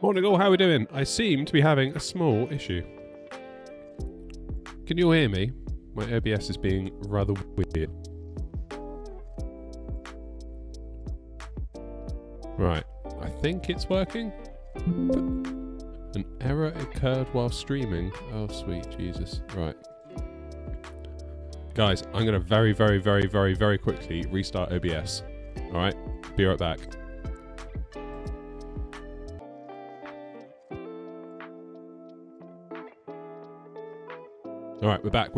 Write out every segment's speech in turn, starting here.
Morning all, how are we doing? I seem to be having a small issue. Can you all hear me? My OBS is being rather weird. Right, I think it's working. But an error occurred while streaming. Oh, sweet Jesus. Right. Guys, I'm going to very quickly restart OBS. Alright, be right back. Alright, we're back.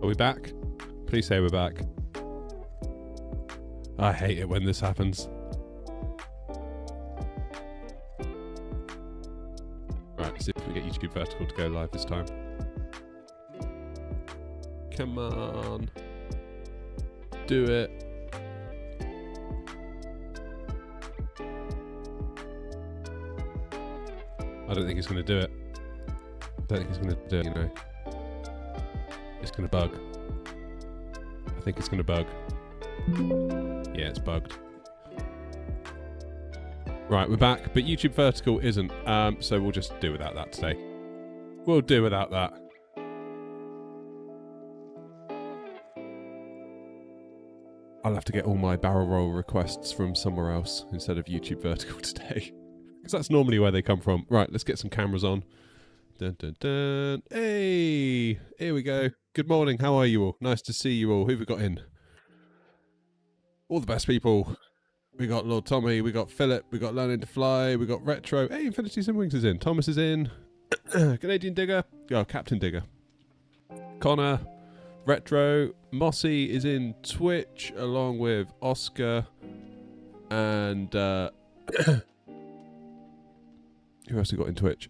Are we back? Please say we're back. I hate it when this happens. Right, let's see if we get YouTube Vertical to go live this time. Come on. Do it. I don't think he's going to do it. You know. It's going to bug. I think it's going to bug. Yeah, it's bugged. Right, we're back, but YouTube Vertical isn't, so we'll just do without that today. We'll do without that. I'll have to get all my barrel roll requests from somewhere else instead of YouTube Vertical today. Because that's normally where they come from. Right, let's get some cameras on. Dun, dun, dun. Hey, here we go. Good morning. How are you all? Nice to see you all. Who have we got in? All the best people. We got Lord Tommy. We got Philip. We got Learning to Fly. We got Retro. Hey, Infinity Simwings is in. Thomas is in. Canadian Digger. Oh, Captain Digger. Connor. Retro. Mossy is in Twitch along with Oscar and who else we got in Twitch?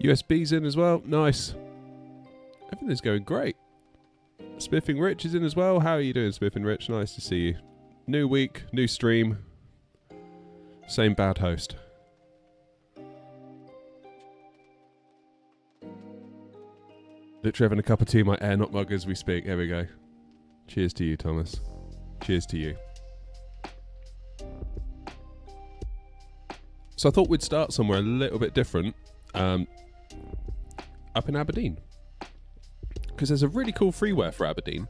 USB's in as well. Nice. Everything's going great. Spiffing Rich is in as well. How are you doing, Spiffing Rich? Nice to see you. New week, new stream. Same bad host. Literally having a cup of tea in my air, not mug as we speak. There we go. Cheers to you, Thomas. Cheers to you. So I thought we'd start somewhere a little bit different, up in Aberdeen, because there's a really cool freeware for Aberdeen,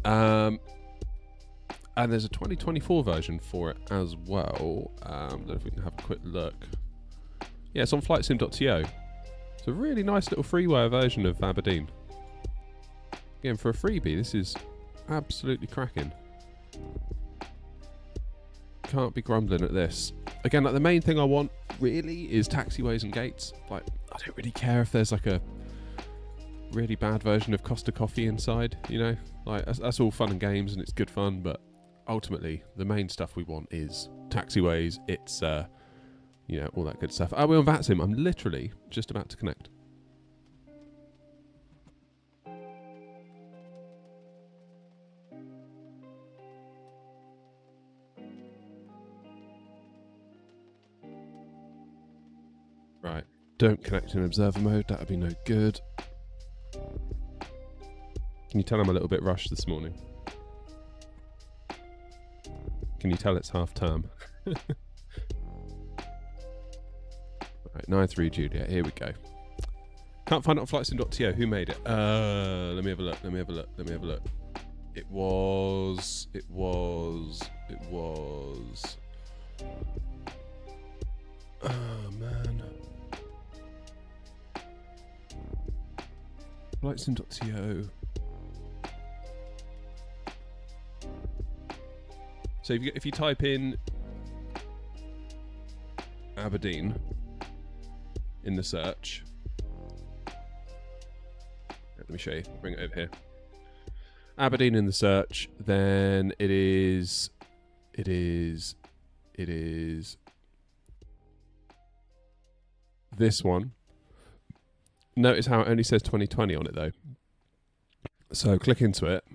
and there's a 2024 version for it as well. I don't know if we can have a quick look. Yeah, it's on flightsim.to. It's a really nice little freeware version of Aberdeen. Again, for a freebie, this is absolutely cracking. Can't be grumbling at this. Again, like the main thing I want really is taxiways and gates. Like, I don't really care if there's like a really bad version of Costa Coffee inside, you know? Like, that's all fun and games and it's good fun, but ultimately the main stuff we want is taxiways. It's you know, all that good stuff. We're on VATSIM. I'm literally just about to connect. Right, don't connect in observer mode, that would be no good. Can you tell I'm a little bit rushed this morning? Can you tell it's half term? Right, 9-3 Juliet, here we go. Can't find it on flightsim.to, who made it? Let me have a look. It was... Oh man. Flightsim.to. So if you type in Aberdeen in the search, let me show you. Bring it over here. Aberdeen in the search, then it is this one. Notice how it only says 2020 on it though. So click into it.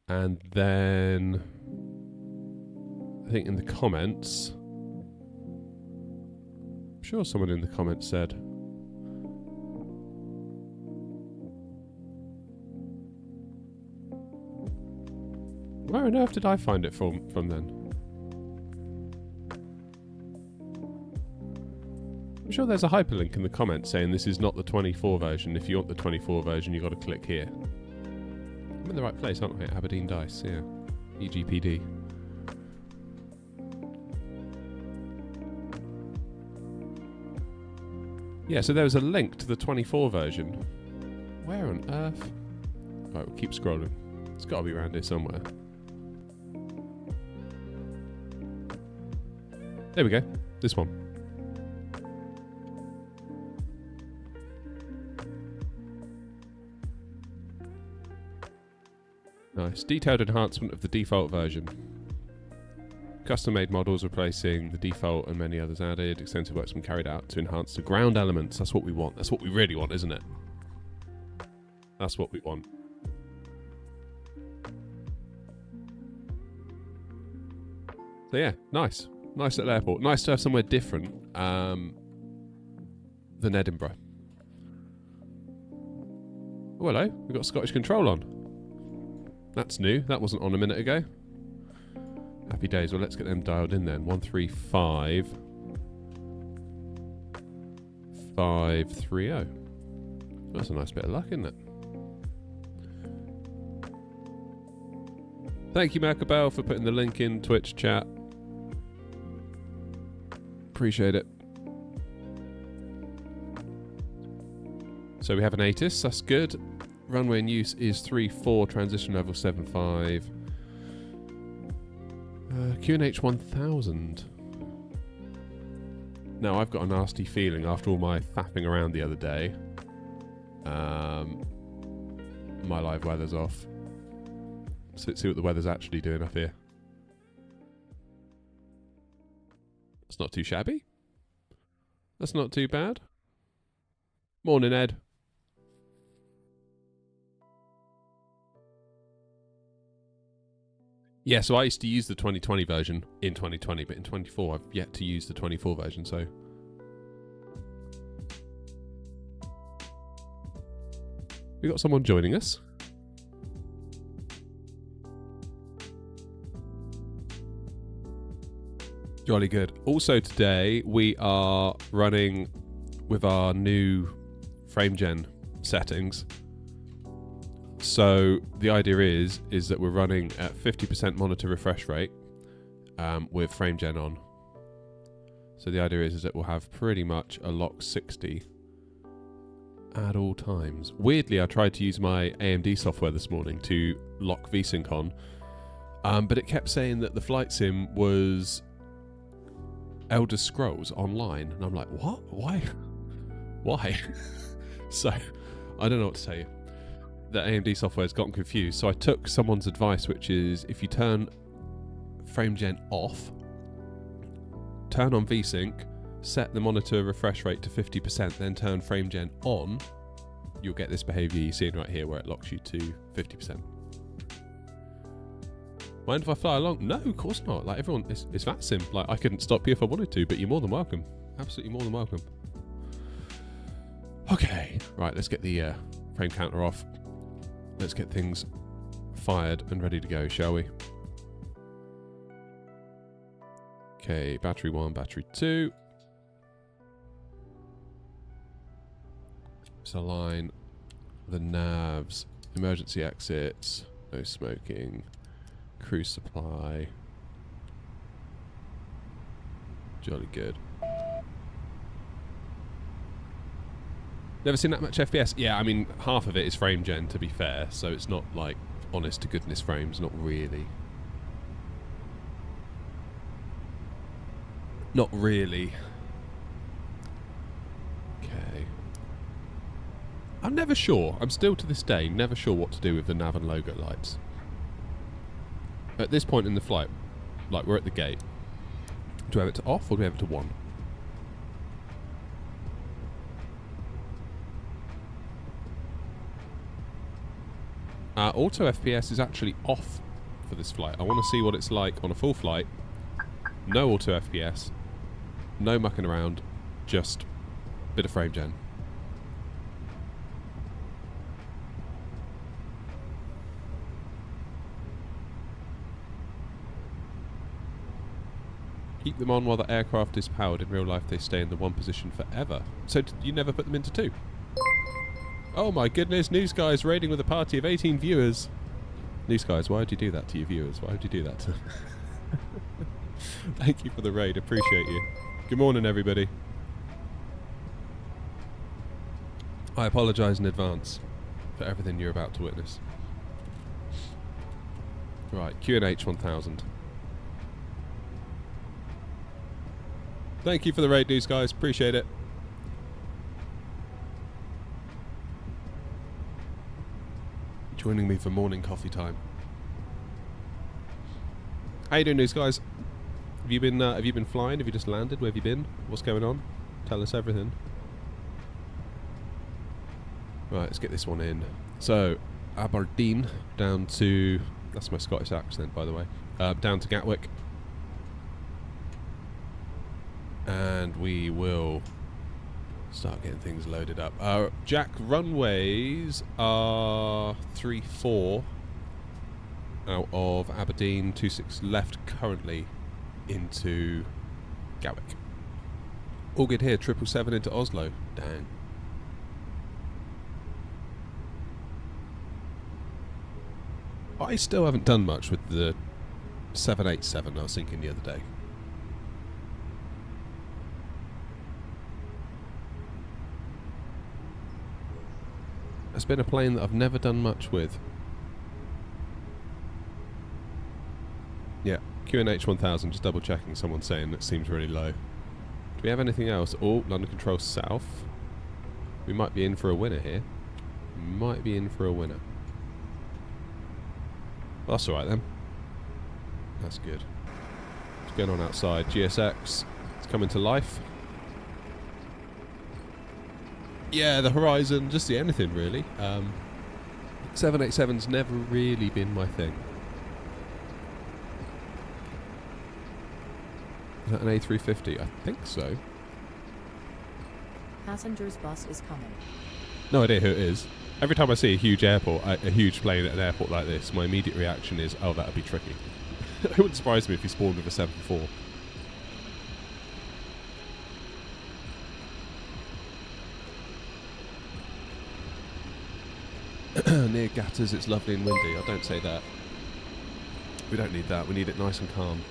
And then I think in the comments, I'm sure someone in the comments said, where on earth did I find it from then? I'm sure there's a hyperlink in the comments saying this is not the 24 version. If you want the 24 version, you've got to click here. I'm in the right place, aren't I? Aberdeen Dice, yeah. EGPD. Yeah, so there was a link to the 24 version. Where on earth? Right, we'll keep scrolling. It's got to be around here somewhere. There we go. This one. Nice. Detailed enhancement of the default version. Custom-made models replacing the default and many others added. Extensive work's been carried out to enhance the ground elements. That's what we want. That's what we really want, isn't it? That's what we want. So yeah, nice. Nice little airport. Nice to have somewhere different than Edinburgh. Oh, hello. We've got Scottish Control on. That's new. That wasn't on a minute ago. Happy days. Well, let's get them dialed in then. 135 530. That's a nice bit of luck, isn't it? Thank you, Macabell, for putting the link in Twitch chat. Appreciate it. So we have an ATIS. That's good. Runway in use is 34, transition level 75. QNH 1000. Now, I've got a nasty feeling after all my faffing around the other day. My live weather's off. So let's see what the weather's actually doing up here. That's not too shabby. That's not too bad. Morning, Ed. Yeah, so I used to use the 2020 version in 2020, but in 24 I've yet to use the 24 version, so... We got someone joining us. Jolly good. Also today we are running with our new FrameGen settings. So the idea is that we're running at 50% monitor refresh rate with FrameGen on. So the idea is that we'll have pretty much a lock 60 at all times. Weirdly, I tried to use my AMD software this morning to lock VSync on, but it kept saying that the flight sim was Elder Scrolls Online, and I'm like, what? Why? Why? So I don't know what to tell you. The AMD software has gotten confused, so I took someone's advice, which is if you turn FrameGen off, turn on VSync, set the monitor refresh rate to 50%, then turn FrameGen on, you'll get this behavior you're seeing right here where it locks you to 50%. Mind if I fly along? No, of course not. Like, everyone, it's that simple. Like, I couldn't stop you if I wanted to, but you're more than welcome. Absolutely more than welcome. Okay, right, let's get the frame counter off. Let's get things fired and ready to go, shall we? Okay, battery 1, battery 2. Let's align the navs, emergency exits, no smoking, cruise supply. Jolly good. Never seen that much FPS? Yeah, I mean, half of it is FrameGen, to be fair, so it's not like honest to goodness frames, not really. Not really. Okay. I'm never sure, I'm still to this day never sure what to do with the nav and logo lights. At this point in the flight, like we're at the gate, do we have it to off or do we have it to 1? Auto FPS is actually off for this flight. I want to see what it's like on a full flight. No auto FPS. No mucking around. Just bit of frame gen. Keep them on while the aircraft is powered. In real life, they stay in the one position forever. So you never put them into two? Oh my goodness, News Guys raiding with a party of 18 viewers. News Guys, why would you do that to your viewers? Why would you do that to... Thank you for the raid, appreciate you. Good morning, everybody. I apologise in advance for everything you're about to witness. Right, Q&H 1000. Thank you for the raid, News Guys, appreciate it. Joining me for morning coffee time. How you doing, News Guys? Have you been flying? Have you just landed? Where have you been? What's going on? Tell us everything. Right, let's get this one in. So, Aberdeen down to... That's my Scottish accent, by the way. Down to Gatwick. And we will start getting things loaded up. Jack, runways are 34 out of Aberdeen, 26 left currently into Gatwick. All good here, 777 into Oslo. Dang. I still haven't done much with the 787 I was thinking the other day. It's been a plane that I've never done much with. Yeah, Q&H 1000, just double checking, someone saying that seems really low. Do we have anything else? Oh, London Control South. We might be in for a winner here. Might be in for a winner. Well, that's alright then. That's good. What's going on outside? GSX, it's coming to life. Yeah, the horizon, just the anything really. 787's never really been my thing. Is that an A350? I think so. Passengers bus is coming. No idea who it is. Every time I see a huge airport, a huge plane at an airport like this, my immediate reaction is, oh, that'd be tricky. It wouldn't surprise me if he spawned with a 747. Near Gatters, it's lovely and windy. I don't say that. We don't need that. We need it nice and calm.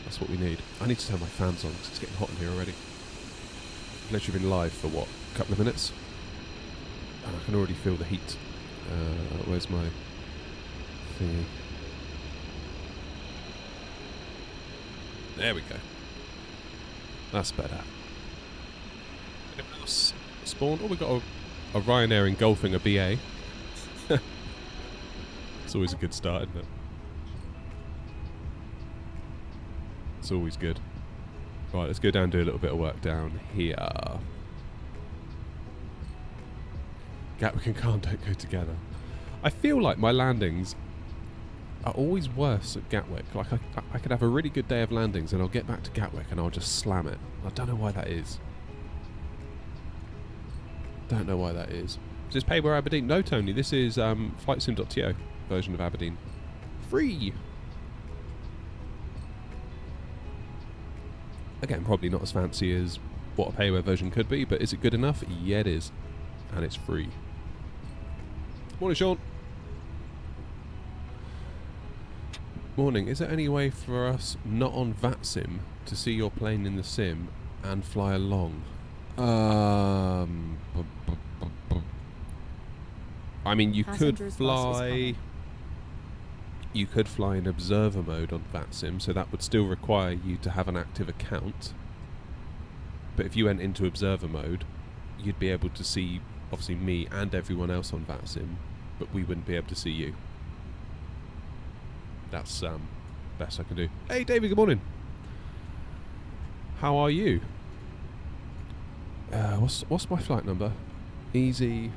That's what we need. I need to turn my fans on because it's getting hot in here already. I've literally been live for what, a couple of minutes? And I can already feel the heat. Where's my thingy? There we go. That's better. Anyone else spawned? Oh, we got a Ryanair engulfing a BA. It's always a good start, isn't it? It's always good. Right, let's go down and do a little bit of work down here. Gatwick and Cairn don't go together. I feel like my landings are always worse at Gatwick. Like I could have a really good day of landings and I'll get back to Gatwick and I'll just slam it. I don't know why that is. Don't know why that is. Is this Payware Aberdeen? No, Tony. This is flightsim.to version of Aberdeen. Free! Again, probably not as fancy as what a Payware version could be, but is it good enough? Yeah, it is. And it's free. Morning, Sean. Morning. Is there any way for us not on VATSIM to see your plane in the sim and fly along? I mean, you could fly in observer mode on VATSIM, so that would still require you to have an active account. But if you went into observer mode, you'd be able to see, obviously, me and everyone else on VATSIM, but we wouldn't be able to see you. That's best I can do. Hey, David, good morning. How are you? What's my flight number? Easy.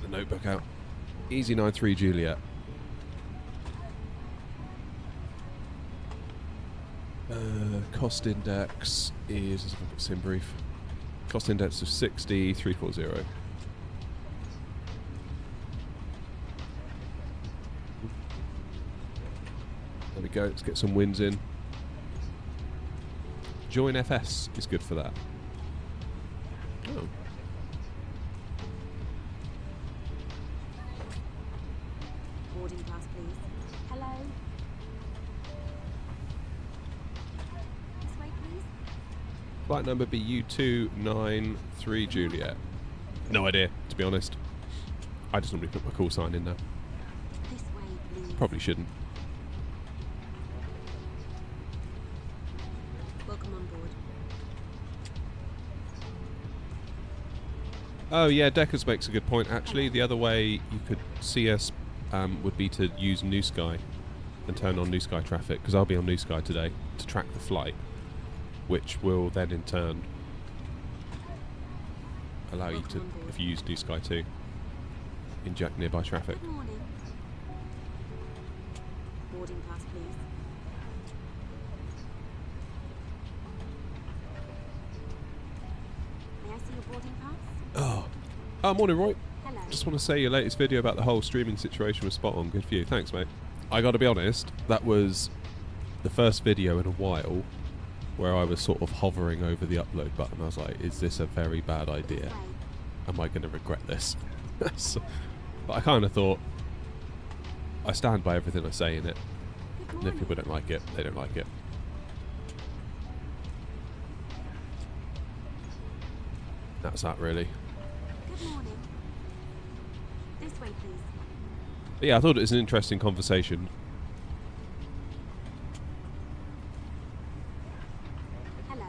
a notebook out. Easy 93 Juliet. Cost index is, let's look at sim brief. Cost index of 60,340. There we go, let's get some wins in. Join FS is good for that. Oh. Boarding pass, please. Hello. This way, please. Flight number BU293 Juliet. No idea, to be honest. I just normally put my call sign in now. This way, please. Probably shouldn't. Welcome on board. Oh yeah, Deckers makes a good point actually. The other way you could see us would be to use New Sky and turn on New Sky traffic, because I'll be on New Sky today to track the flight, which will then in turn allow you to, if you use New Sky 2, inject nearby traffic. Good morning. Boarding pass, please. May I see your boarding pass? Oh, morning Roy. Hello. Just want to say your latest video about the whole streaming situation was spot on. Good for you. Thanks, mate. I got to be honest, that was the first video in a while where I was sort of hovering over the upload button. I was like, is this a very bad idea? Am I going to regret this? So, but I kind of thought, I stand by everything I say in it. And if people don't like it, they don't like it. That's that, really. Good morning. This way, please. But yeah, I thought it was an interesting conversation. Hello.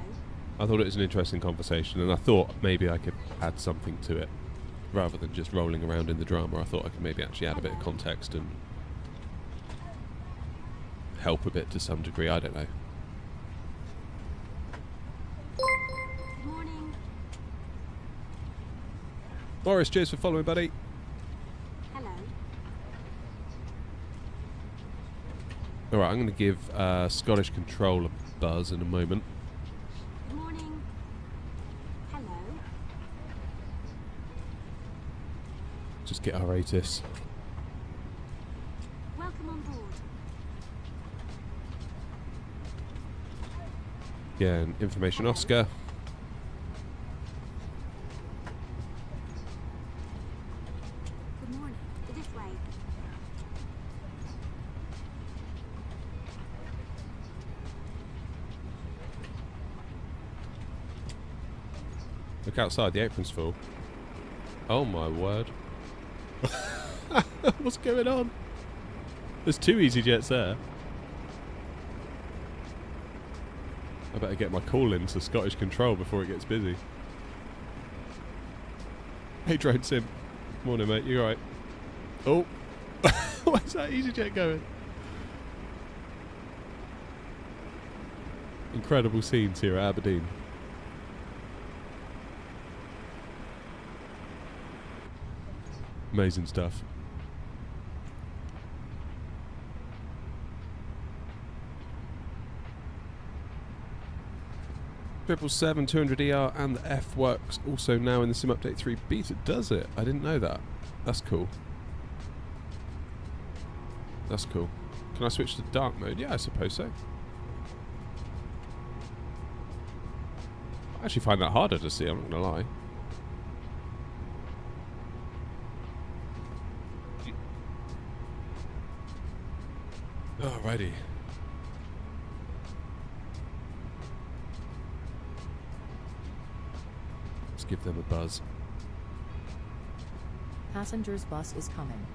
I thought it was an interesting conversation, and I thought maybe I could add something to it. Rather than just rolling around in the drama, I thought I could maybe actually add a bit of context and help a bit to some degree. I don't know. Good morning. Morris, cheers for following, buddy. Hello. Alright, I'm going to give Scottish Control a buzz in a moment. Good morning. Hello. Just get our ATIS. Welcome on board. Yeah, and information Oscar. Good morning. This way. Look outside, the apron's full. Oh my word. What's going on? There's 2 easyJets there. I better get my call in to Scottish Control before it gets busy. Hey Drone Sim. Morning mate, you alright? Oh! Where's that easyJet going? Incredible scenes here at Aberdeen. Amazing stuff. Triple 200 ER and the F works also now in the Sim Update 3 beta. Does it? I didn't know that. That's cool. That's cool. Can I switch to dark mode? Yeah, I suppose so. I actually find that harder to see, I'm not gonna lie. Alrighty. Let's give them a buzz. Passengers bus is coming.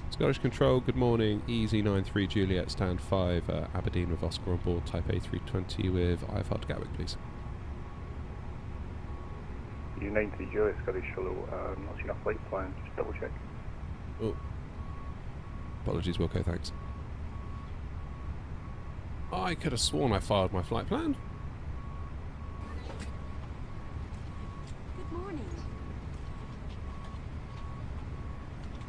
Scottish Control, good morning. Easy93 Juliet, stand 5, Aberdeen with Oscar on board, Type A320 with IFR to Gatwick, please. U90 Juliet, Scottish, hello. Not seen a flight plan, just double check. Oh. Apologies, Wilco, thanks. I could have sworn I filed my flight plan.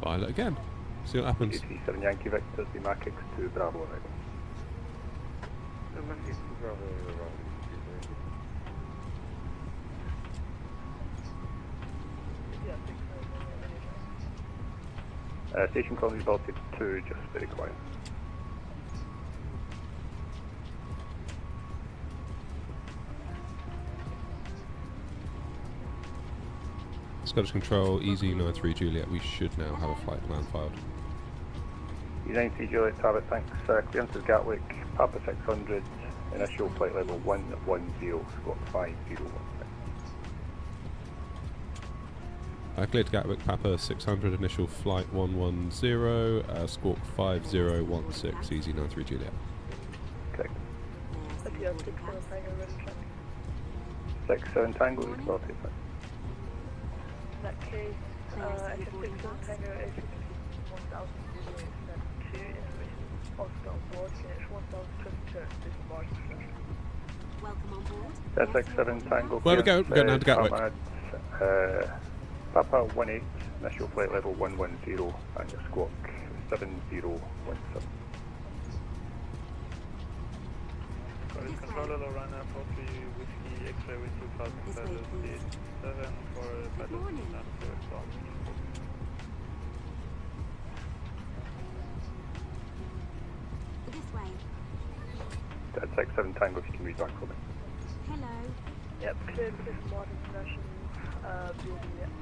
pilot again. See what happens. 237 Yankee Victor, the Mac X2 Bravo right. Station Colony Baltic 2, just very quiet. Scottish Control, easyJet Juliet. We should now have a flight plan filed. E90 Juliet Tablet, thanks. Clearance is Gatwick, Papa 600, initial flight level 110, squawk 5016. Cleared Gatwick, Papa 600, initial flight 110, squawk 5016, easyJet Juliet. Correct. 67 Tango, spotted. In that case, if you think Tango A320 1002 information also on board, finish 1022 this March. Welcome on board. 67 Tango. Where we go? We're going down to Gatwick. Papa 18, initial flight level 110, and your squawk 7017. Scottish Controller, Lorana 43 Whiskey X-ray with 2007 for pilot and response. This way. That's 67 Tango, if you can read back for me. Hello. Yep, cleared for this mod international building.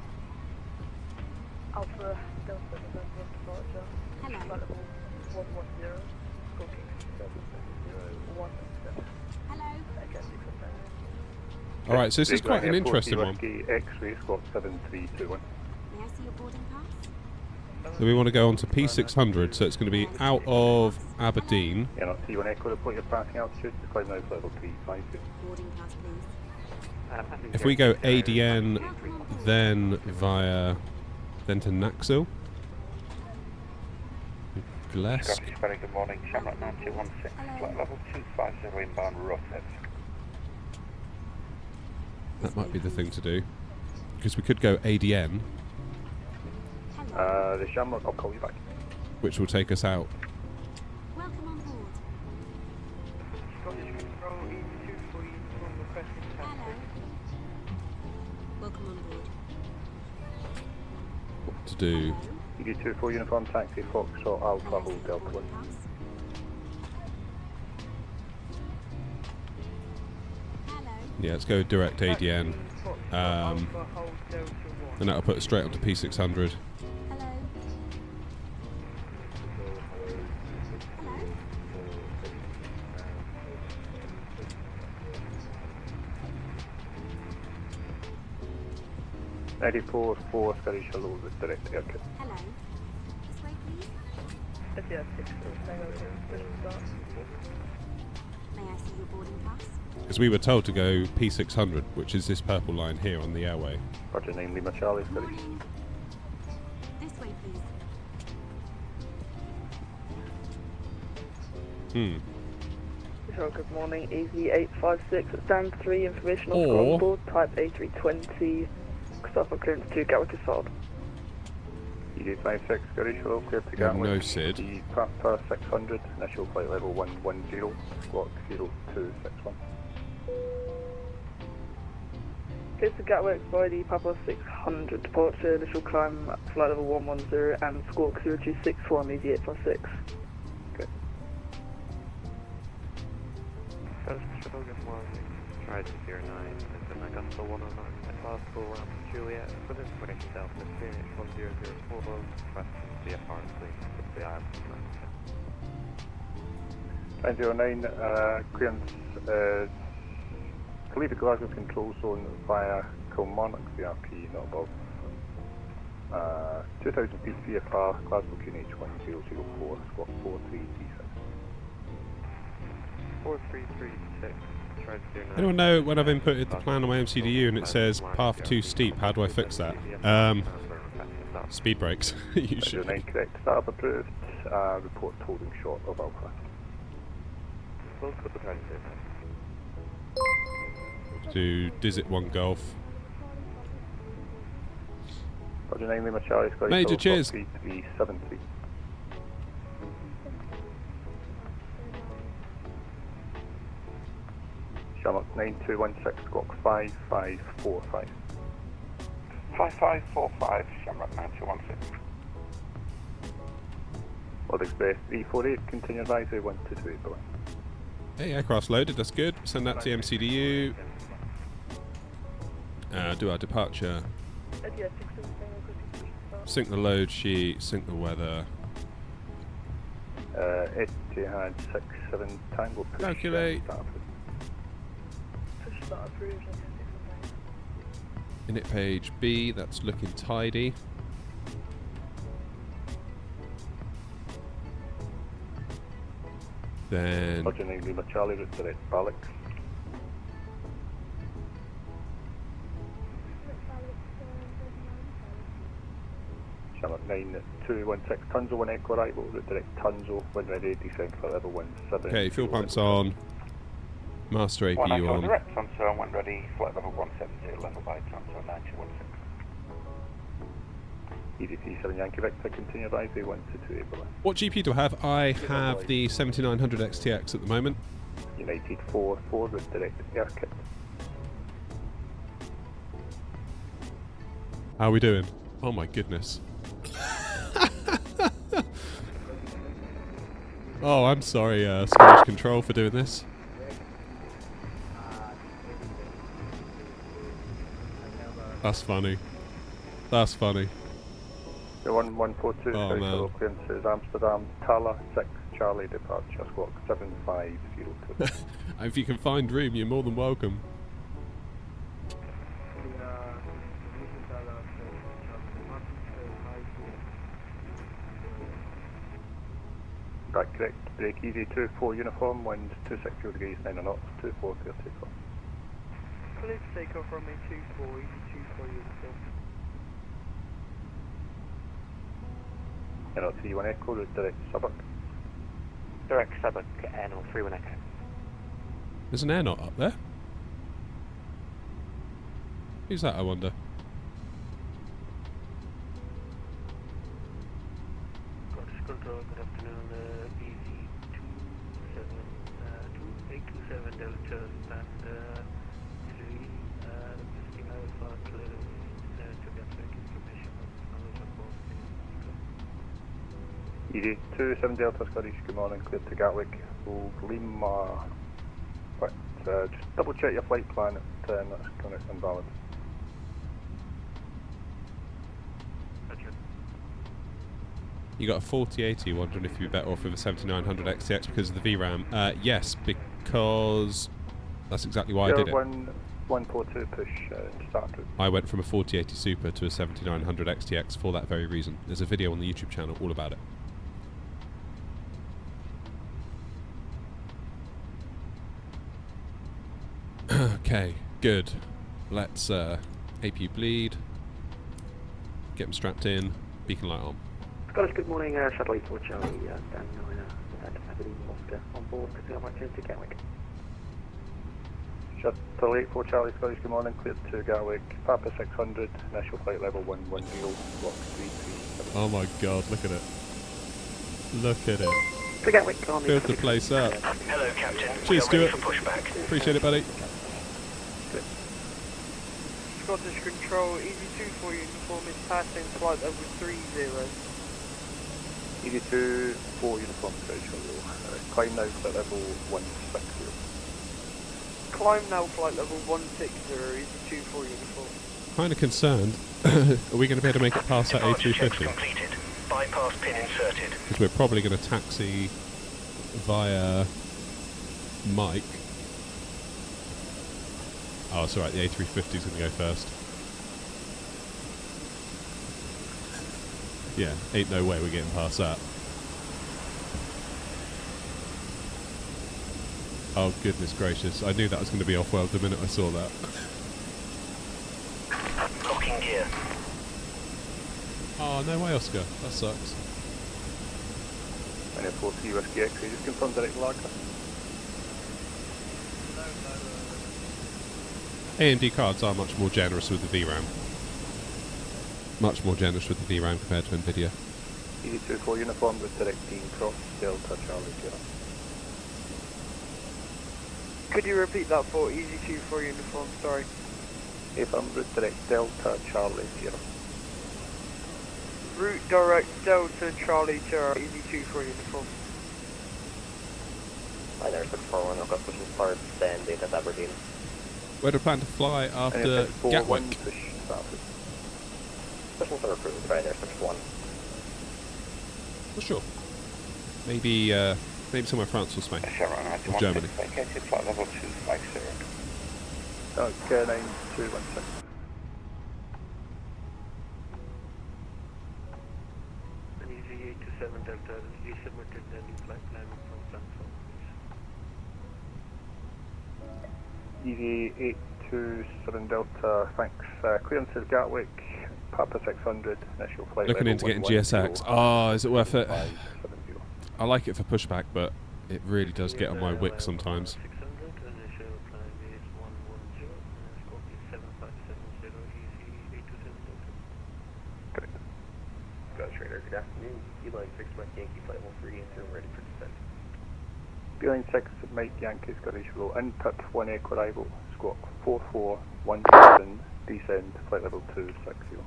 Alpha Delta November departure. Hello. Flight level 110, squawking 7017. Hello. Again, 610. Alright, so this is quite an interesting one. X-ray, squawk 7321. May I see your boarding pass? So we want to go on to P600, so it's going to be out of Aberdeen. Yeah, not T1 Echo, report your passing altitude, the climb now is level 352. Boarding pass, please. If we go ADN, then then to Naxil. Glesk. Scottish very good morning, Shamrock 9216, flight level 250 inbound rotate. That might be the thing to do. Because we could go ADN, Hello. The Shamrock, I'll call you back. which will take us out. Welcome on board. Scottish Control E2 for you from requesting Hello. taxi. Welcome on board. What to do? Hello. ED24 Uniform Taxi, Foxtrot, Alpha, May I Hold see your Delta 1. boarding pass? Hello. Yeah, let's go direct ADN. And that'll put us straight onto P600. Hello. Hello. 94-4 Scottish Hello with direct aircraft. Hello. This way, please. Yeah, 6 Tango mission start. May I see your boarding pass? Because we were told to go P600, which is this purple line here on the airway. Roger 9 Lima Charlie, Scottish. Morning. This way, please. Sure, good morning, Easy 856, stand 3, information on Or- ground board, type A320, Christopher clearance to Gatwick assault. ED56 Scottish Hello, clear to We have Gatwick. no SID. The Papa 600, initial flight level 110, squawk 0261. Clear to Gatwick by the Papa 600 departure, initial climb, flight level 110 and squawk 0261, Easy 856. Okay. Good morning. Tried 09, and then I got the 109. I possible around Juliet, with information Delta, Phoenix 1004, requesting CFR, please, with the IR. 909, clearance is to leave the Glasgow control zone via Kilmarnock VRP, not above. 2000 feet VFR, Glasgow QNH 1004, squawk 4336. 4336, tried 09. Anyone know when I've inputted the plan on my MCDU and it says path too steep, how do I fix that? Speed brakes, usually. 9 correct, start approved, report holding short of Alpha. Close to the tried To Dizit 1 Golf. Roger 9 Lima Charlie, Scottish Major, Silver cheers. 3373. Shamrock 9216, Squawk 5545. 5545, Shamrock 9216. World Express 348, continue advisory 122 below. Hey, aircraft's loaded, that's good. Send that to MCDU. Do our departure. Sync the load sheet, sync the weather. Etihad 67 Tango push. Calculate. Init page B, that's looking tidy. Then Roger 9 Lima Charlie, route direct Balix. Shamrock 9216, Tunzo 1 Echo arrival, route direct Tunzo, wind ready, descent for level 17. okay, fuel pumps on. Master One APU Echo on. direct, Tunzo, wind ready, flight level 170, level by Tunzo 9216. EDT7 Yankee Victor, continue advisory 122 below. What GP do I have? I have the 7900 XTX at the moment. United 44, route direct Airkit. How are we doing? Oh my goodness. Oh, I'm sorry, Scottish Control, for doing this. That's funny. That's funny. The 1142, Oh, Scottish man. Level clearances Amsterdam, Tala 6, Charlie departure, Squawk 7502. If you can find room, you're more than welcome. Right, correct. Break easy 24 uniform, wind 260 degrees, 9 knots, 24 clear takeoff. Please take off from me 24, easy 24 uniform. Not T1 Echo, route direct Subbuck. Direct Subbuck, Airnor 31 Echo. There's an air knot up there. Who's that, I wonder? Scottish Control, good afternoon, BZ27827 Delta, stand 3, requesting Alpha clearance to Gatwick information on support. Easy 27 Delta Scottish, good morning, cleared to Gatwick, hold Lima. But just double check your flight plan at that's kind of invalid. You got a 4080, wondering if you'd be better off with a 7900 XTX because of the VRAM. Yes, because that's exactly why I did it. 142 push start route. I went from a 4080 Super to a 7900 XTX for that very reason. There's a video on the YouTube channel all about it. Okay, good. Let's APU bleed. Get them strapped in. Beacon light on. Scottish, good morning, Shuttle 84 Charlie, Dan 9, Aberdeen, Oscar, on board, picking up my train to Gatwick. Shuttle 84 Charlie Scottish, good morning, cleared to Gatwick, Papa 600, initial flight level 110, block 337. Oh my god, look at it. Look at it. To Gatwick, Army. Build the place up. Hello, Captain. Cheers, Stuart. For pushback. Appreciate it, buddy. Scottish Control, easy 24 uniform is passing flight level 30. Easy 24 uniform Scottish, climb now flight level 160. Climb now flight level 160, easy 24 uniform. Kind of concerned. Are we going to be able to make it past that Departure checks A350? completed. Bypass pin inserted. Because we're probably going to taxi via Mike. Oh, it's alright, the A350 is going to go first. Yeah, ain't no way we're getting past that. Oh, goodness gracious. I knew that was going to be off-world the minute I saw that. Locking gear. Oh, no way, Oscar. That sucks. And then 4C Whiskey X-ray, just confirm direct Larka. AMD cards are much more generous with the VRAM. much more generous with the VRAM compared to NVIDIA. ED24 uniform with directing cross Delta Charlie Sierra. Could you repeat that for easy-24 uniform, sorry? 800 direct Delta Charlie Sierra. Route direct Delta Charlie Sierra, easy-24 uniform. Hi there, 641, I've got pushing hard, stand data Aberdeen. Where do I plan to fly after Gatwick? Pushing for approved, right there, 61. Not sure. Maybe somewhere France or Spain. Or Germany. Vacated flight level 250. Okay, 9216. An easy 827 Delta, you submitted the new flight plan from Frankfurt. Easy 827 Delta, thanks. Clearance is Gatwick, Papa 600, initial flight Looking level into getting 110. GSX. Oh, is it worth it? 570. I like it for pushback, but it really does get on my wick sometimes. 600, initial climb is 110, scope is 7570, easy 827 Delta. Correct. Got Trader, good afternoon. Beeline 6 Mike Yankee, flight 13, and ready for descent. Beeline 6 Mike Yankee, Scottish Roll, in pit 1 Echo arrival, squawk 4417, descend, flight level 260.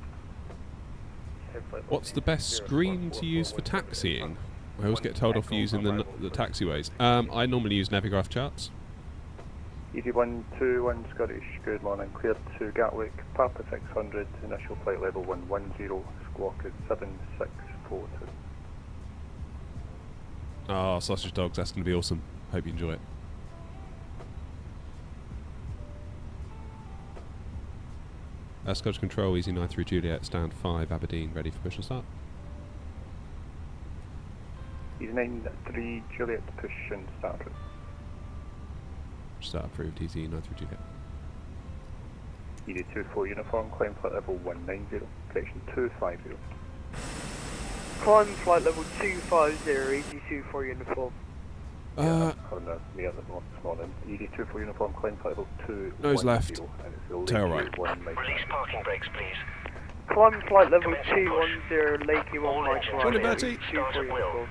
What's the best screen to use for taxiing? I always get told off using the taxiways. I normally use Navigraph Charts. Easy 121 Scottish, good morning. Cleared to Gatwick, Papa 600, initial flight level 110, squawk is 7642. Oh, sausage dogs, that's going to be awesome. Hope you enjoy it. Scottish Control, Easy 93 Juliet, stand 5, Aberdeen, ready for push and start. Easy 93 Juliet, push and start. Start approved, Easy 93 Juliet. Easy 24 uniform, climb flight level 190, correction 250. Climb flight level 250, easy-24 uniform. On the near the morning. ED 24 uniform, climb flight level 210. Nose left, tail right. Release parking brakes, please. Climb flight level 210, Lakey 1 Mike Johnny Bertie. 24 uniform.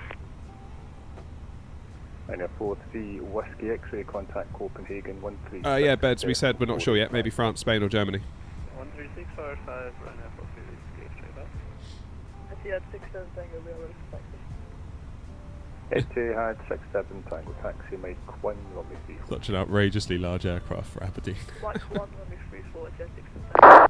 943 Whiskey X-ray, contact Copenhagen 13. Yeah, Beds, we said we're not sure yet. Maybe France, Spain or Germany. 136 R5, run F of straight up. Etihad 67 Tango, be able to taxi. Etihad 67 Tango, taxi Mike 1, runway 3. Such an outrageously large aircraft for Aberdeen. Mike 1, runway 34, Etihad 67 Tango.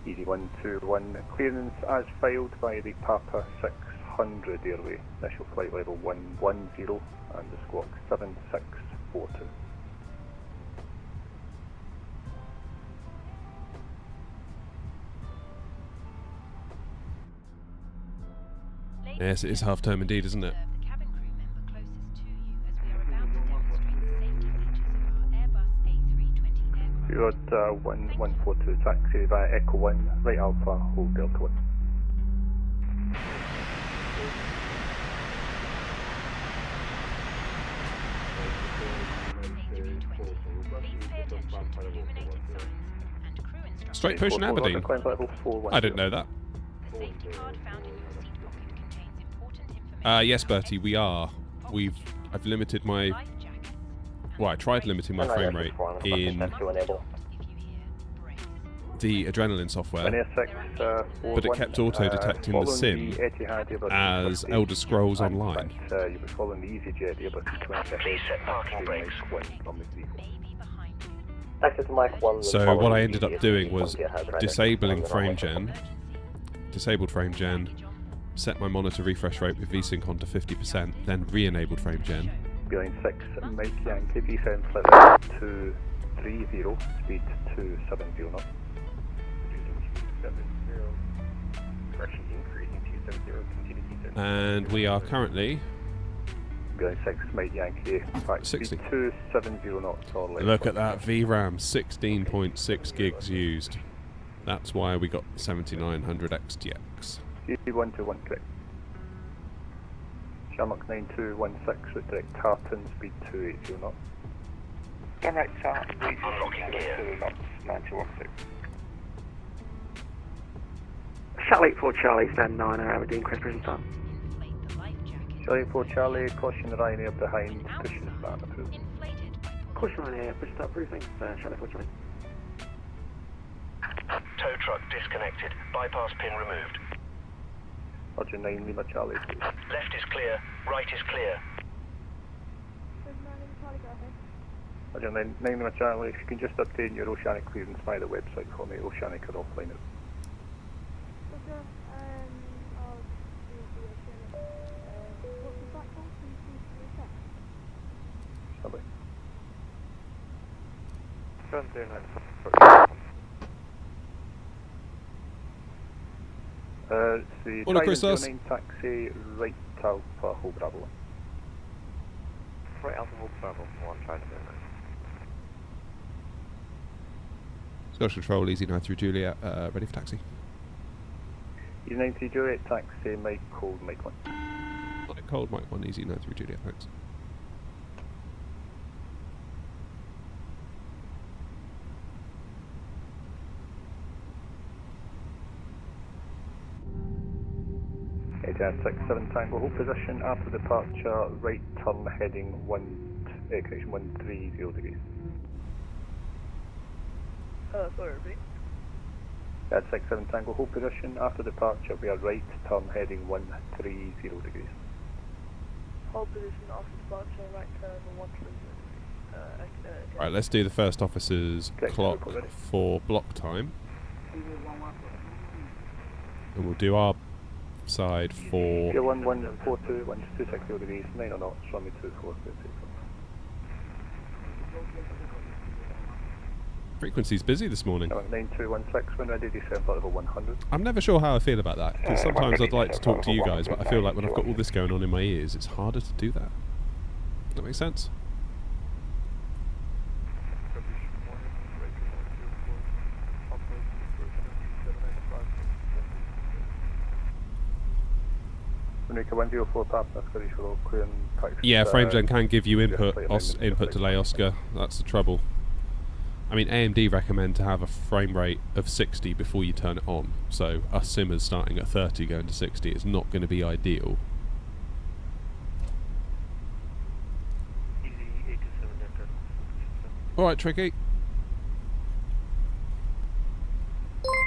Easy 121, clearance as filed by the Papa 600 airway, initial flight level 110 and the squawk 7642. Yes, it is half term indeed, isn't it? You got 1142 taxi via Echo 1, right Alpha, hold Delta 1. Straight push in Aberdeen. I didn't know that. Yes, Bertie, we are. I've limited my. Well, I tried limiting my frame rate in the adrenaline software, but it kept auto-detecting the sim as Elder Scrolls Online. You'll be following the easyJet Airbus Please set parking brakes. So what I ended up doing was disabling disabled frame gen, set my monitor refresh rate with VSync on to 50%, then re-enabled frame gen. Beeline 6, Mike Yankee, descend flight level 230, speed 270 knot. And we are currently Beeline 6, Mike Yankee, 60. 270 knots or less. Look at that VRAM, 16.6 gigs used. That's why we got 7900 XTX. C121 correct. Shamrock 9216 with direct Tartan, speed 280 knots. Direct out, Unlocking gear. 916. Charlie 4 Charlie, stand 9, Aberdeen, Chris Prison time. Charlie 4 Charlie, caution Ryanair behind, pushing start approved. Caution line air, push start briefing, Charlie 4 Charlie. Tow truck disconnected. Bypass pin removed. Roger 9 Lima Charlie. Left is clear. Right is clear. Roger 9 Lima Charlie, if you can just obtain your oceanic clearance via the website for me, oceanic or offline. Lovely. 709. It's the Hola, Christos. 9 taxi, right Alpha, Hold Bravo. Right Alpha Hold Bravo 1, try to do that. Scottish Control, easy 9 through Juliet, ready for taxi. Easy 9 through Juliet, taxi, Mike Cold, Mike 1. Mike Cold, Mike 1, easy 9 through Juliet, thanks. Jan 67 Tango, hold position after departure, right turn heading 130 degrees. Sorry, repeat. Jan 67 Tango, hold position after departure, we are right turn heading 130 degrees. Hold position after departure, right turn 130. Right, let's do the first officer's Okay, clock ready. for block time. And we'll do our side for... 01142, 1260 degrees, 9 or knots, runway 24, Frequency's busy this morning. 9216, when ready, descend level 100. I'm never sure how I feel about that, because sometimes I'd like to talk to you guys, but I feel like when I've got all this going on in my ears, it's harder to do that. Does that make sense? America 104 Papa, Scottish Roll, clearing taxi. Yeah, FrameGen can give you input, yes, input delay, Oscar. That's the trouble. I mean, AMD recommend to have a frame rate of 60 before you turn it on. So us simmers starting at 30 going to 60 is not going to be ideal. Alright, Tricky.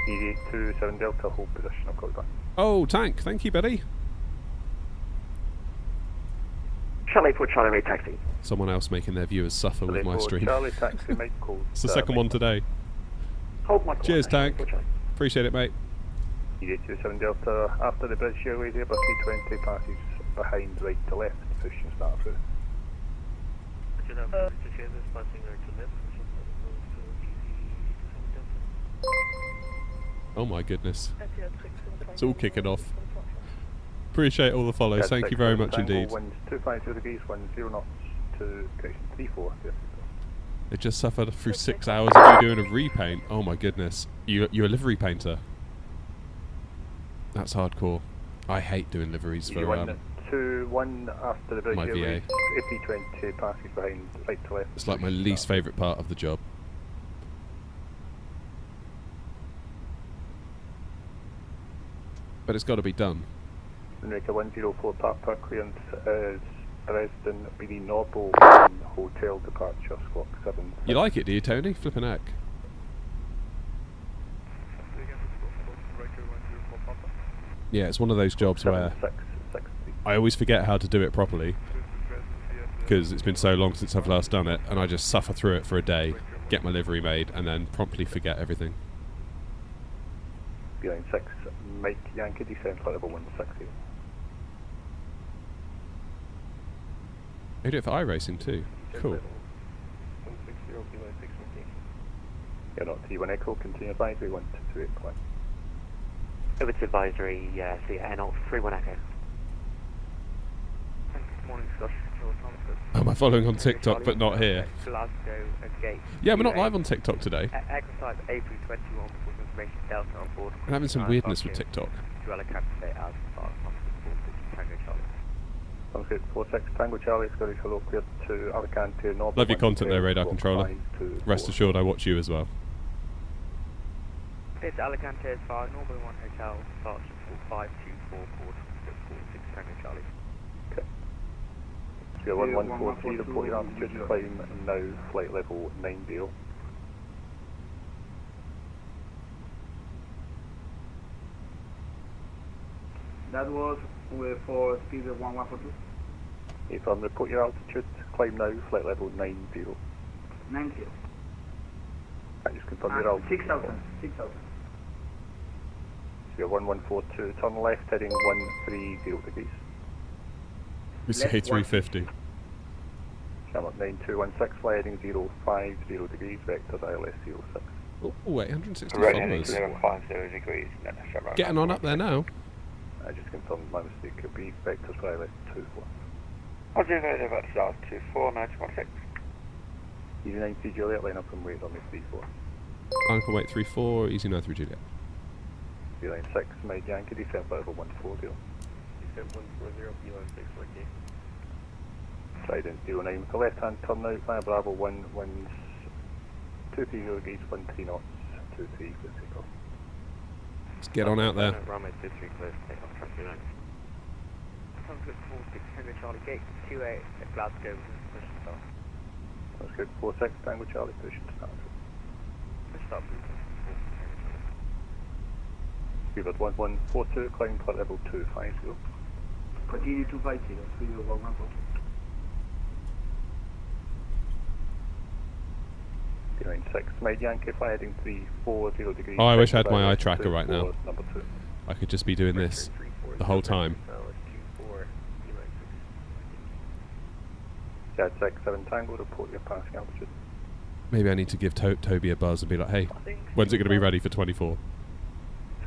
Easy 27 Delta, hold position, I've got it back. Oh, Tank, thank you, buddy. Charlie 4 Charlie, read taxi. Someone else making their viewers suffer with my stream. Charlie taxi, Mike Cold. It's the second one today. Hold my call. Cheers, Tank. 4 Charlie. Appreciate it, mate. Easy 27 Delta, after the British Airways Airbus A320 passes behind right to left, push and start through. Oh my goodness. It's all kicking off. Appreciate all the follows. Thank you very much indeed. Winds 250 degrees, 10 knots to correction 34. They just suffered through 6 hours of you doing a repaint. Oh my goodness. You're a livery painter. That's hardcore. I hate doing liveries for 1 after the British my Airways VA. A320 passes behind right to left. It's like my least favourite part of the job. But it's got to be done. America 104 Papa, clearance is Dresden, BD Noble, hotel departure, squawk 7. You like it, do you, Tony? Flippin' heck. Yeah, it's one of those jobs where I always forget how to do it properly because it's been so long since I've last done it, and I just suffer through it for a day, get my livery made, and then promptly forget everything. Behind 6, Mike Yankee, descend flight level 160. They do it for iRacing too. Cool. Yeah, not T1 Echo, continue advisory 128 point. Over to advisory, see N0 31 Echo. Morning, Scottish Control, Am I following on TikTok but not here? Glasgow and Gate. Yeah, we're not live on TikTok today. Exercise A321 with information Delta on board. I'm having some weirdness with TikTok. Duella Capital as far as possible, Tango Charlie. Sounds good. 46 Tango Charlie, Scottish Hello, clear to Alicante, North. Love your content there, radar controller. Rest assured I watch you as well. It's Alicante as far, Northern 1 Hotel, starts at 524 port, 46 Tango Charlie. Okay. So 1143, report your altitude climb now, flight level 90. That was for speed of 1142. Affirm, report your altitude, climb now, flight level 90. 90. I just confirm your altitude. 6,000. 6,000. So you're 1142, turn left heading 130 degrees. We say 350. Shamrock 9216, fly heading 050 degrees, vectors ILS 06. Oh, 860 Right heading followers. 050 degrees, then a Shamrock. Getting on up there now. I just confirmed my mistake, could be vectors for ILS 24. I'll do that about stars 24, 916. Easy 90 Juliet, line up and wait on me 34. Line for weight 34, easy 93 Juliet. Line 6, Mike Yankee, descent level 140. Descent 140, below 6 Wiki. Trident 09, with the left hand turn out via Bravo 1, winds 230 degrees, 13 knots, 23 for takeoff. Let's get on out there. Runway 23 clear, takeoff, track 29. Sounds good, 46 Tango Charlie, gate 28 at Glasgow, push and start. That's good, 46 Tango Charlie, push and start. Push start, We've got 1142, climb flight level 250. Continue 250, speed of 1142. Line 6, Mike Yankee, fly heading 340 degrees. Oh, I wish I had vectors my eye ILS tracker right now. 24, number 2. I could just be doing this the whole time. Jet 67 Tango, report your passing altitude. Maybe I need to give Toby a buzz and be like, hey, when's it going to be ready for 24?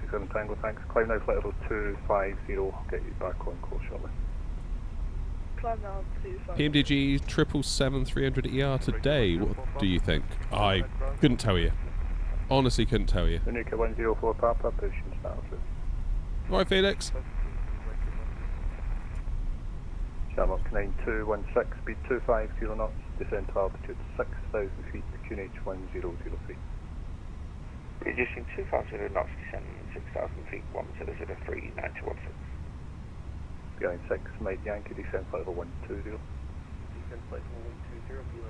67 Tango, thanks. Climb now, flight level 250, I'll get you back on course shortly. Climb now 250. PMDG 777-300 ER today, what do you think? I couldn't tell you. Honestly couldn't tell you. Unica 104 Papa, push and start. Right, Felix? Shamrock 9216, speed 250 knots, descent to altitude 6,000 feet, QNH 1003. Reducing 250 knots, descending 6,000 feet, 1003, 916. Behind 6, Mike Yankee, descent flight level 120. Descent flight level 120, below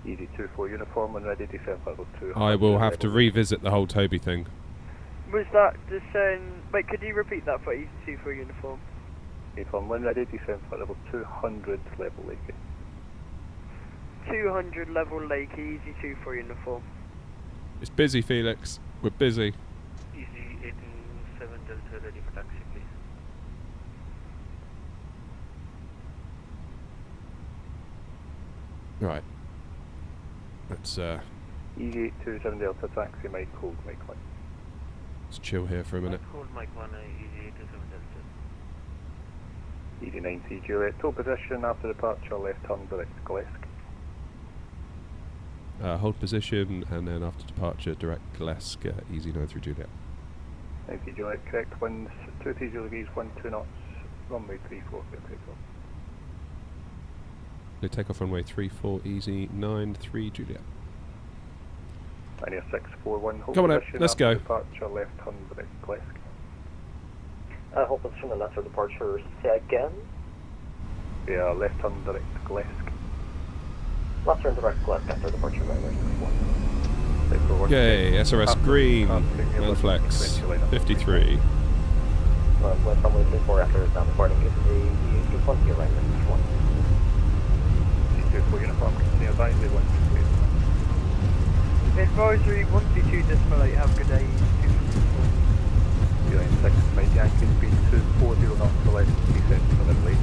650. Easy 24 uniform, when ready, descent flight level 2. I will have to revisit the whole Toby thing. Was that descent... Wait, could you repeat that for easy 24 uniform? Uniform, when ready, descent flight level 200, level Lake. 200 level Lake, easy 24 uniform. It's busy, Felix. We're busy. Easy 827 Delta, ready for taxi, please. Right. Let's Easy 827 Delta, taxi, Mike, hold, Mike 1. let's chill here for a minute. Hold Mike 1, easy 827 Delta. Easy 90 Juliet, toe position after departure, left turn direct Glesk. Hold position and then after departure direct Glesk, easy 93 Juliet. 90 Juliet, correct, winds 230 degrees, 12 knots, runway 34 for takeoff. They take off runway 34 easy 93 Juliet. Pioneer 641, hold Come on out, position let's after go. departure, left turn direct Glesk. Hold position and after departure, say again. Yeah, left turn direct Glesk. Left turn direct left after departure, Okay, SRS green, Manflex 53. West runway 24 after down departing, get the E20 right next one. C24 uniform, continue advise, they want Advisory 122 decimal 8, have a good day. Line 6, Mike Yankee, speed 240 knots to left, descent to the lake.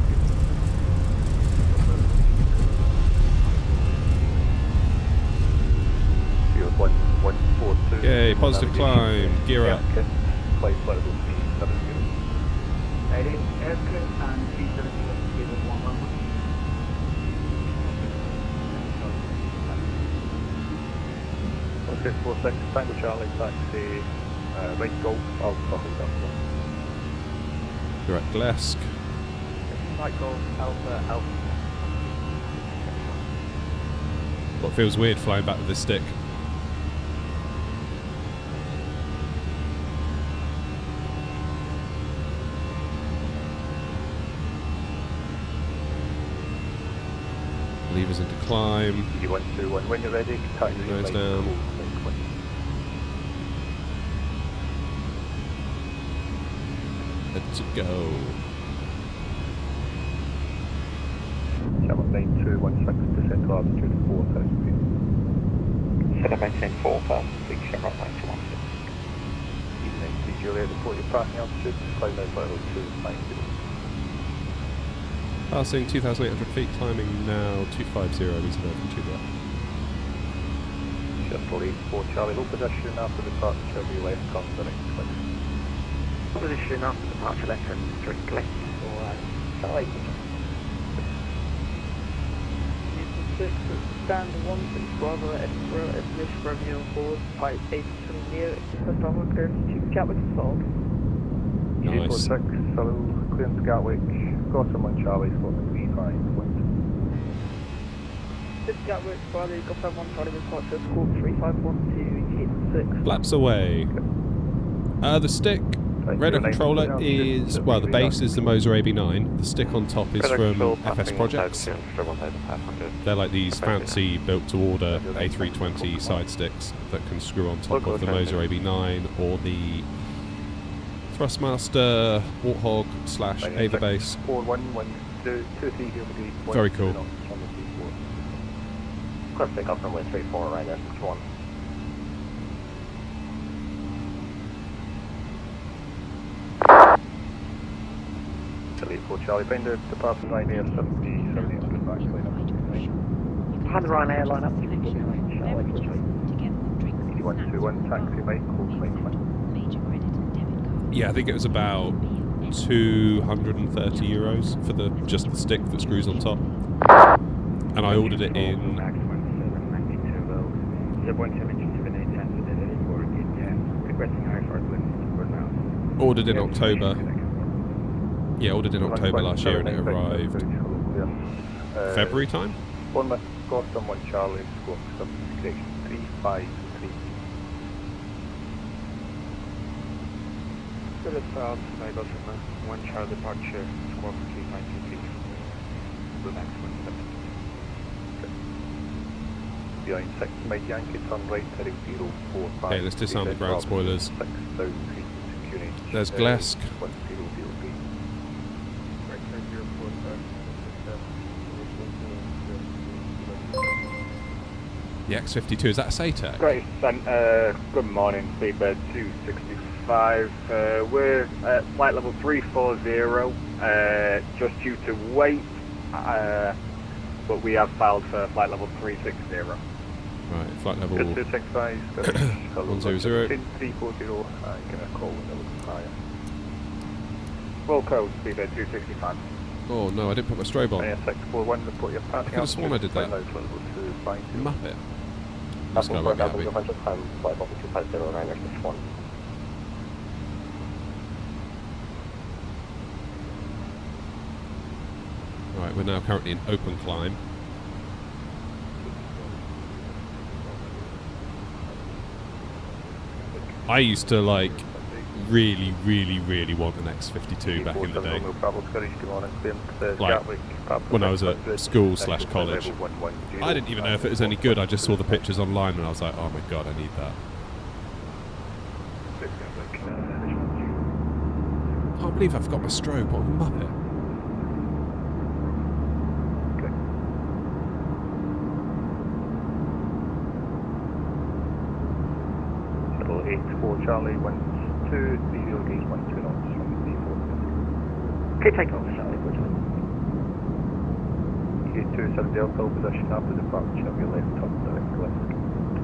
Field 1142. Okay, positive climb, gear up. Flight level 370. That is aircraft and 370 speed of 111. Okay, 46, Tango Charlie, taxi, right Golf, Alpha, hold up. Direct Glesk. Right Golf, Alpha, Alpha. What feels weird flying back with this stick. Levers into climb. ED121, when you're ready, contact your Nose right down. control. Let's go. Channel 9216 descent to altitude 4,000 feet. Set up maintain 4,000 feet, shut right 916. E90 Juliet, report your parking altitude, climb out level 290. Passing 2,800 feet, climbing now 250, easy now from 2 left. Shuttle 84 Charlie, hold position after departure, be left turn direct click. Position after departure, left turn strictly. Or Charlie. Houston 6 at stand 16 Bravo Edinburgh, Ignition Romeo forward, pipe 8 to near, express Bravo clearance to Gatwick assault. Nice. 846, hello, clearance Gatwick, Gotham 1 Charlie, squawk 35, wind. This Gatwick, Bravo, Gotham 1 Charlie, departure, squawk 351 to 8 6. Flaps away. The stick, radar controller is, well, the base is the Moser AB9. The stick on top is from FS Projects. They're like these fancy built-to-order A320 side sticks that can screw on top of the Moser AB9 or the Thrustmaster Warthog / Ava base. 411223 Very cool. Course takeoff from 134 right there, 1. Delete 4 Charlie, find the departure line air 7700 back line up. Behind the Ryanair line up, Charlie, 8121, taxi Mike, close Mike. Yeah, I think it was about €230 for just the stick that screws on top. And I ordered it in. Ordered in October. Yeah, ordered in October last year and it arrived February time? One left, Gotham 1 Charlie, squawk substation 353. Philip South, Gotham 1 Charlie departure, squawk 353. The next one, Behind 6 Mike Yankee, turn right, heading 045. Okay, let's disarm the ground spoilers. 6,000 feet, securing. There's Glesk. 10 The X52, is that a SATEC? Great, good morning, Seabird 265. We're at flight level 340, just due to weight, but we have filed for flight level 360. Right, flight level 265, 100. 340, I'm going to call when they're looking higher. Full code, Seabird 265. Oh no, I didn't put my strobe on. 641, report your passing. I could have sworn I did that. Muppet. Let's go right behind me. flight level 250, Ryanair 61. Right, we're now currently in open climb. I used to really want an X52 back in the day. Like when I was at school / college. I didn't even know if it was any good. I just saw the pictures online and I was like, oh my god, I need that. I can't believe I've got my strobe. What a muppet. Shuttle 84 Charlie, 1 2 3 0 gauge 1 2 knots from the 4. Okay, takeoff, Charlie, which one? K27 Delta position after departure of your left turn direct left.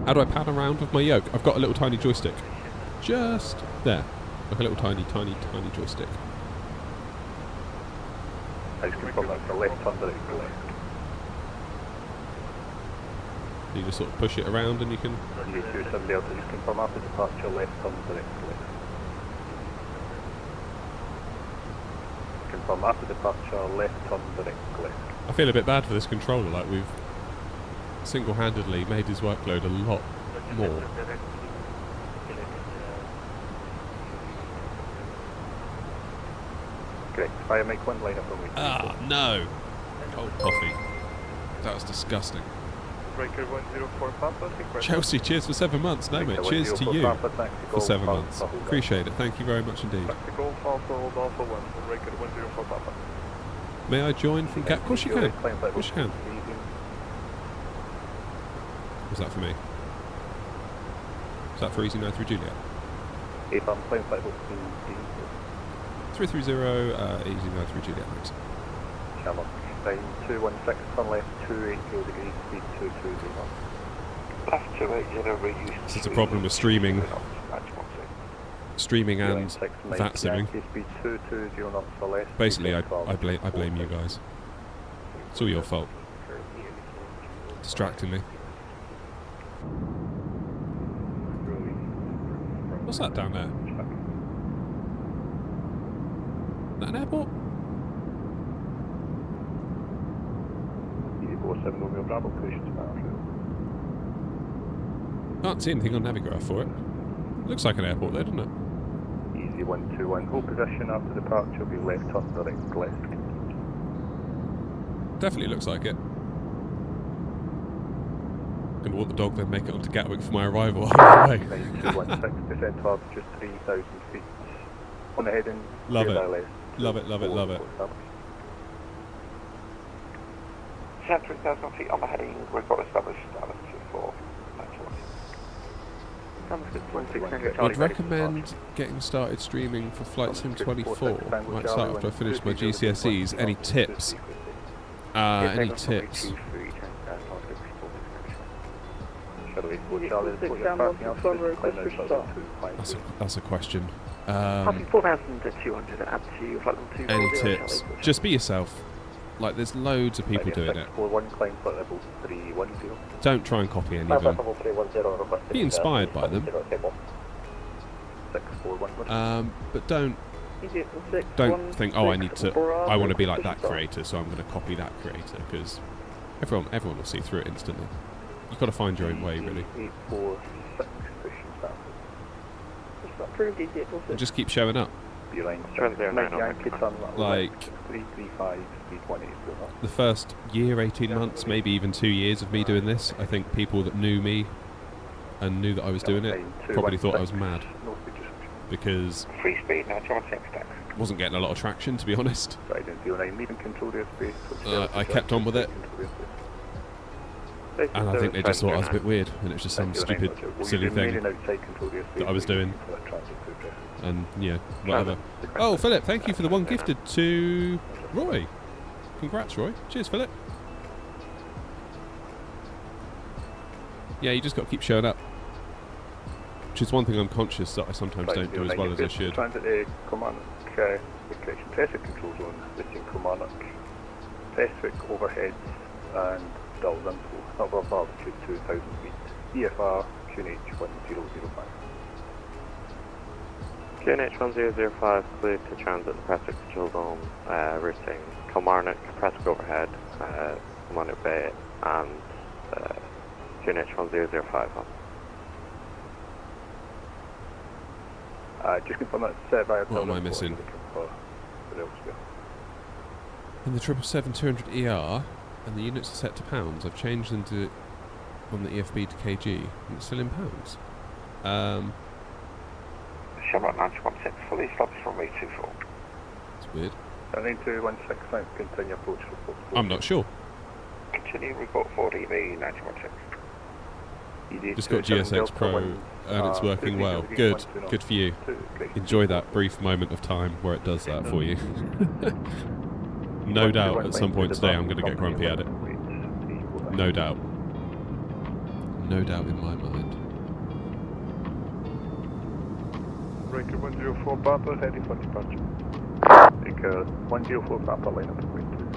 How do I pan around with my yoke? I've got a little tiny joystick. Just there. Like a little tiny joystick. I just confirm that's the left turn direct left. You just sort of push it around and you can... K27 Delta, just confirm after departure left turn direct left. confirm after departure, left turn direct left. I feel a bit bad for this controller, like we've single-handedly made his workload a lot more. Correct. Fire Mike 1 line up on me. Ah, no! Cold coffee. That was disgusting. Breaker 104 Papa, Chelsea, cheers for 7 months. No, mate, cheers to you for 7 months. Appreciate it. Thank you very much indeed. Tactical, Alpha, Hold Alpha 1, Breaker 104 Papa. May I join from Gatwick? Of course you can. Of course you can. Was that for me? Was that for Easy 93 Juliet? If I'm playing flight 330, Easy 93 Juliet, thanks. Shamrock. Time 216, turn left 280 degrees, speed 2201. Left 280, reduce. This is a problem with streaming. Streaming and that simming. Speed 220 knots for left. Basically, I blame you guys. It's all your fault. Distracting me. What's that down there? Is that an airport? 47 Romeo Bravo, push to Battlefield. Can't see anything on Navigraph for it. Looks like an airport there, doesn't it? Easy 121, hold position after departure, be left turn direct left. Definitely looks like it. Gonna walk the dog, then make it onto Gatwick for my arrival. On the way. 9216, descent to altitude 3,000 feet. On the heading, love it. LS. Love it, love it, love it. 3,000 feet on the heading, we've got established altitude for 91. I'd recommend getting started streaming for Flight Sim 24. Might start after I finish my GCSEs. Any tips? Any tips? That's a question. Passing 4,200 add to flight level 2. Any tips? Just be yourself. Like, there's loads of people doing it. Don't try and copy any of them. Be inspired by them. But don't think, oh, I want to be like that creator, so I'm going to copy that creator, because everyone will see through it instantly. You've got to find your own way, really. And just keep showing up. Like, the first year, 18 months, maybe even 2 years of me doing this, I think people that knew me and knew that I was doing it probably thought I was mad. Because I wasn't getting a lot of traction, to be honest. I kept on with it. And I think they just thought I was a bit weird, and it was just some stupid, silly thing that I was doing. And, yeah, whatever. Oh, Philip, thank you for the one gifted to Roy. Congrats, Roy. Cheers, Philip. Yeah, you just got to keep showing up. Which is one thing I'm conscious that I sometimes don't do as well as I should. Transit Kilmarnock, Pressic control zone, visiting Kilmarnock, Pressic overheads, and Dulles info, above altitude 2,000 feet, EFR QNH 1005. QNH 1005, cleared to transit the Pressic control zone, routing Kilmarnock, Pressic overhead, Kilmarnock Bay, and QNH 1005 on. Just confirm that's via. What am I missing? In the 777-200 ER, and the units are set to pounds. I've changed them to on the EFB to kg, and it's still in pounds. Shamrock 916, fully established from runway 24. It's weird. 9216, continue approach report. I'm not sure. Continue report 4DB 916. Just got GSX Pro and it's working well. Good. Good for you. Enjoy that brief moment of time where it does that for you. No doubt at some point today I'm going to get grumpy at it. No doubt. No doubt in my mind. Breaker 104 Papa, heading for departure. Breaker 104 Papa, line up at weight 2.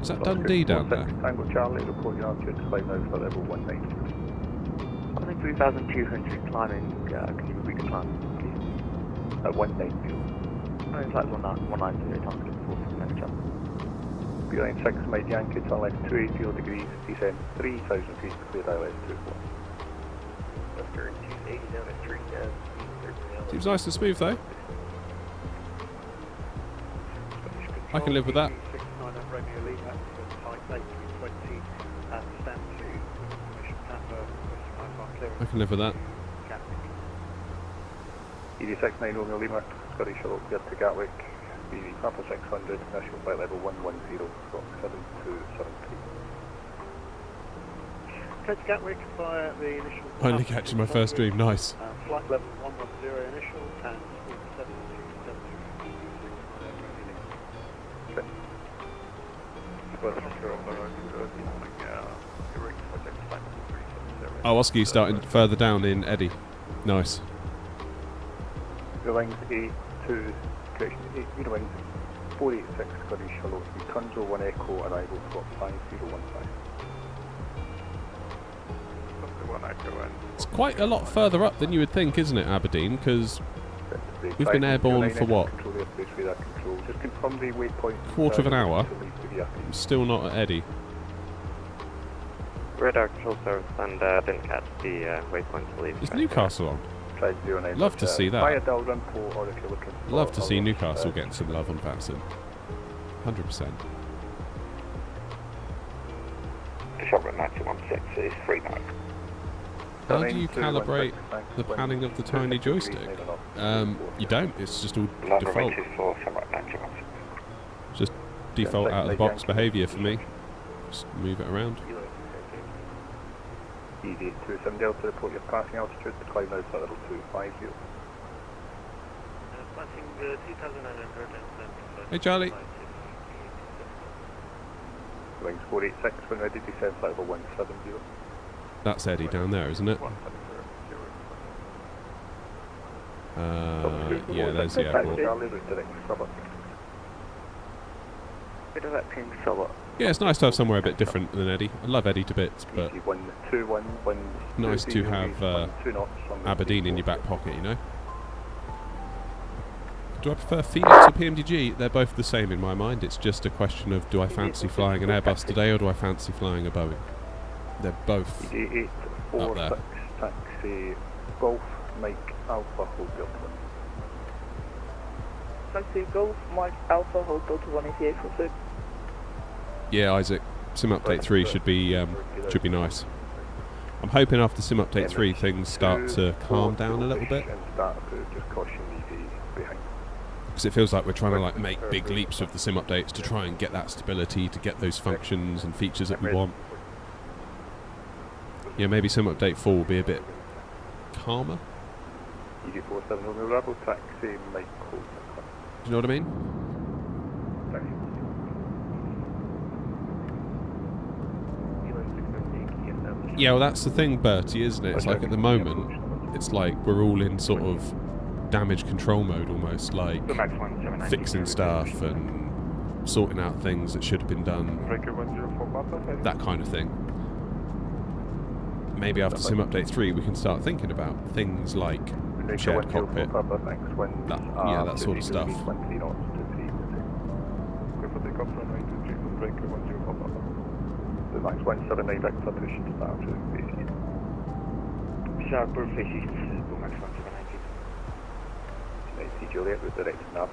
Is that Dundee down there? Tango Charlie, report your altitude, climb now for level 190. I think 3,200 climbing, can you repeat the climb, please? at 19 fuel. Flight 190, target 46 channel. Beeline 6 Mike Yankee, turn left 280 degrees, descend 3,000 feet, clear ILS 24. After 280 down at 3,000 feet. Seems nice and smooth though. I can live with that. 69 at Romeo Lima, flight A320, and stand to mission Papa, clearance. I can live with that. ED69 Romeo Lima, Scottish Shuttle cleared to Gatwick, BV Papa 600, national flight level 110, Fox 7273. Cleared to Gatwick via the initial... Finally catching my first dream, nice. Flight level 110 initial, and 7273. Oh, Oski starting further down in Eddie. Nice. Wings A2, correction, wings 486 Scottish Shuttle, Tunzo 1 Echo, arrival Fox 5015. It's quite a lot further up than you would think, isn't it, Aberdeen? Because we've been airborne for what? Just confirm the waypoint. Quarter of an hour. I'm still not at Eddie. Radar control service and didn't catch the waypoint to leave. Is Newcastle on? Love to see that. Love to see Newcastle getting some love on Vanson. 100%. Discovery 916 is free now. How do you calibrate the panning of the tiny joystick? You don't, it's just all default. Just default out of the box behaviour for me. Just move it around. ED27 Delta, report your passing altitude, the climb now to level 250. Passing 2,900 and... Hey Charlie. Wings 486, when ready, descend flight level 170. That's Eddie down there, isn't it? Yeah, there's the airport. Bit of that ping solo. Yeah, it's nice to have somewhere a bit different than Eddie. I love Eddie to bits, but nice to have Aberdeen in your back pocket, you know? Do I prefer Phoenix or PMDG? They're both the same in my mind. It's just a question of, do I fancy flying an Airbus today or do I fancy flying a Boeing? They're both up there. Taxi Golf Mike Alpha Hotel 1. Taxi Golf Mike Alpha Hotel to 18846. Yeah, Isaac. Sim Update 3 should be nice. I'm hoping after Sim Update 3 things start to calm down a little bit. Because it feels like we're trying to like make big leaps with the Sim Updates to try and get that stability, to get those functions and features that we want. Yeah, maybe Sim Update 4 will be a bit calmer. Do you know what I mean? Yeah, well that's the thing, Bertie, isn't it? It's like at the moment, it's like we're all in sort of damage control mode almost, like fixing stuff and sorting out things that should have been done, that kind of thing. Maybe after Sim Update 3 we can start thinking about things like shared cockpit, that sort of stuff. The max 179 vector push to start to base. Sharp faces to max 179. AC Juliet with direct nav.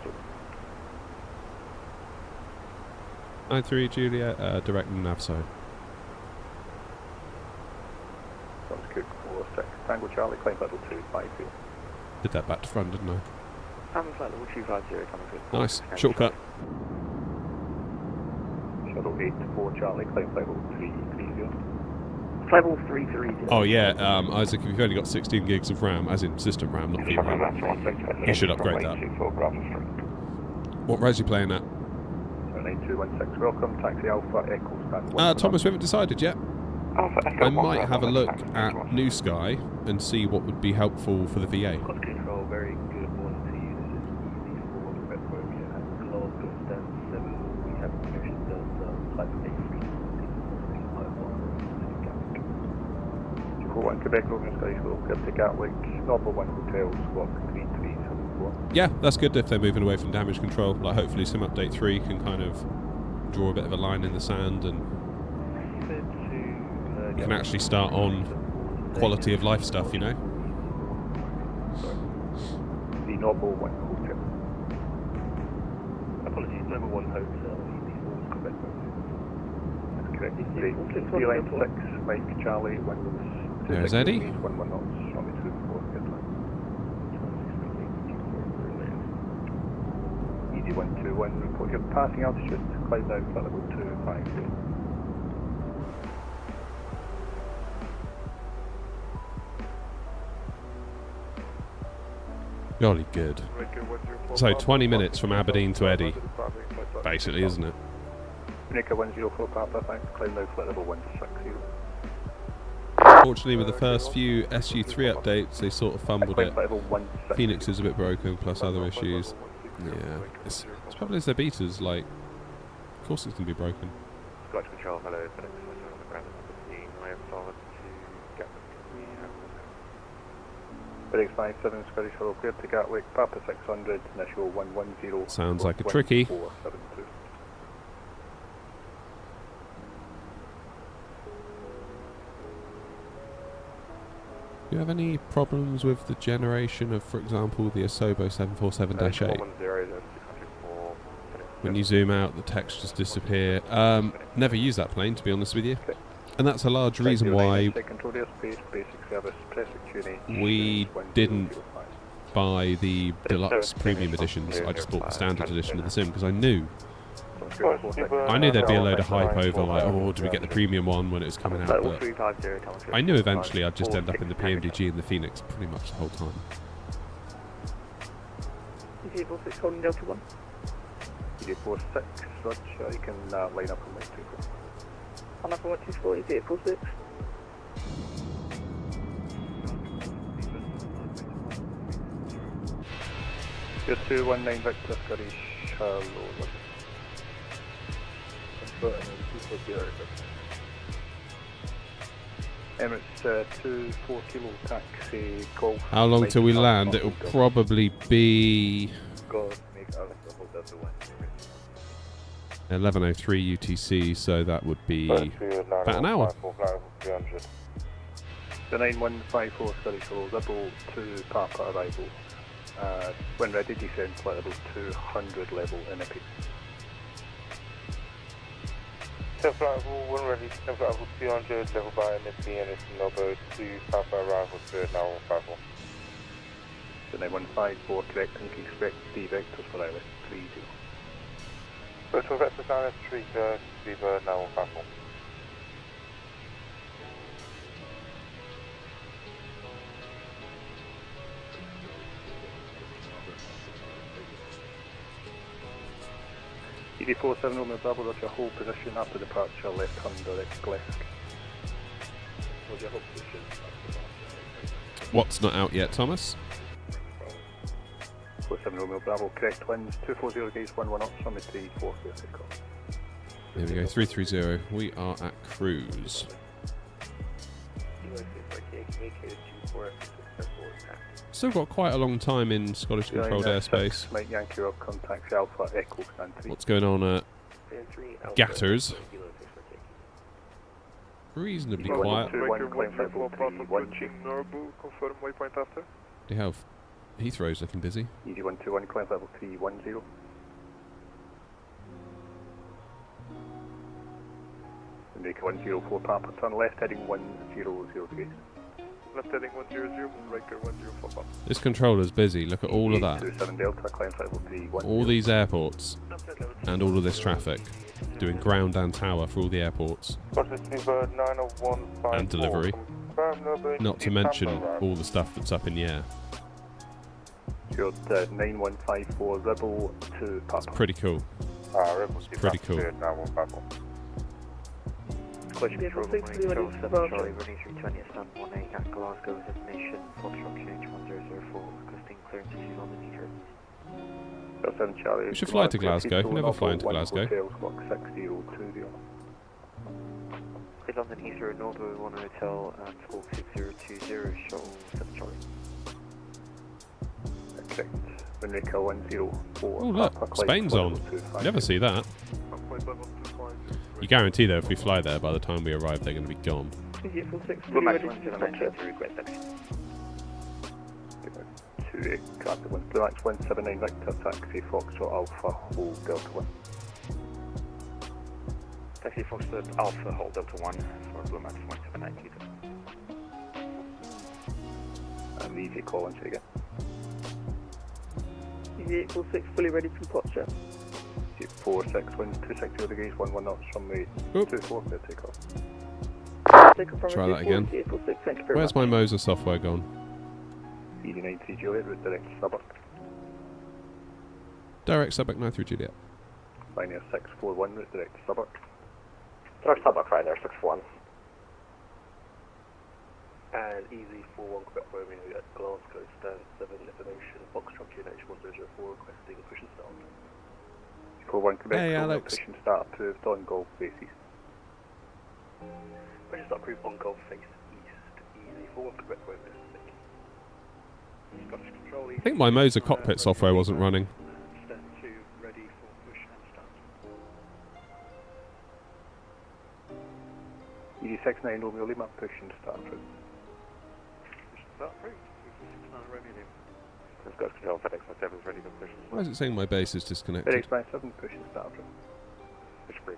93 Juliet, direct nav zone. Sounds good. 46 Tango Charlie, climb level 250. Did that back to front, didn't I? I'm flight level 250, coming good. Nice, shortcut. Shuttle 84 Charlie, climb level 330. Level 330. Oh yeah, Isaac, if you've only got 16 gigs of RAM, as in system RAM, not VRAM, you should upgrade that. What res are you playing at? 9216, welcome, taxi Alpha, Echo stand. Thomas, we haven't decided yet. I might have a look at New Sky and see what would be helpful for the VA. Control, very good one to you. This is easy for where we have closed stand 7. We have finished the flight A320. Quebec, Romeo Sky School, clear to Gatwick, Normal 1 Hotel, squawk 337. Yeah, that's good if they're moving away from damage control. Like hopefully Sim Update 3 can kind of draw a bit of a line in the sand and can actually start on quality of life stuff, you know? The normal one hotel. Apologies, number 1 hotel, Quebec. That's correct. Line 6, Mike Charlie, windows. There's Eddie. 1 knots, runway 24, good line. Easy 121, report your passing altitude, climb down flight level 250. Jolly good. So 20 minutes from Aberdeen to Eddie, basically, isn't it? Unica 104 Papa, thanks, climb down flight level 160. Fortunately, with the first few SU3 updates, they sort of fumbled it. Phoenix is a bit broken, plus other issues. Yeah, it's probably as their betas, like, of course it's going to be broken. Scotch Control, hello, Fenix on the ground at 15, I have forward to Gatwick. We have Fenix 57, Scottish Hollow, clear to Gatwick, Papa 600, initial 110. Sounds like a tricky. 472. Do you have any problems with the generation of, for example, the Asobo 747-8? When you zoom out, the textures disappear. Never used that plane, to be honest with you. And that's a large reason why we didn't buy the deluxe premium editions. I just bought the standard edition of the sim because I knew there'd be a load of hype over like, oh, do we get the premium one when it was coming out? But I knew eventually I'd just end up in the PMDG and the Phoenix pretty much the whole time. EJ46 holding Delta 1. EJ46, Roger, you can line up on my 24. On up on 124, EJ46. Your 219 Victor Scottish, hello. Emirates 24 kilo taxi golf. How long till we land? It'll probably be 11:03 UTC, so that would be about an hour. The 9154 Scottish Hollow, level 2 Papa arrival. When ready, descend flight level 200 level in a peak. When ready, level 200, level by NSB and it's Novo to Papa arrival third now on 54. The 9154, correct, and you can expect D vectors for ILS 30. Virtual vectors ILS 3, bird now on 54. ED47 Romeo Bravo, Roger, hold position after departure, left hand direct left. Roger, hold position. What's not out yet, Thomas? 47 Romeo Bravo, correct winds, 240 guys, 11 knots, runway 34, clear takeoff. There we go, 330. We are at cruise. Still got quite a long time in Scottish controlled airspace. Mike Yankee Rock, contact Alpha Echo Stand 3. What's going on at Gatters? Reasonably quiet. They have Heathrow's looking busy. Easy 121, climb level 310. America 104 Papa, turn left heading 100 degrees. Left heading 100, Riker 104 Papa. This controller's busy, look at all of that. 27 Delta, climb level 310. All these airports and all of this traffic. Doing ground and tower for all the airports. And delivery. Not to mention all the stuff that's up in the air. Good, 9154 Rebel to Papa. It's pretty cool. It's pretty cool. Vehicle 6, ready for departure. Charlie, running 320 at stand 18 at Glasgow, destination, Foxtrot change 1004, requesting clearance to London Heathrow. We should fly to Glasgow, never fly into Glasgow. London Heathrow, Novo 1 Hotel, and Squawk 6020, shuttle 7 Charlie. Correct. Enrico 104. Oh look, Papa, climb Spain's flight on. level 250. Never see that. Flight level 250. You guarantee though if we fly there, by the time we arrive, they're going to be gone. Easy 46, Good fully match, ready to departure. request taxi. 2 aircraft at 1 Blue Max 179 Victor taxi Foxtrot Alpha hold Delta 1. Taxi Foxtrot Alpha, hold Delta 1 for Blue Max 179 Victor. And the easy call into again. Easy 846, fully ready to departure. 46 wind 260 degrees 11 knots from the 24 for takeoff. Take off from Try that Easy again. 846, thank you very Where's much. my Moser software gone? ED93 Juliet route direct to Suburb. Direct Subic 93 Juliet. Ryanair 641 route direct to Suburb. Direct Suburb, Ryanair 641. And easy 41 Quebec Romeo at Glasgow, stand 7 information, Foxtrot QNH 1004 requesting push and start. 41 Quebec Hey, Romeo, Alex. push and start approved on Golf basis. Push and start approved on Gulf face east, easy 41 Quebec Romeo. Scottish Control, I think my Moser cockpit software wasn't running. Stand 2 ready for push and start. ED69 Romeo Lima, push and start approved. Push and start approved. 69 Romeo Lima. Scottish Control, FedEx 7 is ready for push and Why is it saying my base is disconnected? FedEx 57, push and start approved. push brief.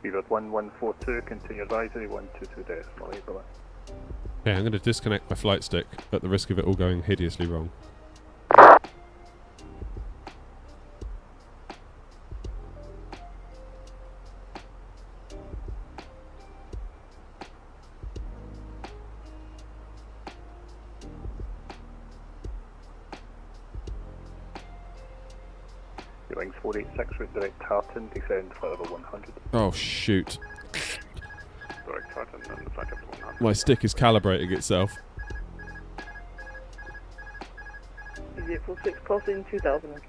Speedbird 1142, continue advisory 122 decimal 8 below. Yeah, I'm going to disconnect my flight stick at the risk of it all going hideously wrong. Wings 486 route direct Tartan, descend flight level 100. Oh shoot. Direct Tartan and flight level 100. My stick is calibrating itself. Easy 846, crossing 2000.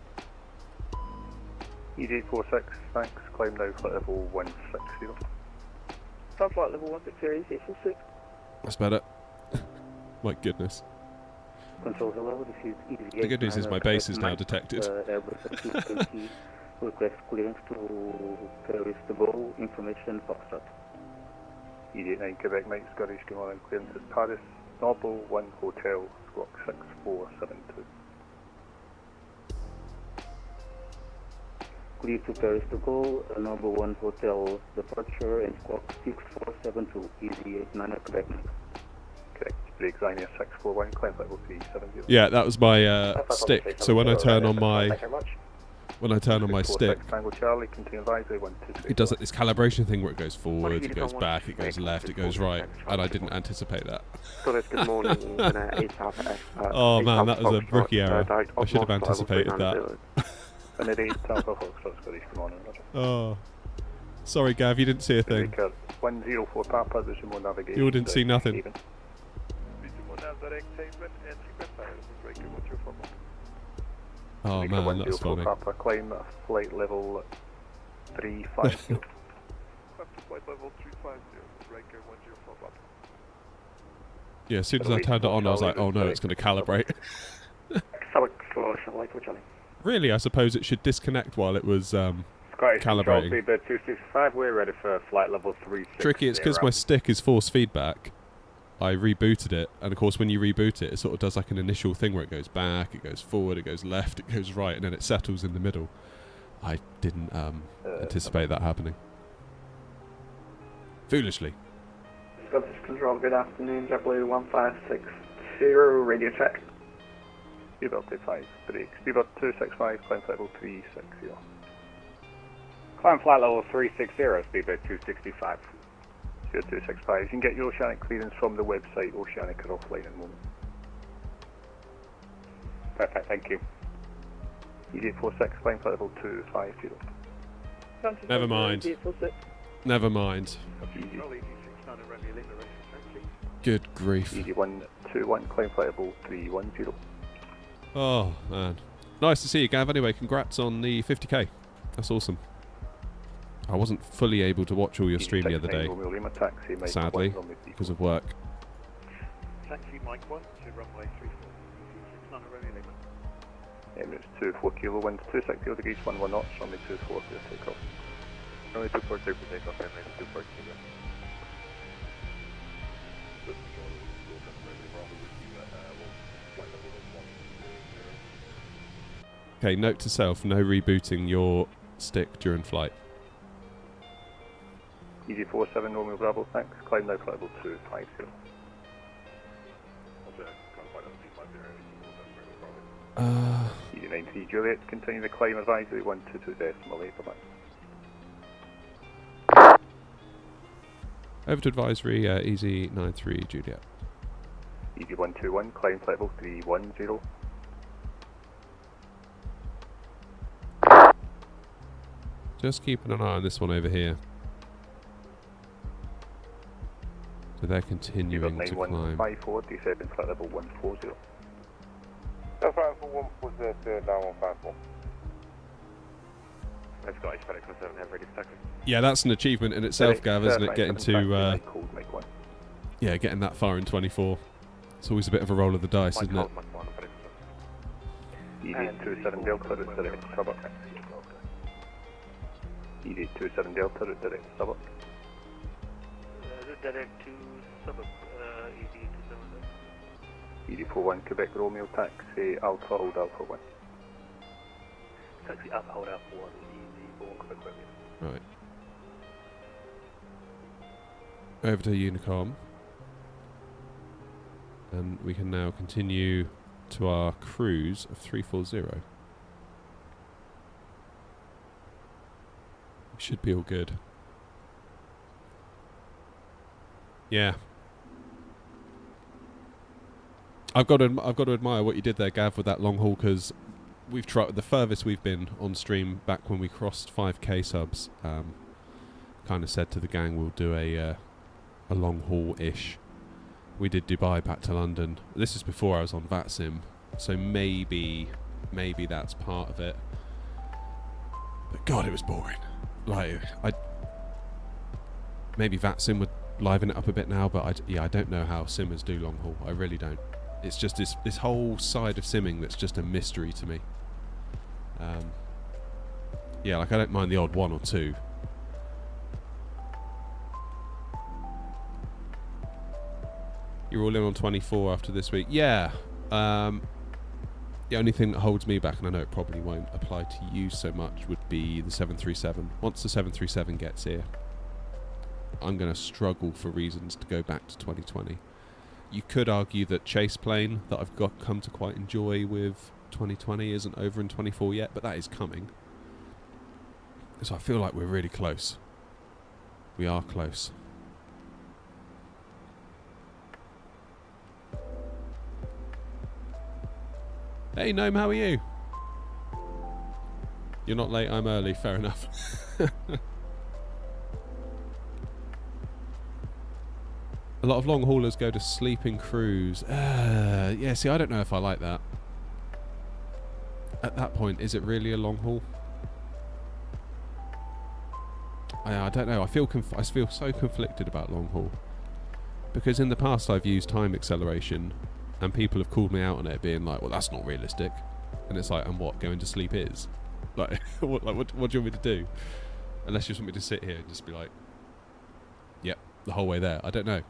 EJ46, thanks, climb now flight level 160. Flight level 160, easy 846. That's better. My goodness. Control hello, this is easyJet. The good news is my base is now detected. Airbus A320 request clearance to Paris to go, information Foxtrot. EJ9 Quebec Mike Scottish, good morning, clearance at Paris, Noble 1 Hotel, squawk 6472. Clear to Paris to go, number 1 hotel departure and squawk 6472, easyJet Quebec. Correct, break Ryanair 641, climb level 370. Yeah, that was my stick. So when I turn on my Thank you very much. stick, Tango Charlie, continue advisory 123. it does this calibration thing where it goes forward, it goes back, it goes left, it goes right, and I didn't anticipate that. Scottish, good morning. Oh man, that was a rookie error. I should have anticipated that. And it 8 Alpha Foxtrot Scottish, good morning, Roger. Oh, sorry Gav, you didn't see a thing. 104 Papa, resume navigation. You didn't see nothing. Oh man, that's funny. Papa, climb flight level 350. Flight level 350, Riker 104 Papa. Yeah, as soon as I turned it on, I was like, oh no, it's going to calibrate. Really, I suppose it should disconnect while it was Scottish Control, calibrating. Speedbird 265, we're ready for flight level 360. Tricky, it's because my stick is force feedback. I rebooted it, and of course when you reboot it, it sort of does like an initial thing where it goes back, it goes forward, it goes left, it goes right, and then it settles in the middle. I didn't anticipate that happening. Foolishly. Scottish Control, good afternoon, JetBlue 1560, radio check. Speedbird 25, break. Speedbird 265, climb flight level 360. Climb flight level 360, Speedbird 265. 265. You can get your oceanic clearance from the website. Oceanic are offline at the moment. Perfect, thank you. EJ46, climb flight level 250. Never mind. Never mind. Good grief. EJ121, climb flight level 310. Oh man, nice to see you, Gav. Anyway, congrats on the 50k. That's awesome. I wasn't fully able to watch all your stream the other day, sadly, because of work. Taxi Mike 1 to runway 34. 69 Romeo Lima. Emirates 24 kilo, winds 260 degrees, 11 knots, runway 24 for takeoff. Runway 242 for takeoff, Emirates 242. Okay, note to self, no rebooting your stick during flight. Easy 47 Romeo Bravo, thanks. Climb now for level 250. Easy 93 Juliet, continue the climb advisory 122.8, bye-bye. Over to advisory, easy 93 Juliet. Easy 121, climb to level 310. Just keeping an eye on this one over here. So they're continuing to climb. 9154, descending flight level 140. Flight level 140, now 154. I've got Fenix A320 have ready for takeoff. Yeah, that's an achievement in itself, Gav, isn't it? Getting to, yeah, getting that far in 24. It's always a bit of a roll of the dice, isn't it? Easy 27 Delta, direct to Suburb. Easy 27 Delta, direct to Suburb. Direct to Suburb, easy 27 Delta. Easy 41 Quebec Romeo, taxi Alpha, hold Alpha 1. Taxi Alpha, hold Alpha 1, easy 41 Quebec Romeo. Right. Over to Unicom. And we can now continue to our cruise of 340. Should be all good. Yeah. I've got to admire what you did there, Gav, with that long haul, because we've tried the furthest we've been on stream back when we crossed 5k subs. Kind of said to the gang we'll do a long haul ish. We did Dubai back to London. This is before I was on VATSIM, so maybe that's part of it. But God, it was boring. Like, maybe VATSIM would liven it up a bit now, but I don't know how simmers do long haul. I really don't. It's just this whole side of simming that's just a mystery to me. Yeah, like I don't mind the odd one or two. You're all in on 24 after this week. Yeah. The only thing that holds me back, and I know it probably won't apply to you so much, would be the 737. Once the 737 gets here, I'm going to struggle for reasons to go back to 2020. You could argue that chase plane that I've come to quite enjoy with 2020 isn't over in 24 yet, but that is coming. So I feel like we're really close. We are close. Hey Gnome, how are you? You're not late, I'm early, fair enough. A lot of long haulers go to sleeping crews. Yeah, see, I don't know if I like that. At that point, is it really a long haul? I don't know. I feel so conflicted about long haul, because in the past I've used time acceleration, and people have called me out on it, being like, "Well, that's not realistic," and it's like, "And what? Going to sleep is?" Like, what do you want me to do? Unless you just want me to sit here and just be like, "Yep, the whole way there." I don't know.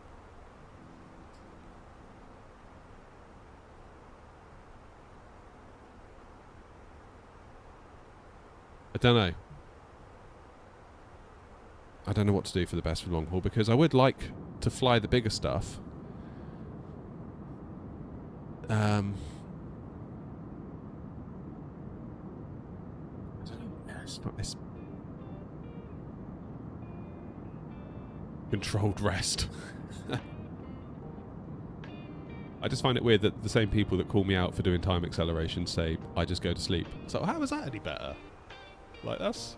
I don't know. I don't know what to do for the best for long haul, because I would like to fly the bigger stuff. It's not this controlled rest. I just find it weird that the same people that call me out for doing time acceleration say I just go to sleep. So how is that any better? Like, that's...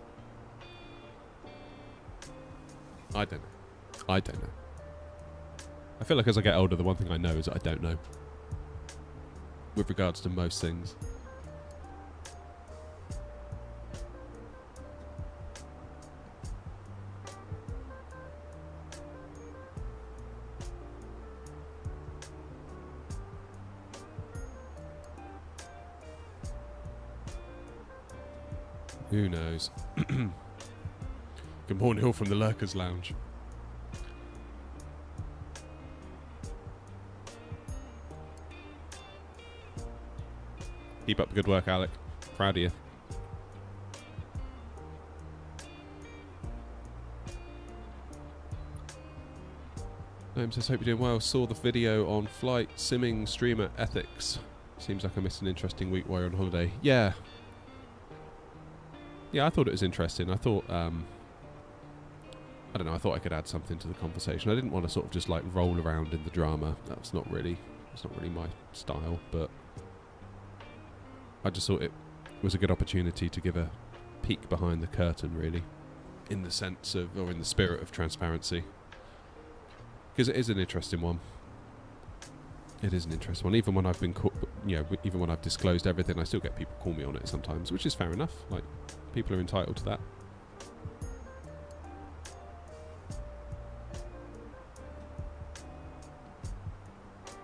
I don't know. I don't know. I feel like as I get older, the one thing I know is that I don't know. With regards to most things. Who knows? Good morning, all from the Lurkers Lounge. Keep up the good work, Alec. Proud of you. Says, hope you're doing well. Saw the video on flight simming streamer ethics. Seems like I missed an interesting week while you're on holiday. Yeah. Yeah, I thought it was interesting. I thought, I don't know, I thought I could add something to the conversation. I didn't want to sort of just like roll around in the drama. It's not really my style, but I just thought it was a good opportunity to give a peek behind the curtain, really, in the sense of, or in the spirit of transparency. Because it is an interesting one. It is an interesting one. Even when I've been, even when I've disclosed everything, I still get people call me on it sometimes, which is fair enough. Like, people are entitled to that.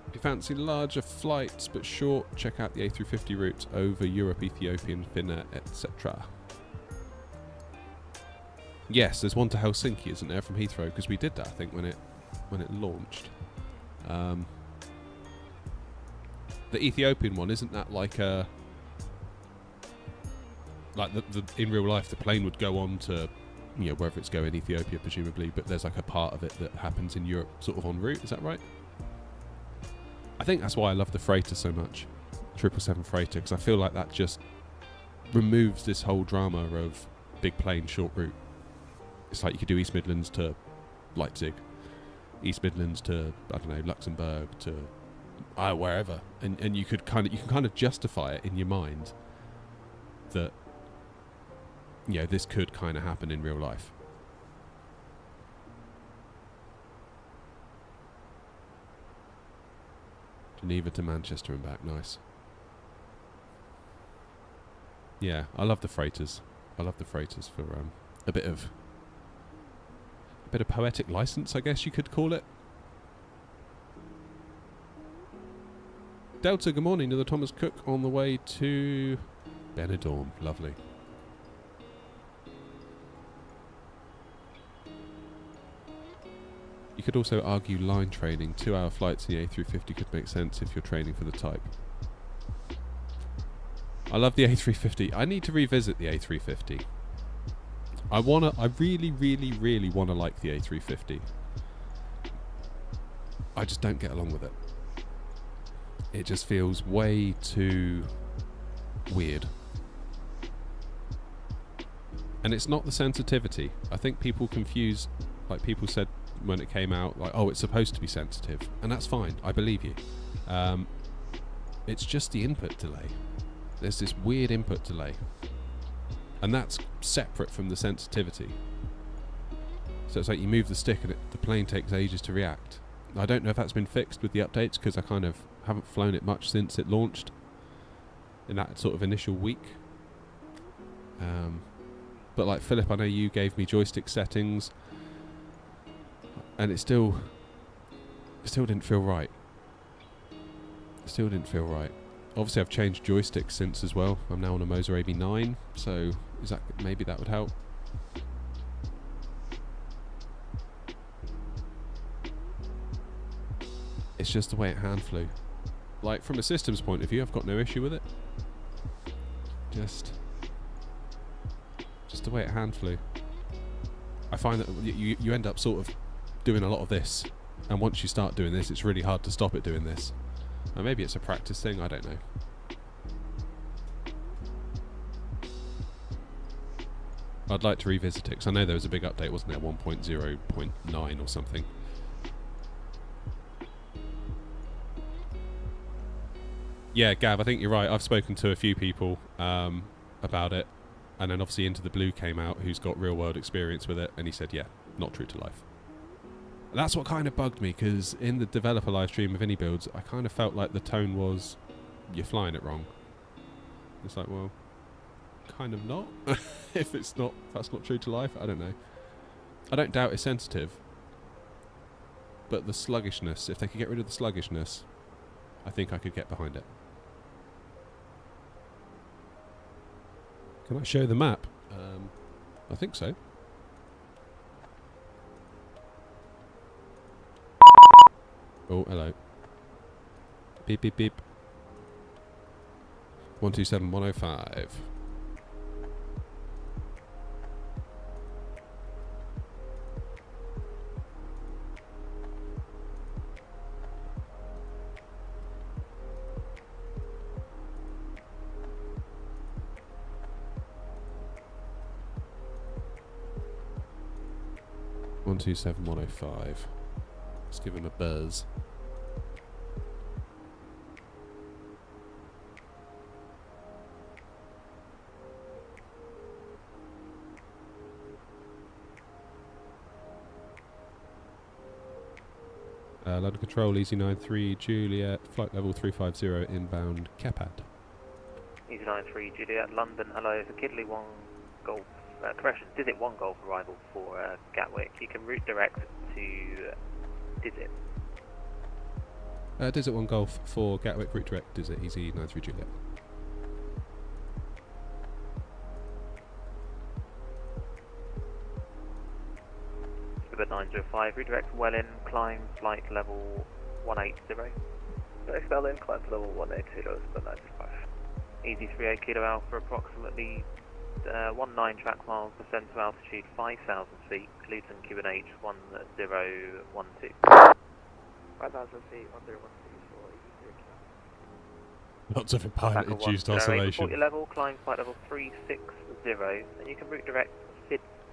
If you fancy larger flights but short, check out the A350 routes over Europe, Ethiopian, Finnair, etc. Yes, there's one to Helsinki, isn't there, from Heathrow? Because we did that, I think, when it launched. The Ethiopian one, isn't that like a... Like, in real life, the plane would go on to, wherever it's going, Ethiopia, presumably, but there's like a part of it that happens in Europe, sort of en route, is that right? I think that's why I love the freighter so much, 777 freighter, because I feel like that just removes this whole drama of big plane, short route. It's like you could do East Midlands to Leipzig, East Midlands to, I don't know, Luxembourg to wherever, and you can kind of justify it in your mind that this could kind of happen in real life. Geneva to Manchester and back, nice. Yeah, I love the freighters. I love the freighters for a bit of poetic license, I guess you could call it. Delta, good morning. Another Thomas Cook on the way to Benidorm. Lovely. You could also argue line training. 2-hour flights in the A350 could make sense if you're training for the type. I love the A350. I need to revisit the A350. I really, really, really want to like the A350. I just don't get along with it. It just feels way too weird. And it's not the sensitivity. I think people confuse, like people said when it came out, like, oh, it's supposed to be sensitive. And that's fine. I believe you. It's just the input delay. There's this weird input delay. And that's separate from the sensitivity. So it's like you move the stick and the plane takes ages to react. I don't know if that's been fixed with the updates because I kind of haven't flown it much since it launched in that sort of initial week. But like Philip, I know you gave me joystick settings and it still didn't feel right. Still didn't feel right. Obviously I've changed joysticks since as well. I'm now on a Moser AB9, so maybe that would help. It's just the way it hand flew. Like from a systems point of view, I've got no issue with it. Just the way it hand flew. I find that you end up sort of doing a lot of this, and once you start doing this, it's really hard to stop it doing this. Or maybe it's a practice thing, I don't know. I'd like to revisit it, because I know there was a big update, wasn't there? 1.0.9 or something. Yeah, Gav, I think you're right. I've spoken to a few people about it, and then obviously Into the Blue came out, who's got real-world experience with it, and he said, yeah, not true to life. That's what kind of bugged me, because in the developer live stream of any builds, I kind of felt like the tone was, you're flying it wrong. It's like, well, kind of not. If that's not true to life, I don't know. I don't doubt it's sensitive, but the sluggishness, if they could get rid of the sluggishness, I think I could get behind it. Can I show the map? I think so. Oh, hello. Beep, beep, beep. 127-105. One 105. Let's give him a buzz. London Control, Easy 93 Juliet, flight level 350 inbound Kepad. Easy 93 Juliet, London, hello, for Kidley 1 Golf, correction, Dizit 1 Golf arrival for Gatwick. You can route direct to Dizit. Dizit 1 Golf for Gatwick, route direct, Dizit, Easy 93 Juliet. River 905, redirect Welling, climb flight level 180. Next Welling, climb to level 180, River 905. Easy 38 Kilo Alpha, approximately 19 track miles, descend to altitude 5,000 feet, Luton QNH 1012. 5,000 feet, 1012 for Easy 3. Lots of pilot-induced oscillation. Report your level, climb flight level 360, and you can route direct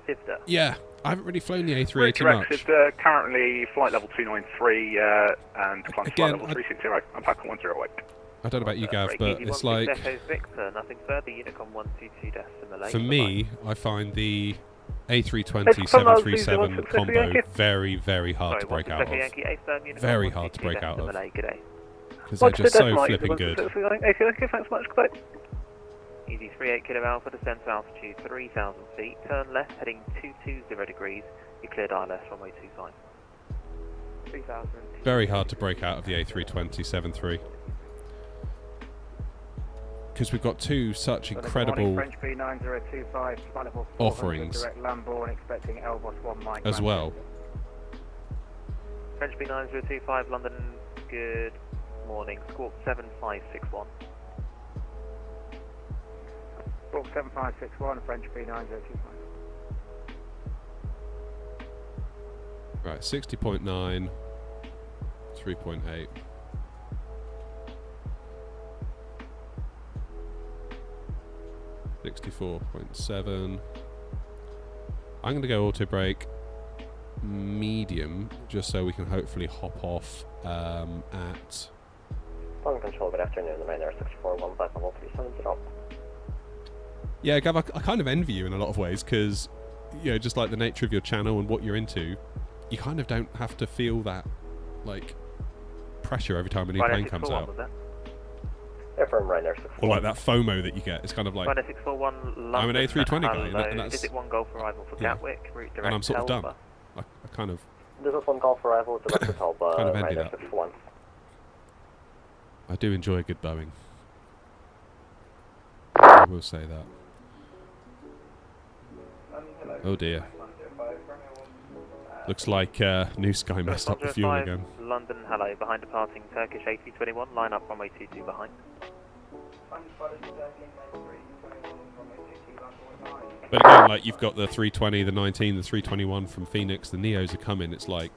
Sivda. Yeah, I haven't really flown the A380 Direct much. Sivda, currently flight level 293 and climb Again, flight level 360. I'm back on 108. I don't know about you, Gav, but it's like... Victor, nothing further, Unicom 122 decimal 8. For me, I find the A320 737 combo very, very hard to break out of. Very hard to break out of. Because they're just so flipping good. Thanks much, goodbye. Easy 38 Kilo Alpha, descend to altitude 3,000 feet, turn left heading 220 degrees, you cleared ILS runway 25. 3,000. Very hard to break out of the A320 7.3. Because we've got two such incredible offerings as well. French B9025 London, good morning, squawk 7561. Squawk 7561, French B9025. Right, 60.9, 3.8. $64.7. I'm going to go auto brake medium, just so we can hopefully hop off at... London Control, good afternoon, the Ryanair 641, flight level 370. Yeah, Gav, I kind of envy you in a lot of ways, because, you know, just like the nature of your channel and what you're into, you kind of don't have to feel that, like, pressure every time a new plane comes out. From Ryanair 641. Or like that FOMO that you get. It's kind of like, Ryanair 641 London, I'm an A320 guy, and that's... Visit 1 Golf arrival for Gatwick, route direct and I'm sort of Elba. dumb. I kind of... This is 1 Golf arrival, direct to Elba, kind of envy Ryanair that. 641. I do enjoy a good Boeing. I will say that. Oh dear. Looks like New Sky messed up the fuel again. London, hello, behind departing Turkish A321, line up runway 22 behind. But again, like, you've got the 320, the 19, the 321 from Phoenix, the Neos are coming. It's like,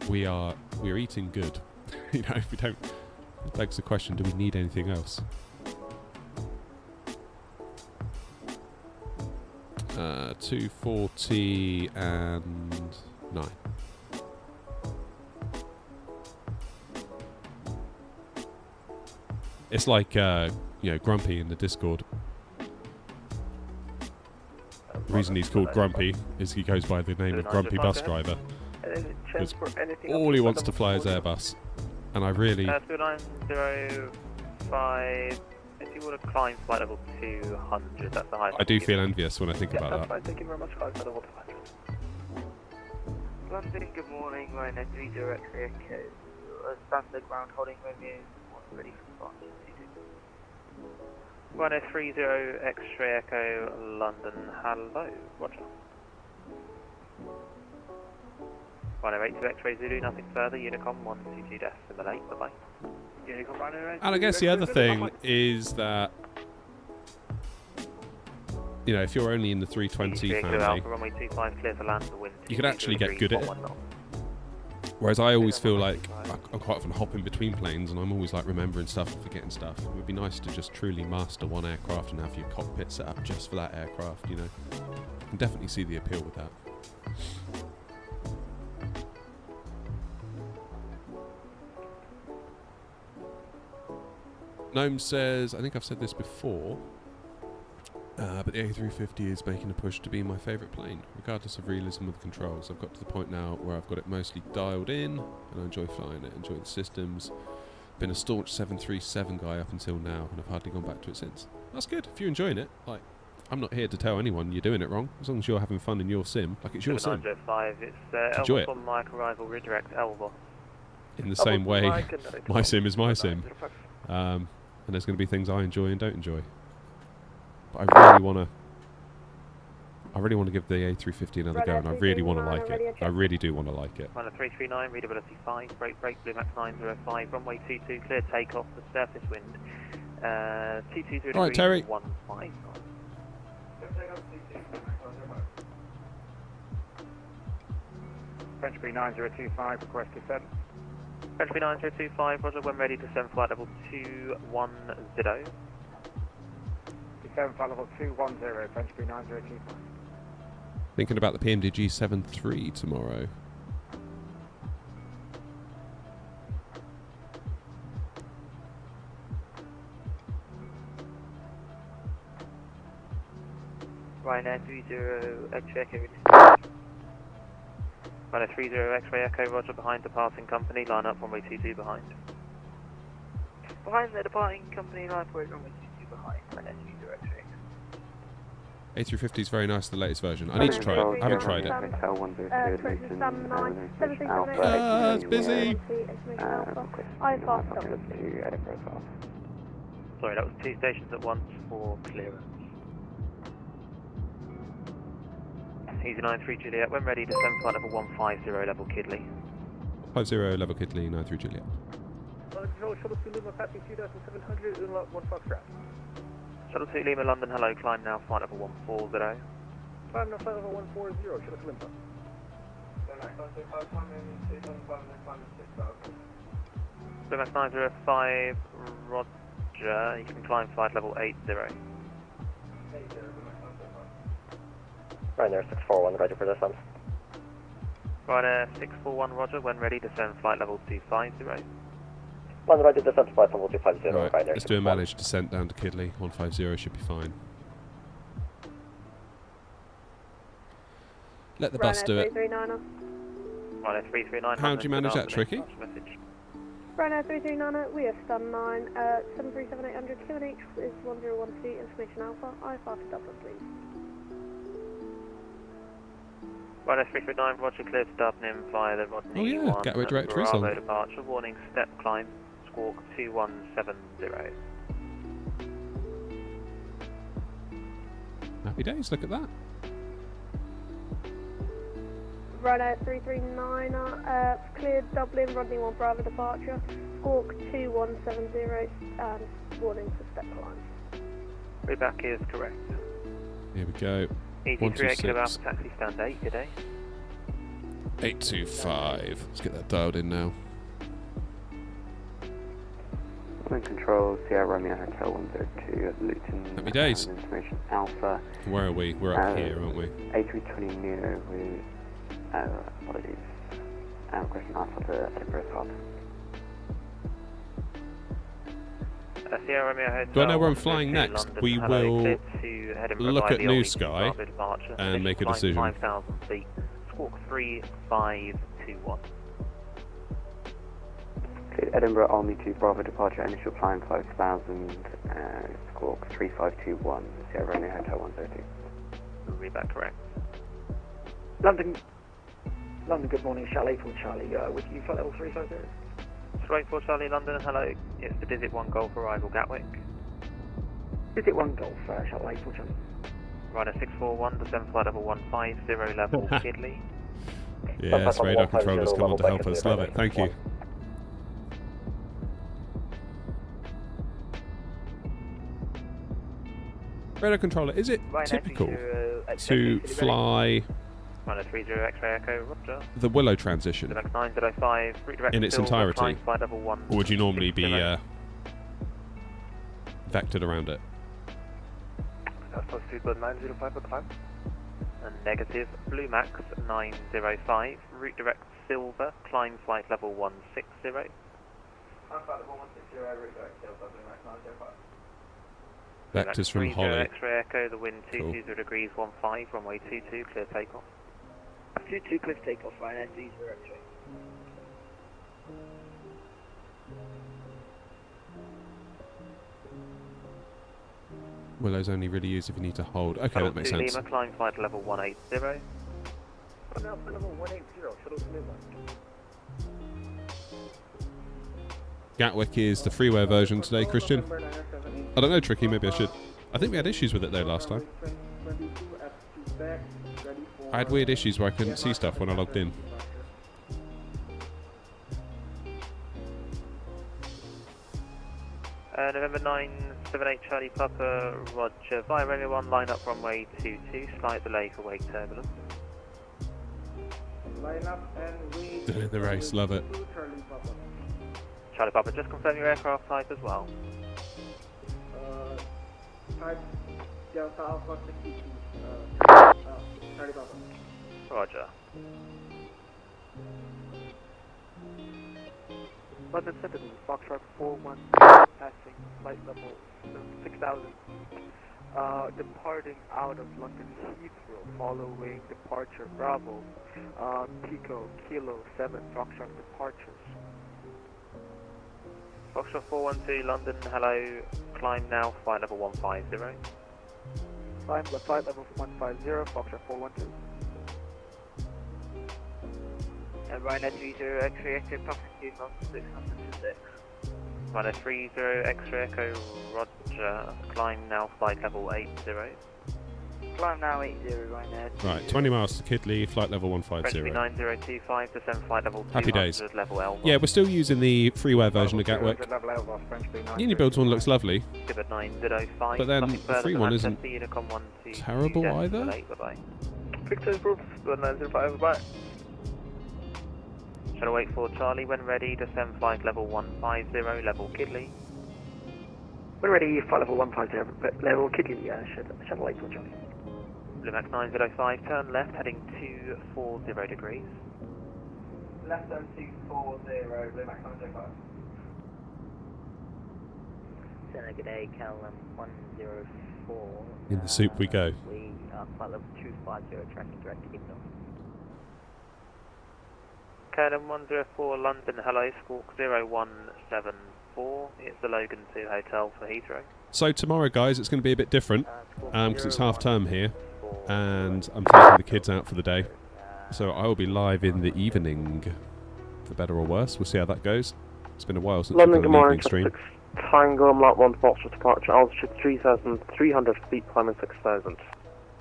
we're eating good. You know, if we don't... It begs the question, do we need anything else? 240 and 9. It's like, you know, Grumpy in the Discord. The reason he's called Grumpy is he goes by the name of Grumpy Bus Driver. Because all he wants to fly is Airbus. And I really... 2905, if you want to climb flight level 200, that's the highest. I do feel envious when I think about that. Fine, thank you very much, flight level 200. London, good morning, Ryanair 3 direct Echo. Standard ground holding review, ready for departure. 1030 X-ray Echo London, hello, roger. 1082 X-ray Zulu, nothing further, Unicom 122 decimal 8, bye-bye. Unicom 1082. And I guess the other thing is that, you know, if you're only in the 320 family, runway 25, clear for land, wind you could actually get good at it. Whereas I always feel like I'm quite often hopping between planes and I'm always like remembering stuff and forgetting stuff. It would be nice to just truly master one aircraft and have your cockpit set up just for that aircraft, you know. I can definitely see the appeal with that. Gnome says, I think I've said this before, but the A350 is making a push to be my favourite plane, regardless of realism with the controls. I've got to the point now where I've got it mostly dialed in, and I enjoy flying it, enjoy the systems. Been a staunch 737 guy up until now, and I've hardly gone back to it since. That's good, if you're enjoying it. Like, I'm not here to tell anyone you're doing it wrong, as long as you're having fun in your sim. Like, it's your sim. 905, it's enjoy it. on Mike arrival, redirect Elva. In the same way, my sim is my sim. And there's going to be things I enjoy and don't enjoy. But I really want to give the A350 another go, and I really want to like it. I really do want to like it. Runner 339, readability 5, break, Blue Max 905, runway 22, clear takeoff, the surface wind, 220 All right, Terry. 159. French B9025, request descent. French B9025, roger, when ready, descend flight level 210. Descend flight level 210, French B9025. Thinking about the PMDG 73 tomorrow. Ryanair 30 X-ray Echo. Ryanair 30 X-ray Echo, roger, behind departing company, line up runway 22 behind. Behind the departing company, line up runway 22 behind, Ryanair 30 X-ray. A350 is very nice, the latest version. I need to try it. I haven't tried it. It's busy. Sorry, that was 2 stations at once for clearance. Easy 93 Juliet, when ready, descend flight level 150, level Kidley. 50 level Kidley, 93 Juliet. Shuttle 2 Lima, passing 2700, Unlock 1 Foxtrot. Shuttle 2 Lima, London, hello, climb now, flight level 140. Climb now, flight level 140, Shuttle 2 Lima. Blue Max 905, roger, you can climb flight level 80. Ryanair 641, ready for descent. Ryanair 641, roger, when ready, descend flight level 250. London, ready, descent to flight level 250, Right, Ryanair let's do a managed descent down to Kidley. 150 should be fine. Let the bus do it. Ryanair 339. How do you manage that, Tricky? Ryanair 339, we have stand 9, 737-800, QNH is 1012, information Alpha, IFR to Dublin, please. Ryanair 339, roger, clear to Dublin via the Rodney 1. Gatwick directory Bravo on. departure, warning, step climb, squawk 2170. Happy days, look at that. Ryanair 339, cleared Dublin, Rodney 1 Bravo departure, squawk 2170, and warning for step climb. Pushback is correct. Here we go. 83 Kilo Alpha taxi stand 8 today. 825. Let's get that dialed in now. Wind control, Sierra Romeo Hotel 102, Luton. Happy days. Information Alpha. Where are we? We're up here, aren't we? A320 Neo with apologies. Question Alpha to Edinburgh Hub. Sierra Romeo Hotel. Do I know where I'm flying next? London, we hello, will look at New Sky Sky and make a decision. 5,000 feet. Squawk 3521. Cleared Edinburgh Army 2 Bravo departure, initial climb 5,000, squawk 3521, Sierra Romeo Hotel 130. Read that correct. London, good morning, Chalet for Charlie, with you flight level 350. Straight for Charlie, London, hello. It's the Digit 1 Golf arrival, Gatwick. Is it 1 Golf, Charlie 420? Rider 641, descend flight level 150, level Kidley. Yes, radar controller's come on to help us. Love it. Thank you. Radar controller, is it typical to fly Runner 30 X-ray Echo, roger. the Willow transition The next 905, redirect in its Silver, entirety? climb flight level 1. Or would you normally be vectored around it? That's plus 2.905 for climb. And negative, Blue Max 905, route direct Silver, climb flight level 160. Climb flight level 160, route direct Silver, Blue Max 905. Vectors from Holly. X-ray Echo, the wind 220 degrees 15, runway 22, clear takeoff. 22, clear takeoff, Ryanair 30 X-ray. Willow's only really used if you need to hold. Okay, that makes sense. Lima, climb flight level 180. Now flight level 180, shuttle to Lima. Gatwick is the freeware version today, Christian. I don't know, Tricky, maybe I should. I think we had issues with it though last time. I had weird issues where I couldn't see stuff when I logged in. November 978 Charlie Papa, roger. Via Romeo 1, line up runway 22, slight delay for wake turbulence. Line up and wait. Doing the race, love it. Charlie Papa, just confirm your aircraft type as well. Type Delta Alpha 62. Charlie Papa. Roger. London Citizen, Foxtrot 41, passing flight level 6000. Departing out of London Heathrow, following departure Bravo, Pico, Kilo 7, Foxtrot departures. Foxtrot 412, London, hello, climb now, flight level 150. Climb flight level 150, Foxtrot 412. Ryanair 30 X-ray Echo, passing 606. Ryanair 30 X-ray Echo, roger, climb now, flight level 80. Climb now 80, Ryanair. Right, 20 miles to Kidley, flight level 150. 9025, descend flight level 200, Happy days. level L1. Yeah, we're still using the freeware version of Gatwick. The Unibuild one looks lovely, Skipper 905, but then the free one isn't terrible either. Bye-bye. Victor Brooks, 905, bye. Shuttle 84 Charlie, when ready, descend flight level 150, level Kidley. When ready, flight level 150, level Kidley, shuttle 84 Charlie. Blue Max 905, turn left, heading 240 degrees. Left turn 240, Blue Max 905. Good day, Cal 104. In the soup we go. We are flight level 250, tracking direct to Kingdom. KLM 104 London, hello, Squawk 0174. It's the Logan 2 Hotel for Heathrow. So tomorrow, guys, it's going to be a bit different because it's half term here, and I'm taking the kids out for the day. So I will be live in the evening, for better or worse. We'll see how that goes. It's been a while since London, we've good done an morning, evening stream. Tango, Mlat 1 Foxtrot departure, altitude 3,300 feet, climbing 6,000.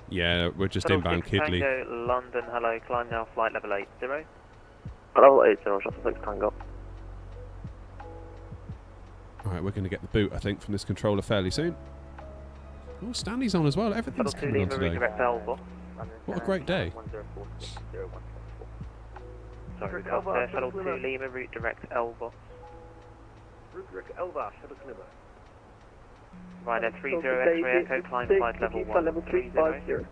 Yeah, we're just Shuttle inbound 6 Kidley. Tango, London, hello, climb now, flight level 80. Level 80, Shuttle 6 Tango. Alright, we're going to get the boot, I think, from this controller fairly soon. Oh, Stanley's on as well. Everything's Shuttle 2 coming on Lima, today. redirect Elba. What a great day. 104, sorry, Shuttle 2 Lima, route direct Elba. Route direct Elba, Shuttle to Lima. Ryanair 30 X-ray Echo, climb flight level 130.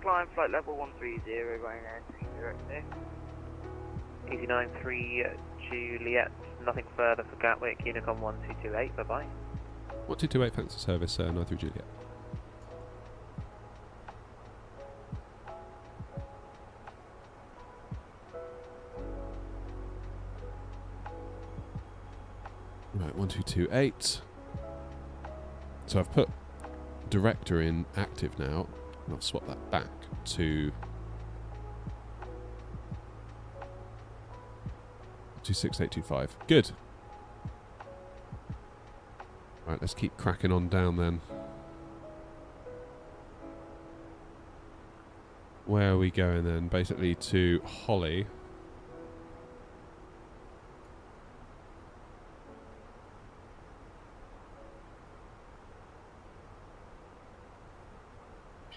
Climb flight level 130, Ryanair 30 X-ray. Easy 93 Juliet, nothing further for Gatwick, Unicom 1228, bye-bye. 1228, thanks for service, 93 Juliet. Right, 1228. So I've put director in active now, and I'll swap that back to 26825. Good. Right, let's keep cracking on down then. Where are we going then? Basically to Holly.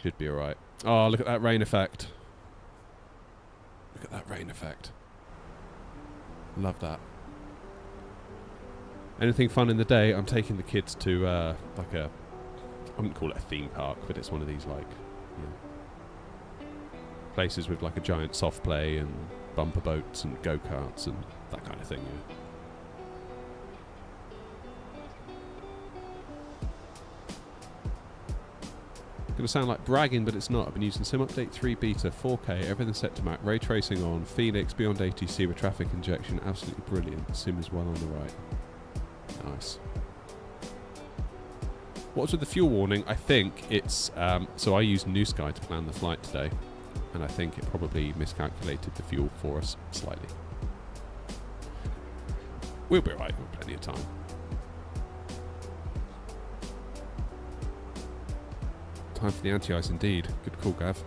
Should be alright. Oh, look at that rain effect. Look at that rain effect. Love that. Anything fun in the day? I'm taking the kids to like a, I wouldn't call it a theme park, but it's one of these like, places with like a giant soft play and bumper boats and go-karts and that kind of thing. Yeah. Gonna sound like bragging, but it's not. I've been using Sim Update 3 Beta, 4K, everything set to Mac, ray tracing on, Phoenix, beyond ATC with traffic injection, absolutely brilliant. Sim is well on the right. Nice. What's with the fuel warning? I think it's, so I used New Sky to plan the flight today, and I think it probably miscalculated the fuel for us slightly. We'll be right, we've got plenty of time. Time for the anti-ice indeed. Good call, Gav.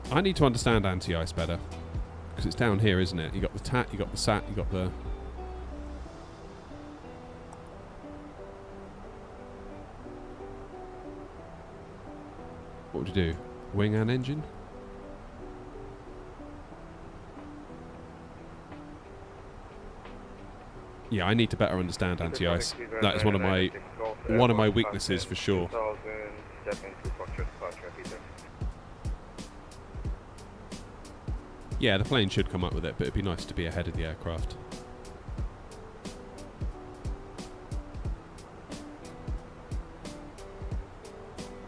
I need to understand anti-ice better, because it's down here, isn't it? You got the TAT, you got the SAT, you got the... What would you do? Wing and engine? Yeah, I need to better understand anti-ice. That is one of my weaknesses for sure. Yeah, the plane should come up with it, but it'd be nice to be ahead of the aircraft.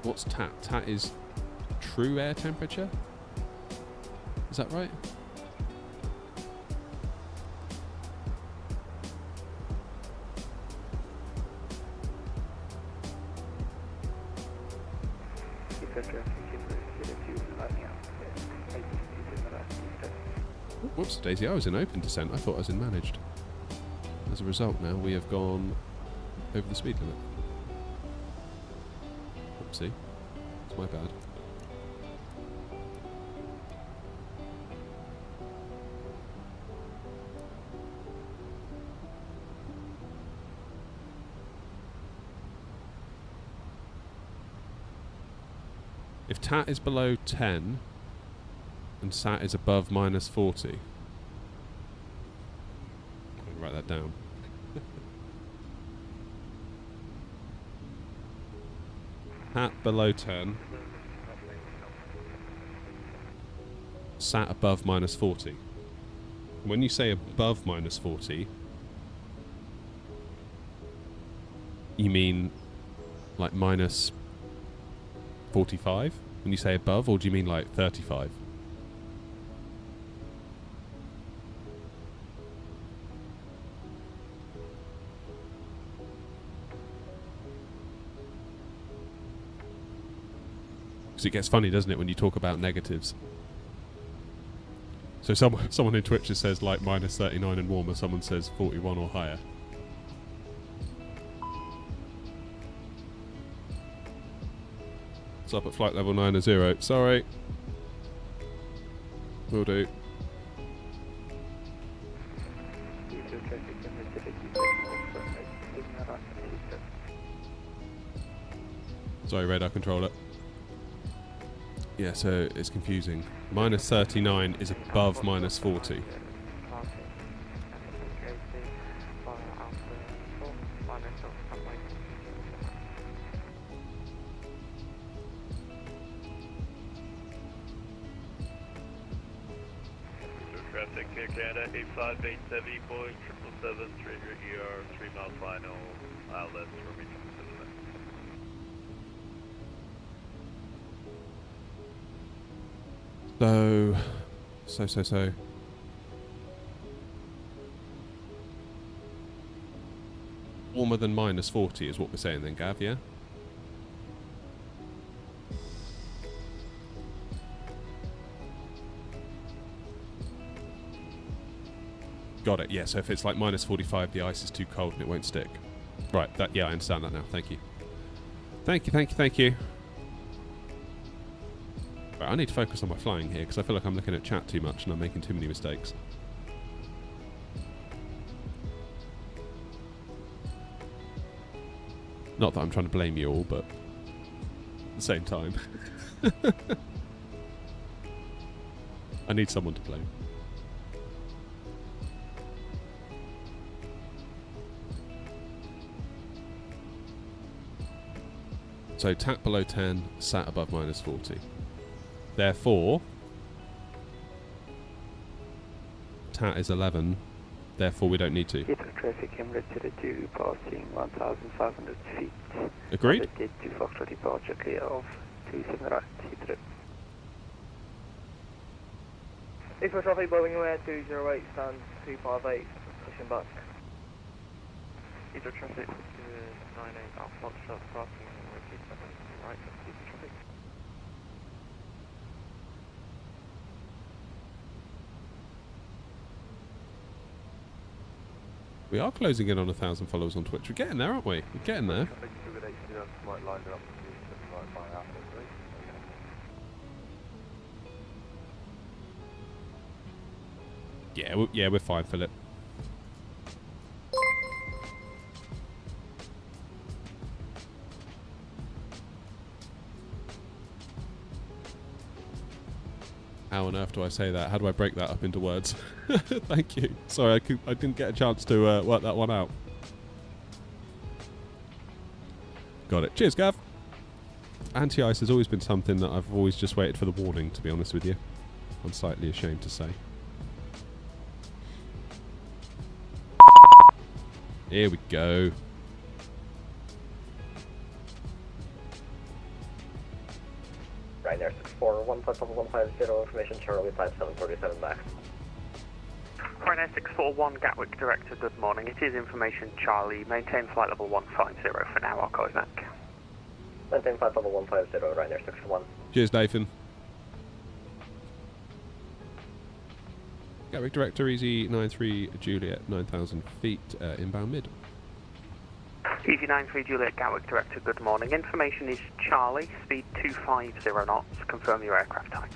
What's TAT? TAT is true air temperature? Is that right? Whoops, Daisy, I was in open descent. I thought I was in managed. As a result, now we have gone over the speed limit. Oopsie. It's my bad. If TAT is below 10 and SAT is above minus 40, I'm going to write that down. TAT below 10, SAT above minus 40. When you say above minus 40, you mean like minus 45 when you say above, or do you mean like 35? Because it gets funny, doesn't it, when you talk about negatives? So someone in Twitch says like minus 39 and warmer, someone says 41 or higher. Up at flight level 900. Sorry. Will do. Sorry, radar controller. Yeah, so it's confusing. Minus 39 is above minus 40. Traffic Air Canada 8587 Boeing 777 Trader ER 3 mile final outlets for regional system. So. Warmer than minus 40 is what we're saying then, Gav, yeah? Got it, yeah, so if it's like minus 45, the ice is too cold and it won't stick. Right, yeah, I understand that now. Thank you. Thank you. Right, I need to focus on my flying here because I feel like I'm looking at chat too much and I'm making too many mistakes. Not that I'm trying to blame you all, but at the same time. I need someone to blame. So TAT below 10, sat above minus 40. Therefore, TAT is 11, therefore we don't need to. Gatwick traffic Emirates 02, passing 1,500 feet. Agreed? Gate 2 Foxtrot departure, clear of 27 right, Heathrow. Eastbound traffic, Boeing Air 208, stand 258, pushing back. Heathrow traffic, 98 Alpha Foxtrot, passing 27 right, Heathrow traffic. We are closing in on 1,000 followers on Twitch. We're getting there, aren't we? We're getting there. Yeah, we're fine, Philip. How on earth do I say that? How do I break that up into words? Thank you. Sorry, I didn't get a chance to work that one out. Got it. Cheers, Gav. Anti-ice has always been something that I've always just waited for the warning, to be honest with you. I'm slightly ashamed to say. Here we go. Ryanair 641, platform 150, information Charlie 5747 max. Ryanair 641, Gatwick Director, good morning. It is information Charlie. Maintain flight level 150 for now, I'll call you back. Maintain flight level 150, Ryanair 641. Cheers, Nathan. Gatwick Director, Easy 93 Juliet, 9,000 feet, inbound mid. Easy 93 Juliet, Gatwick Director, good morning. Information is Charlie, speed 250 knots. Confirm your aircraft type.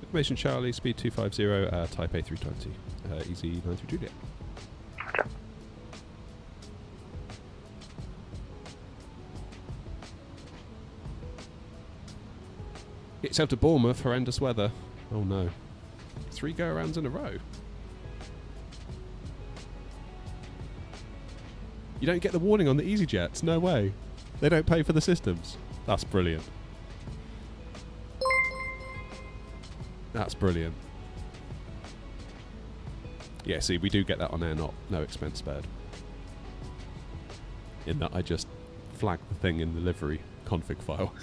Information Charlie, speed 250, type A320. Easy 93 Juliet. Roger. Get yourself to Bournemouth, horrendous weather. Oh no. 3 go-arounds in a row. You don't get the warning on the easyJets. No way. They don't pay for the systems. That's brilliant. That's brilliant. Yeah, see, we do get that on air, no expense spared. In that I just flag the thing in the livery config file.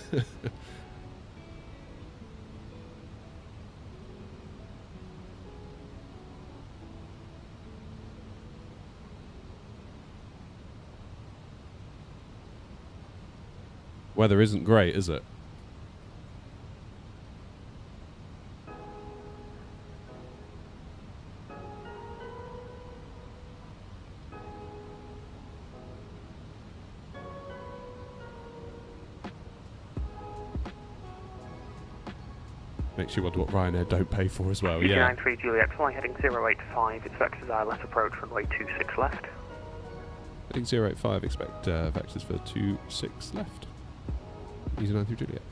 Weather isn't great, is it? Makes you wonder what Ryanair don't pay for as well, yeah. 93 Juliet, flying heading 085, expect desireless approach, runway 26 left. Heading 085, expect vectors for 26 left. Easy 93 Juliet.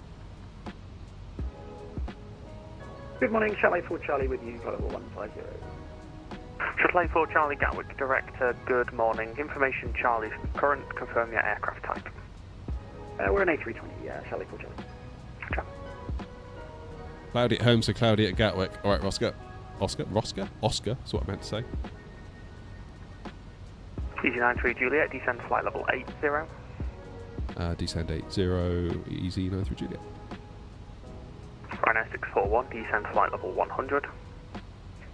Good morning, Chalet 4 Charlie with you, flight level 150. Chalet 4 Charlie, Gatwick Director, good morning. Information Charlie's current, confirm your aircraft type. We're an A320, Chalet 4 Charlie. Cloudy at home, so cloudy at Gatwick. Alright, Oscar, that's what I meant to say. Easy 93 Juliet, descend flight level 80. Descend 80, Easy 93 Juliet. Ryanair 641, descend flight level 100.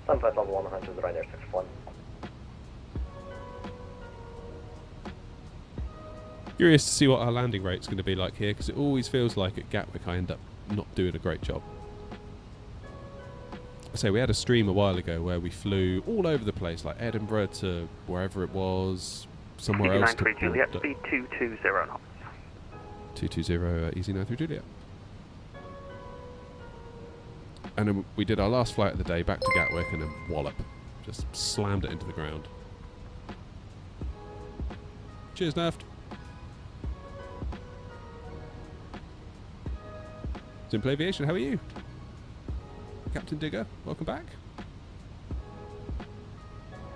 Descend flight level 100, Ryanair 61. Curious to see what our landing rate's going to be like here, because it always feels like at Gatwick I end up not doing a great job. I say we had a stream a while ago where we flew all over the place, like Edinburgh to wherever it was, somewhere else to 93 Juliet, board. speed 220 knots. 220 Easy 93 Juliet. And then we did our last flight of the day back to Gatwick and then wallop. Just slammed it into the ground. Cheers, Neft. Simple Aviation, how are you? Captain Digger, welcome back.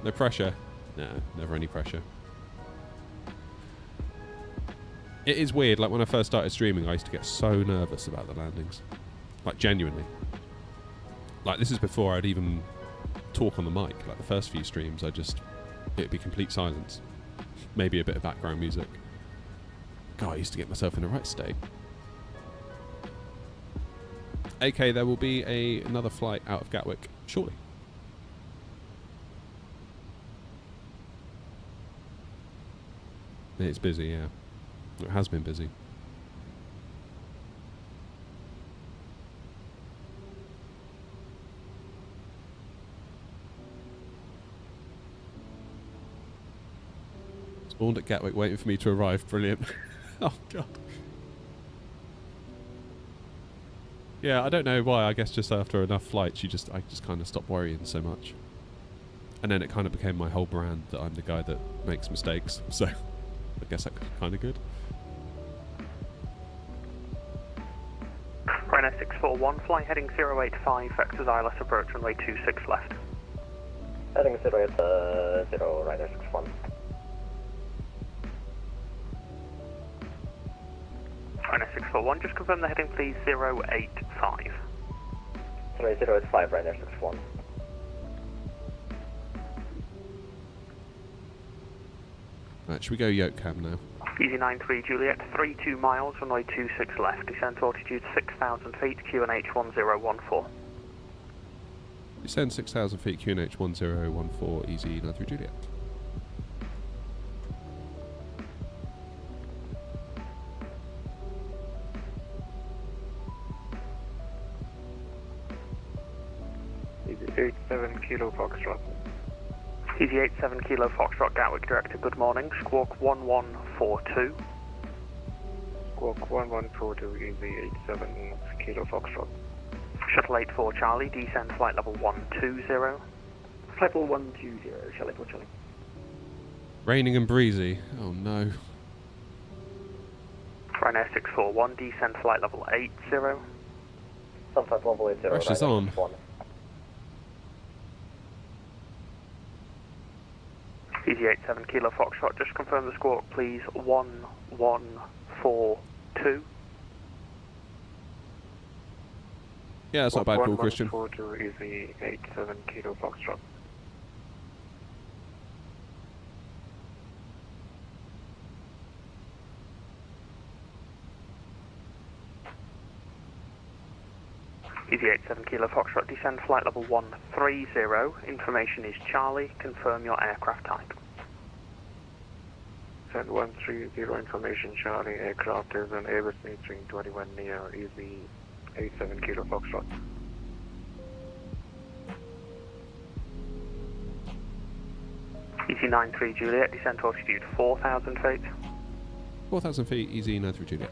No pressure. No, never any pressure. It is weird, like when I first started streaming I used to get so nervous about the landings. Like genuinely. Like this is before I'd even talk on the mic. Like the first few streams it'd be complete silence. Maybe a bit of background music. God, I used to get myself in the right state. AK, there will be another flight out of Gatwick shortly. It's busy, yeah. It has been busy. Spawned at Gatwick waiting for me to arrive. Brilliant. Oh, God. Yeah, I don't know why. I guess just after enough flights, I just kind of stopped worrying so much. And then it kind of became my whole brand that I'm the guy that makes mistakes. So I guess that's kind of good. Ryanair 641, fly heading 085, vectors ILS approach runway 26 left. Heading 080, Ryanair 61. Ryanair 641, just confirm the heading please, 085. Runway 085, Ryanair 61. Right, should we go yoke cam now? Easy 93 Juliet, 32 miles, runway 26 left, descent altitude 6,000 feet, QNH 1014. Descend 6,000 feet, QNH 1014, Easy 93 Juliet. Easy 87 Kilo Foxtrot. Easy 87 Kilo Foxtrot, Gatwick Director, good morning, squawk 1142. Squawk 1142, Easy 87 Kilo Foxtrot. Shuttle 84 Charlie, descend flight level 120. Flight level 120, Charlie 4 Charlie. Raining and breezy. Oh no. Ryanair 641, descend flight level 80. Sunflight level 80, Pressure's on. 61. Easy 87 Kilo Foxtrot, just confirm the squawk please, 1142. Yeah, that's not a bad call, Christian. 1142, Easy 87 Kilo Foxtrot. Easy 87 Kilo Foxtrot, descend flight level 130, information is Charlie, confirm your aircraft type. Send 130, information Charlie, aircraft is an Airbus A321 near Easy 87 Kilo Foxtrot. Easy 93 Juliet, descent altitude 4,000 feet. 4,000 feet, Easy 93 Juliet.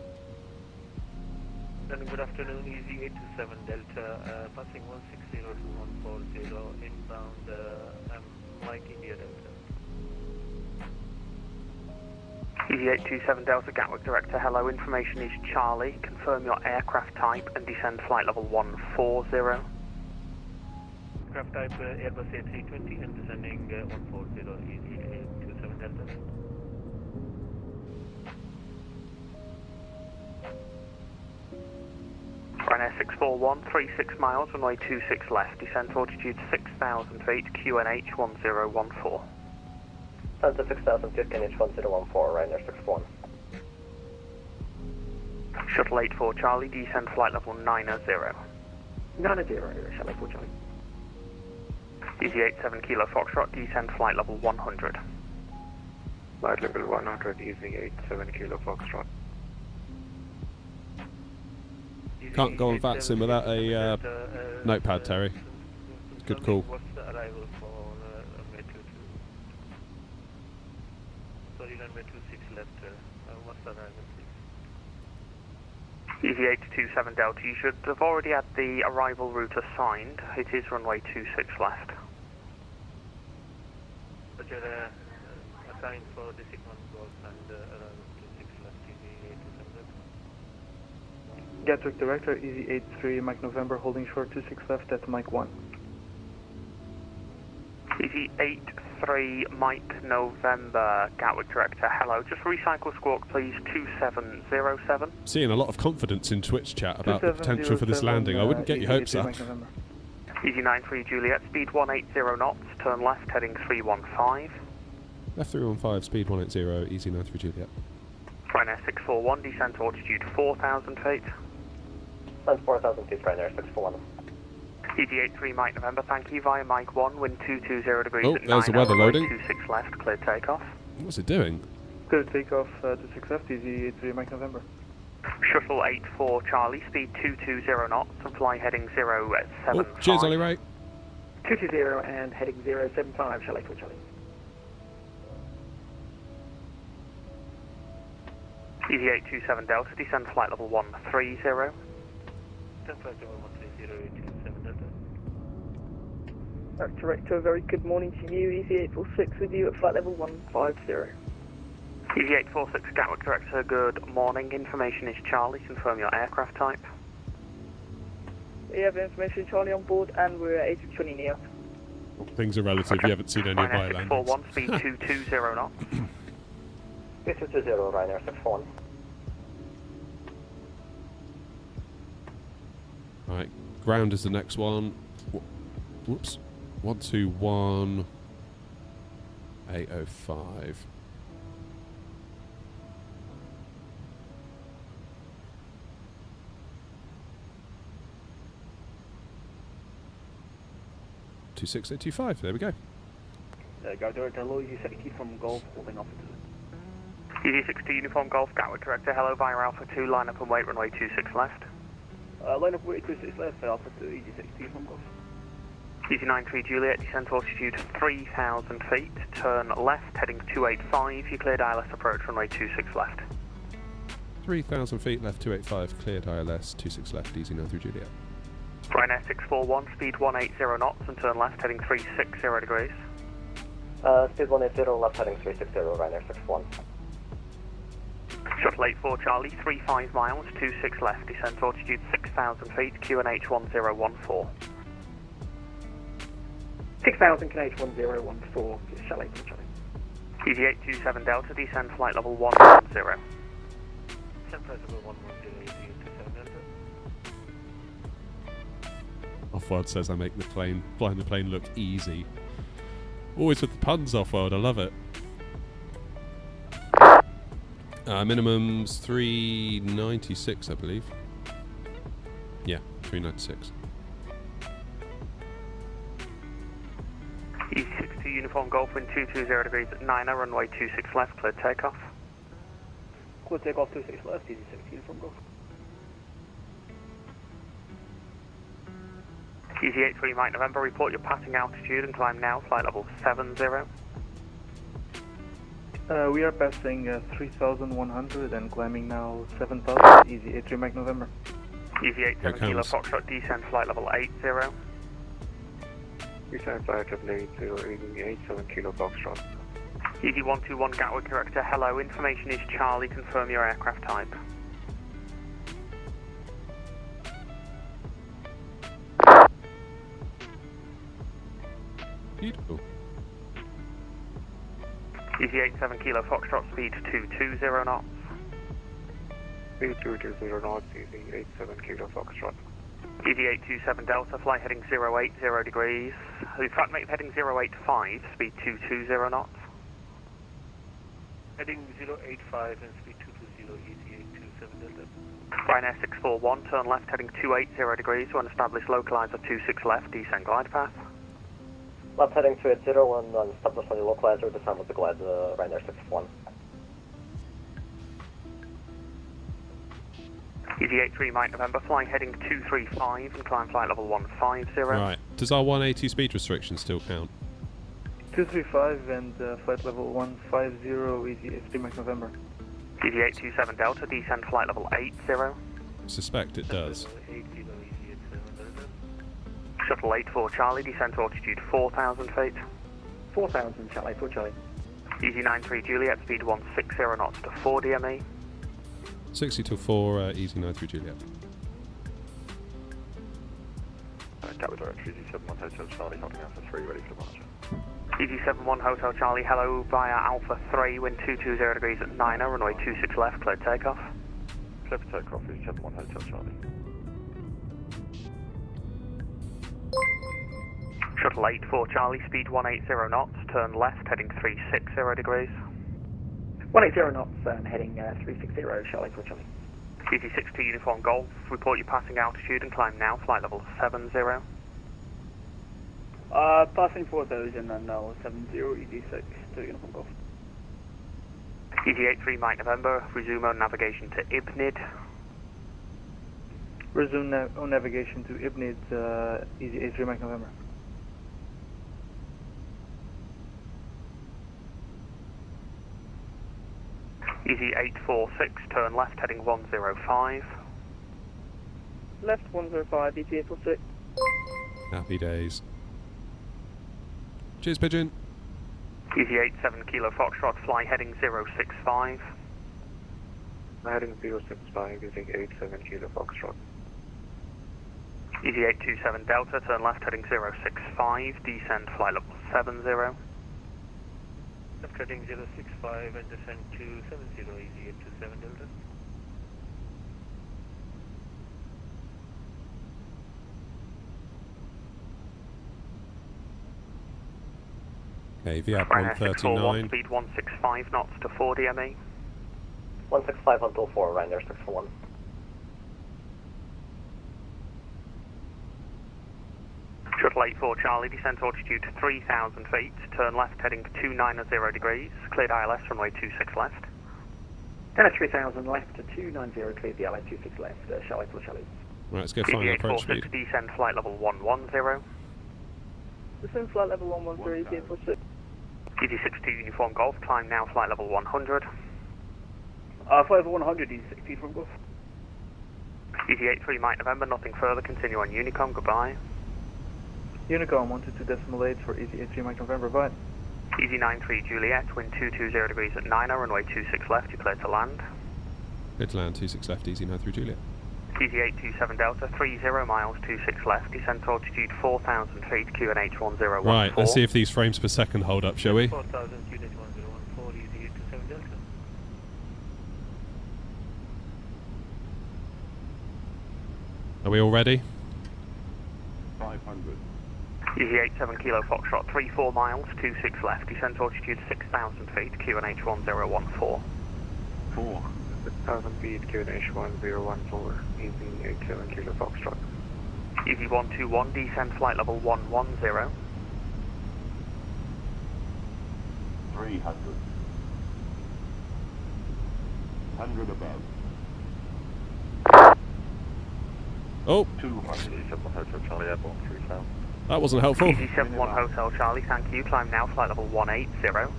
Good afternoon, Easy 827 Delta, passing 160 to 140, inbound, Mike India Delta. Easy 827 Delta, Gatwick Director, hello, information is Charlie, confirm your aircraft type and descend flight level 140. Aircraft type Airbus A320 and descending 140, Easy 827 Delta. Ryanair 641, 36 miles, runway 26 left, descent altitude 6,000 feet, QNH 1014. Delta 6000 feet, QNH 1014, Ryanair 61. Shuttle 84 Charlie, descend flight level 90. 90, Charlie 4 Charlie. Easy 87 Kilo Foxtrot, descend flight level 100. Flight level 100, Easy 87 Kilo Foxtrot. Can't go on VATSIM without a notepad, Terry. Good call. What's the arrival for runway 22? sorry, runway 26 left. What's the arrival, please? Easy 827 Delta, you should have already had the arrival route assigned. It is runway 26 left. But you're assigned for the Sigmund Golf and arrival 26 left, Easy 827 Delta. Gatwick Director, Easy 83 Mike November, holding short 26 left at Mike 1. Easy 83 Mike November, Gatwick Director, hello. Just recycle squawk, please, 2707. Seeing a lot of confidence in Twitch chat about the potential for this landing. I wouldn't get your hopes up. Easy 93 Juliet, speed 180 knots, turn left, heading 315. Left 315, speed 180, easy 93 Juliet. Ryanair 641, descent altitude 4,000 feet. Descent 4,000 feet, Ryanair 641. Easy 83 Mike November, thank you, via Mike 1, wind 220 degrees Oh, at 9 there's the weather loading. 26 left, clear takeoff. What's it doing? Clear takeoff, 26 left, Easy 83 Mike November. Shuttle 84 Charlie, speed 220 knots, and fly heading 075. Oh, cheers, Ollie Ray. 220 and heading 075, Charlie for Charlie. Easy 827 Delta, descend flight level 130. Descent flight level 130, 827 Delta. Director, very good morning to you. Easy 846 with you at flight level 150. Easy 846 Gatwick Director, good morning. Information is Charlie, confirm your aircraft type. We have information Charlie on board and we're at A320 Neo. Things are relative, you haven't seen any of my landings. 641, speed 220 knots. 220, Ryanair 641. Right, ground is the next one. Whoops. 121,805. Two 6825. There we go. Go Director, hello, Easy 60 from Golf, holding off. Easy 60 Uniform Golf Gatwick Director, hello, via Alpha 2, line up and wait, runway 26 left. Line up wait 26 left, Alpha 2, Easy 60 from Golf. Easy 93 Juliet, descent altitude 3,000 feet, turn left, heading 285, you cleared ILS approach, runway 26 left. 3,000 feet, left 285, cleared ILS, 26 left, easy 93 Juliet. Ryanair 641, speed 180 knots and turn left, heading 360 degrees. Speed 180, left heading 360, Ryanair 61. Shuttle 84 Charlie, 35 miles, 26 left, descent altitude 6,000 feet, QNH 1014. 6,000 QNH 1014, Charlie for Charlie. Easy 827 Delta, descend flight level 110. Descent flight level 110, Easy 827 Delta. Off-world says I make the plane, flying the plane look easy. Always with the puns, Off-world, I love it. Minimum's 396, I believe. Yeah, 396. Easy 62 Uniform Golf, wind 220 degrees at 9, runway 26 left, clear takeoff. Clear takeoff 26 left, Easy 60 Uniform Golf. Easy 83 Mike November, report your passing altitude and climb now, flight level 70. We are passing 3,100 and climbing now 7,000. Easy 83 Mike November. Easy 87 Kilo Foxtrot, descend flight level 80. Descend flight level 80, reading 87 Kilo Foxtrot. Easy 121 Gatwick Director, hello, information is Charlie, confirm your aircraft type. Beautiful. Easy 87 Kilo Foxtrot, speed 220 knots. Speed 220 knots, Easy 87 Kilo Foxtrot. Easy 827 Delta, fly heading 080 degrees. In fact, make heading 085, speed 220 knots. Heading 085 and speed 220, Easy 827 Delta. Ryanair 641, turn left heading 280 degrees to an established localizer 26 left, descend glide path. Left heading 280 and established on the localizer, descend with the glide, Ryanair 61. Easy 83 Mike November, flying heading 235 and climb flight level 150. Right, does our 180 speed restriction still count? 235 and flight level 150, easy 3 Mike November. easyJet 27 Delta, descend flight level 80. Suspect it does. Shuttle 84 Charlie, descend to altitude 4,000 feet. 4,000, Charlie, 4 Charlie. Easy 93 Juliet, speed 160 knots to 4 DME. 60 to 4, easy 93 Juliet. Gatwick Director, Easy 71 Hotel Charlie, holding Alpha 3, ready for departure. Easy 71 Hotel Charlie, hello via Alpha 3, wind 220 degrees at 9, runway 26 left, clear takeoff. Clear for takeoff, Easy 71 Hotel Charlie. Shuttle 84 Charlie, speed 180 knots, turn left, heading 360 degrees. 180 knots, heading 360, Charlie, 4 Charlie. Easy 62 Uniform Golf, report your passing altitude and climb now, flight level 70. Passing 4,000 and now 70, easy 6 to Uniform Golf. Easy 83 Mike November, resume on navigation to Ibnid. Resume on navigation to Ibnid, easy 83 Mike November. Easy 846, turn left, heading 105. Left 105, easy 846. Happy days. Cheers, Pigeon. Easy 87 Kilo Foxtrot, fly heading 065. Heading 065, using 87 Kilo Foxtrot. Easy 827 Delta, turn left, heading 065, descend flight level 70. Left heading 065 and descend to 70, easy 827 Delta. Okay, VAP Ryanair 139. speed 165 knots to 4 DME. 165 until 4, Ryanair 641. Shuttle 84 Charlie, descent altitude 3,000 feet, turn left heading 290 degrees, cleared ILS runway 26 left. Then at 3,000 left to 290, cleared the LA 26 left, Charlie, 4 Charlie. Right, let's go final approach speed. 846, descend flight level 110. Descend flight level 113, easy 846. Easy 62 Uniform Golf, climb now flight level 100. Flight level 100, easy 60 Uniform Golf. Easy 83 Mike November, nothing further, continue on Unicom, goodbye. Unicom 122.8 for easy 83 Mike November, bye. Easy 93 Juliet, wind 220 degrees at 9, runway 26 left, you're clear to land. Clear to land, 26 left, easy 93 Juliet. Easy 827 Delta, 30 miles, 26 left, descent altitude 4,000 feet, QNH 1014. Right, let's see if these frames per second hold up, shall we? 4,000, QNH 1014, easy 827 Delta. Are we all ready? 500. Easy 87 Kilo Foxtrot, 34 miles, 26 left, descent altitude 6,000 feet, QNH 1014. 6,000 feet, QNH 1014, easy 87 Kilo Foxtrot. Easy 121, descend flight level 110. 300. 100 above. Oh! 200. 71 Hotel Charlie, airborne 3000. That wasn't helpful. Easy 71 Hotel Charlie, thank you, climb now flight level 180.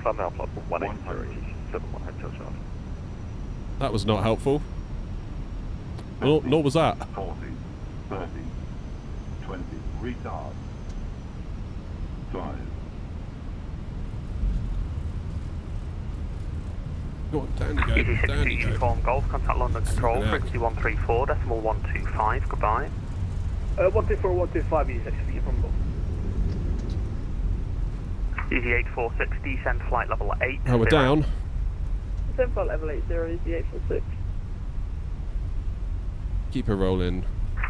Climb now flight level 180, easy 71 Hotel Charlie. That was not helpful. Nor was that. 40, 30, 20, retard. 5. Go on, down you go. Easy 62 Down you go. Uniform Golf, contact London Control, Freaking out. frequency 134.125, goodbye. 124, 125, easy 60 Uniform Golf. Easy 846, descend flight level 8. Oh, we're down. Descend flight level 80, easy 846. Keep her rolling.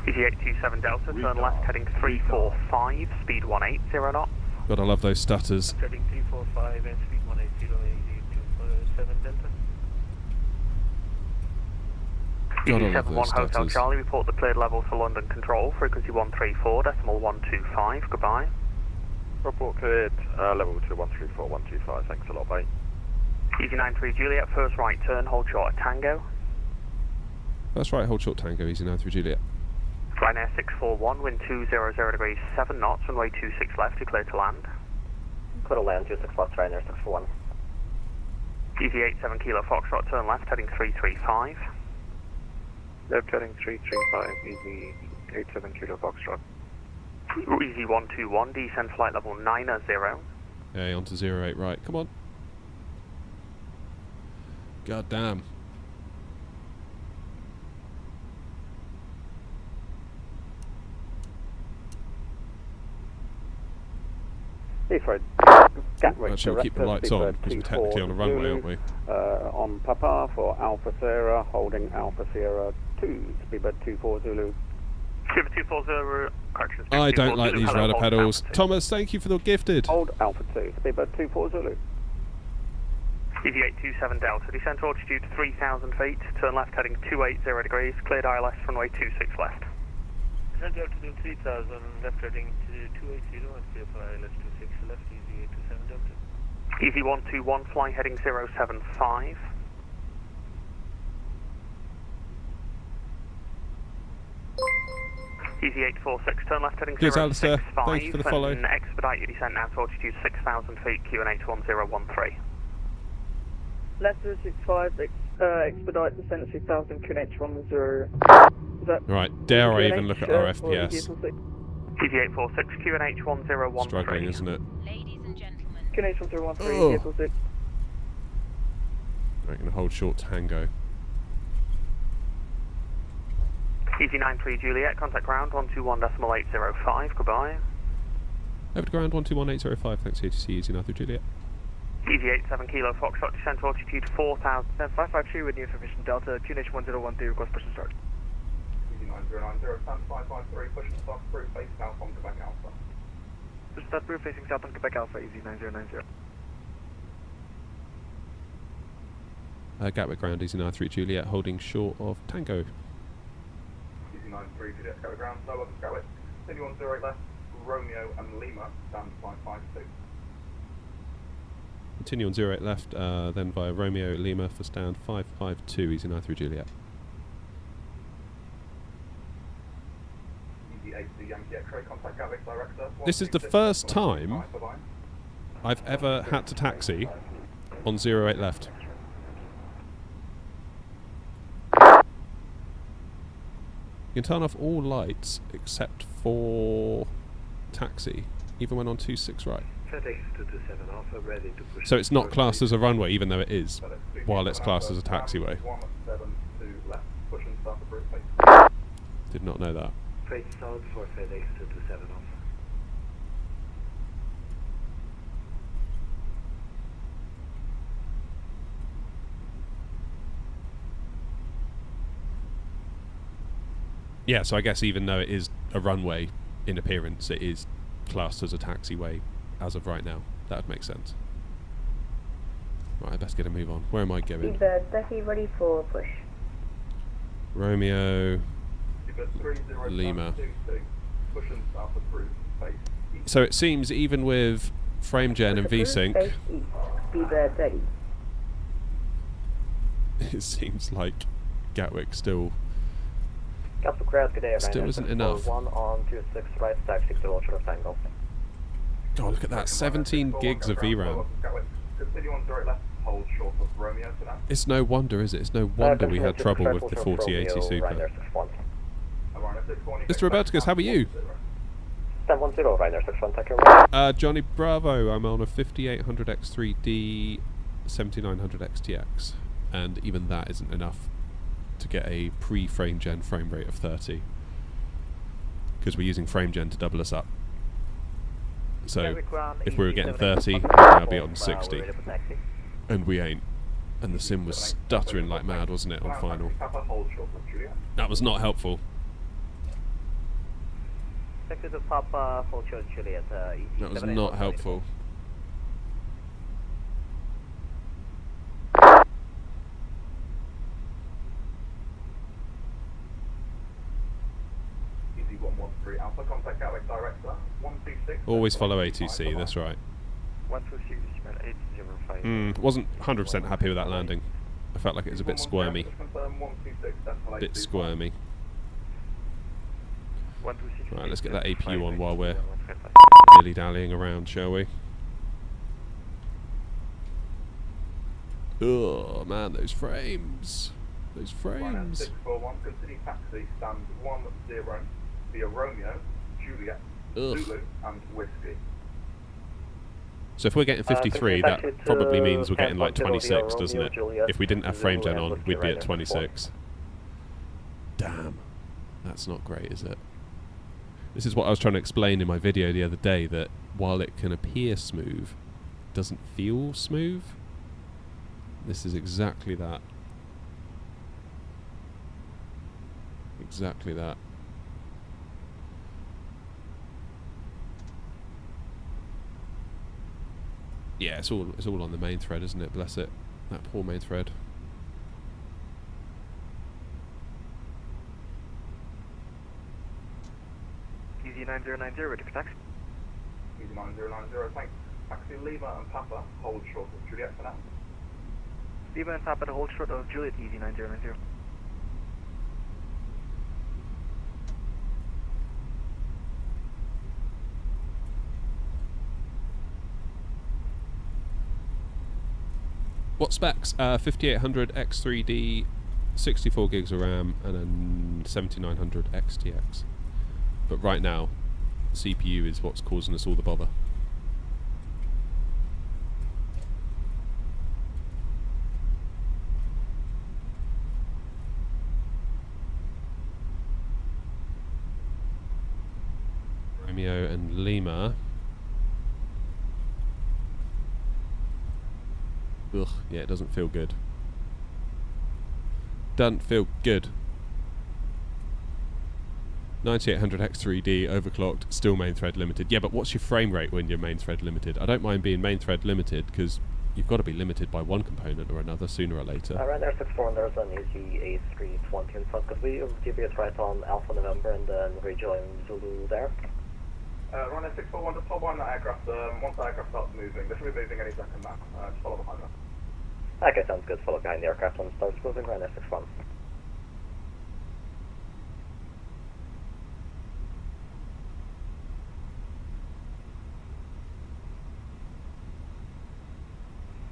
Easy 827 Delta, turn left heading 345, speed 180 knots. God, I love those stutters. Heading 345 and speed 180, easy 247 Delta. God, I Easy love 71 those Hotel stutters. Charlie, report the cleared level to London Control, frequency 134.125, goodbye. Report cleared, level to 134.125, thanks a lot, mate. Easy 93 Juliet, first right turn, hold short at Tango. That's right, hold short Tango, easy 93 Juliet. Ryanair 641, wind 200 degrees 7 knots, runway 26 left, you're clear to land. Clear to land 26 left, Ryanair 641. Easy 7 Kilo Foxtrot, turn left, heading 335. Left heading 335, easy 87 Kilo Foxtrot. Easy 121, descend flight level 90. Yeah, onto 08, right. Come on. God damn. Fred. Gatwick. Actually, we'll keep the lights on because we're technically on a runway, aren't we? On Papa for Alpha Sierra, holding Alpha Sierra 2, speedbird 24 Zulu. Super 240, correction. I don't like these rudder pedals. Thomas, thank you for the gifted. Hold Alpha 2, speedbird 24 Zulu. Easy 827 Delta, descent altitude 3,000 feet, turn left heading 280 degrees, cleared ILS runway 26 left. Descent altitude 3,000, left heading to 280 and clear for ILS 26 left, easy 827 Delta. Easy 121, fly heading 075. Easy 846, turn left heading Cheers, Alistair. 065 Thank you for the follow. and expedite your descent now to altitude 6,000 feet, QNH 1013. Left 065, expedite descent 6000, QNH 10. Is that Right, dare I even look at our FPS? Easy 846, QNH 1013. Struggling, isn't it? QNH 1013, Oh. 846. Right, going to hold short Tango. Easy 93 Juliet, contact ground 121.805, goodbye. Over to ground 121.805, thanks ATC, Easy 93 Juliet. Easy 87 Kilo Foxtrot, descent altitude 4,000. 552 with new information Delta, QNH 1012, request person start. Easy 9090, stand 553, push and start through, face south on Quebec Alpha. Push start through, facing south on Quebec Alpha, easy 9090. Gatwick ground, Easy 93 Juliet, holding short of Tango. Easy 93 Juliet, Gatwick ground, slow up Gatwick, 2108 left, Romeo and Lima, stand 552. Continue on 08 left, then via Romeo Lima for stand 552, Easy 93 Juliet. Easy 80 Yankee X-ray, contact Gatwick director. This is the first time I've ever had to taxi on 08 left. You can turn off all lights except for taxi, even when on 26 right. So it's not classed as a runway, even though it is, while it's classed as a taxiway. Did not know that. Yeah, so I guess even though it is a runway in appearance, it is classed as a taxiway as of right now. That would make sense. Right, I best get a move on. Where am I going? Becky, ready for push. Romeo Lima. So it seems even with FrameGen and VSync, it seems like Gatwick still isn't enough. On 26 right, taxi to launch of Tango. Oh, look at that, 17 gigs of VRAM. It's no wonder, is it? It's no wonder we had trouble with the 4080 Super. Mr. Roberticus, how are you? Stand 10, Ryanair 61, take care. Johnny Bravo, I'm on a 5800X3D 7900XTX, and even that isn't enough to get a pre-FrameGen frame rate of 30, because we're using FrameGen to double us up. So if we were getting 30, we'd now be on 60, and we ain't. And the sim was stuttering like mad, wasn't it, on final? That was not helpful. That was not helpful. Always follow ATC, that's right. Wasn't 100% happy with that landing. I felt like it was a bit squirmy. Bit squirmy. Right, let's get that APU on while we're dilly-dallying around, shall we? Oh man, those frames. Those Ryanair frames. 641, continue taxi, stand 10 via Romeo, Juliet, Ugh. Zulu, and Whiskey. So if we're getting 53, that taxi to probably means we're getting like 10 via 26, doesn't Romeo, it? Juliet, If we didn't have frame Zulu, gen and on, Whiskey we'd be at Ryanair 26. Damn. That's not great, is it? This is what I was trying to explain in my video the other day, that while it can appear smooth, it doesn't feel smooth. This is exactly that. Exactly that. Yeah, it's all on the main thread, isn't it? Bless it. That poor main thread. Easy 9090, ready for taxi. Easy 9090, thanks. Taxi Lima and Papa, hold short of Juliet for now. Lima and Papa to hold short of Juliet, easy 9090. What specs? 5800 X3D, 64 gigs of RAM, and a 7900 XTX. But right now, CPU is what's causing us all the bother. Romeo and Lima. Ugh, yeah, it doesn't feel good. Doesn't feel good. 9800 X3D, overclocked, still main thread limited. Yeah, but what's your frame rate when you're main thread limited? I don't mind being main thread limited, because you've got to be limited by one component or another sooner or later. Ryanair 641, there's an easy A320 in front. Could we deviate right on Alpha November and then rejoin Zulu there? Ryanair 641, just hold behind that aircraft. Once the aircraft starts moving, they should be moving any second now. Just follow behind that. Okay, sounds good. Follow behind the aircraft when it starts moving. Ryanair 641.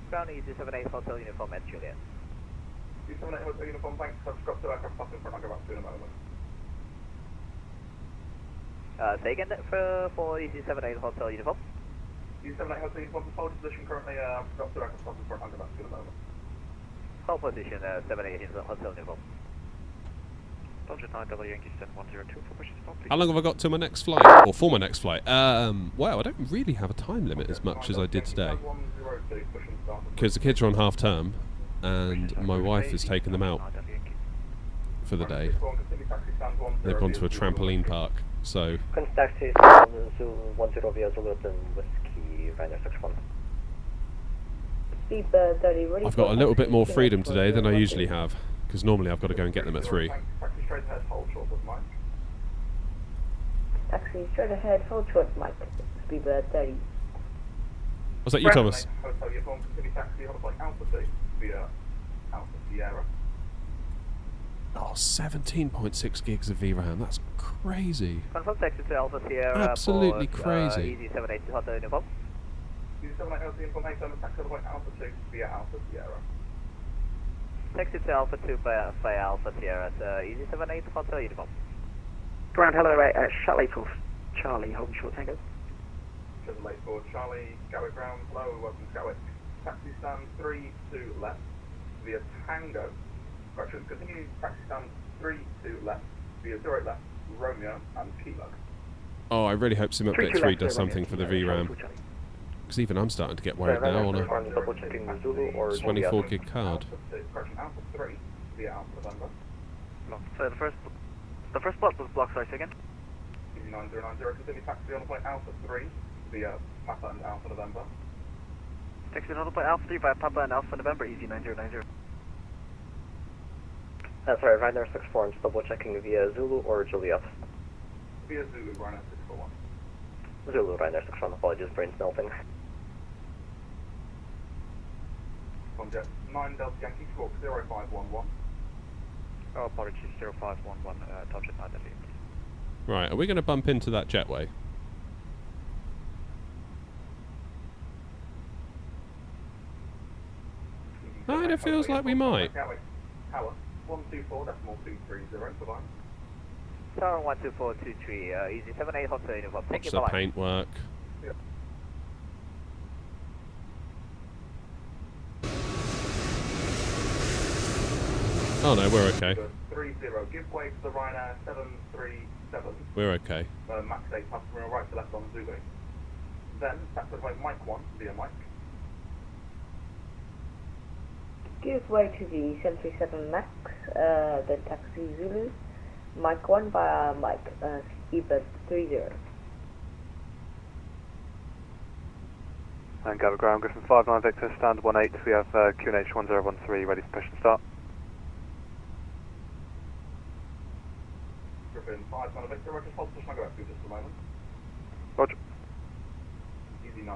Ground Easy 78 Hotel Uniform at Juliet. Easy 78 Hotel Uniform, thanks. I've just got two aircraft up in front. I'll go back to you in a moment. Say again for Easy 78 Hotel Uniform. Easy 78 Hotel Uniform, hold position currently. I've got two aircraft up in front. I'll go back to you in a moment. Hold position 78 Hotel Uniform. Belgian 9W Yankee 7102 for push stop, please. How long have I got to my next flight? Or for my next flight? Well, I don't really have a time limit as much as I did today. Because the kids are on half term, and my wife has taken them out for the day. They've gone to a trampoline park, so... Taxi 10 via Zulu and Whiskey, Ryanair 61. Speedbird 30, ready. I've got a little bit more freedom today than I usually have, because normally I've got to go and get them at 3. Taxi straight ahead, hold short of Mike. Taxi straight ahead, hold short, Mike. Speedbird 30. Was that you, Thomas? Hotel Uniform, continue taxi, hold like Alpha C via Alpha Sierra. Oh, 17.6 gigs of VRAM, that's crazy. Confirm taxi to Alpha Sierra. Absolutely for, crazy. Easy 78 Hotel Uniform. Easy 78 Hotel Uniform, thanks. Taxi hold like Alpha 2 via Alpha Sierra. Taxi to Alpha 2 via Alpha Sierra. Easy 78 Hotel Uniform. Ground, hello, Charlie for Charlie, hold short tango. Late for Charlie, Gatwick ground, hello, welcome to Gatwick. Taxi stand 3 to left via Tango. Correction, continue taxi stand 3 to left via 0 left, Romeo and Kilo. Oh, I really hope Sim Update 3 does something for the VRAM. Because even I'm starting to get worried now on a 24 gig card. Correction, Alpha 3 via Alpha November. So the first spot was blocked, sorry, second. Easy 9090, continue taxi on the point Alpha 3 via Papa and Alpha November. Taxi on the point Alpha 3 via Papa and Alpha November, easy 9090. Sorry, Ryanair 641, just double checking via Zulu or Juliet. Via Zulu, Ryanair 641. Zulu, Ryanair 641, apologies, brain's melting. From Jet 9 Delta Yankee, squawk 0511. Oh, apologies, 0511, Belgian 9W. Right, are we going to bump into that jetway? Kind of feels like we might. Gatwick Tower, 124.230, bye-bye. Tower 12423, easy 78 Hotel Uniform. Thank Watch you, the bye-bye. paintwork. Oh no, we're okay. 30, give way to the Ryanair 737. We're okay. Max 8 passenger right to left on Zulu. Then, back to Mike 1 via Mike. Give way to the 737 MAX, then taxi Zulu, Mike 1 via Mike, eBird 30. And Gatwick ground, Griffin 59 Victor, stand 18, we have QNH 1013 ready for push and start. Griffin 59 Victor, Roger, hold push and go back to just a moment. Roger.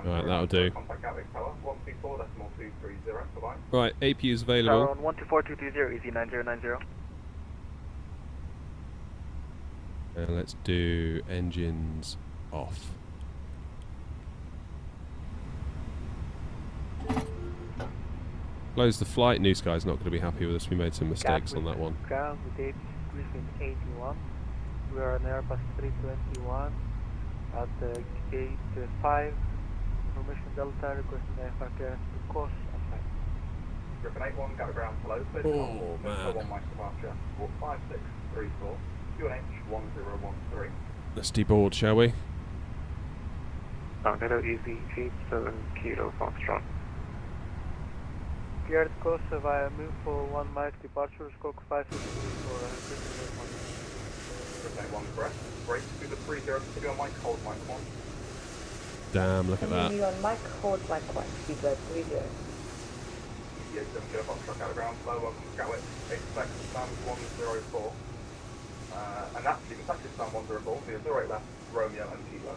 Right, that'll do. Contact Gatwick Tower, 124.230, bye-bye. Right, AP is available. Tower on 124.220, easy 9090. And let's do engines off. Close the flight. New Sky's not going to be happy with us. We made some mistakes on that one. Ground with H Griffin 81. We are on Airbus 321 at the gate 5. Information Delta requesting aircraft to course and flight. Griffin 81, Gatwick ground, hello. Oh, man. 1 Mike departure, 5634, QNH 1013. Let's deboard, shall we? Hello, easy 87 Kilo Foxtrot. Cleared course via move for 1 Mike departure, scope 563 for Griffin 81, correct. Break to the 30, on Mike, hold Mike 1. Damn, look at that. On Mike, hold Mike 1, eBird 30. Yeah, don't go up, truck out of ground, slow, welcome to Gatwick, expect stand 104. And actually, the taxi stand 104, the 08 left, Romeo and Kilo.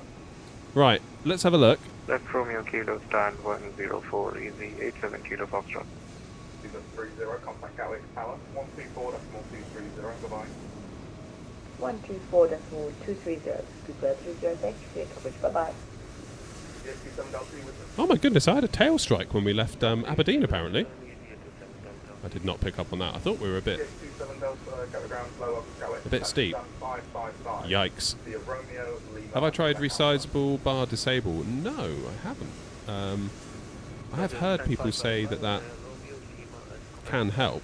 Right, let's have a look. Left Romeo Kilo, stand 104, easy 87 Kilo Foxtrot. 30, contact Gatwick Tower, 124.230, goodbye. 124.230, eBird 30, thank you for your coverage, bye-bye. Oh my goodness, I had a tail strike when we left Aberdeen, apparently. I did not pick up on that. I thought we were a bit steep. Yikes. Have I tried resizable bar disable? No, I haven't. I have heard people say that that can help.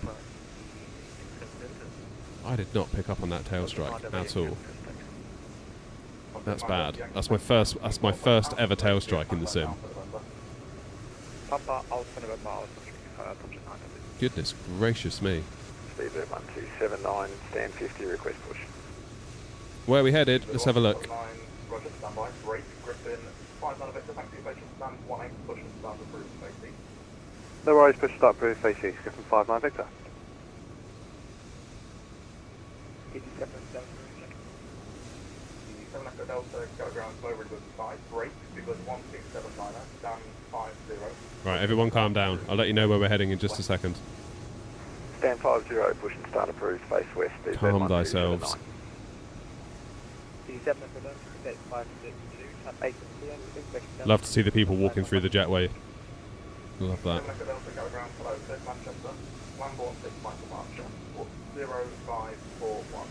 I did not pick up on that tail strike at all. That's bad. That's my first ever tail strike in the sim. Goodness gracious me. Speedbird 1279, stand 50, request push. Where are we headed? Let's have a look. Roger, stand by, break, Griffin 59 Victor, thank you, patient, stand 18, push and start approved, safety. No worries, push start approved, face east, Griffin 59 Victor. 87 Echo Delta, go ground, slow, ready with 5, break, speedbird 1679, stand 50. Right, everyone calm down. I'll let you know where we're heading in just a second. Stand 50, push and start approved, face west, speedbird Calm thyselves. 87 562, Love to see the people walking through the jetway. Love that.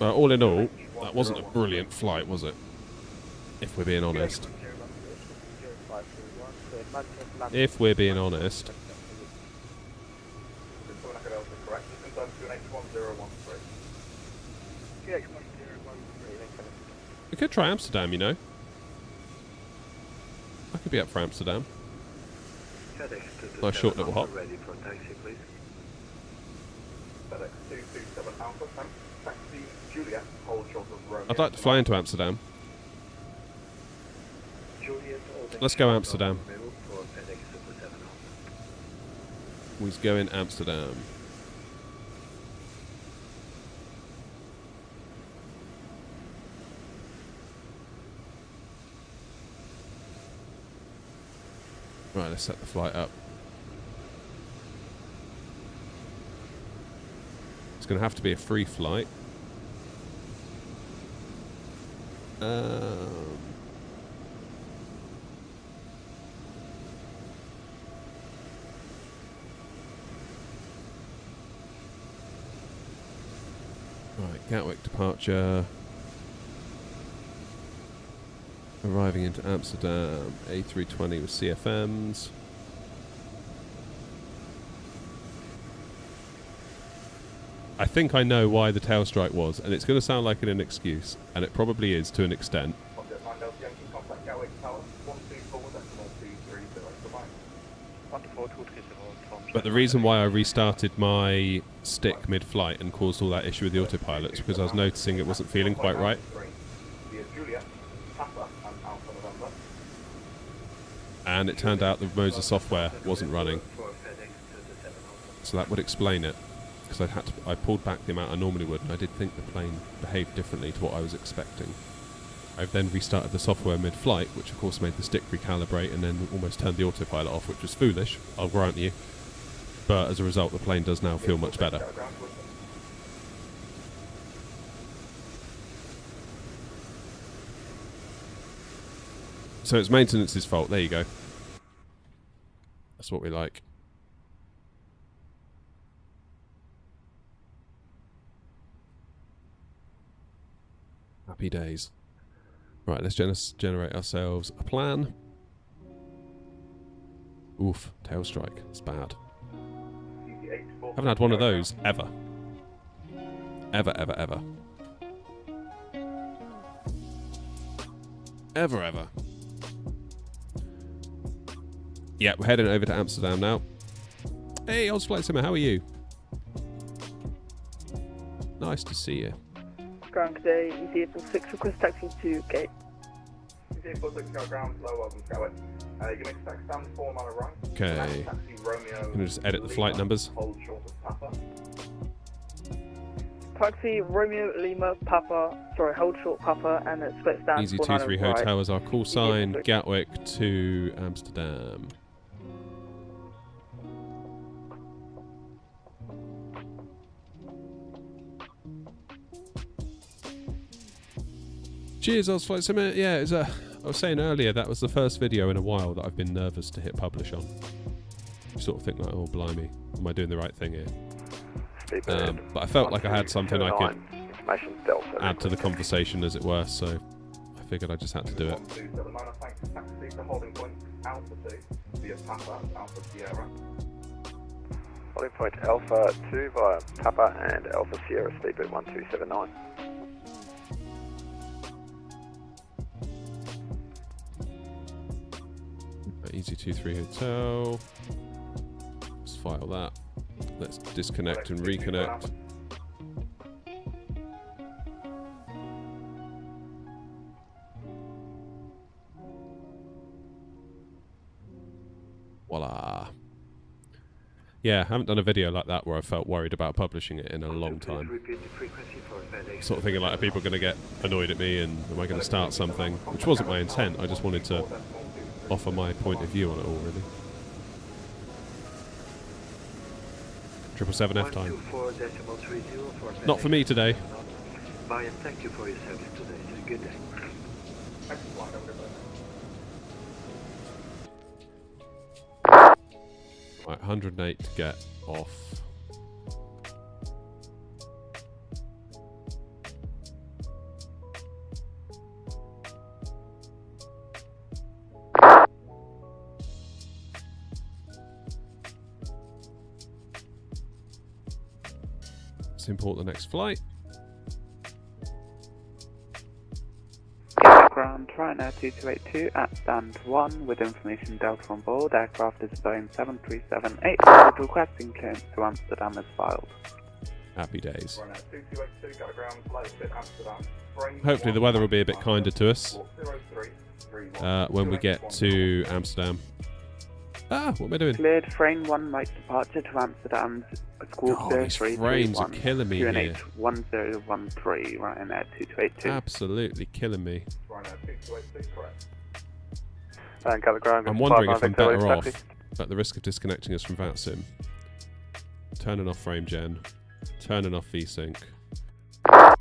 All in all, that wasn't a brilliant flight, was it? If we're being honest. If we're being honest. We could try Amsterdam, you know. I could be up for Amsterdam. Nice short little hop. I'd like to fly into Amsterdam. Let's go Amsterdam. We's going Amsterdam. Right, let's set the flight up. It's going to have to be a free flight. Gatwick departure. Arriving into Amsterdam. A320 with CFMs. I think I know why the tail strike was, and it's going to sound like an excuse, and it probably is to an extent. But the reason why I restarted my stick mid-flight and caused all that issue with the autopilot is because I was noticing it wasn't feeling quite right. And it turned out the Moser software wasn't running. So that would explain it. Because I pulled back the amount I normally would, and I did think the plane behaved differently to what I was expecting. I've then restarted the software mid-flight, which of course made the stick recalibrate and then almost turned the autopilot off, which was foolish, I'll grant you. But as a result, the plane does now feel much better. So it's maintenance's fault, there you go. That's what we like. Happy days. Right, let's generate ourselves a plan. Oof, tail strike. It's bad. Haven't had one of those ever. Ever, ever, ever. Ever, ever. Yeah, we're heading over to Amsterdam now. Hey, Ozflight Simmer, how are you? Nice to see you. Ground today, EC846, request taxi to gate. EC846, go ground, slow up and Gatwick. You can expect stand 4 mile right. Okay. I'm gonna just edit the flight numbers. Hold short of Papa. Taxi Romeo Lima Papa, sorry, hold short Papa, and expect stand Easy 4 23 right. Hotel is our call sign. Gatwick to Amsterdam. Cheers, Ozflight Simmer. Yeah, I was saying earlier that was the first video in a while that I've been nervous to hit publish on. You sort of think like, oh blimey, am I doing the right thing here? But I felt like I had something I could add to the conversation, as it were, so I figured I just had to do it. Holding point Alpha 2 via Papa and Alpha Sierra, speedbird 1279. Easy 23 Hotel. Let's file that. Let's disconnect and reconnect. Voila. Yeah, I haven't done a video like that where I felt worried about publishing it in a long time. Sort of thinking like, are people going to get annoyed at me and am I going to start something? Which wasn't my intent, I just wanted to offer my point of view on it all, really. 777F time. Not for me today. Brian, thank you for your service today. Have a good day. Right, 108 to get off. Let's import the next flight. Ground Ryanair 2282 at stand 1 with information Delta on board. Aircraft is Boeing 737-8. Requesting clearance to Amsterdam is filed. Happy days. Hopefully the weather will be a bit kinder to us when we get to Amsterdam. Ah, what am I doing? Cleared frame 1 right departure to Amsterdam. God, these frames are killing me here. 1013 Ryanair 2282. Absolutely killing me. I'm I'm wondering if I'm better off, at the risk of disconnecting us from VATSIM, turning off frame gen, turning off VSync, and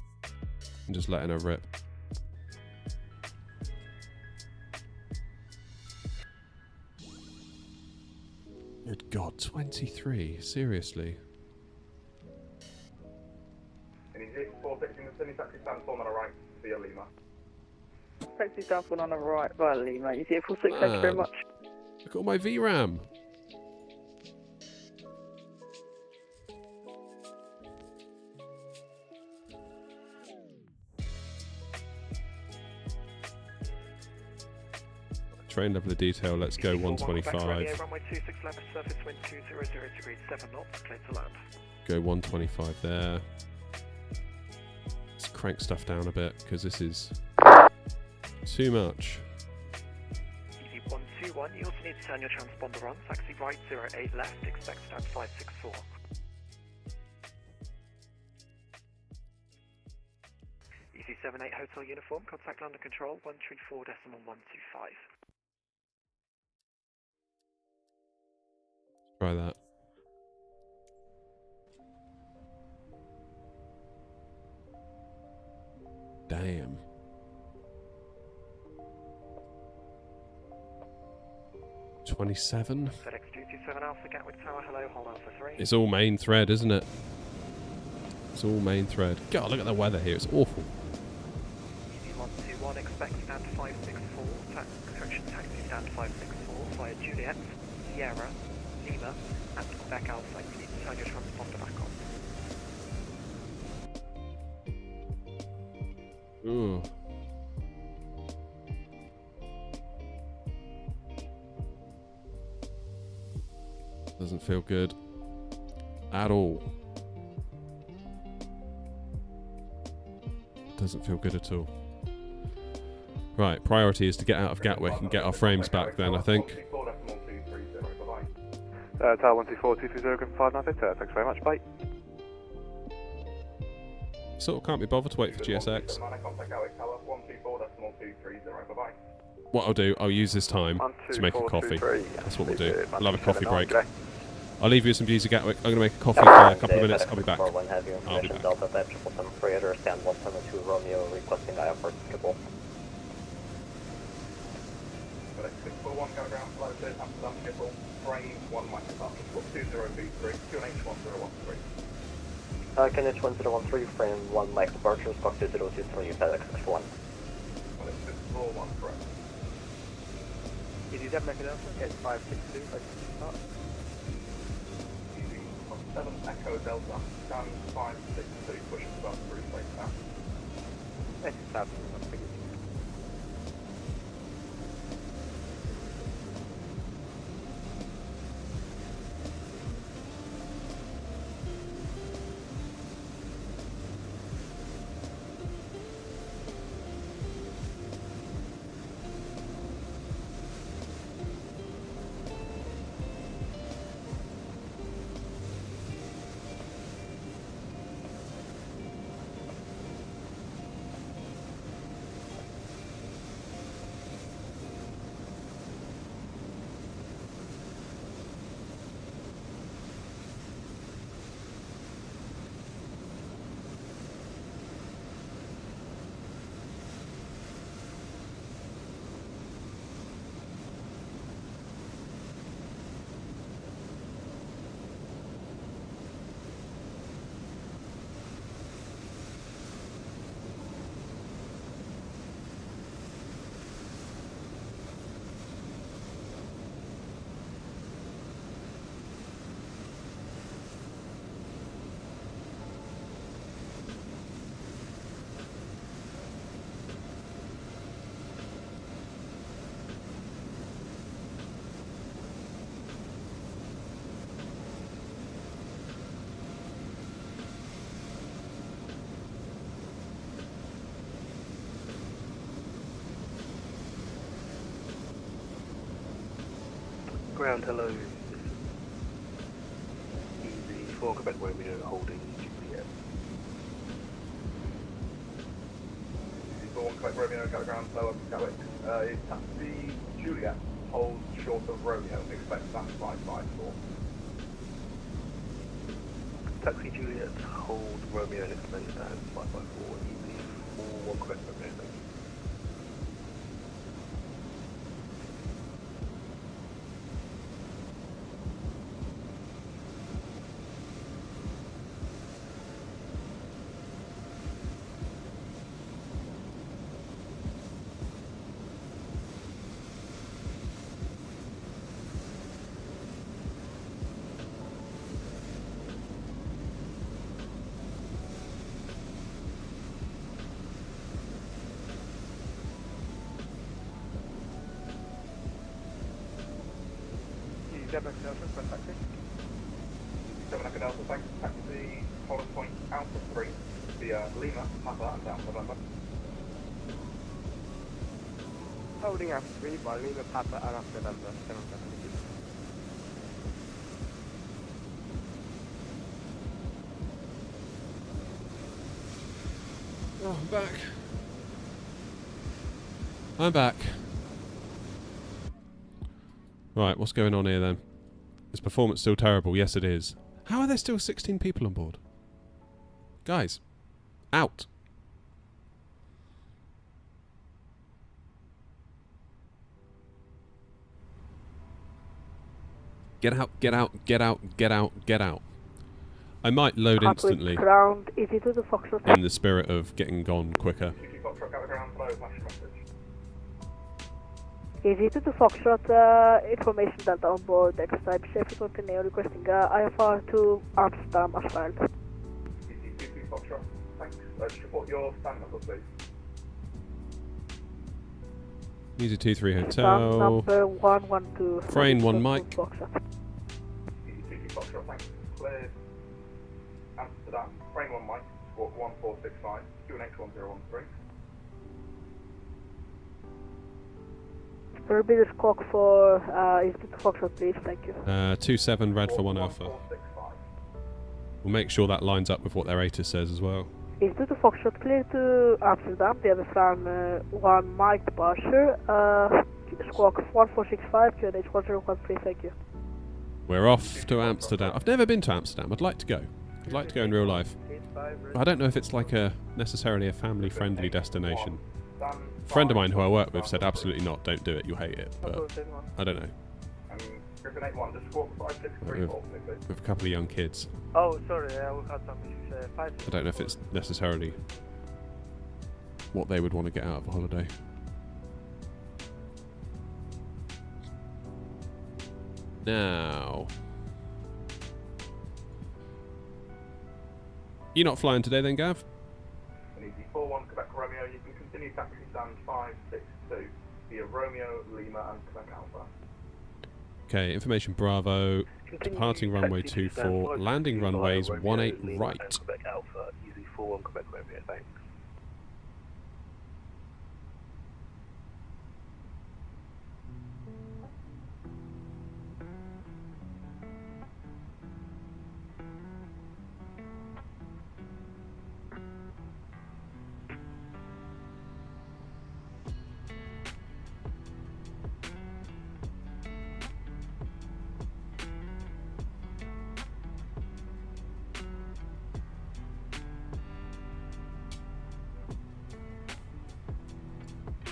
just letting her rip. Good God, 23? Seriously? Sydney taxi stands on the right via Lima. Taxi downfall on the right via Lima. Easy 46, thank you very much. Look at all my VRAM. Train level of detail, let's go 125. Runway 26 left, surface wind 200 degrees, 7 knots, clear to land. Go 125 there. Let's crank stuff down a bit because this is too much. Easy 121, you also need to turn your transponder on. Taxi right 08 left, expect stand 564. Easy 78 hotel uniform, contact London Control 134.125. Try that. Damn. $27. FedEx 227 Alpha Gatwick Tower, hello, hold Alpha 3. It's all main thread, isn't it? It's all main thread. God, look at the weather here. It's awful. Easy 121, expect stand 564. Correction, taxi stand 564 via Juliet, Sierra, Lima, and Quebec Alpha. You need to turn your transponder back on. Ooh. Doesn't feel good at all. Doesn't feel good at all. Right, priority is to get out of Gatwick and get our frames back then, I think. Tower 124, 230, 590, thanks very much, bye. Sort of can't be bothered to wait for GSX. What I'll do, I'll use this time to make a coffee. That's what we'll do. I'll have a coffee break. I'll leave you with some views of Gatwick. I'm going to make a coffee for a couple of minutes. I'll be back. I'll be back. Delta Type 777 Freighter, stand 172 Romeo, requesting IFR Skipple. FedEx 641, go ground, flight to Amsterdam, Schiphol, frame 1 Microsoft, 20V3, QNH1013. QNH 1013, frame 1 Mike departure, stock 2023, FedEx 61. FedEx 641, correct. Easy 7 make an answer, get 562, start. Easy 7 Echo Delta, stand 562, pushing above 3 place now. That's Ground, hello. Easy 4 Quebec Romeo holding Juliet. Easy 4 Quebec Romeo, go ground, slow up Gatwick. Is taxi Juliet, hold short of Romeo, expect stand 554. Taxi Juliet, hold Romeo and expect stand 554. Easy 4 Quebec Romeo, thank you. 7 Delta, request taxi. 7 Echo Delta, thanks. Taxi, Holland Point, Alpha 3, via Lima, Papa, and Alpha November. Holding Alpha 3 by Lima, Papa, and Alpha November, 7 Oh, I'm back. I'm back. Right, what's going on here then? Is performance still terrible? Yes, it is. How are there still 16 people on board? Guys, out. Get out, get out, get out, get out, get out. I might load instantly Ground, easy to the Foxtrot. in the spirit of getting gone quicker. Easy to the Foxtrot, information Delta on board, X type, safety continue, requesting IFR to Amsterdam as filed. Easy to Foxtrot, thanks. Just report your stand number, please. Easy 23 Stand Hotel. number 112. Frame 1 Mike. Foxtrot. Easy 2 Foxtrot, thanks. Cleared. Amsterdam, frame 1 Mike, squawk 1465, QNH1013. There will be the squawk for easy to the Foxtrot, please, thank you. 27 red for 1 Alpha. We'll make sure that lines up with what their ATIS says as well. Easy to the Foxtrot, clear to Amsterdam, the other from 1 Mike departure, squawk 1465, QNH1013, thank you. We're off to Amsterdam. I've never been to Amsterdam. I'd like to go. I'd like to go in real life. But I don't know if it's like necessarily a family-friendly destination. A friend of mine who I work with said absolutely not, don't do it, you'll hate it. But I don't know. With a couple of young kids. Oh, sorry, we had some issues. I don't know if it's necessarily what they would want to get out of a holiday. Now, you're not flying today then, Gav? Easy 41 Quebec Romeo, you can continue taxi stand 562 via Romeo, Lima, and Quebec Alpha. Okay, information Bravo, departing runway 24, landing runways 18 right. Quebec Alpha, easy 41 Quebec Romeo, thanks.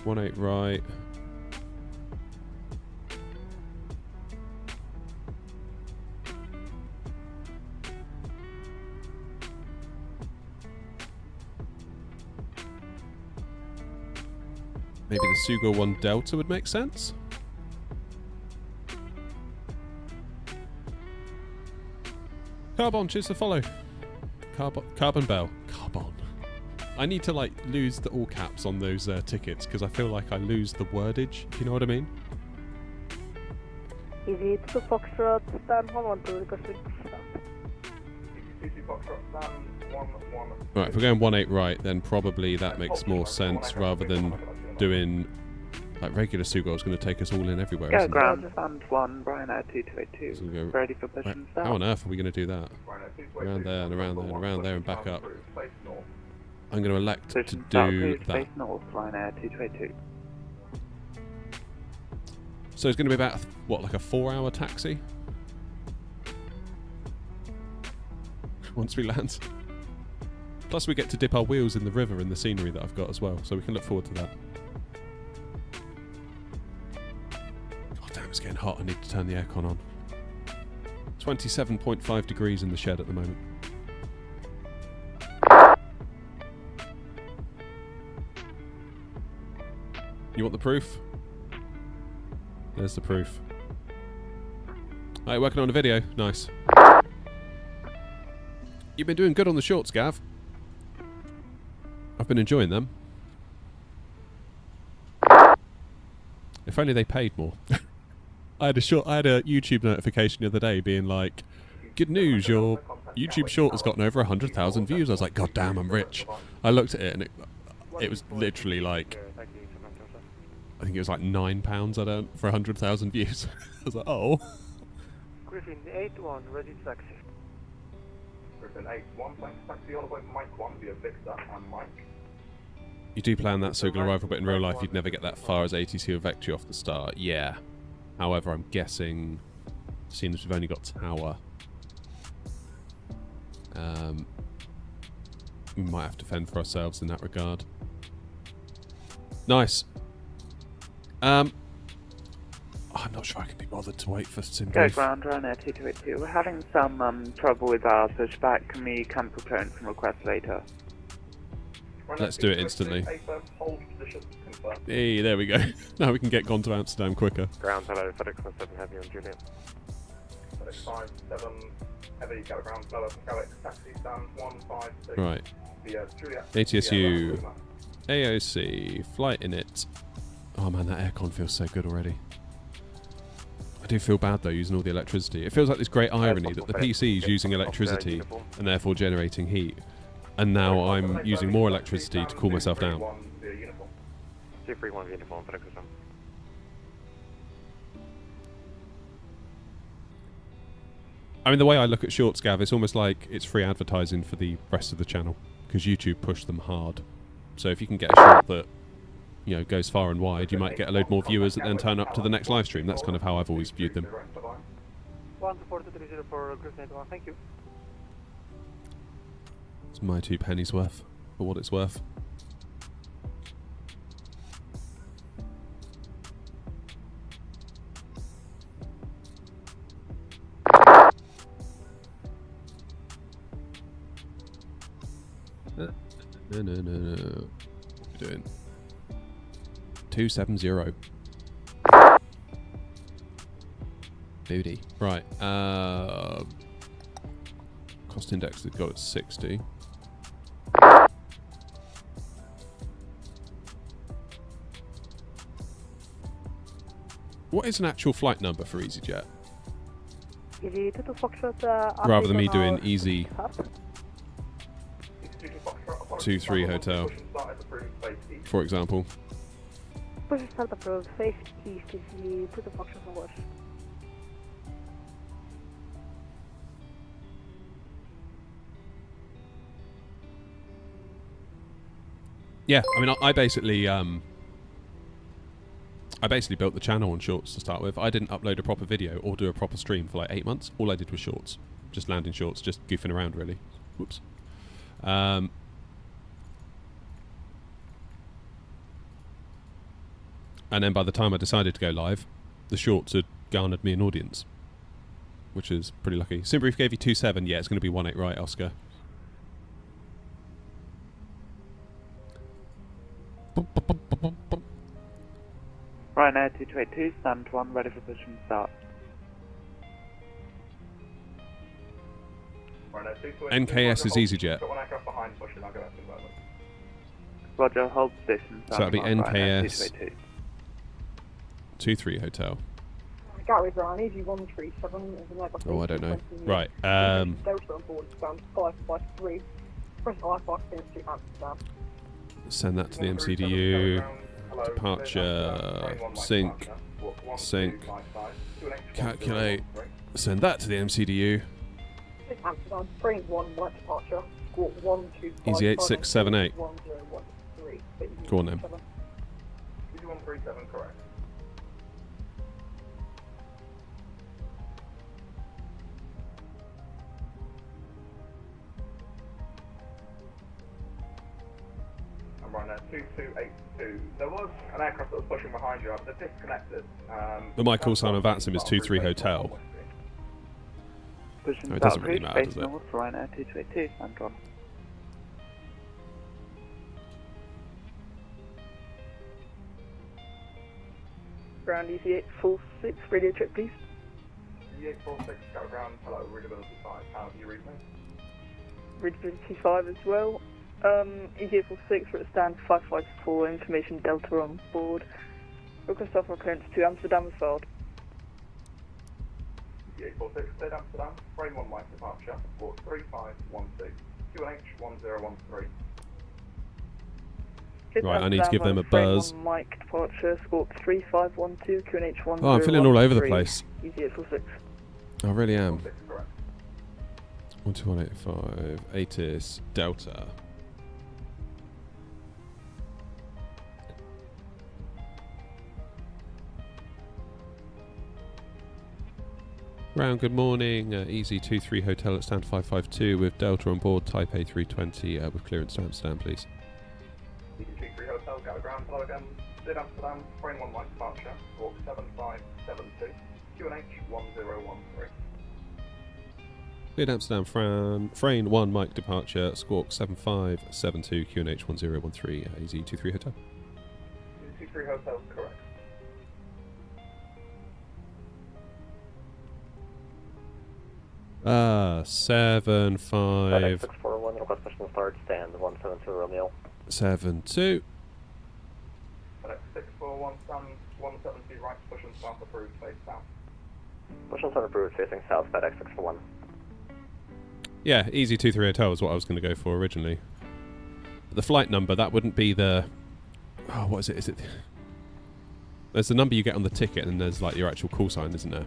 One 8 right. Maybe the Sugo 1 Delta would make sense. Carbon, choose to follow. Carbon Bell. Carbon. I need to like lose the all caps on those tickets because I feel like I lose the wordage, if you know what I mean. Easy to Foxtrot, stand 112, requesting stop. Easy Foxtrot, stand 111. Right, if we're going 1-8 right, then probably that makes more sense rather than doing like regular Sugo is going to take us all in everywhere. Go Isn't ground, stand 1, Brian Air 2282, So we'll go, ready for push and start. how on earth are we going to do that? Around there and around there and around there and back up. I'm going to elect to do that. Face north, Brian Air 2282. So it's going to be about, what, like a 4-hour taxi? Once we land. Plus we get to dip our wheels in the river and the scenery that I've got as well, so we can look forward to that. God damn, it's getting hot. I need to turn the aircon on. 27.5 degrees in the shed at the moment. You want the proof? There's the proof. Alright, working on a video. Nice. You've been doing good on the shorts, Gav. I've been enjoying them. If only they paid more. I had a YouTube notification the other day being like, "Good news, your YouTube short has gotten over 100,000 views." I was like, "God damn, I'm rich." I looked at it and it was literally like, I think it was like £9 for 100,000 views. I was like, oh. Griffin 8-1, ready to taxi. Griffin 8-1, thanks taxi all the way from Mike 1 via Victor and Mike. You do plan that Sogal arrival, but in real life you'd never get that far as ATC or Vectri off the start. Yeah. However, I'm guessing, seeing as we've only got Tower, we might have to fend for ourselves in that regard. Nice. I'm not sure I can be bothered to wait for sim Go brief. ground, runner 2282. We're having some trouble with our pushback. Can we cancel clearance and request later? Let's do it instantly. Hey, there we go. Now we can get gone to Amsterdam quicker. Ground, hello, FedEx 17 Heavy on Juliet. FedEx 57 Heavy, Gatwick ground, Gatwick taxi stand 156. Right. Via Juliet. ATSU, AOC, flight in it. Oh man, that aircon feels so good already. I do feel bad though, using all the electricity. It feels like this great irony that the PC is using electricity and therefore generating heat, and now I'm using more electricity to cool myself down. 231 uniform, FedEx 7. I mean, the way I look at shorts, Gav, it's almost like it's free advertising for the rest of the channel, because YouTube pushed them hard. So if you can get a short that, you know, goes far and wide, you might get a load more viewers that then turn up to the next live stream. That's kind of how I've always viewed them. 14230 for Griffin 81, thank you. It's my 2 pennies worth, for what it's worth. No. What are we doing? 270. Booty. Right. Cost index has got at 60. What is an actual flight number for EasyJet? Rather than me doing easy 23 hotel, for example. Push start approved, face east is the 2 Foxtrot forward. Yeah, I mean, I basically built the channel on shorts to start with. I didn't upload a proper video or do a proper stream for like 8 months. All I did was shorts, just landing shorts, just goofing around really. Whoops. And then by the time I decided to go live, the shorts had garnered me an audience, which is pretty lucky. Simbrief gave you 2.7. Yeah, it's going to be 1.8, right, Oscar? Ryanair 2282, stand 1, ready for push and start. NKS is EasyJet. Roger, hold position. So that'll be NKS 23 Hotel. Gatwick ground, easy 137. Oh, I don't know. Right. Delta on board, stand 553. Press I-5 to Amsterdam. Send that to the MCDU. Departure. Sync. Calculate. Send that to the MCDU. Amsterdam, frame 1, white departure. Squawk 125. Easy 8678. Go on then. 137, correct. I'm running at 2282. There was an aircraft that was pushing behind you. They're disconnected. The my call sign on VATSIM is 23 Hotel. Pushing it doesn't really matter, does it? North, Ryanair 2282, stand 1. Ground EC846, radio check please. EC846, go ground, hello, readability 5, how do you read me? Readability 5 as well. EC846, we're at stand 554, information Delta on board. Request offer clearance to Amsterdam as filed. EA46, cleared Amsterdam, frame 1 Mike departure, squawk 3512, QNH1013. Right, I need to give them a buzz. Frame 1 Mike departure, squawk 3512, QNH1013. Oh, I'm feeling all over the place. easyJet I really am. 12185, ATIS, Delta. Round, good morning. Easy23 Hotel at stand 552 with Delta on board, Type A320 with clearance to Amsterdam, please. Easy23 Hotel, Gatwick, hello again. Cleared Amsterdam, frame 1 Mike departure, squawk 7572, QNH1013. Cleared Amsterdam, frame 1 Mike departure, squawk 7572, QNH1013, Easy23 Hotel. Easy23 Hotel, correct. Ah, 75. FedEx 641, request pushing start, stand 172 Romeo. 72. FedEx 641, stand 170 right, push and start approved, face south. Push and start approved, facing south, FedEx 641. Yeah, Easy23 Hotel is what I was going to go for originally. The flight number, that wouldn't be the... Oh, what is it? Is it... There's the number you get on the ticket and there's like your actual call sign, isn't there?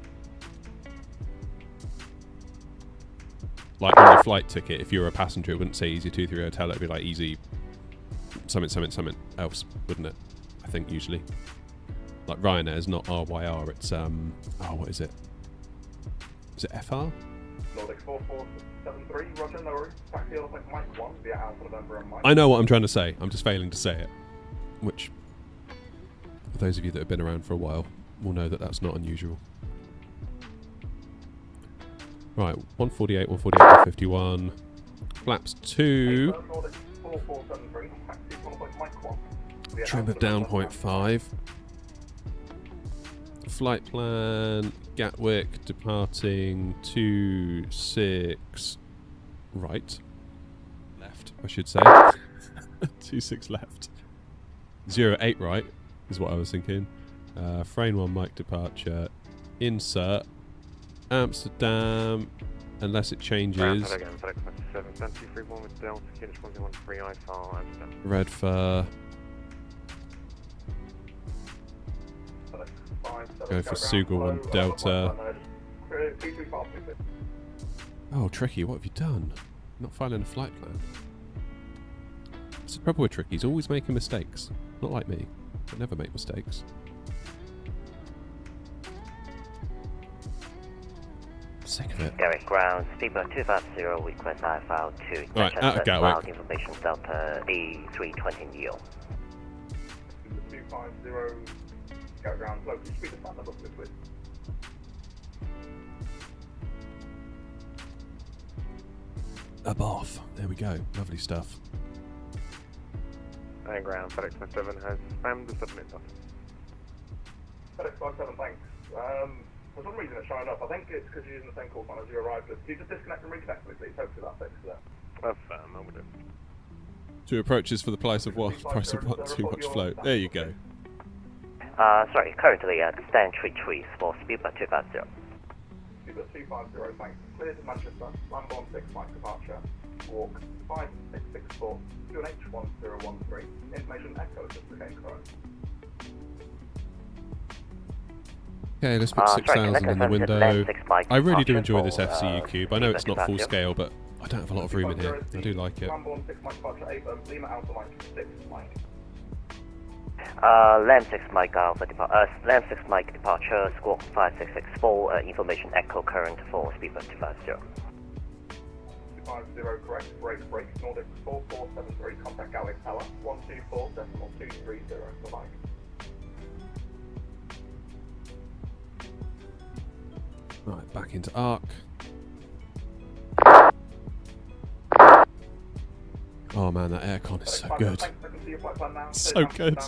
Like on the flight ticket, if you were a passenger, it wouldn't say Easy23 Hotel, it'd be like Easy something else, wouldn't it? I think usually. Like Ryanair's not RYR, it's oh, what is it? Is it FR? Nordic 4473, Roger, no worries. Taxi Elephant Mike 1 via Alpha November and Mike. I know what I'm trying to say, I'm just failing to say it. Which, for those of you that have been around for a while, will know that that's not unusual. Right, 148, 151. Flaps 2. Trim of down 0.5. Flight plan, Gatwick departing 26 right. Left, I should say. 26 left. 08 right is what I was thinking. Frame 1 Mike departure. Insert. Amsterdam, unless it changes. Red fur. Go for Sugar 1 Delta. Oh, Tricky, what have you done? Not filing a flight plan. That's the trouble with Tricky, he's always making mistakes. Not like me. I never make mistakes. Sick of it. Gatwick ground, speedboat 250, request I file 2. Right, out of Gatwick. Information Delta A320 Neo. 250, Gatwick ground, local speed of flight level, please. Above. There we go. Lovely stuff. High ground, FedEx 57 has spammed the submit button. FedEx 57, thanks. For some reason it's showing up. I think it's because you're using the same call sign as you arrived with. Can you just disconnect and reconnect with me, please? Hopefully that fixes that. I will do. 2 approaches for the price of 1. Price of 1, too much float. There you go. Sorry, currently at stand 33 for speedboat 250. Speedboat 250, thanks. Clear to Manchester, land 16 Mike departure, walk 5664, QNH1013, information echo, just again correct. Okay, let's put 6,000 in the window. I really do enjoy this FCU cube. I know it's not full scale, but I don't have a lot of room in here. I do like it. Land 6 Mike Alpha Land 6 Mike departure, squawk 5664, information echo current for speedboat 250. 250, correct, break, Nordic 4473, contact Gatwick Tower, 124.230 for Mike. Right, back into arc. Oh man, that aircon is so good. So good.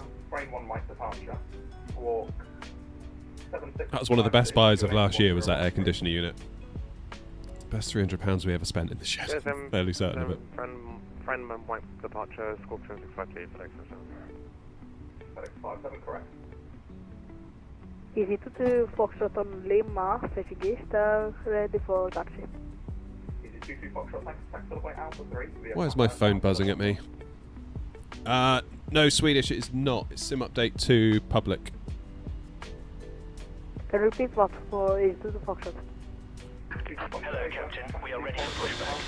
That was one of the best buys of last year, was that air conditioner unit. Best £300 we ever spent in the shed. Yes, I'm fairly certain of it. Friend Mike departure, squawk 765 FedEx 57. FedEx 57, correct. Easy to Foxtrot on Lima, fetching east, ready for taxi. Easy 22 Foxtrot, thanks. Taxi all the way Alpha 3. Why is my phone buzzing at me? No, Swedish, it is not. It's SIM update to public. Can you repeat what for Easy to Foxtrot? Hello, Captain. We are ready for pushback.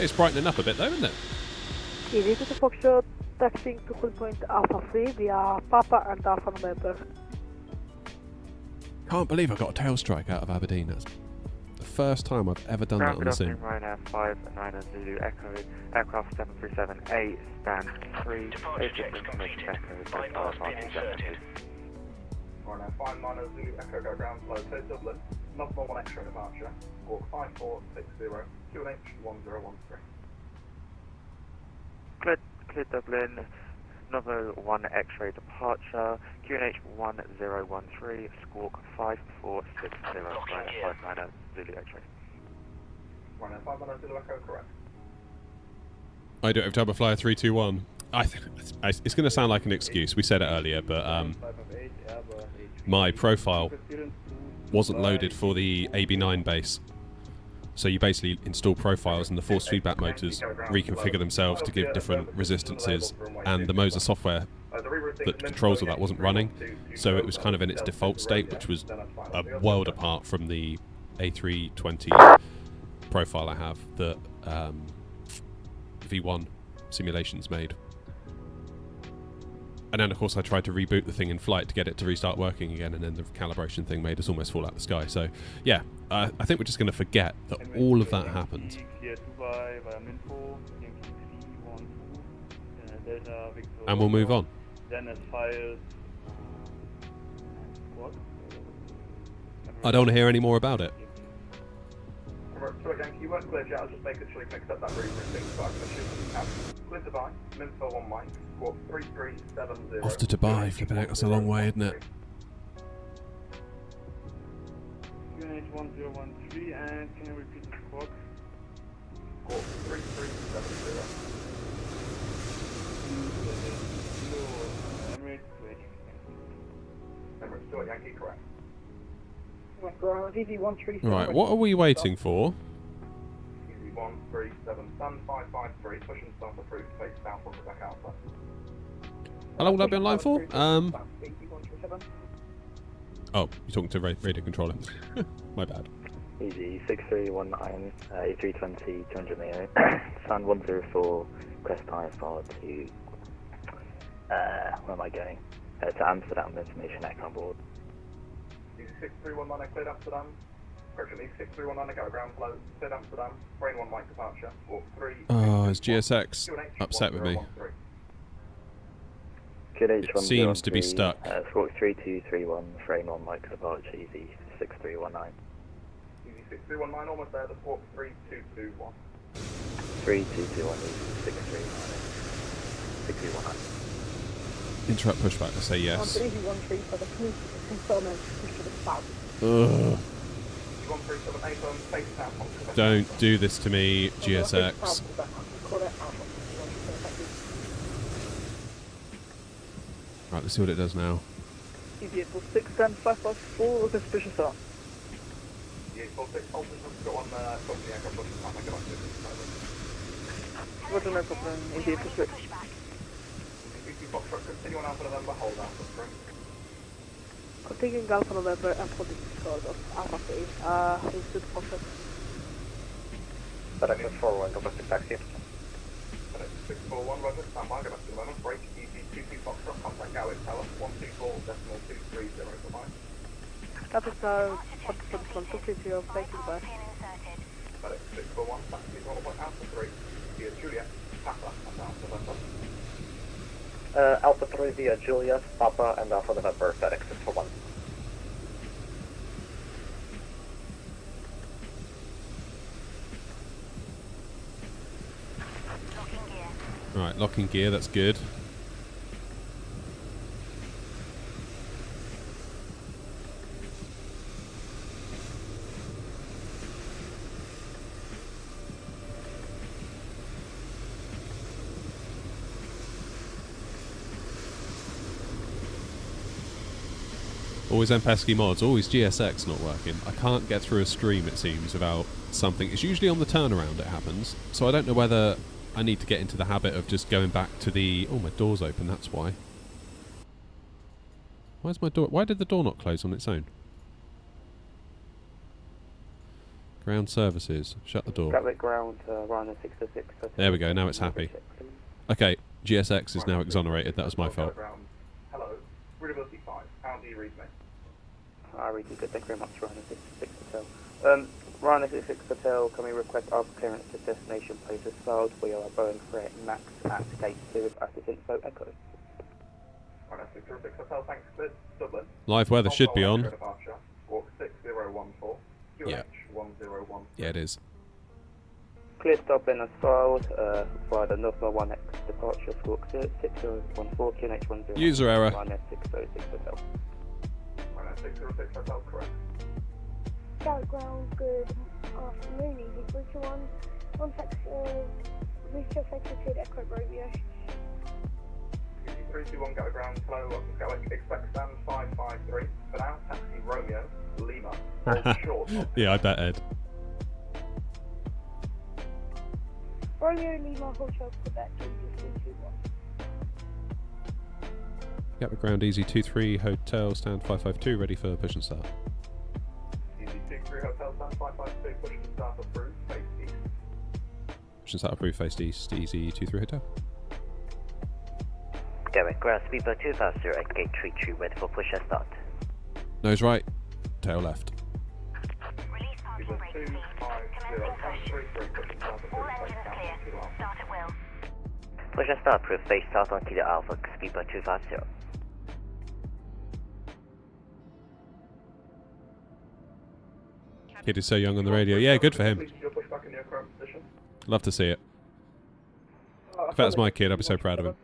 It's brightening up a bit though, isn't it? Easy to Foxtrot, taxiing to hold point Alpha 3 via Papa and Alpha November. Can't believe I got a tail strike out of Aberdeen. That's the first time I've ever done that on the sim. Ryanair 5 and 9 Zulu Echo, aircraft 737A, stand 3, basic information Echo, so far party definitely. Ryanair 59 Zulu Echo, go ground slow, clear Dublin, Northbound 1 extra departure, squawk 5460, QNH 1013. Clear Dublin, Novo 1 X-ray departure, QNH 1013, squawk 5460, Ryanair 59 Zulu X-ray. Ryanair 59 Zulu Echo, correct. I do it every time I fly a 321. It's going to sound like an excuse. We said it earlier, but my profile wasn't loaded for the AB9 base. So you basically install profiles and the force feedback motors reconfigure themselves to give different resistances, and the Moser software that controls all that wasn't running, so it was kind of in its default state, which was a world apart from the A320 profile I have that V1 simulations made. And then of course I tried to reboot the thing in flight to get it to restart working again, and then the calibration thing made us almost fall out of the sky. So yeah, I think we're just going to forget that all of that happened. And we'll move on. I don't want to hear any more about it. Sorry, Yankee, you weren't clear yet. I was just making sure you mixed up that route thing, so I can assume you have. Clear Dubai, Minfo 1 Mike, squawk 3370. Off to Dubai, flipping out, that's a long way, isn't it? QNH 1013, and can you repeat the squawk? Squawk 3370. Emirates 2 Yankee, correct. Right, what are we waiting for? Easy 137, stand 553, push and start approved, face south on Quebec Alpha. How long will I be online for? Oh, you're talking to radio controller. My bad. Easy 6319 A320 200 Neo, stand 104, crest IFR to where am I going? To Amsterdam, information echo on board. Easy 6319 cleared Amsterdam. Correction, Easy 6319 go ground flow, cleared Amsterdam, brain 1 Mike departure, walk 3. Oh, is GSX upset with me? QNH It seems to be stuck. Squawk 3231, frame 1 Mike departure, Easy 6319. Easy 6319, almost there, the squawk 3221. 3221, Easy 6319. Interrupt pushback to say yes. Ugh. Don't do this to me, GSX. Right, let's see what it does now. EVA 46 and 554 with a special start. EVA 46, officers go on company aircraft pushing time, I go back to this. Roger, no problem, EVA 46. Continue on Alpha November, hold Alpha 3. Continuing Alpha November and holding discord of Alpha 3, is to the process. FedEx 41, domestic taxi. FedEx 641, Roger, stand by, go back to the moment, break, EC22 Foxtrot, contact Gatwick Tower, 124.230, goodbye. Gatwick Tower, 124.230, thank you, goodbye. FedEx 641, taxi is 1 Alpha 3, via Juliet, Papa, and Alpha November. Alpha 3 via Juliet, Papa, and Alpha November, FedEx 641. Right, locking gear, that's good. Always them pesky mods. Always GSX not working. I can't get through a stream, it seems, without something. It's usually on the turnaround it happens. So I don't know whether I need to get into the habit of just going back to the... Oh, my door's open, that's why. Where's my door? Why did the door not close on its own? Ground services. Shut the door. Gatwick ground, Ryanair 606. There we go, now it's happy. Okay, GSX is now exonerated. That was my fault. Hello, readability 5. How do you read me? I read you good, thank you very much, Ryanair 606 Hotel. Ryanair 606 Hotel, can we request our clearance to destination place as failed? We are Boeing Freight Max at gate 2 with Atlas Info Echo. Ryanair 606 Hotel, thanks, cleared. Dublin. Live weather should be on. Walk 6014. Yeah. 1014. Yeah, it is. Clear Dublin as filed via the Northwell 1X departure, Squawk 6014, QNH10. User error. Ryanair 606 Hotel. Ryanair 606 Hotel, correct. Gatwick ground, good afternoon, easy 321. Contact, reach executed Echo Romeo. Easy 321 Gatwick ground, hello, welcome to Gatwick. Expect stand 553. For now, taxi Romeo, Lima, hold short. Yeah, I bet, Ed. Romeo Lima, hold short, Quebec, easy 321. Gatwick ground, easy 23 hotel, stand 552, ready for push and start. Easy 23 hotel, stand 552, push and start approved, face east. Push and start approved, face east, easy 23 hotel. Gatwick ground, speedboat 250 at gate 33, ready for push and start. Nose right, tail left. Release parking brakes, please. Commencing push. All engines clear. Start at will. Push and start approved, face south on Kilo Alpha, speedboat 250. Kid is so young on the radio. Yeah, good for him. Your pushback in your current position. Love to see it. If that was my kid, I'd be so proud of him.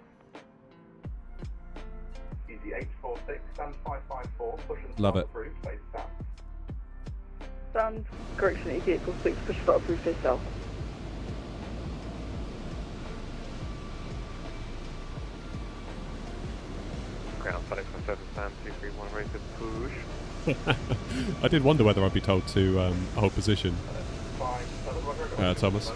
Easy 846, stand 554, push and start Love it. approved, face south. Stand, correction, easy 846, push start approved, face south. Ground Fenix A320, stand 231, ready to push. I did wonder whether I'd be told to hold position. Thomas.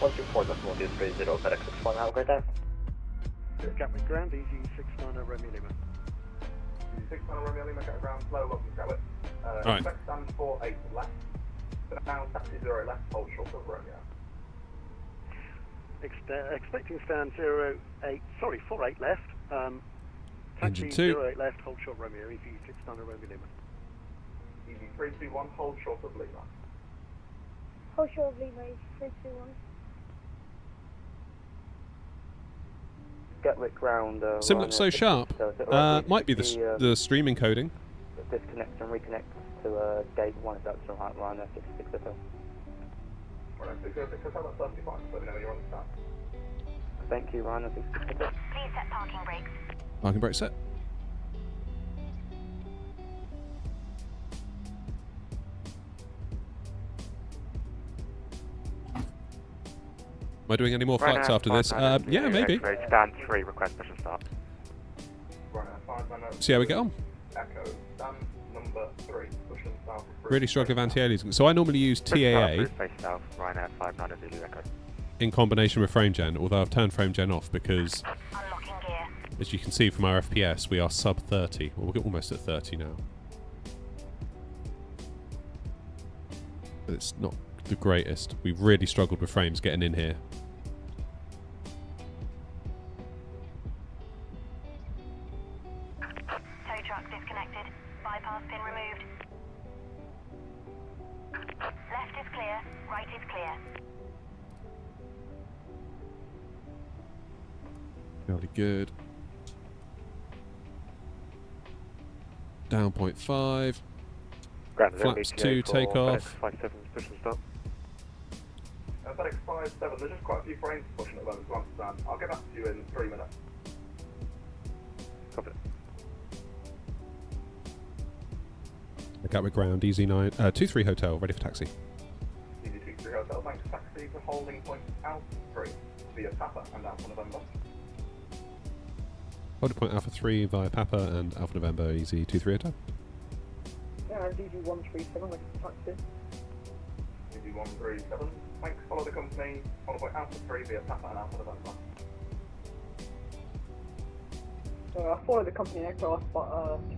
124.230, FedEx 61, have a great day. Gatwick ground, easy 690 Romeo Lima. Easy 690 Romeo Lima, Gatwick ground, slow, welcome to Gatwick. Right. Expect stand 48 left. For now, taxi 0 left, hold short of Romeo. Expecting stand 48 left. Engine Taxi 2. 08 left, hold short Romeo, easy 690 Romeo Lima. Easy 321, hold short of Lima. Hold short of Lima, easy 321. Gatwick ground. Sim looks so sharp. Might be the stream encoding. Disconnect and reconnect to gate 1 if that's alright, Ryanair 66 Hotel. Ryanair 606 Hotel, that's perfectly fine, just let me know when you're on the start. Thank you, Ryanair 66 Hotel. Please set parking brakes. Parking brake set. Am I doing any more flights after this? Yeah, maybe. Stand 3, request push and start. Ryanair 590. See how we get on. Echo, stand number 3, push and start approved. Really struggling with anti-aliasing. So I normally use TAA Face south, Ryanair 590 Zulu Echo. in combination with frame gen, although I've turned frame gen off because, as you can see from our FPS, we are sub 30. Well, we're almost at 30 now. But it's not the greatest. We've really struggled with frames getting in here. Tow truck disconnected. Bypass pin removed. Left is clear. Right is clear. Really good. Down 0.5. Flaps 2, takeoff. 57, push and stop. FedEx 57, there's just quite a few frames pushing at the moment to understand. I'll get back to you in 3 minutes. Copy. Gatwick ground, easy 9, 23 hotel, ready for taxi. Easy 23 hotel, thanks taxi to holding point Alpha 3 via Papa and Alpha November. Hold point Alpha 3 via Papa and Alpha November Easy 23 Hotel. DG137, like taxi. DG137, thanks, follow the company, follow point Alpha 3 via Papa and Alpha November. I follow the company aircraft, but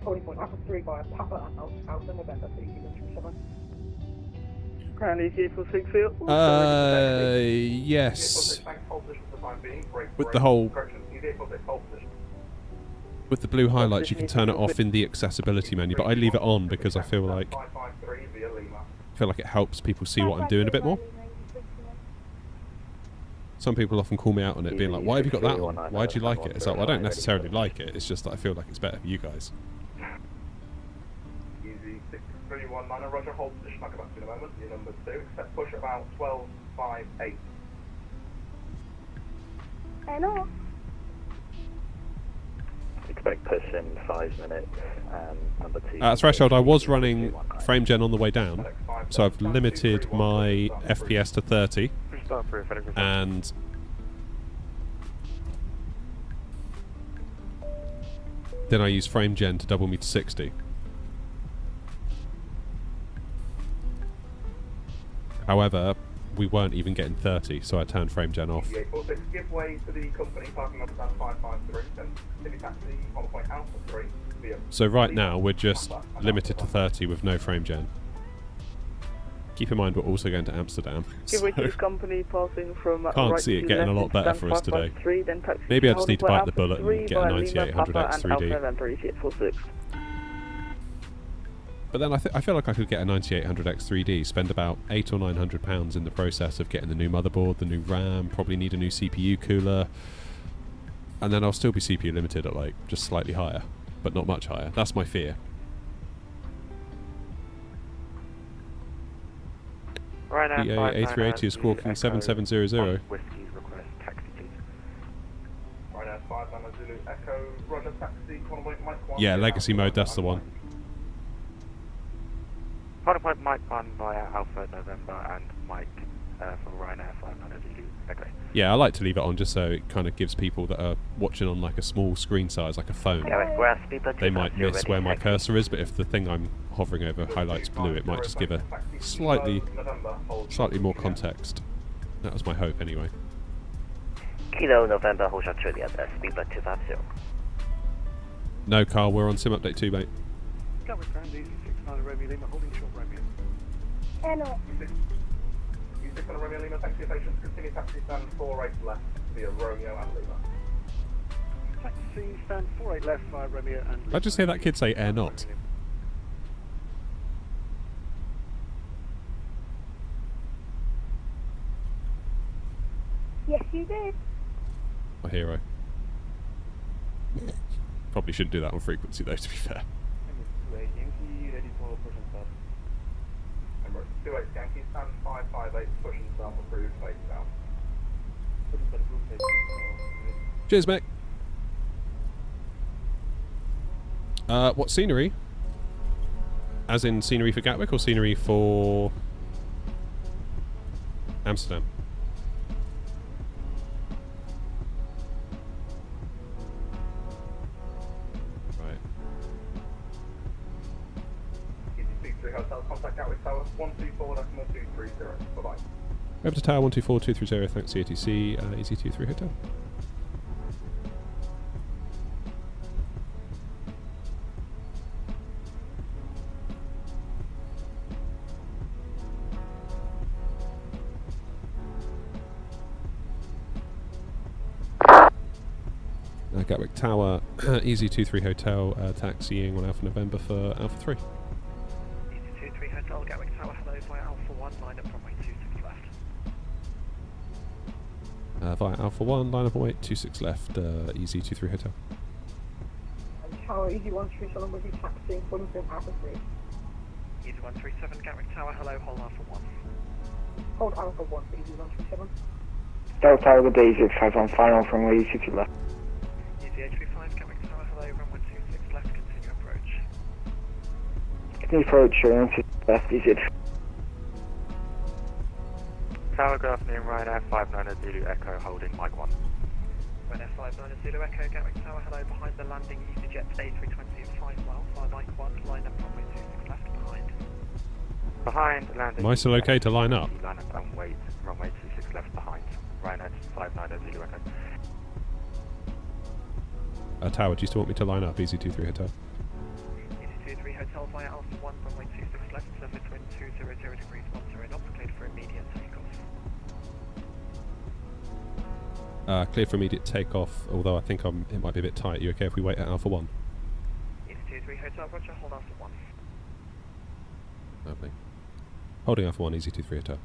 holding point Alpha 3 via Papa and Alpha November, so DG137. Ground EC46 field. Yes. With the whole... With the blue highlights, you can turn it off in the accessibility menu, but I leave it on because I feel like it helps people see what I'm doing a bit more. Some people often call me out on it, being like, "Why have you got that on? Why do you like it?" It's like, well, I don't necessarily like it. It's just that I feel like it's better for you guys. Easy 6319, Roger, hold position. I'll come back to you in a moment. Your number 2, expect push about 1258. Hello. Expect push in 5 minutes. Number 2. At threshold, I was running frame gen on the way down, so I've limited my FPS to 30, and then I use frame gen to double me to 60. However, we weren't even getting 30, so I turned frame gen off. Give way to the company parking on stand 553, then city taxi on point Alpha 3 via... So right now we're just limited to 30 with no frame gen. Keep in mind we're also going to Amsterdam. Give way to the company passing from Can't see it getting a lot better for us today. Maybe I just need to bite the bullet and get a 9800X3D. But then I feel like I could get a 9800X3D, spend about £800 or £900 in the process of getting the new motherboard, the new RAM, probably need a new CPU cooler, and then I'll still be CPU limited at like just slightly higher, but not much higher. That's my fear. Right now, BA A380 is squawking 7700. Whiskey request taxi, please. Right now, 5 Lima Zulu Echo, Roger, taxi, convoy, Mike 1. Yeah, legacy mode, that's the one. Point Mike 1 via Alpha November and Mike for Ryanair 500 Zulu Echo. Yeah, I like to leave it on just so it kind of gives people that are watching on like a small screen size, like a phone, they might miss where my cursor is, but if the thing I'm hovering over highlights blue, it might just give a slightly more context. That was my hope anyway. Kilo November, hold shot Juliet, speedbird 250. No, Carl, we're on sim update 2, mate. Gatwick ground, easy 69 Romeo Lima, holding short Romeo. Hello. You 6 on Romeo Lima, thanks for your patience. Continue taxi stand 48 left via Romeo and Lima. Taxi stand 48 left via Romeo and Lima. I just hear that kid say air not. Yes, you did. My hero. Probably shouldn't do that on frequency though, to be fair. Yankee, ready for push and start. Number 28 Yankee, stand 558, push and start, approved, face down. Push and start, approved, face down. Cheers, mate. What scenery? As in scenery for Gatwick or scenery for Amsterdam? Hotel, contact Gatwick Tower 124.230. Bye-bye. Over to Tower 124230, thanks CATC, Easy23 Hotel. Gatwick Tower, Easy23 Hotel, taxiing on Alpha November for Alpha 3. Easy23 Hotel, Gatwick Tower, hello, via Alpha 1, line up runway 26 left. Via Alpha 1, line up runway 26 left, Easy23 Hotel. Tower, Easy137, will be taxiing from Alpha 3. Easy137, Gatwick Tower, hello, hold Alpha 1. Hold Alpha 1, Easy137. Delta Tower, the D65 on final from Lee, City left. Easy835, Gatwick Tower, hello, runway 26 left, continue approach. Continue approach, left, easy. Telegraph near Ryanair 590 Zulu Echo, holding Mike 1. Ryanair 590 Zulu Echo, Gatwick Tower, hello, behind the landing easyJet A320 at 5 miles, via Mike 1, line up runway 26 left behind. Behind landing. Am I still okay to line up? Line up and wait, runway 26 left behind. Ryanair 590 Zulu Echo. Tower, do you still want me to line up? EZ23 Hotel. EZ23 Hotel via Alpha 1, runway 26 left, surface wind 200 degrees 10 knots, cleared for immediate takeoff. Clear for immediate takeoff, although I think it might be a bit tight. You okay if we wait at Alpha 1? EZ23 Hotel, roger, hold Alpha 1. Lovely. Holding Alpha 1, EZ23 Hotel.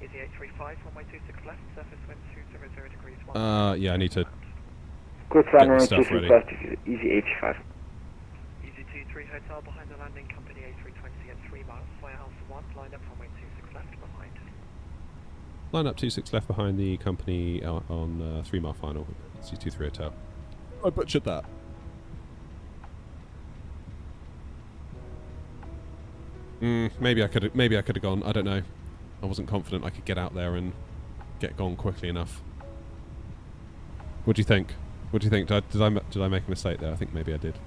EZ835, runway 26 left, surface wind 200 degrees 10 yeah, I need to Good get the runway stuff 26 ready. left, easy 85. EZ23 Hotel, behind the landing company A320 at 3 miles, via Alpha 1, line up runway 26 left behind. Line up 26 left behind the company on 3 mile final. EZ23 Hotel. I butchered that. Maybe I could have gone. I don't know. I wasn't confident I could get out there and get gone quickly enough. What do you think? What do you think? Did I make a mistake there? I think maybe I did.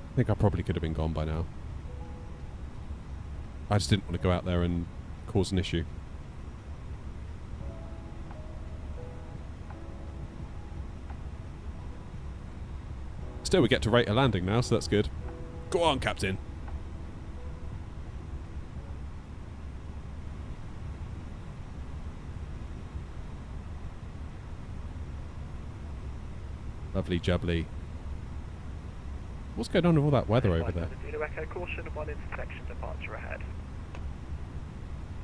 I think I probably could have been gone by now. I just didn't want to go out there and cause an issue. Still, we get to rate a landing now, so that's good. Go on, Captain. Lovely jubbly. What's going on with all that weather over there? Zulu Echo, caution, 1 intersection departure ahead.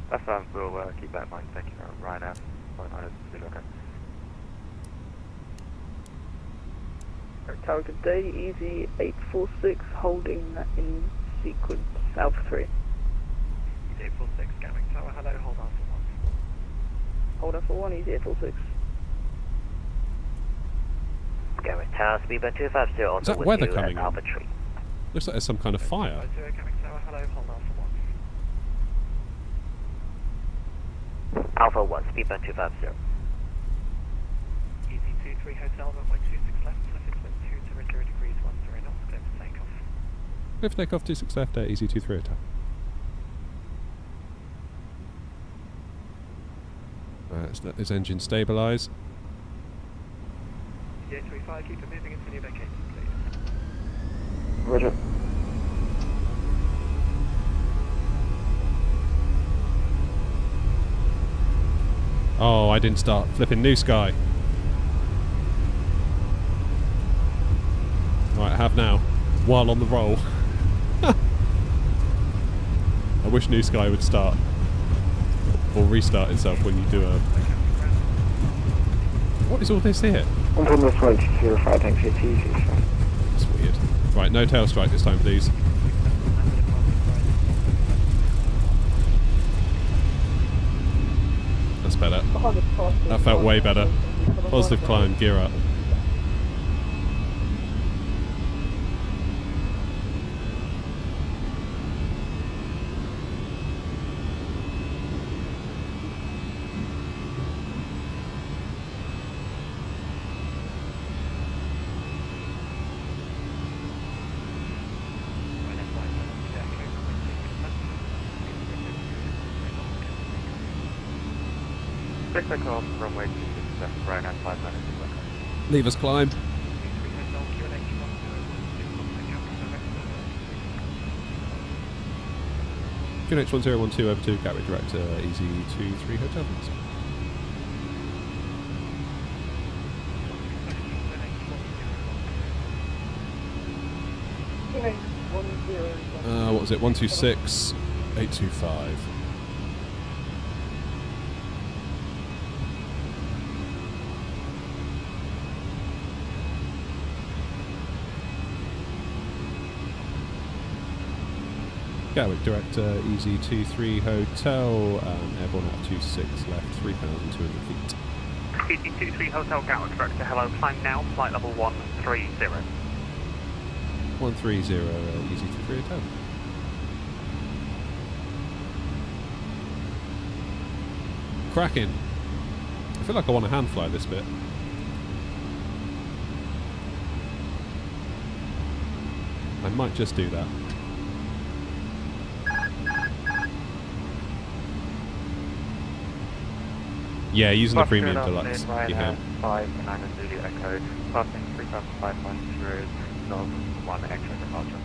That's fine, we'll keep that in mind. Thank you, Ryanair 590 Zulu Echo. Tower, good day, easy 846, holding in sequence Alpha 3. Easy 846, Gatwick Tower, hello, hold Alpha 1. Hold Alpha 1, easy 846. Gatwick Tower, speedbird 250 on Is the that with weather you coming at on? Alpha 3. Looks like there's some kind of fire. Gatwick Tower, hello, hold Alpha 1. Alpha 1, speedbird 250. Easy 23 Hotel, runway 26 left, surface wind 200 degrees 10 knots, clear for takeoff. Clear for takeoff 26 left at EZ23 Hotel. Let's let this engine stabilise. Easy 835, keep it moving until you vacate, please. Roger. Oh, I didn't start flipping New Sky. Right, I have now. While on the roll. I wish New Sky would start. Or restart itself when you do a... What is all this here? I'm from this way to 05, thanks for your easy. That's weird. Right, no tail strike this time, please. That's better. That felt way better. Positive climb, gear up. Takeoff, runway 26 left, Ryanair 590 Zulu Echo. Leave us climb. QNH 1012 over to Gatwick direct EZ23 Hotel, please. What was it? 126 825. Gatwick direct easy23 Hotel, airborne at 26 left, 3,200 feet. easy23 Hotel Gatwick direct to hello, climb now, flight level 130. 130 easy23 Hotel. Cracking. I feel like I want to hand fly this bit. I might just do that. Yeah, using the premium deluxe. Yeah. 5 9 Zulu Echo, passing 3,500 North 1 extra departure.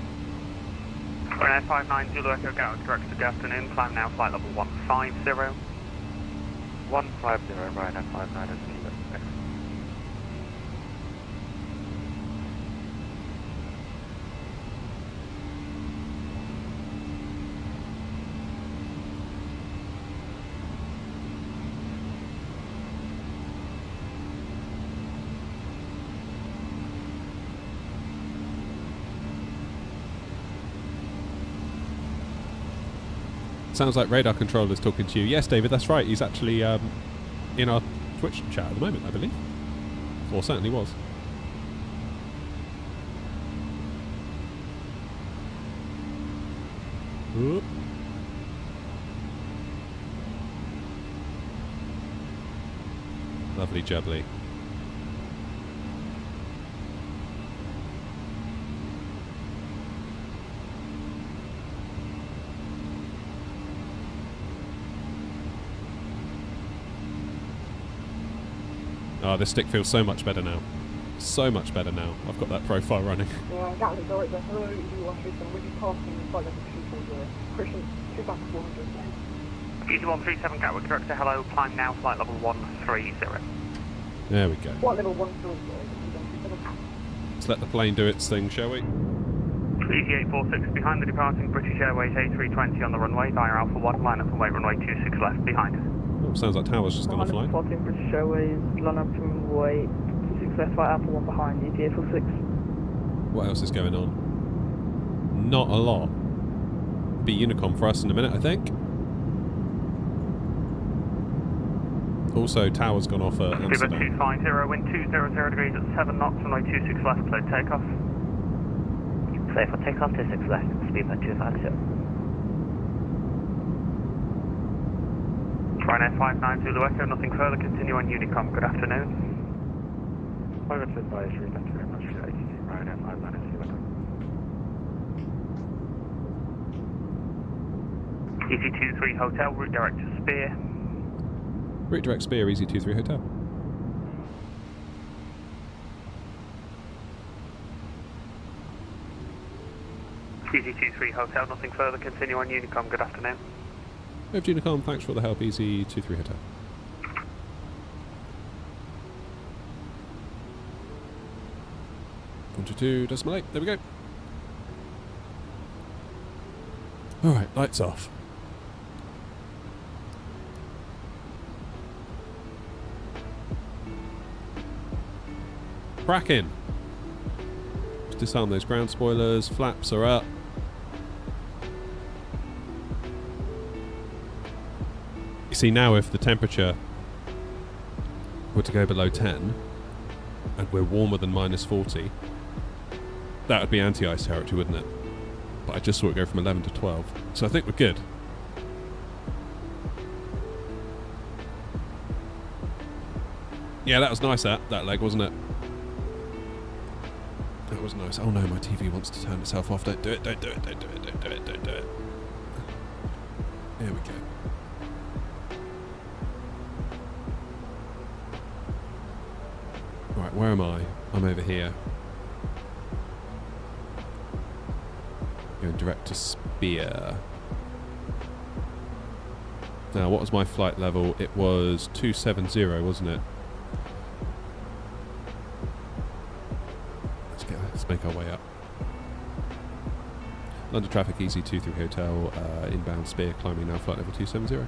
Ryanair 59 Zulu Echo Gatwick direct to good afternoon, climb now, flight level 150. 150 Ryanair 59 Zulu Echo. Sounds like radar controller's talking to you. Yes, David, that's right. He's actually in our Twitch chat at the moment, I believe. Or certainly was. Oop. Lovely jubbly. Oh, this stick feels so much better now. So much better now. I've got that profile running. Yeah, Gatwick direct to hello, easy137, will be passing flight level 240, Christian 2 back 400. easy137 Gatwick direct to hello, climb now, flight level 130. There we go. Flight level 130, Let's let the plane do its thing, shall we? easy846 behind the departing British Airways A320 on the runway via Alpha 1, line up and wait runway 26 left behind us. Oh, sounds like Tower's just gone offline. Departing British Airways, line up and wait 26 left, flight Alpha 1 behind, easy846. What else is going on? Not a lot. Be Unicom for us in a minute, I think. Also, Tower's gone off at Amsterdam. 250, wind 200 degrees at 7 knots, runway 26 left, clear takeoff. Clear for takeoff, 26 left, speed by 250. Ryanair 59 Zulu Echo, nothing further, continue on Unicom, good afternoon. Private advisory, thank you very much for Ryanair 59 Zulu Echo. easy23 Hotel, route direct to Spear. Route direct Spear, easy23 Hotel. easy23 Hotel, nothing further, continue on Unicom, good afternoon. Over Unicom, thanks for the help, easy23 Hotel. .22 decimal 8, there we go. Alright, lights off. Cracking! Let's disarm those ground spoilers, flaps are up. You see now if the temperature were to go below 10 and we're warmer than minus 40, that would be anti-ice territory, wouldn't it? But I just saw it go from 11 to 12, so I think we're good. Yeah, that was nice, that leg, wasn't it? That was nice. Oh no, my TV wants to turn itself off. Don't do it, don't do it, don't do it, don't do it, don't do it. There we go. Right, where am I? I'm over here. Going direct to Spear. Now, what was my flight level? It was 270, wasn't it? Let's make our way up. London traffic, easy23 Hotel, inbound Spear, climbing now, flight level 270.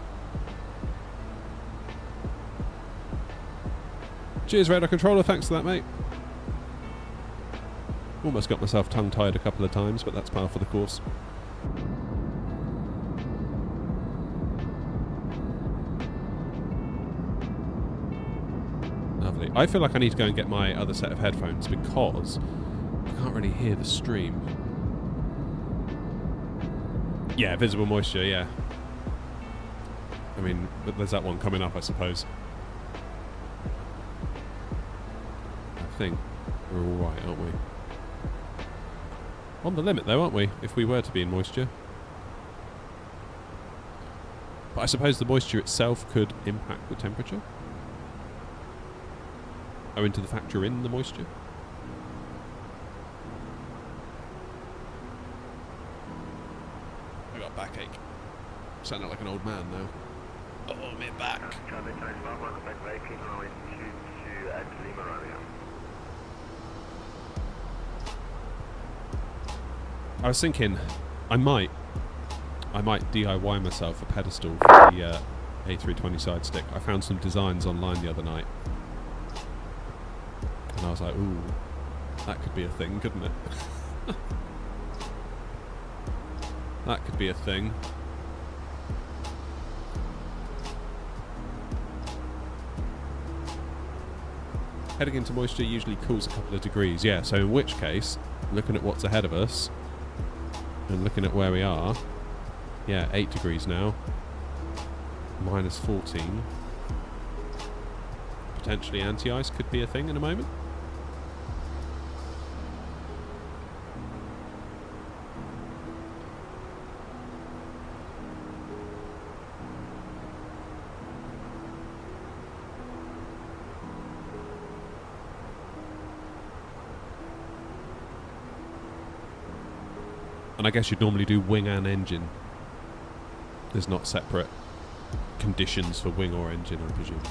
Cheers, radar controller, thanks for that, mate. Almost got myself tongue-tied a couple of times, but that's par for the course. Lovely. I feel like I need to go and get my other set of headphones because I can't really hear the stream. Yeah, visible moisture, yeah. I mean, but there's that one coming up, I suppose. I think we're alright, aren't we? On the limit though, aren't we? If we were to be in moisture. But I suppose the moisture itself could impact the temperature. Oh, into the factor in the moisture? I got backache. Sounding like an old man now. Oh, my back. I was thinking, I might DIY myself a pedestal for the A320 side stick. I found some designs online the other night. And I was like, ooh, that could be a thing, couldn't it? That could be a thing. Heading into moisture usually cools a couple of degrees, yeah, so in which case, looking at what's ahead of us, and looking at where we are, yeah, 8 degrees now, minus 14. Potentially anti-ice could be a thing in a moment. And I guess you'd normally do wing and engine. There's not separate conditions for wing or engine, I presume.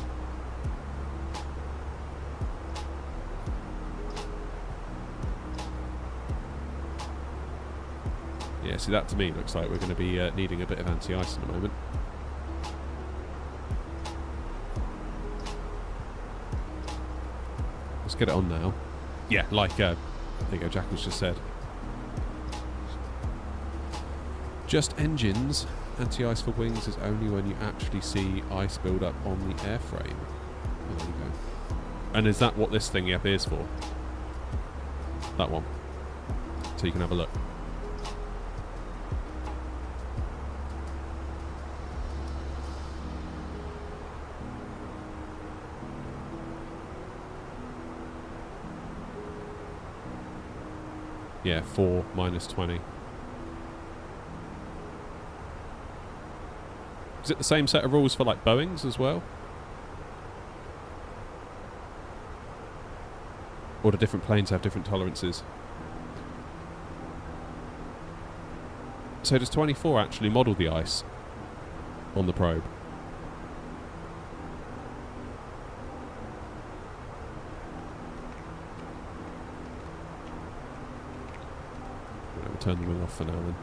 Yeah, see, that to me looks like we're going to be needing a bit of anti-ice in a moment. Let's get it on now. Yeah, like, there you go, Jackals just said. Just engines, anti-ice for wings is only when you actually see ice build up on the airframe. Oh, there you go. And is that what this thingy up here is for? That one. So you can have a look. Yeah, 4 minus 20. Is it the same set of rules for like Boeings as well? Or do different planes have different tolerances? So does 24 actually model the ice on the probe? We'll turn the wing off for now then.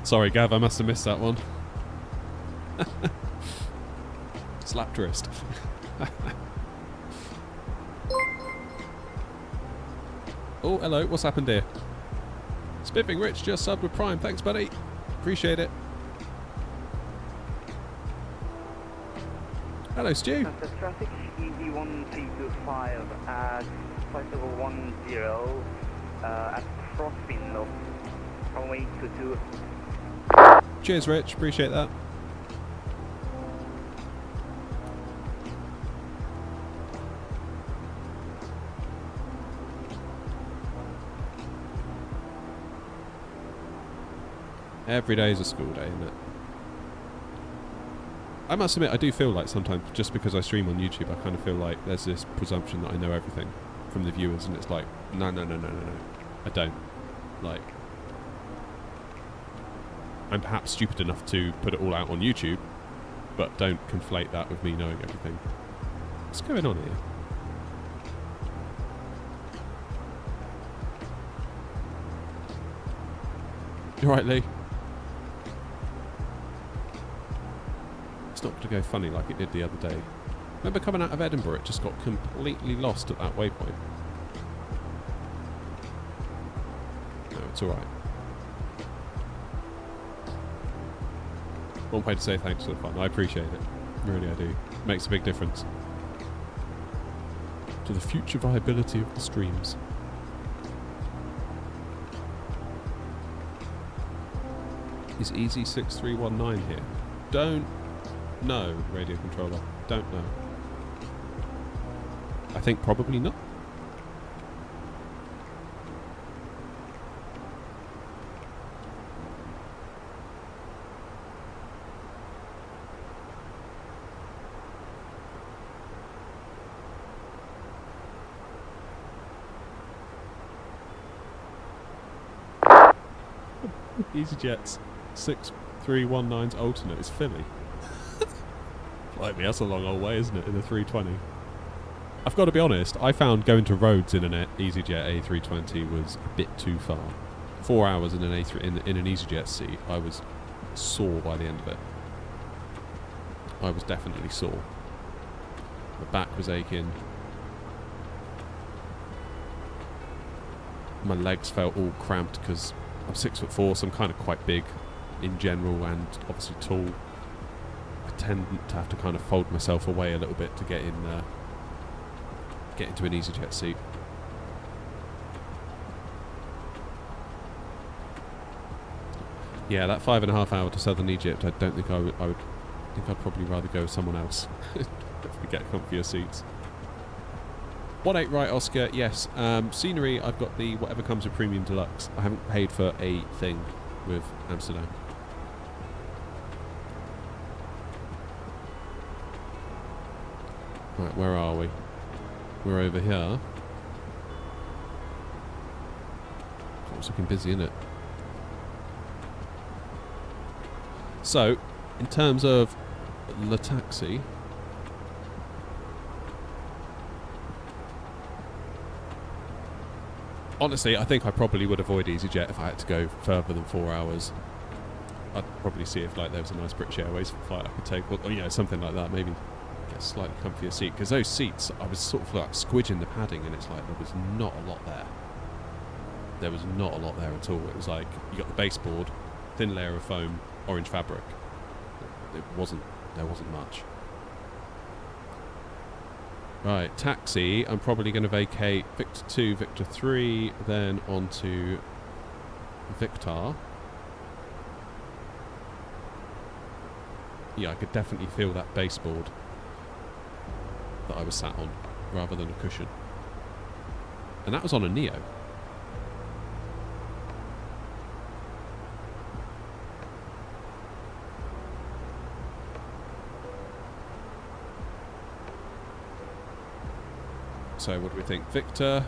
Sorry, Gav, I must have missed that one. Slapped wrist. Oh, hello, what's happened here? Spiffing Rich just subbed with Prime. Thanks, buddy. Appreciate it. Hello, Stu. The traffic EV1325 at 5010 at crosswind of runway 22. Cheers, Rich. Appreciate that. Every day is a school day, isn't it? I must admit, I do feel like sometimes, just because I stream on YouTube, I kind of feel like there's this presumption that I know everything from the viewers, and it's like, no, I don't. Like, I'm perhaps stupid enough to put it all out on YouTube, but don't conflate that with me knowing everything. What's going on here? You alright, Lee? It's not going to go funny like it did the other day. Remember coming out of Edinburgh, it just got completely lost at that waypoint. It's alright. One way to say thanks for the fun. I appreciate it. Really, I do. Makes a big difference to the future viability of the streams. Is Easy6319 here? Don't know, radio controller. Don't know. I think probably not. EasyJet's 6319's alternate is Philly. Blimey, that's a long old way, isn't it, in a 320? I've got to be honest, I found going to Rhodes in an EasyJet A320 was a bit too far. 4 hours in an in an EasyJet seat, I was sore by the end of it. I was definitely sore. My back was aching. My legs felt all cramped because I'm 6'4", so I'm kind of quite big in general and obviously tall. I tend to have to kind of fold myself away a little bit to get into an EasyJet seat. Yeah, that 5.5 hour to southern Egypt, I don't think I would think I'd probably rather go with someone else. If we get comfier seats. 1-8 right, Oscar. Yes. Scenery, I've got the whatever comes with Premium Deluxe. I haven't paid for a thing with Amsterdam. Right, where are we? We're over here. It's looking busy, isn't it? So, in terms of the taxi, honestly, I think I probably would avoid EasyJet if I had to go further than 4 hours. I'd probably see if like there was a nice British Airways flight I could take, or you know, something like that. Maybe get a slightly comfier seat, because those seats, I was sort of like squidging the padding, and it's like there was not a lot there. There was not a lot there at all. It was like you got the baseboard, thin layer of foam, orange fabric. There wasn't much. Right, taxi, I'm probably going to vacate Victor 2, Victor 3, then on to Victor. Yeah, I could definitely feel that baseboard that I was sat on, rather than a cushion. And that was on a Neo. So what do we think? Victor,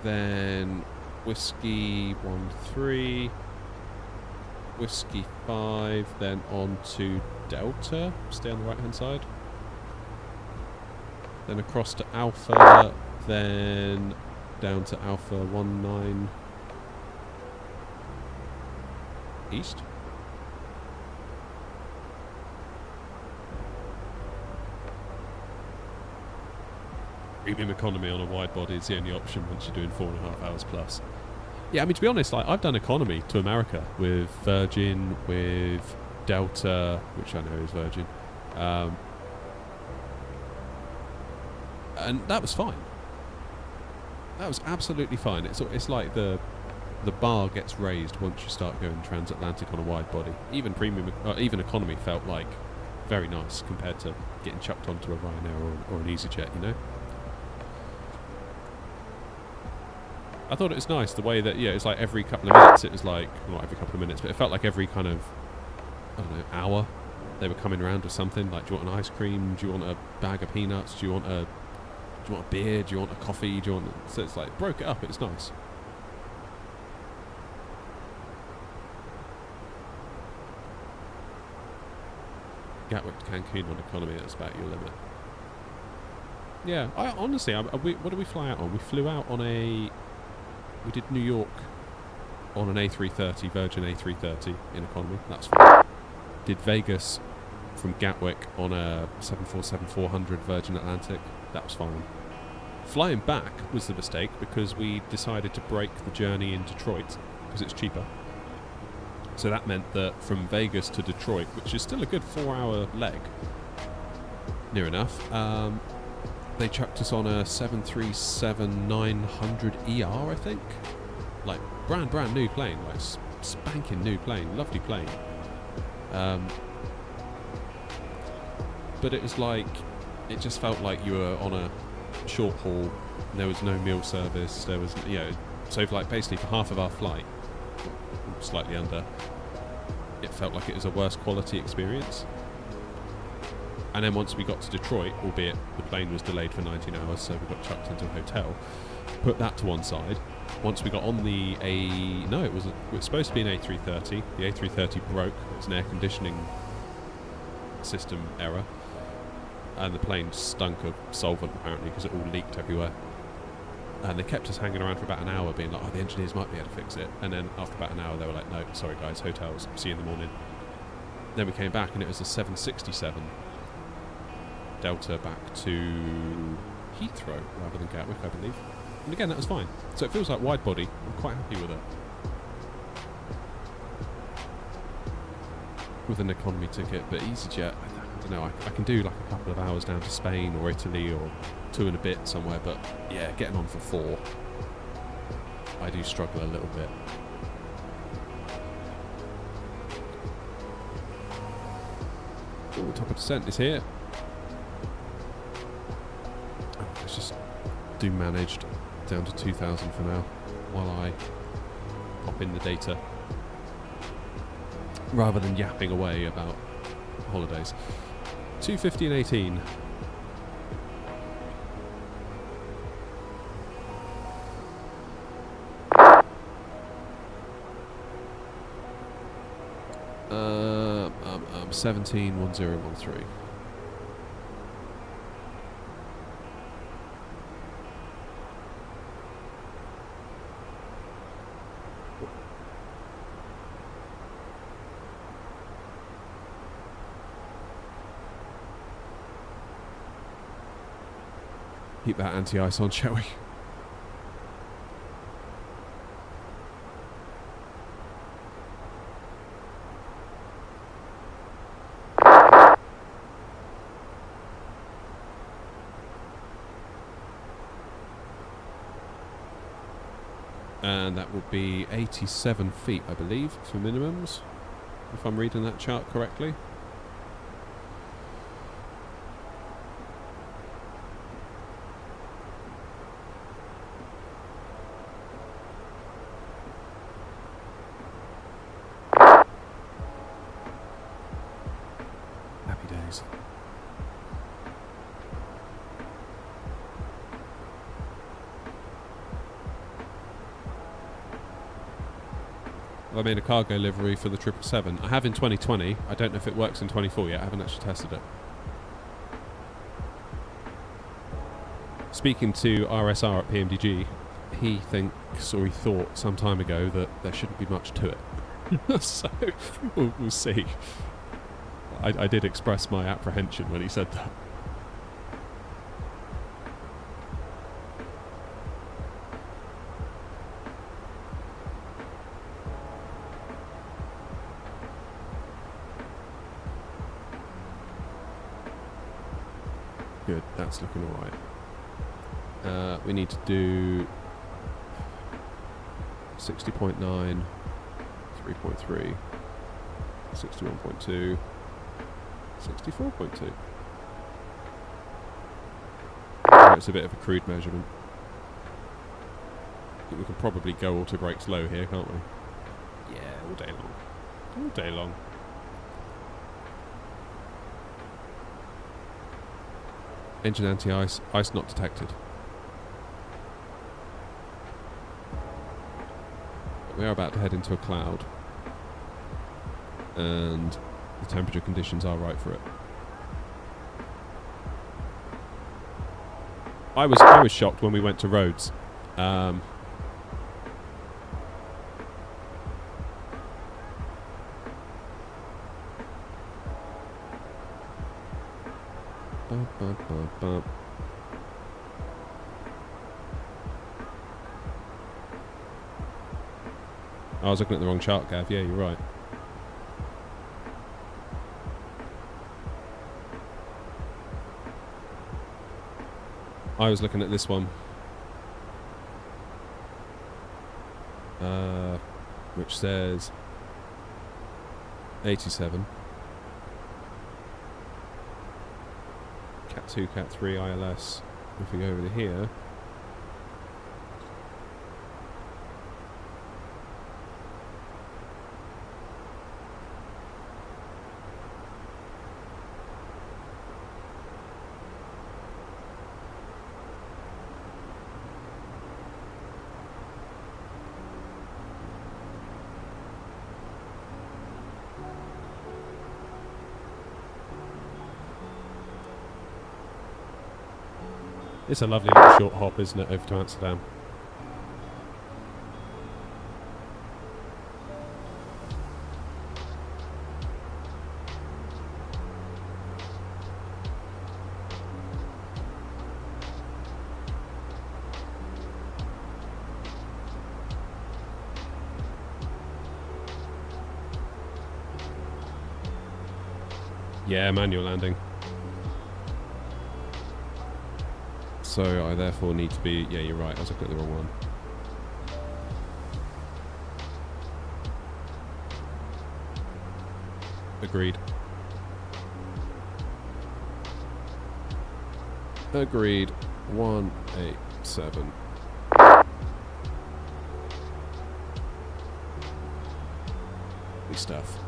then Whiskey 1-3, Whiskey 5, then on to Delta, stay on the right hand side, then across to Alpha, then down to Alpha 19 East. Premium economy on a wide body is the only option once you're doing 4.5 hours plus. Yeah, I mean, to be honest, like I've done economy to America with Virgin, with Delta, which I know is Virgin, and that was fine. That was absolutely fine. It's like the bar gets raised once you start going transatlantic on a wide body. Even premium, even economy felt like very nice compared to getting chucked onto a Ryanair or an EasyJet, you know. I thought it was nice the way that, yeah, it's like every couple of minutes, it was like, well, not every couple of minutes, but it felt like every kind of, I don't know, hour, they were coming around with something, like, do you want an ice cream, do you want a bag of peanuts, do you want a beer, do you want a coffee, do you want, so it's like, broke it up, it was nice. Gatwick to Cancun on economy, that's about your limit. Yeah, I honestly, what did we fly out on? We flew out on we did New York on an A330, Virgin A330 in economy. That's fine. Did Vegas from Gatwick on a 747-400 Virgin Atlantic. That was fine. Flying back was the mistake because we decided to break the journey in Detroit because it's cheaper. So that meant that from Vegas to Detroit, which is still a good 4-hour leg, near enough, they chucked us on a 737-900ER, I think. Like, brand new plane, like spanking new plane, lovely plane. But it was like, it just felt like you were on a short haul. There was no meal service. There was, so for like basically for half of our flight, slightly under, it felt like it was a worse quality experience. And then once we got to Detroit, albeit the plane was delayed for 19 hours, so we got chucked into a hotel, put that to one side. Once we got on the it was supposed to be an A330. The A330 broke. It's an air conditioning system error. And the plane stunk of solvent, apparently, because it all leaked everywhere. And they kept us hanging around for about an hour, being like, the engineers might be able to fix it. And then after about an hour, they were like, no, sorry guys, hotels, see you in the morning. Then we came back, and it was a 767 Delta back to Heathrow rather than Gatwick, I believe. And again, that was fine. So it feels like wide body. I'm quite happy with it. With an economy ticket, but easyJet, I don't know, I can do like a couple of hours down to Spain or Italy or 2 and a bit somewhere, but yeah, getting on for 4, I do struggle a little bit. Ooh, top of descent is here. Oh, let's just do managed down to 2,000 for now while I pop in the data rather than yapping away about holidays. 250 and 18. I'm 171013. Keep that anti-ice on, shall we? And that will be 87 feet, I believe, for minimums, if I'm reading that chart correctly. Happy days. I made a cargo livery for the 777. I have in 2020. I don't know if it works in 24 yet. I haven't actually tested it. Speaking to RSR at PMDG, he thinks, or he thought some time ago, that there shouldn't be much to it. So, we'll see. I did express my apprehension when he said that. Good, that's looking alright. We need to do 60.9, 3.3, 61.2, 64.2. It's a bit of a crude measurement. I think we can probably go auto brakes low here, can't we? Yeah, all day long. All day long. Engine anti-ice, ice not detected. But we are about to head into a cloud, and the temperature conditions are right for it. I was shocked when we went to Rhodes. I was looking at the wrong chart, Gav. Yeah, you're right. I was looking at this one. Which says 87. Cat 2, Cat 3, ILS. If we go over to here. It's a lovely little short hop, isn't it, over to Amsterdam? Yeah, manual landing. So I therefore need to be... Yeah, you're right, I was looking at the wrong one. Agreed. Agreed. 187. Good stuff.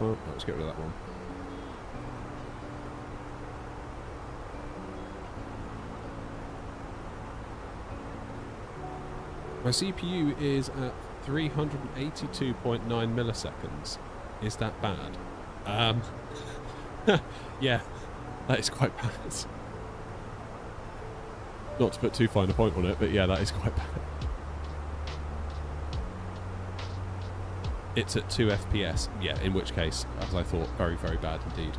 Oh, let's get rid of that one. My CPU is at 382.9 milliseconds. Is that bad? Yeah, that is quite bad. Not to put too fine a point on it, but yeah, that is quite bad. It's at 2 FPS. Yeah, in which case, as I thought, very, very bad indeed.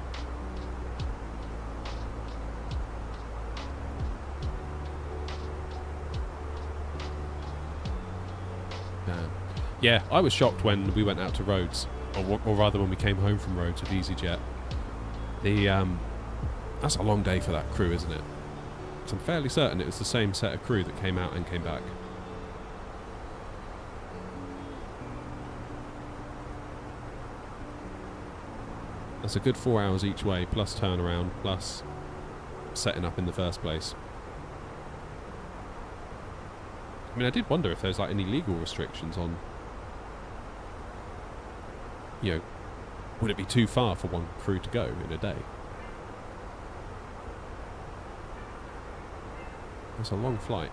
Yeah, I was shocked when we went out to Rhodes, or rather when we came home from Rhodes with easyJet. That's a long day for that crew, isn't it? So I'm fairly certain it was the same set of crew that came out and came back. That's a good 4 hours each way, plus turnaround, plus setting up in the first place. I mean, I did wonder if there's like any legal restrictions on, you know, would it be too far for one crew to go in a day? That's a long flight.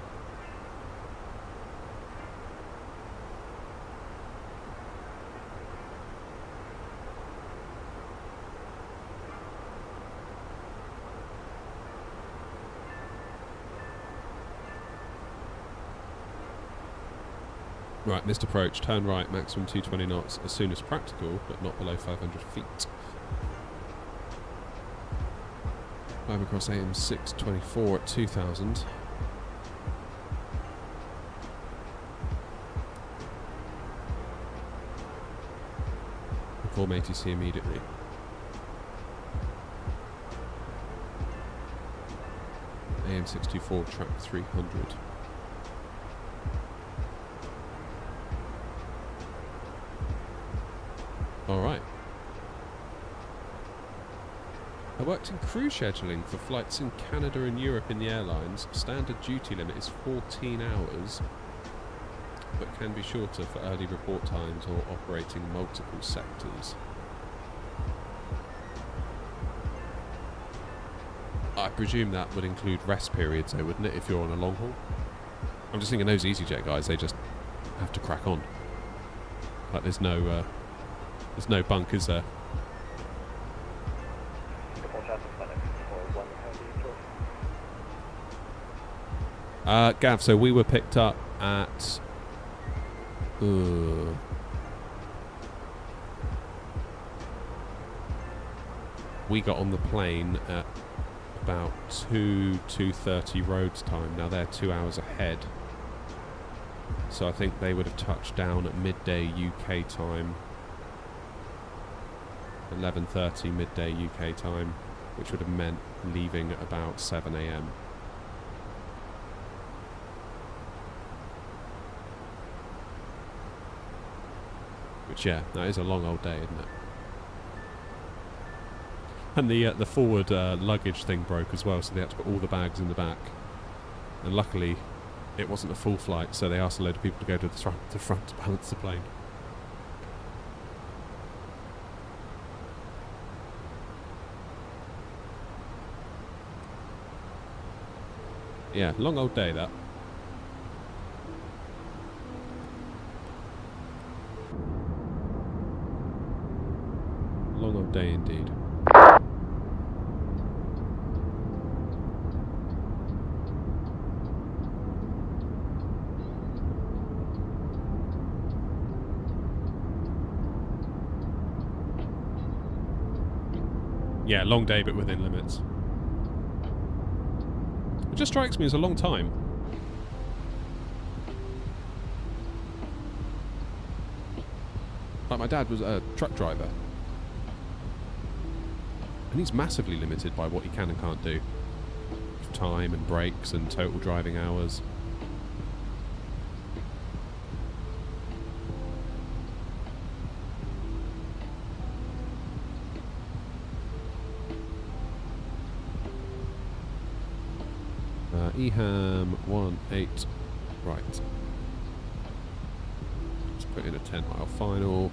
Right, missed approach, turn right, maximum 220 knots as soon as practical, but not below 500 feet. Climb across AM624 at 2000. Inform ATC immediately. AM624, track 300. Alright. I worked in crew scheduling for flights in Canada and Europe in the airlines. Standard duty limit is 14 hours, but can be shorter for early report times or operating multiple sectors. I presume that would include rest periods though, wouldn't it, if you're on a long haul? I'm just thinking those easyJet guys, they just have to crack on. Like there's no bunk, is there? Gav, so we were picked up at we got on the plane at about 2:30 roads time. Now they're 2 hours ahead. So I think they would have touched down at midday UK time. 11:30 midday UK time, which would have meant leaving at about 7 AM. Which, yeah, that is a long old day, isn't it? And the forward luggage thing broke as well, so they had to put all the bags in the back. And luckily, it wasn't a full flight, so they asked a load of people to go to the front to balance the plane. Yeah, long old day, that. Long old day indeed. Yeah, long day, but within limits. It just strikes me as a long time. Like, my dad was a truck driver. And he's massively limited by what he can and can't do. Time and breaks and total driving hours. EHAM 18, right. Let's put in a 10-mile final.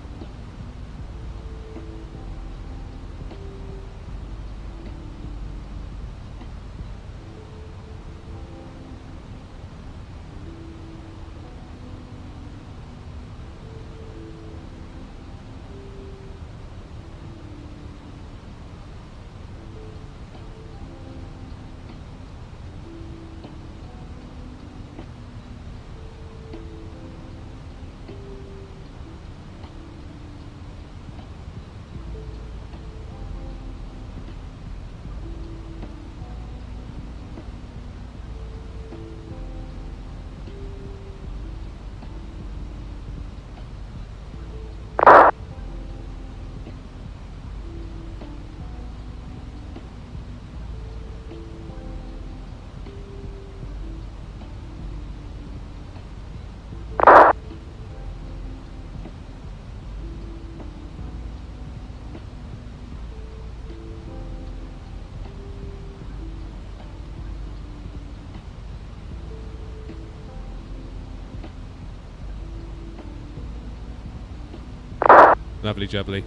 Lovely jubbly.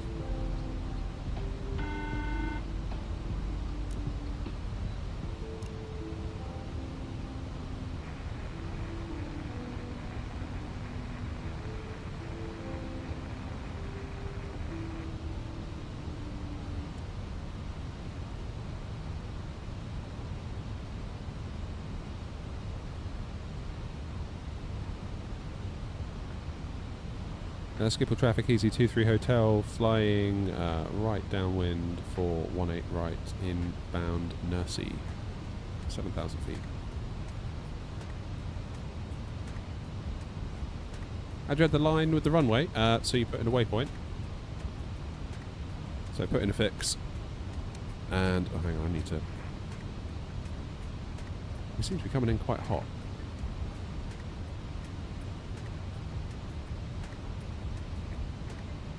Skipple traffic, easy 23 hotel, flying right downwind for 18 right, inbound Nursey, 7,000 feet. How'd you add the line with the runway? So you put in a waypoint. So put in a fix. And, oh hang on, I need to... It seems to be coming in quite hot.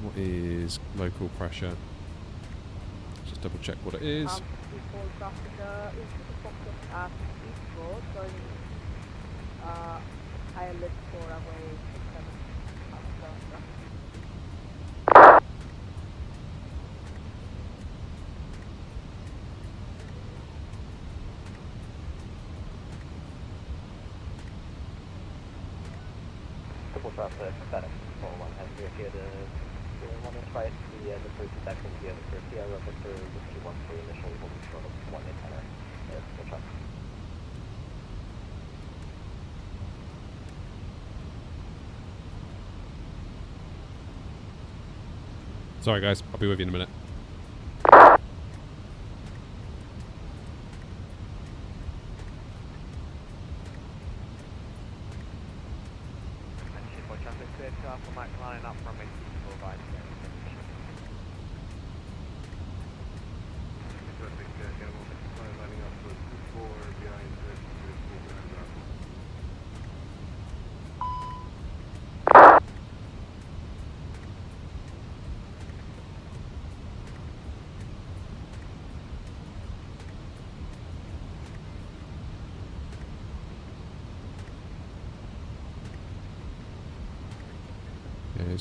What is local pressure? Just double check what it is. Triple traffic, Fenix A320 here to one is right, the first section, the other for Sierra Victor, whiskey 1 for initial holding short of 1 antenna, full truck. Sorry guys, I'll be with you in a minute.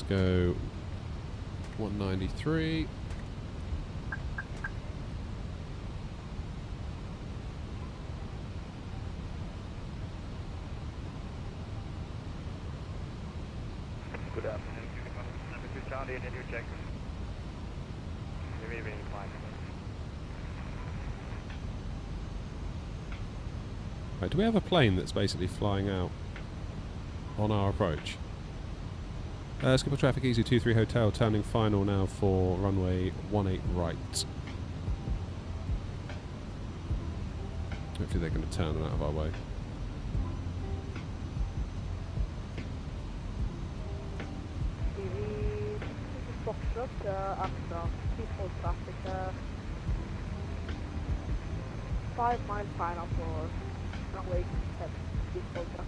let's go 193. Good afternoon. Number 2 Charlie, and your check. Very fine. Right, do we have a plane that's basically flying out on our approach? Skipper traffic, Easy 23 Hotel, turning final now for runway 18 right. Hopefully they're going to turn out of our way. Foxtrot, Amsterdam, peaceful traffic, 5 mile final for runway 10, peaceful traffic.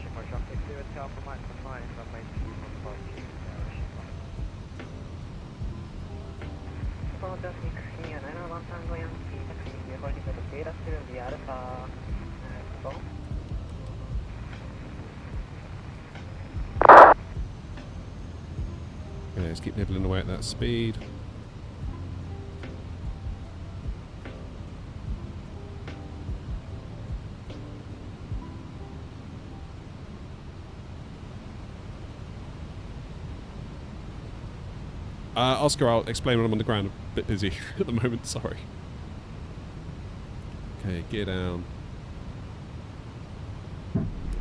Shipper traffic 0 Hotel for Mike for 5, runway 214, For the 6 and I want to go and see the holding the data to the Alpha phone. Yeah, let's keep nibbling away at that speed. Oscar, I'll explain when I'm on the ground. A bit busy at the moment, sorry. Okay, gear down.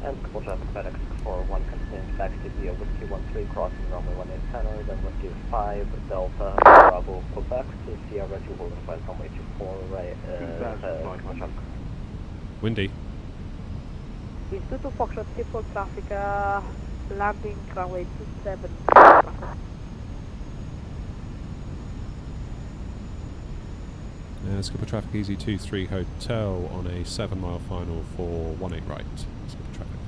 And couple traffic FedEx 641 continuing back to the Whiskey 13 crossing runway 18 center, then Whiskey 5 Delta Bravo Pushback to Sierra 2 holding flight runway 24 right. Windy. It's 2 Foxtrot, peaceful traffic, landing runway 27. Skipper traffic, Easy 23 Hotel on a 7 mile final for 18 right. Skipper traffic.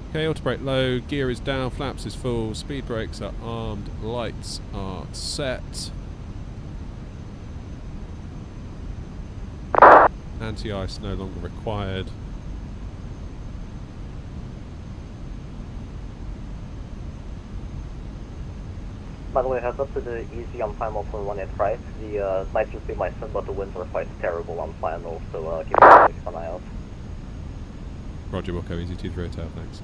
Okay, auto brake low, gear is down, flaps is full, speed brakes are armed, lights are set. Anti-ice no longer required. By the way, heads up to the Easy on final for 18 right. The might just be my sim, but the winds are quite terrible on final, so keep an eye out. Roger, Wilco, Easy 23 Hotel, thanks.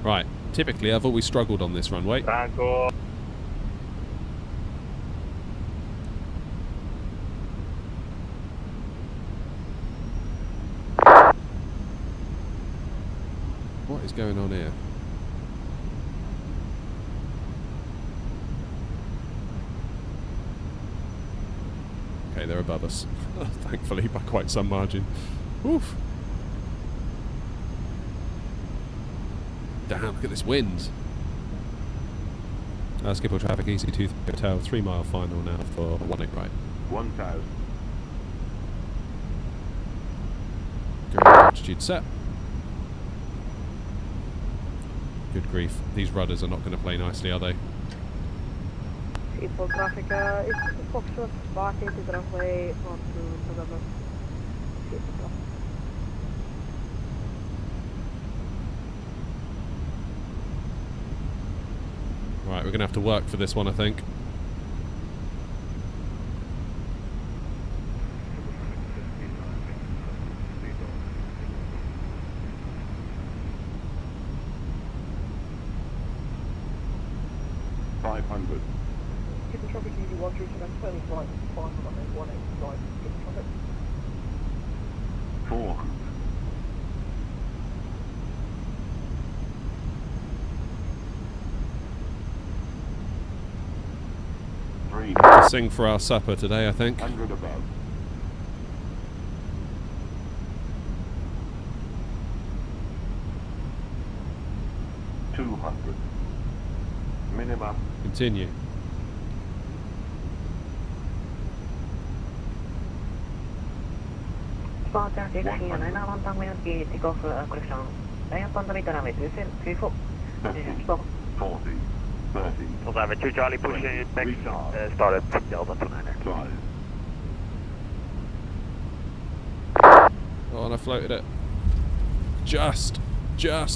Right, typically I've always struggled on this runway. Franco. What is going on here? Okay, they're above us. Thankfully, by quite some margin. Oof. Damn, look at this wind. Skipper traffic, Easy 23 Hotel, 3 mile final now for 18 right. 1000. Going altitude set. Good grief, these rudders are not going to play nicely, are they? Peaceful traffic, it's 2 Foxtrot, vacated runway 12 November. Right, we're going to have to work for this one, I think. Keep the traffic easy 13 to then turning right, 5 runway 18 right, keep the traffic. 400. We'll sing for our supper today, I think. 100 above. Minimum. Continue. Departure 69 London Yankee, takeoff collection. Land on the runway 24. 40, 2 Charlie pushing back, started Delta 29er. Oh, and I floated it. Just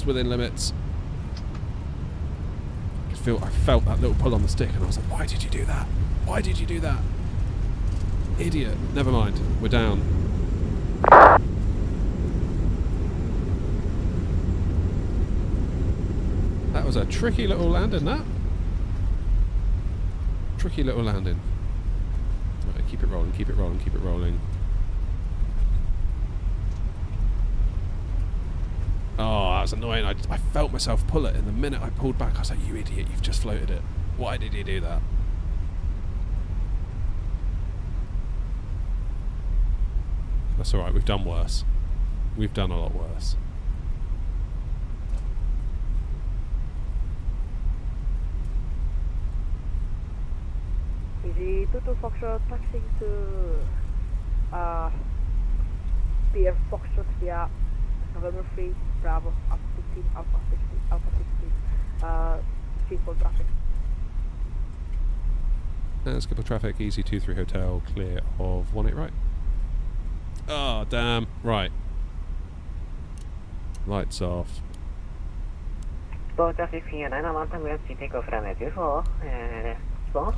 within limits. I felt that little pull on the stick and I was like, why did you do that? Why did you do that? Idiot. Never mind. We're down. That was a tricky little landing, that. Tricky little landing. Right, keep it rolling, keep it rolling, keep it rolling. Oh, that was annoying. I felt myself pull it, and the minute I pulled back, I was like, you idiot, you've just floated it. Why did you do that? That's alright, we've done worse. We've done a lot worse. Easy 22 Foxtrot taxiing to Pier Foxtrot via November 3, Bravo, Alpha 15, Alpha 16, seafold traffic. Skipper traffic, easy 23 hotel, clear of 18 right. Oh, damn. Right. Lights off. Departure 69 London Yankee, takeoff runway 24. Spot.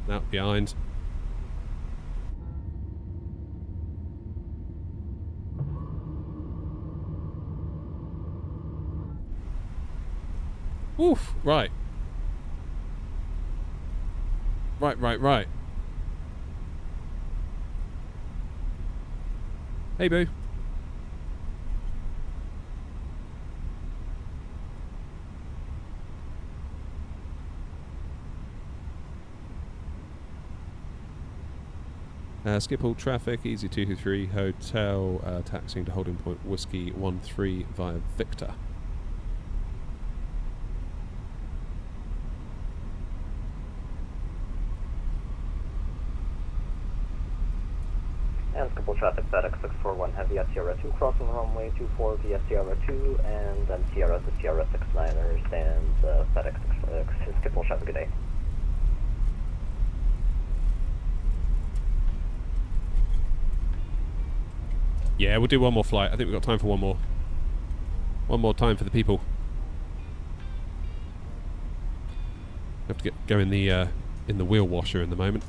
Now, behind. Oof, right. Right. Hey, boo. Skip all traffic, easy 223 hotel, taxiing to holding point Whiskey 13 via Victor. And skip all traffic, FedEx 641 heavy at Sierra 2, crossing runway 24 via Sierra 2, and then Sierra to Sierra 69er, stands FedEx skip all traffic, good day. Yeah, we'll do one more flight. I think we've got time for one more. One more time for the people. Have to go in the wheel washer in the moment.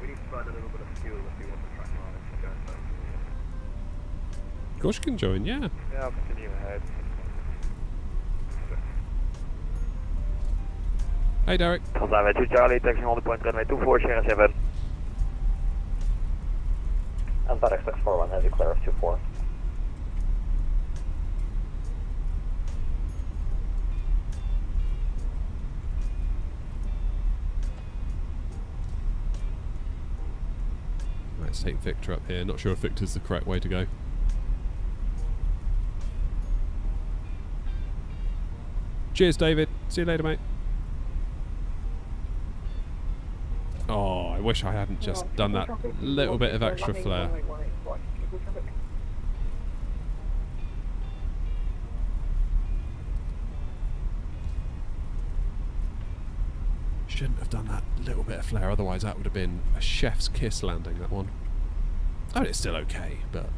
We need to find a little bit of fuel if we want the track mileage to go inside. Of course you can join, yeah. Yeah, I'll continue ahead. Hey, Derek. Runway 2 Charlie, taxiing on the point runway 24, Sierra 7. And FedEx 641 heavy clear of 24. Let's take Victor up here. Not sure if Victor's the correct way to go. Cheers, David. See you later, mate. Oh, I wish I hadn't just done that little bit of extra flair. Shouldn't have done that little bit of flair, otherwise that would have been a chef's kiss landing, that one. I mean, it's still okay, but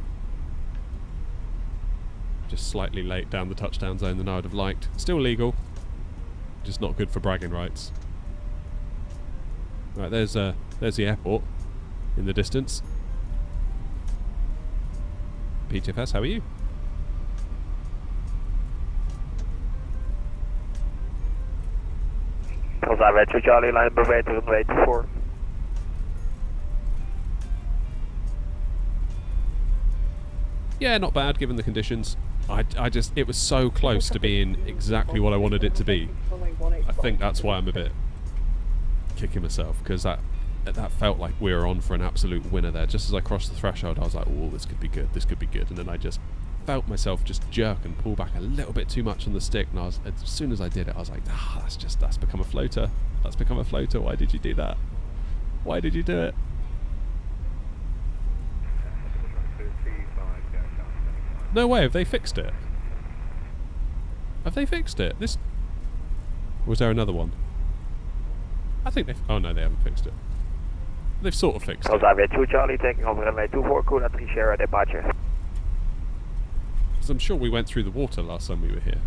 just slightly late down the touchdown zone than I would have liked. Still legal, just not good for bragging rights. Right, there's the airport in the distance. PTFS, how are you? Runway 2 Charlie, line runway 24. Yeah, not bad given the conditions. It was so close to being exactly what I wanted it to be. I think that's why I'm a bit kicking myself, because that that felt like we were on for an absolute winner there. Just as I crossed the threshold, I was like, oh, this could be good, this could be good. And then I just felt myself just jerk and pull back a little bit too much on the stick. And as soon as I did it, I was like, that's become a floater. That's become a floater. Why did you do that? Why did you do it? No way, have they fixed it? Have they fixed it? This... Was there another one? I think they've... Oh no, they haven't fixed it. They've sort of fixed it. Aviate 2 Charlie taking over runway 24, Kuna 3 Sierra departure. Because I'm sure we went through the water last time we were here.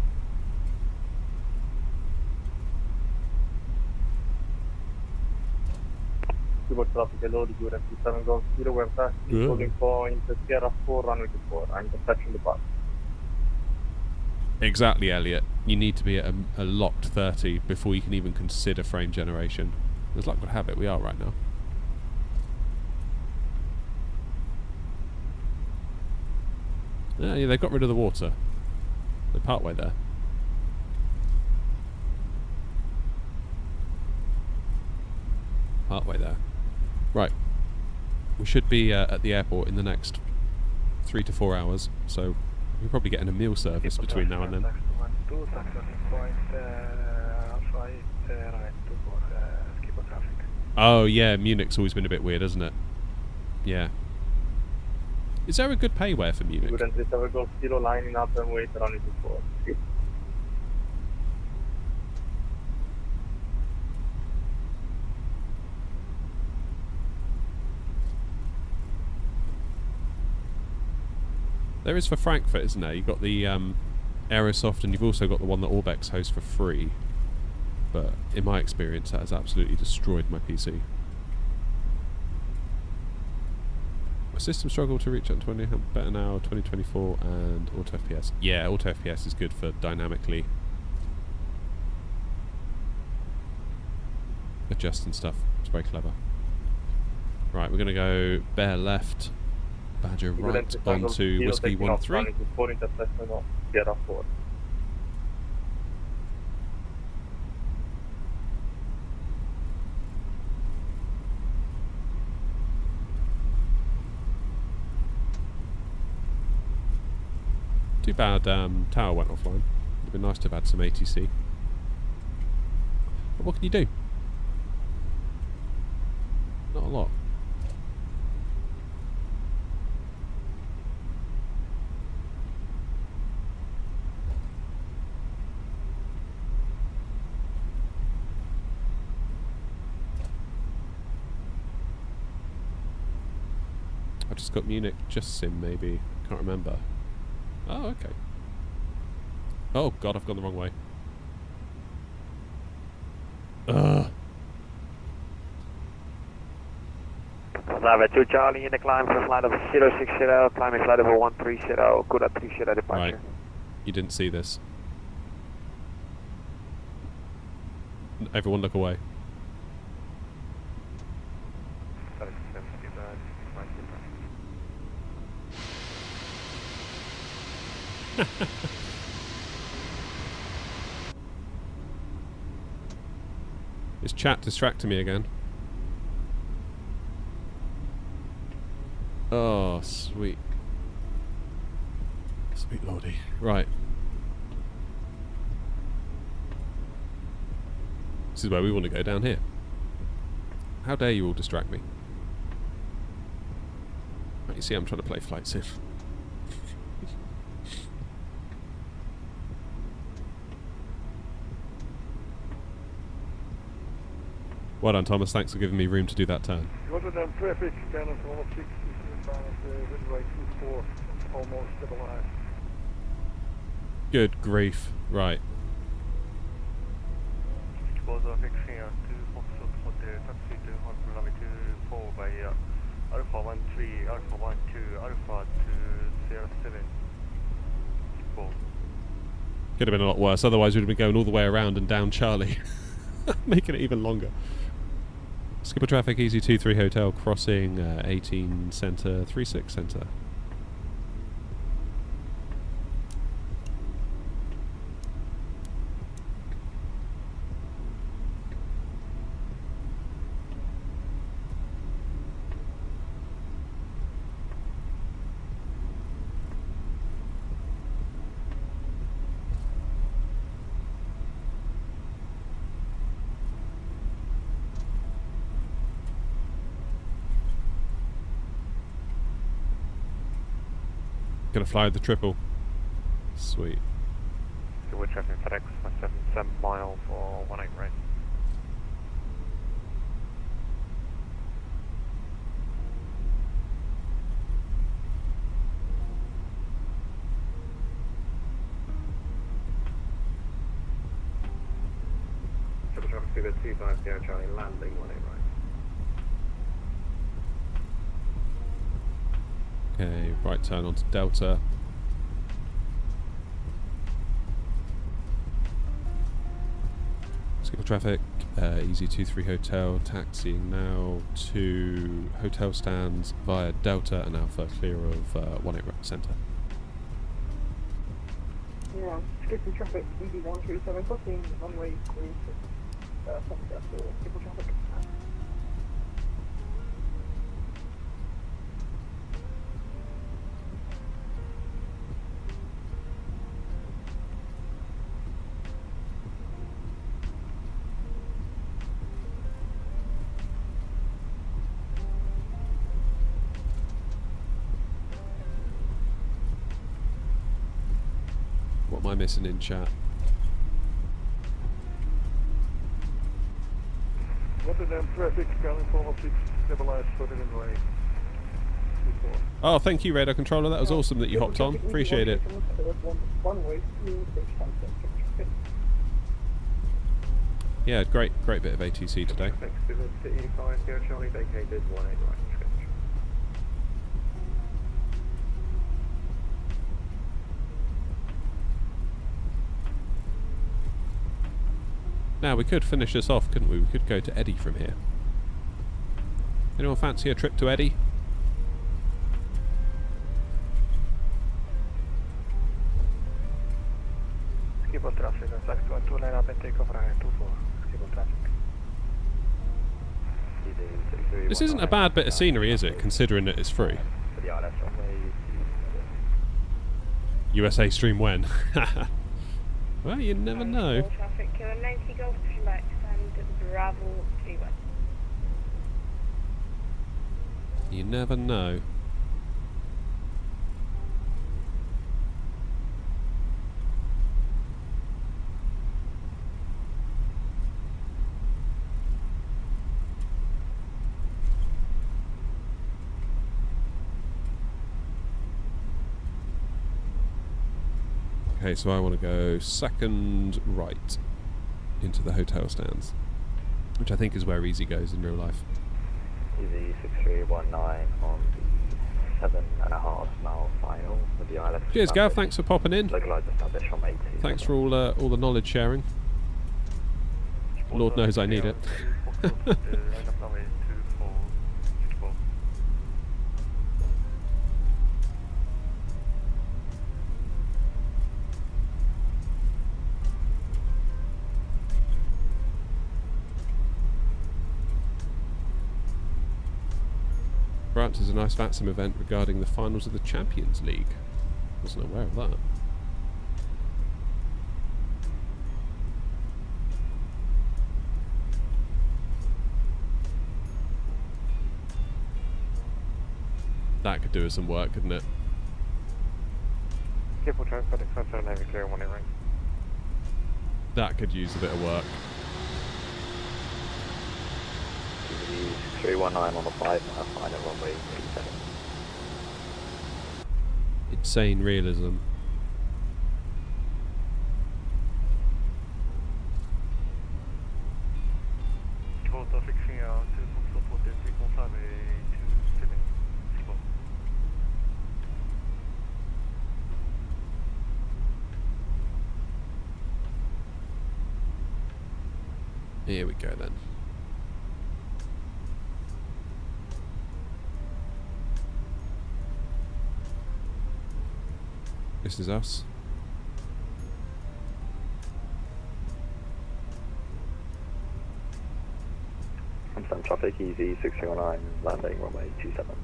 Keyboard traffic, hello, the URF 27 Golf Kilo, we're taxi, holding point Sierra 4, runway 24, and intersection departure. Exactly, Elliot. You need to be at a locked 30 before you can even consider frame generation. As luck would have it, we are right now. Yeah, they got rid of the water. They're partway there. Partway there. Right. We should be at the airport in the next 3 to 4 hours, so we're probably getting a meal service between now and then. Oh yeah, Munich's always been a bit weird, hasn't it? Yeah. Is there a good payware for Munich? Good entry 7 Golf Kilo, lining up and wait runway 24. There is for Frankfurt, isn't there? You've got the Aerosoft, and you've also got the one that Orbex hosts for free. But in my experience, that has absolutely destroyed my PC. My system struggled to reach up 20, better now, 2024 and Auto FPS. Yeah, Auto FPS is good for dynamically adjusting stuff. It's very clever. Right, we're going to go bear left. Badger right onto Whiskey 1-3. Too bad tower went offline. Would have been nice to have had some ATC. But what can you do? Not a lot. I've just got Munich, just sim maybe. Can't remember. Oh, okay. Oh god, I've gone the wrong way. Ugh. Aviate 2 Charlie in the climb for flight of 060, climbing flight of 130, Kuna 3 Sierra departure. Right. You didn't see this. Everyone look away. Is chat distracting me again? Oh, sweet. Sweet lordy. Right. This is where we want to go, down here. How dare you all distract me? Right, you see I'm trying to play Flight Sim. Well done, Thomas. Thanks for giving me room to do that turn. Rotterdam traffic, scanner for 160, runway 24, almost stabilized. Good grief. Right. Alpha 13, Alpha 12, Alpha 207. Could have been a lot worse. Otherwise, we'd have been going all the way around and down Charlie, making it even longer. Skipper traffic, Easy 23 Hotel, crossing 18 Centre, 36 Centre. Gonna fly the triple. Sweet. So we're traffic FedEx 77 mile for 18 right. Triple traffic to the 250 Charlie landing 18 right. Okay, right turn onto Delta. Skip traffic, Easy23 Hotel, taxiing now to hotel stands via Delta and Alpha, clear of 18 Centre. Yeah, skipping traffic, ED137, crossing runway 36, Centre for triple traffic. What am I missing in chat? Rotterdam traffic, California 6, stabilized, floated in lane. Oh, thank you, radar controller. That was awesome that you hopped on. Appreciate it. Yeah, great bit of ATC today. Thanks to the City 50 Charlie vacated 18 right. Now, we could finish this off, couldn't we? We could go to Eddie from here. Anyone fancy a trip to Eddie? Skip on traffic, exact 12 line up and take off right 24. Skip on traffic. This isn't a bad bit of scenery, is it, considering that it's free? USA stream when? Well, you never know. Traffic, 90 Golf Pushback and Bravo 31. You never know. Okay, so I want to go second right into the hotel stands, which I think is where Easy goes in real life. Easy 6319 on the 7.5 mile final with the island. Cheers, Gav. Thanks for popping in. Localised established from 80. Thanks for all the knowledge sharing. Lord knows I need it. France is a nice VATSIM event regarding the finals of the Champions League. Wasn't aware of that. That could do us some work, couldn't it? Triple transport extension, Navy clear 18 right. That could use a bit of work. 319 on the 5 mile final runway 37. Insane realism. Volta fixing out 2 supported 3.5 to 7. Here we go then. This is us. Amsterdam traffic, Easy 609, landing runway 27.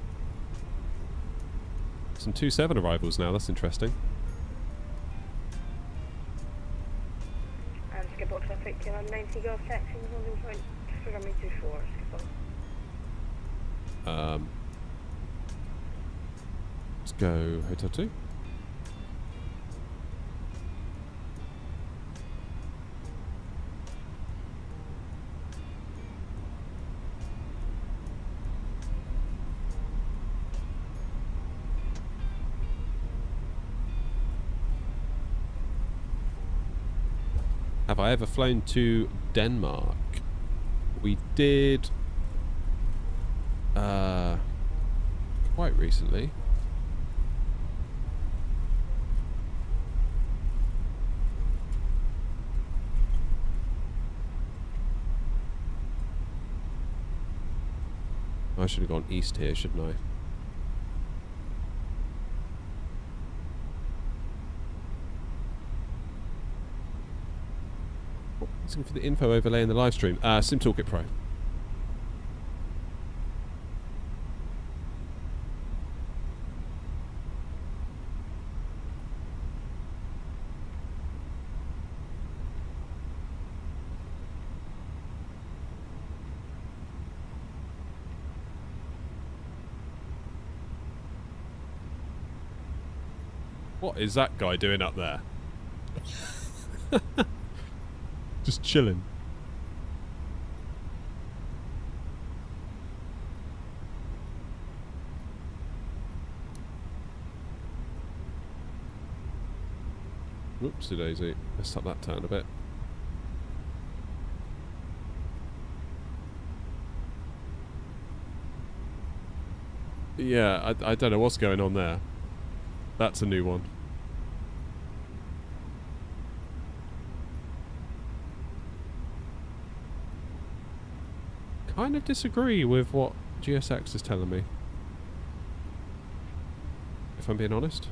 Some 27 arrivals now, that's interesting. And skip on traffic, 90 Golf taxi, holding point, runway 24, skip on. Let's go Hotel 2. Have I ever flown to Denmark? We did quite recently. I should have gone east here, shouldn't I? Looking for the info overlay in the live stream. Sim Toolkit Pro. What is that guy doing up there? Just chilling. Whoopsie daisy. Messed up that turn a bit. Yeah, I don't know what's going on there. That's a new one. Kind of disagree with what GSX is telling me, if I'm being honest.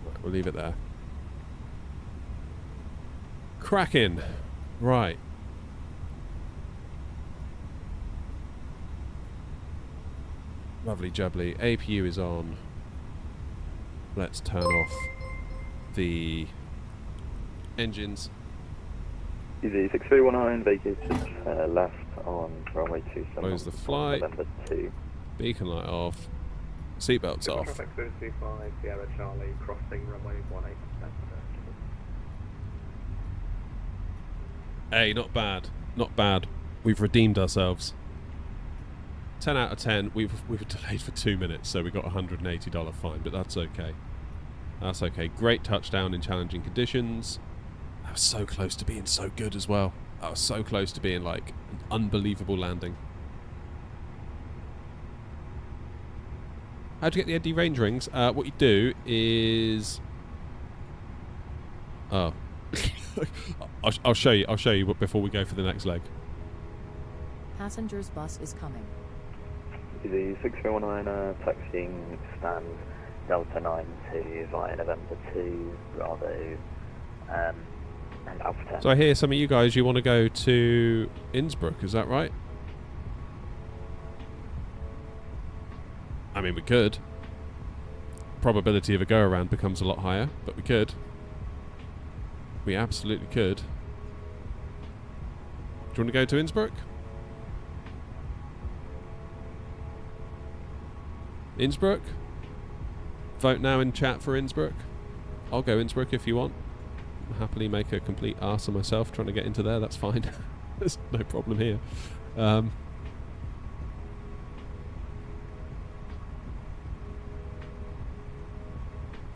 Right, we'll leave it there. Cracking. Right. Lovely jubbly. APU is on. Let's turn off the engines. Easy 6319, vacated left on runway 27. Close the flight. November 2. Beacon light off. Seatbelts off. Traffic 025, Sierra Charlie, crossing runway 18. Hey, not bad. Not bad. We've redeemed ourselves. 10 out of 10. We were delayed for 2 minutes, so we got a $180 fine, but that's okay. That's okay. Great touchdown in challenging conditions. That was so close to being so good as well. That was so close to being like an unbelievable landing. How'd you get the ND range rings? What you do is... Oh. I'll show you. I'll show you before we go for the next leg. Passenger's bus is coming. Easy 6319, taxiing stand Delta 92 via November 2, Bravo, and Alpha 10. So I hear some of you guys, you want to go to Innsbruck, is that right? I mean, we could. Probability of a go-around becomes a lot higher, but we could. We absolutely could. Do you want to go to Innsbruck? Innsbruck? Vote now in chat for Innsbruck. I'll go Innsbruck if you want. I'll happily make a complete arse of myself trying to get into there, that's fine. There's no problem here. Go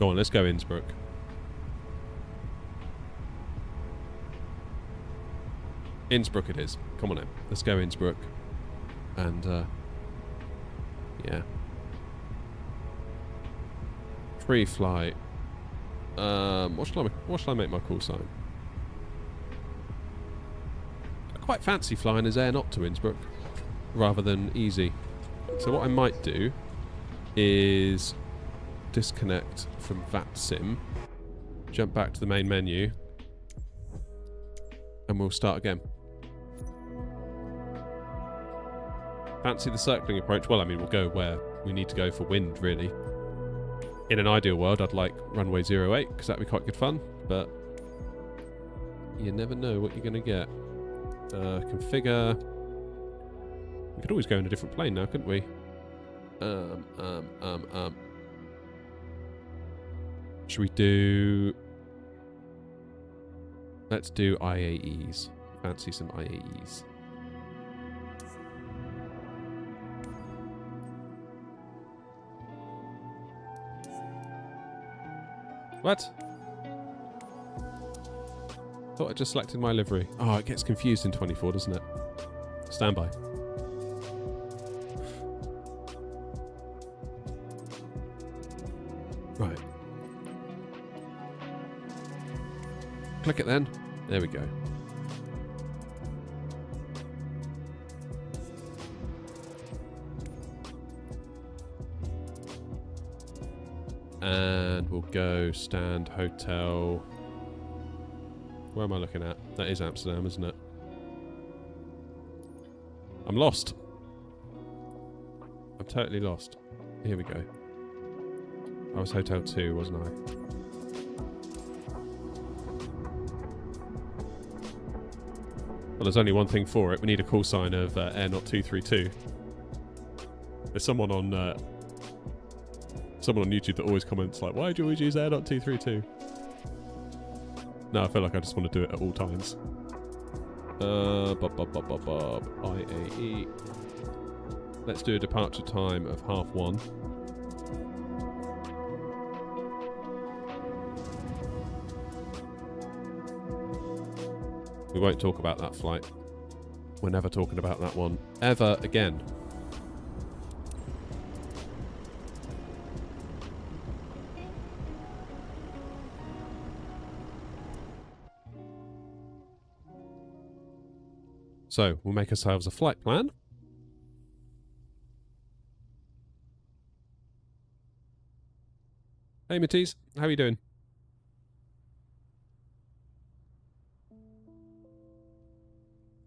on, let's go Innsbruck. Innsbruck it is. Come on in. Let's go Innsbruck. And, yeah. Free flight. What shall I make my call sign? I quite fancy flying as air not to Innsbruck rather than easy. So what I might do is disconnect from VATSIM, jump back to the main menu, and we'll start again. Fancy the circling approach? Well, I mean, we'll go where we need to go for wind, really. In an ideal world, I'd like runway 08, because that'd be quite good fun, but you never know what you're going to get. Configure. We could always go in a different plane now, couldn't we? Should we do... Let's do IAEs. Fancy some IAEs. What? Thought I just selected my livery. Oh, it gets confused in 24, doesn't it? Stand by. Right. Click it then. There we go. And we'll go stand hotel. Where am I looking at? That is Amsterdam, isn't it? I'm lost. I'm totally lost. Here we go. I was Hotel 2, wasn't I? Well, there's only one thing for it. We need a call sign of Air Not 232. There's someone on YouTube that always comments like, "Why do you always use Air Not 232?" No, I feel like I just want to do it at all times. IAE. Let's do a departure time of 1:30. We won't talk about that flight. We're never talking about that one ever again. So, we'll make ourselves a flight plan. Hey Matisse, how are you doing?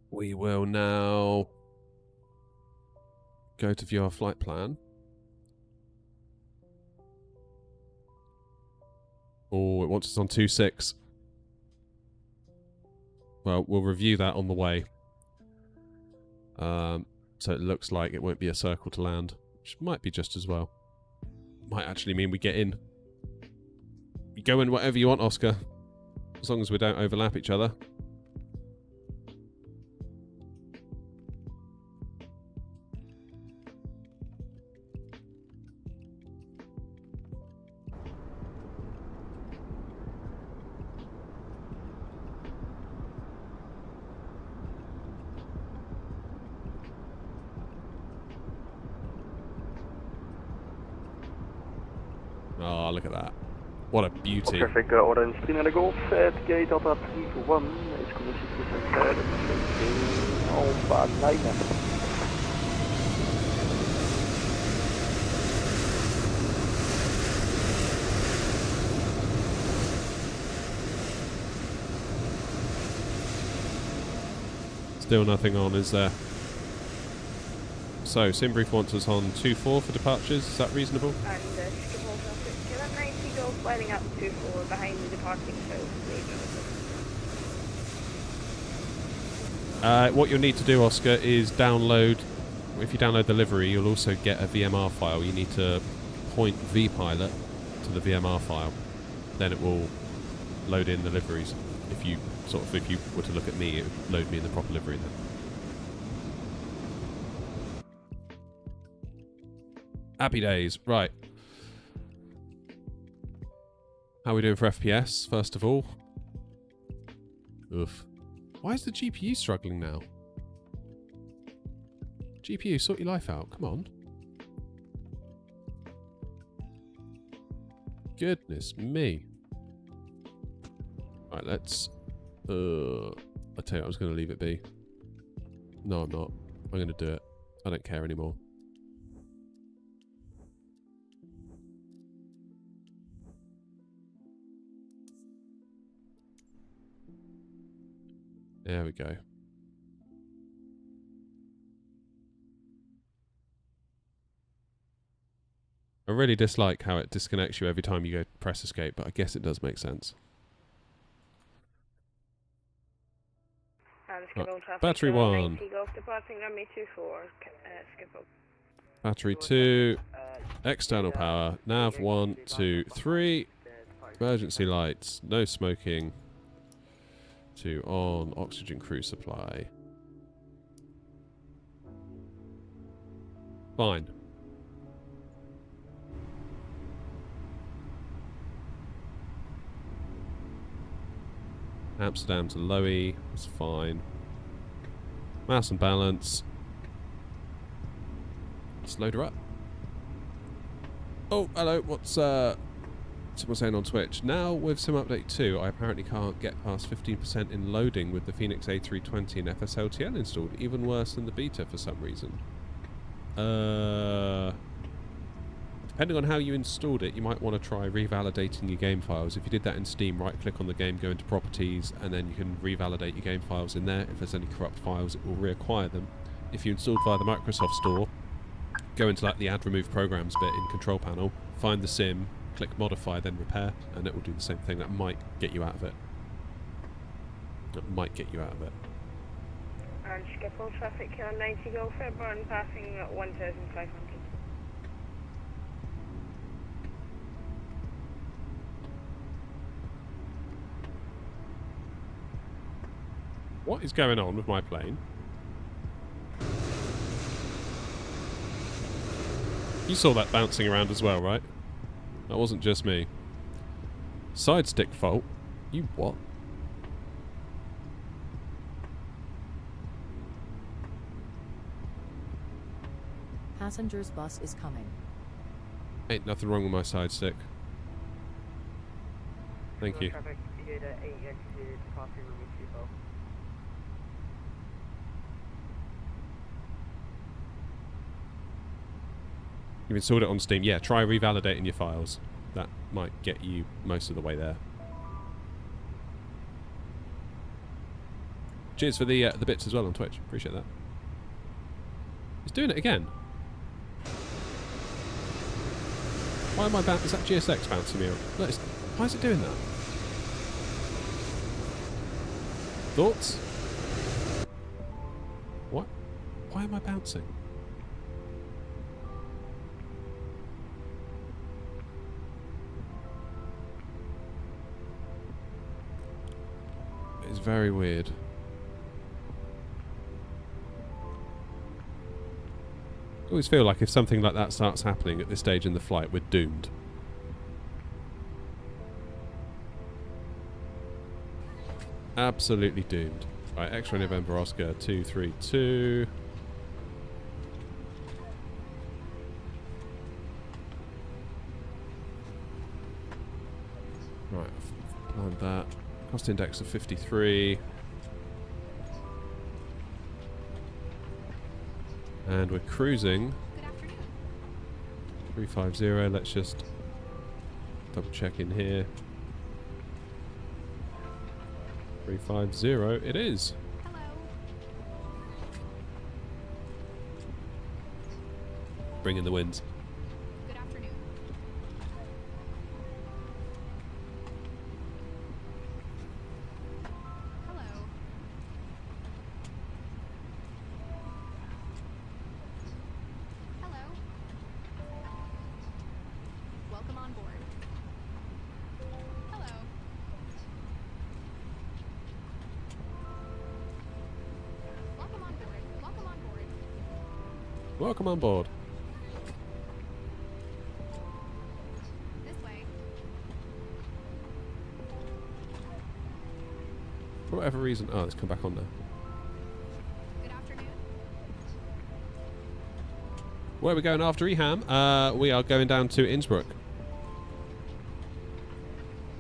We will now go to view our flight plan. Oh, it wants us on 2-6. Well, we'll review that on the way. So it looks like it won't be a circle to land, which might be just as well. Might actually mean we get in. You go in whatever you want, Oscar, as long as we don't overlap each other. Oh, look at that. What a beauty. Traffic Orange 3 naar de Golf, gate Delta 321 is condition to Alpha 9. Still nothing on, is there? So, Simbrief wants us on 2-4 for departures, is that reasonable? And skip all traffic. Killer 90 Golf lining up 2-4 behind the departing show. What you'll need to do, Oscar, is download... If you download the livery, you'll also get a VMR file. You need to point vPilot to the VMR file. Then it will load in the liveries. If you were to look at me, it would load me in the proper livery then. Happy days. Right. How are we doing for FPS, first of all? Oof. Why is the GPU struggling now? GPU, sort your life out. Come on. Goodness me. Right, let's... I tell you, I was going to leave it be. No, I'm not. I'm going to do it. I don't care anymore. There we go. I really dislike how it disconnects you every time you go press escape, but I guess it does make sense. Battery 1. Battery 2. External power. Nav 1, 2, 3. Emergency lights. No smoking. 2 on. Oxygen crew supply. Fine. Amsterdam to Lowy, that's fine. Mass and balance. Let's load her up. Oh, hello, what's someone saying on Twitch? Now with Sim Update 2, I apparently can't get past 15% in loading with the Fenix A320 and FSLTL installed, even worse than the beta for some reason. Depending on how you installed it, you might want to try revalidating your game files. If you did that in Steam, right-click on the game, go into Properties, and then you can revalidate your game files in there. If there's any corrupt files, it will reacquire them. If you installed via the Microsoft Store, go into like the Add Remove Programs bit in Control Panel, find the sim, click Modify, then Repair, and it will do the same thing. That might get you out of it. And skip all traffic, 90 Golf Fairburn, passing at 1,500. What is going on with my plane? You saw that bouncing around as well, right? That wasn't just me. Side stick fault? You what? Passenger's bus is coming. Ain't nothing wrong with my side stick. Thank you. You've installed it on Steam. Yeah, try revalidating your files. That might get you most of the way there. Cheers for the bits as well on Twitch. Appreciate that. It's doing it again. Why am I bouncing? Is that GSX bouncing me? No, why is it doing that? Thoughts? What? Why am I bouncing? It's very weird. I always feel like if something like that starts happening at this stage in the flight, we're doomed. Absolutely doomed. Right, X-ray November Oscar 232. Right, I've planned that. Cost index of 53. And we're cruising. 350. Let's just double check in here. 350 it is. Bring in the winds. Good afternoon. Hello. Hello. Welcome on board. Hello. Welcome on board. Welcome on board. Welcome on board. This way. For whatever reason. Oh, let's come back on there. Good afternoon. Where are we going after Eham? We are going down to Innsbruck.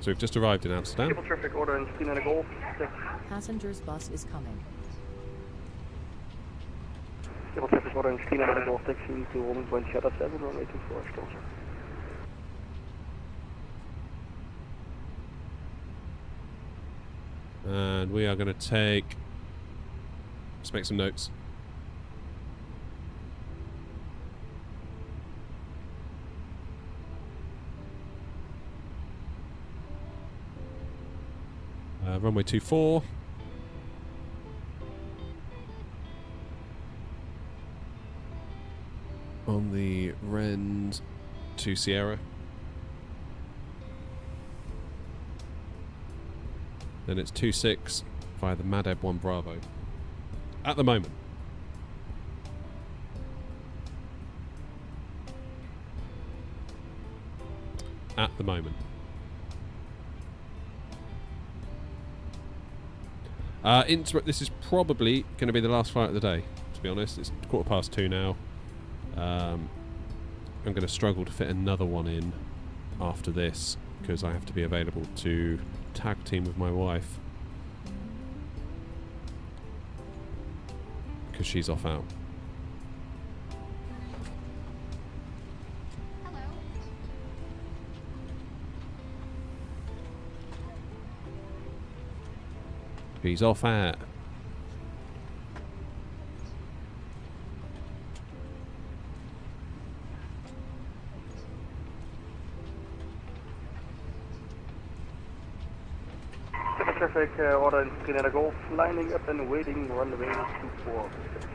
So we've just arrived in Amsterdam. Civil traffic order in Spina Golf. Passenger's bus is coming. Civil traffic order in Spina Golf, taxi to holding point Shadow 7, runway 24, still sir. And we are going to take... Let's make some notes. Runway 24. On the Rend to Sierra. Then it's 26 via the Madeb 1 Bravo. At the moment. At the moment. Innsbruck, this is probably going to be the last flight of the day, to be honest. It's 2:15 now. I'm going to struggle to fit another one in after this because I have to be available to tag team with my wife because she's off out. She's off out. Traffic, order in Canada Golf, lining up and waiting, runway 24.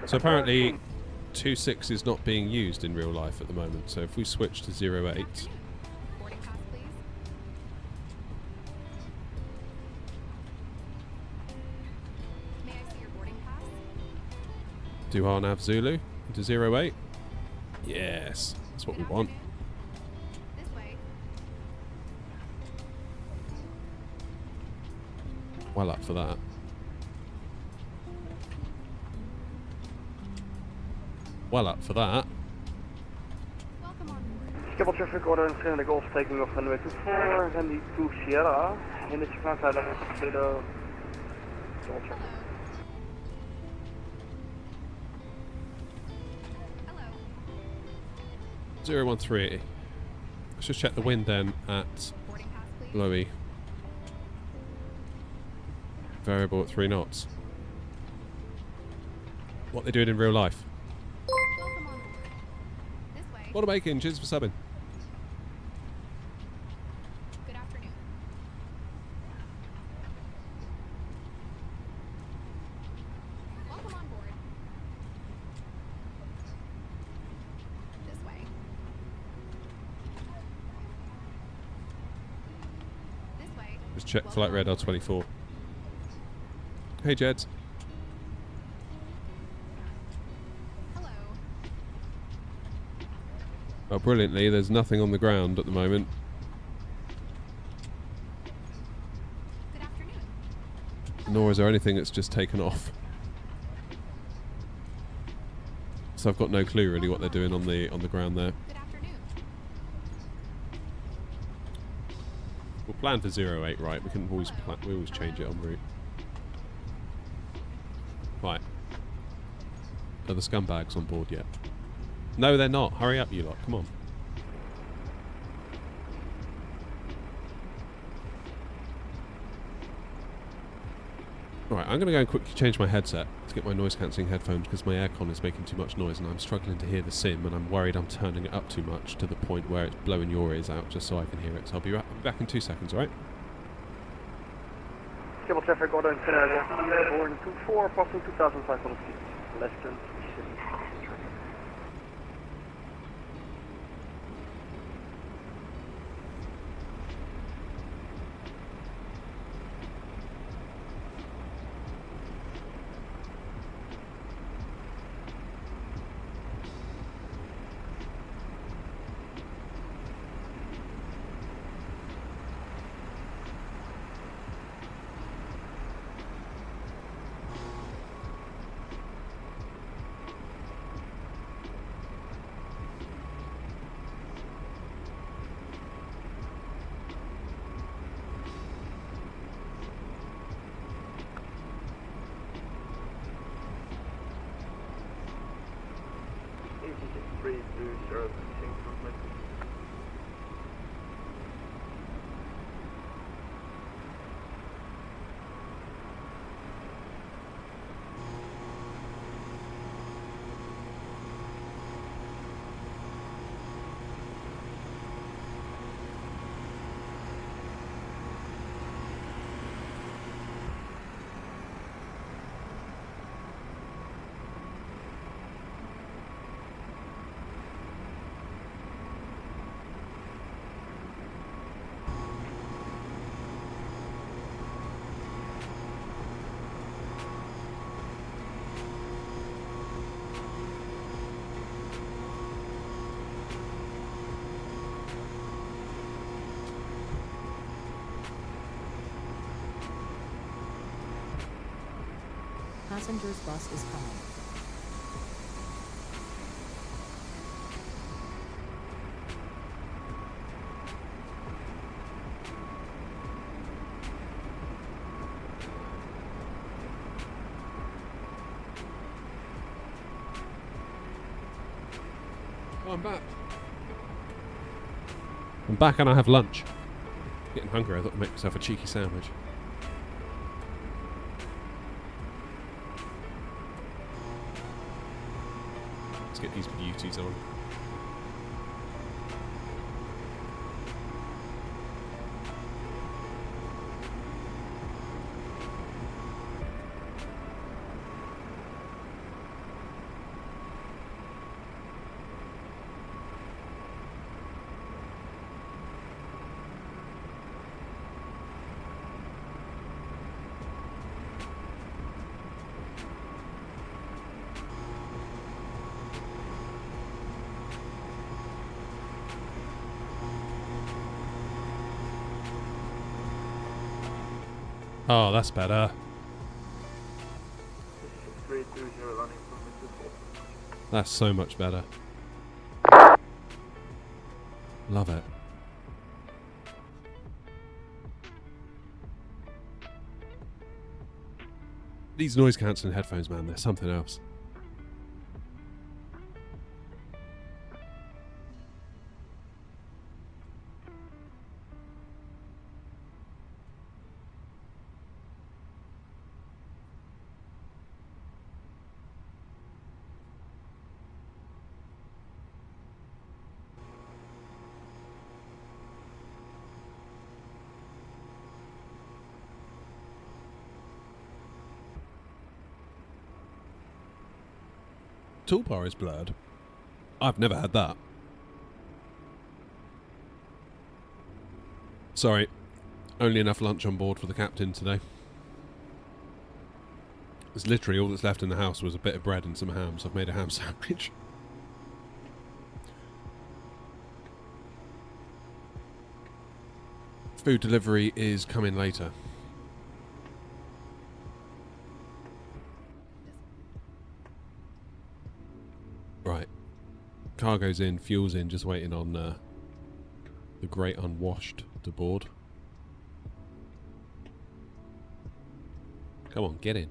So apparently 26 is not being used in real life at the moment, so if we switch to 08. Do our nav Zulu into 08? Yes, that's what we want. Well up for that. Well up for that. Double traffic order in Canada Golf, taking off runway 24, Randy 2 Sierra. In this front side of the double traffic. 013. Let's just check the wind then at Lowy. Variable at 3 knots. What they doing in real life? What am I making? Cheers for subbing. Good afternoon. Welcome on board. This way. This way. Just check flight radar 24. Hey Jed. Hello. Oh, brilliantly, there's nothing on the ground at the moment. Good afternoon. Nor is there anything that's just taken off. So I've got no clue really what they're doing on the ground there. Good afternoon. We'll plan for 08, right? We can always we always change it en route. Right. Are the scumbags on board yet? No, they're not. Hurry up, you lot. Come on. Alright, I'm going to go and quickly change my headset to get my noise cancelling headphones because my aircon is making too much noise and I'm struggling to hear the sim and I'm worried I'm turning it up too much to the point where it's blowing your ears out just so I can hear it. So I'll be back in 2 seconds, alright? Double traffic order in Canada Golf, boarding 24, passing 2,500 feet. Less than 3 Passengers bus is coming. Oh, I'm back. I'm back and I have lunch. Getting hungry, I thought I'd make myself a cheeky sandwich. Let's get these beauties on. Oh, that's better. 320 running from Innsbruck. That's so much better. Love it. These noise cancelling headphones, man, they're something else. Toolbar is blurred. I've never had that. Sorry, only enough lunch on board for the captain today. It's literally all that's left in the house was a bit of bread and some ham, so I've made a ham sandwich. Food delivery is coming later. Right. Cargo's in, fuel's in, just waiting on the Great Unwashed to board. Come on, get in.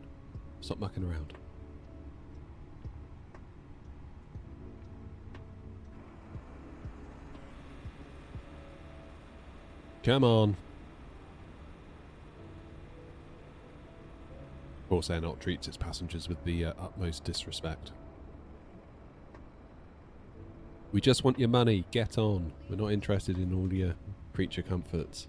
Stop mucking around. Come on. Of course, Airnaut treats its passengers with the utmost disrespect. We just want your money. Get on. We're not interested in all your creature comforts.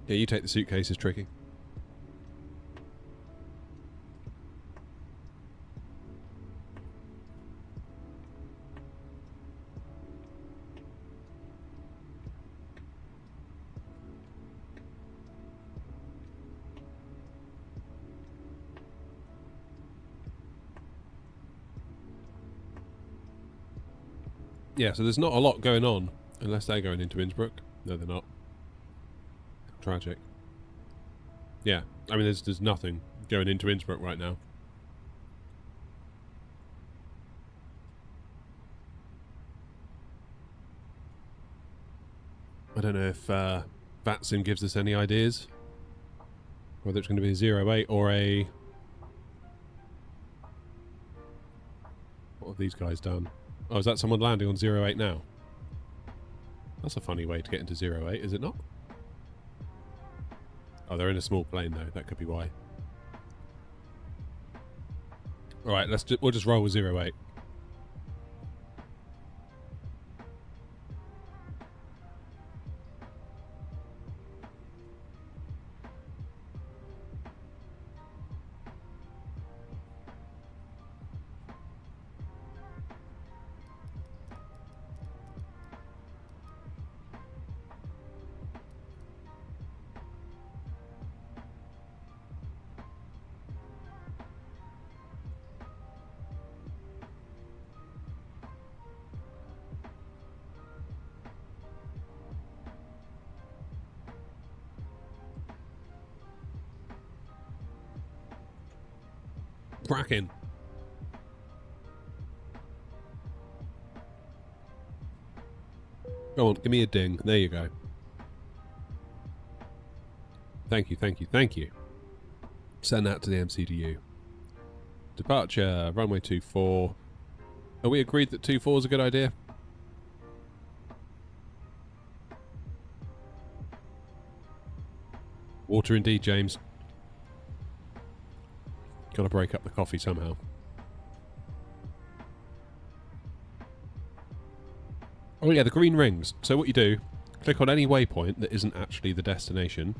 Yeah, you take the suitcases, Tricky. Yeah, so there's not a lot going on, unless they're going into Innsbruck. No, they're not. Tragic. Yeah, I mean, there's nothing going into Innsbruck right now. I don't know if VATSIM gives us any ideas. Whether it's going to be a 08 or a... What have these guys done? Oh, is that someone landing on 08 now? That's a funny way to get into 08, is it not? Oh, they're in a small plane though. That could be why. All right, we'll just roll with 08. Cracking. Go on, give me a ding. There you go. Thank you, thank you, thank you. Send that to the MCDU. Departure, runway 24. Are we agreed that 24 is a good idea? Water indeed, James. Gotta break up the coffee somehow. Oh yeah, the green rings. So what you do, click on any waypoint that isn't actually the destination.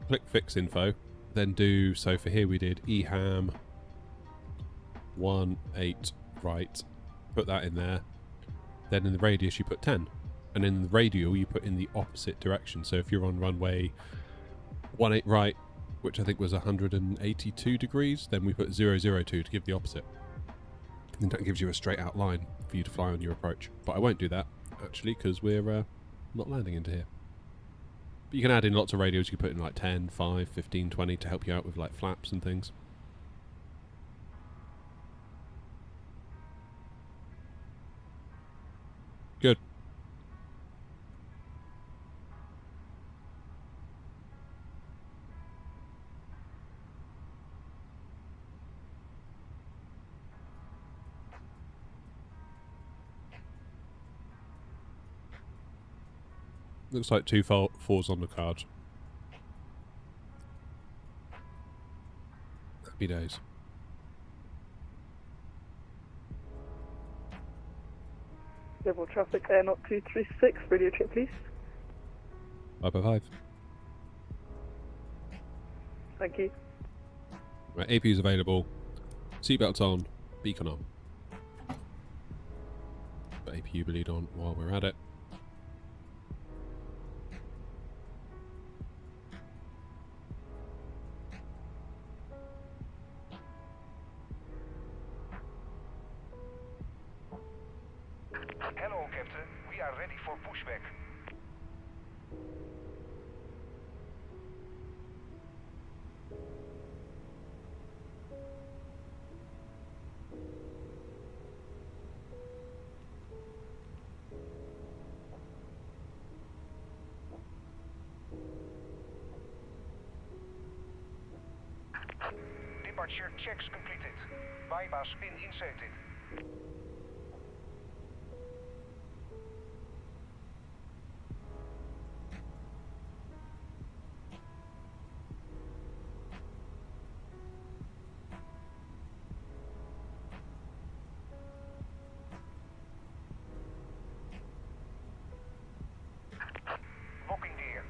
Click fix info. Then do, so for here we did EHAM 18 right. Put that in there. Then in the radius you put 10. And in the radial you put in the opposite direction. So if you're on runway 18 right, which I think was 182 degrees, then we put 002 to give the opposite. And that gives you a straight out line for you to fly on your approach. But I won't do that, actually, because we're not landing into here. But you can add in lots of radios. You can put in like 10, 5, 15, 20 to help you out with like flaps and things. Good. Looks like 2 4s on the card. Happy days. Level traffic Air Not 236, radio check please. 555. Thank you. Right, AP is available. Seatbelts on. Beacon on. But APU bleed on while we're at it. Hello, Captain. We are ready for pushback. Departure checks completed. Bypass pin inserted. Locking gear.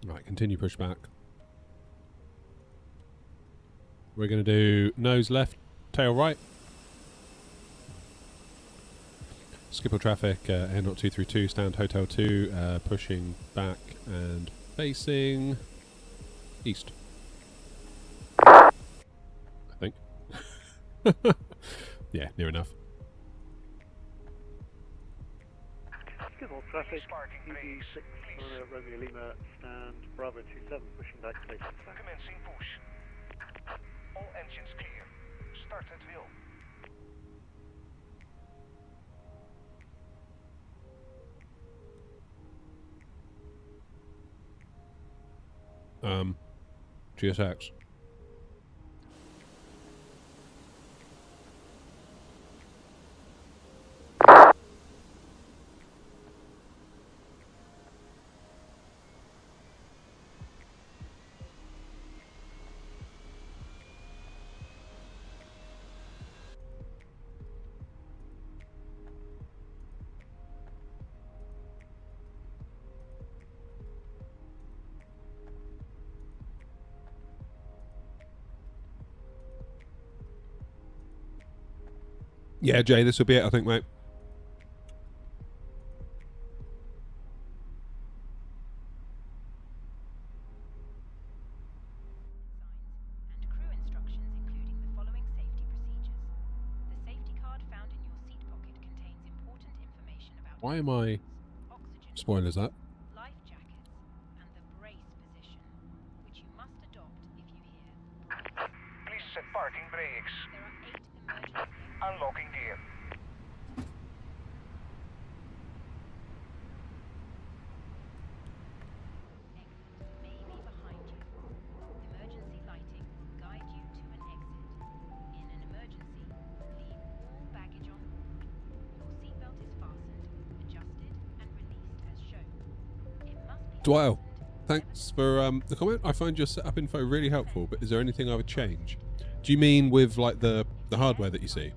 Right, continue pushback. We're going to do nose left, tail right. Skip all traffic, Air Not 232, stand Hotel 2, pushing back and facing east. I think. Yeah, near enough. Skip all traffic, EV6 Romeo Lima, stand Bravo 27, pushing back station. Commencing push. All engines clear. Start at will. GSX. Yeah, Jay, this will be it, I think, mate. Why am I... Spoilers, that. Please set parking brakes. Unlocking gear. Dwyle, thanks for the comment. I find your setup info really helpful, but is there anything I would change? Do you mean with like the hardware that you see?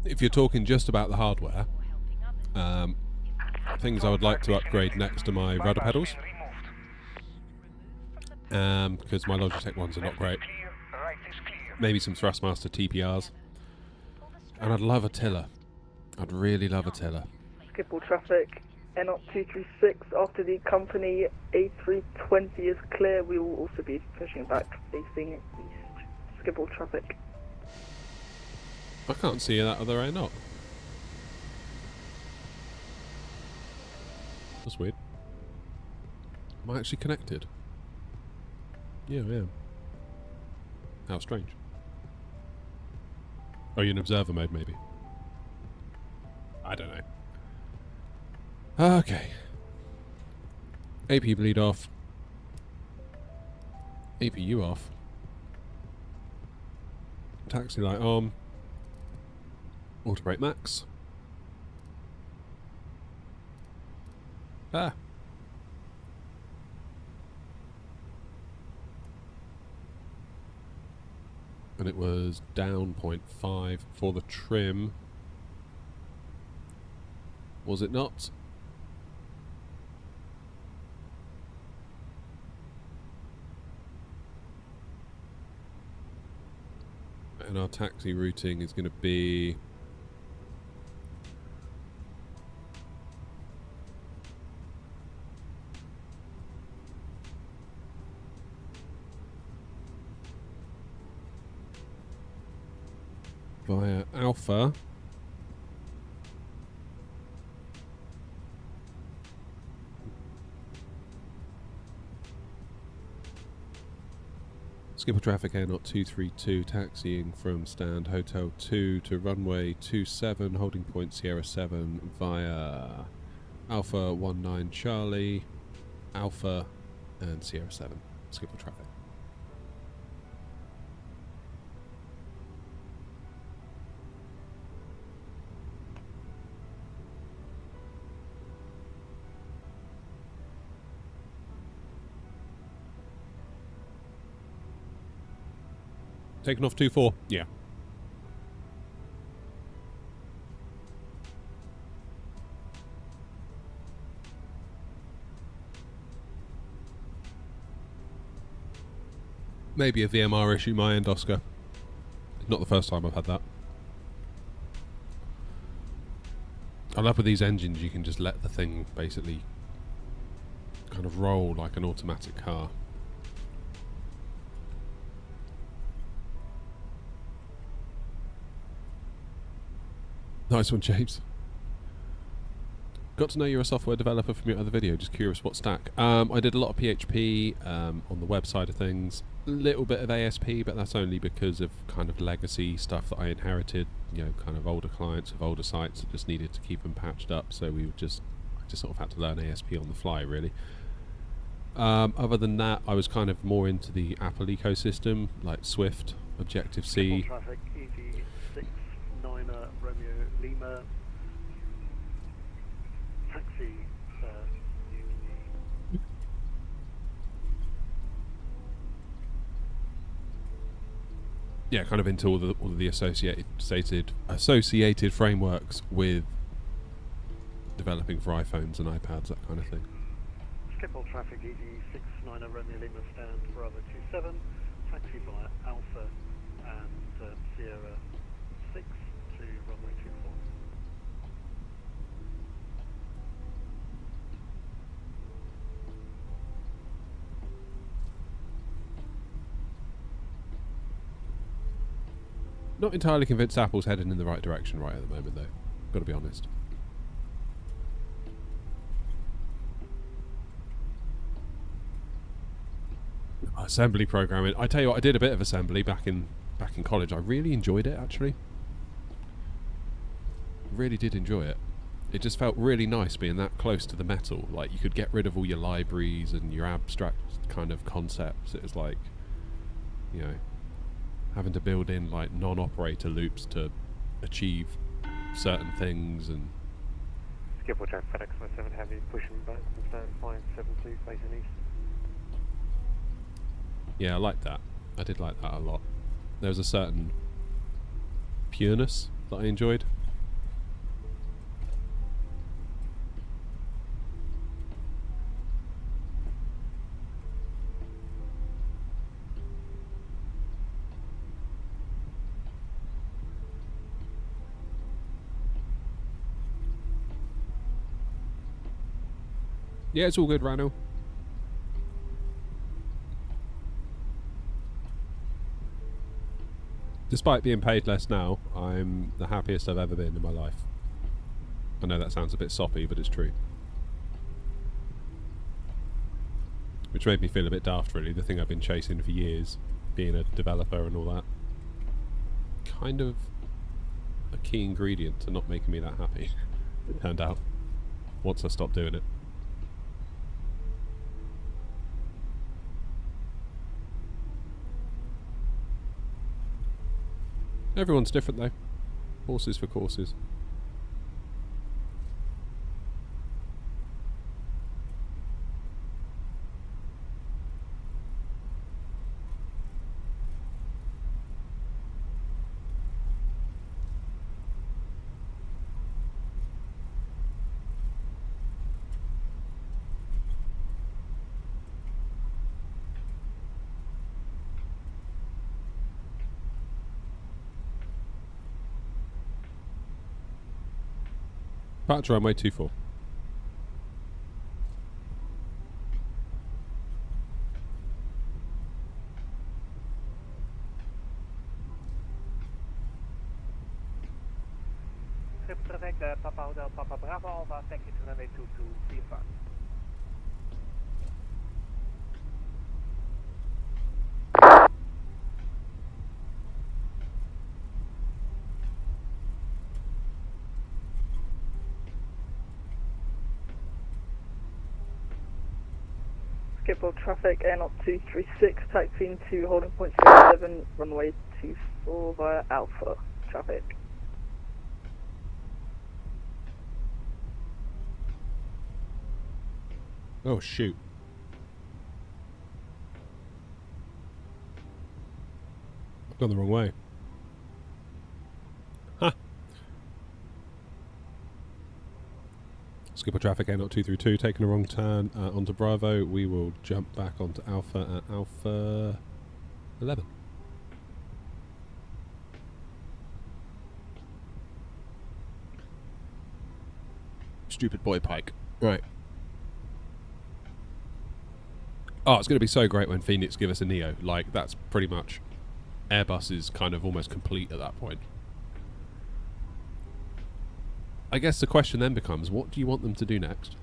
If you're talking just about the hardware, things I would like to upgrade next to my rudder pedals, because my Logitech ones are not great. Maybe some Thrustmaster TPRs, and I'd love a tiller. I'd really love a tiller. Skip all traffic. NOT 236 after the company A320 is clear. We will also be pushing back facing east. Skip all traffic. I can't see that other end up. That's weird. Am I actually connected? Yeah, I am. How strange. Are you in observer mode, maybe? I don't know. Okay. AP bleed off. APU off. Taxi light on. Auto brake max. Ah. And it was down 0.5 for the trim. Was it not? And our taxi routing is going to be... via Alpha. Skipper traffic air not 232, taxiing from stand Hotel 2 to runway 27, holding point Sierra 7 via Alpha 19 Charlie, Alpha and Sierra 7. Skipper traffic. Taking off 2-4, yeah. Maybe a VMR issue my end, Oscar. Not the first time I've had that. I love with these engines you can just let the thing basically kind of roll like an automatic car. Nice one, James. Got to know you're a software developer from your other video. Just curious what stack. I did a lot of PHP on the web side of things. A little bit of ASP, but that's only because of kind of legacy stuff that I inherited. You know, kind of older clients of older sites that just needed to keep them patched up. So I just sort of had to learn ASP on the fly, really. Other than that, I was kind of more into the Apple ecosystem, like Swift, Objective-C. Traffic, EV6, 9er, Romeo, Lima, taxi, yeah, kind of into all of the associated frameworks with developing for iPhones and iPads, that kind of thing. Schiphol traffic, EV6, 9er, Romeo, Lima, stand, Bravo 27, taxi via Alpha and Sierra 6 to runway 24. Not entirely convinced Apple's heading in the right direction right at the moment, though. Got to be honest. Assembly programming. I tell you what, I did a bit of assembly back in college. I really enjoyed it, actually. Really did enjoy it. It just felt really nice being that close to the metal. Like, you could get rid of all your libraries and your abstract kind of concepts. It was like, you know, having to build in like non-operator loops to achieve certain things. And Schiphol traffic, FedEx 7 heavy, pushing back and stand 572 facing east. yeah, I liked that. I did like that a lot. There was a certain pureness that I enjoyed. Yeah, it's all good, Rano. Despite being paid less now, I'm the happiest I've ever been in my life. I know that sounds a bit soppy, but it's true. Which made me feel a bit daft, really. The thing I've been chasing for years, being a developer and all that. Kind of a key ingredient to not making me that happy, it turned out, once I stopped doing it. Everyone's different though. Horses for courses. Departure runway 24. Traffic, Papa Hotel, Papa Bravo Alpha, thank you to runway 22, VFR. Schiphol traffic, Air 236, taxiing to holding point 07, runway 24 via Alpha traffic. Oh shoot. I've gone the wrong way. Huh. Schiphol traffic, Air 232, taking a wrong turn onto Bravo. We will jump back onto Alpha at Alpha 11. Stupid boy Pike. Right. Oh, it's going to be so great when Phoenix give us a Neo. Like, that's pretty much... Airbus is kind of almost complete at that point. I guess the question then becomes, what do you want them to do next?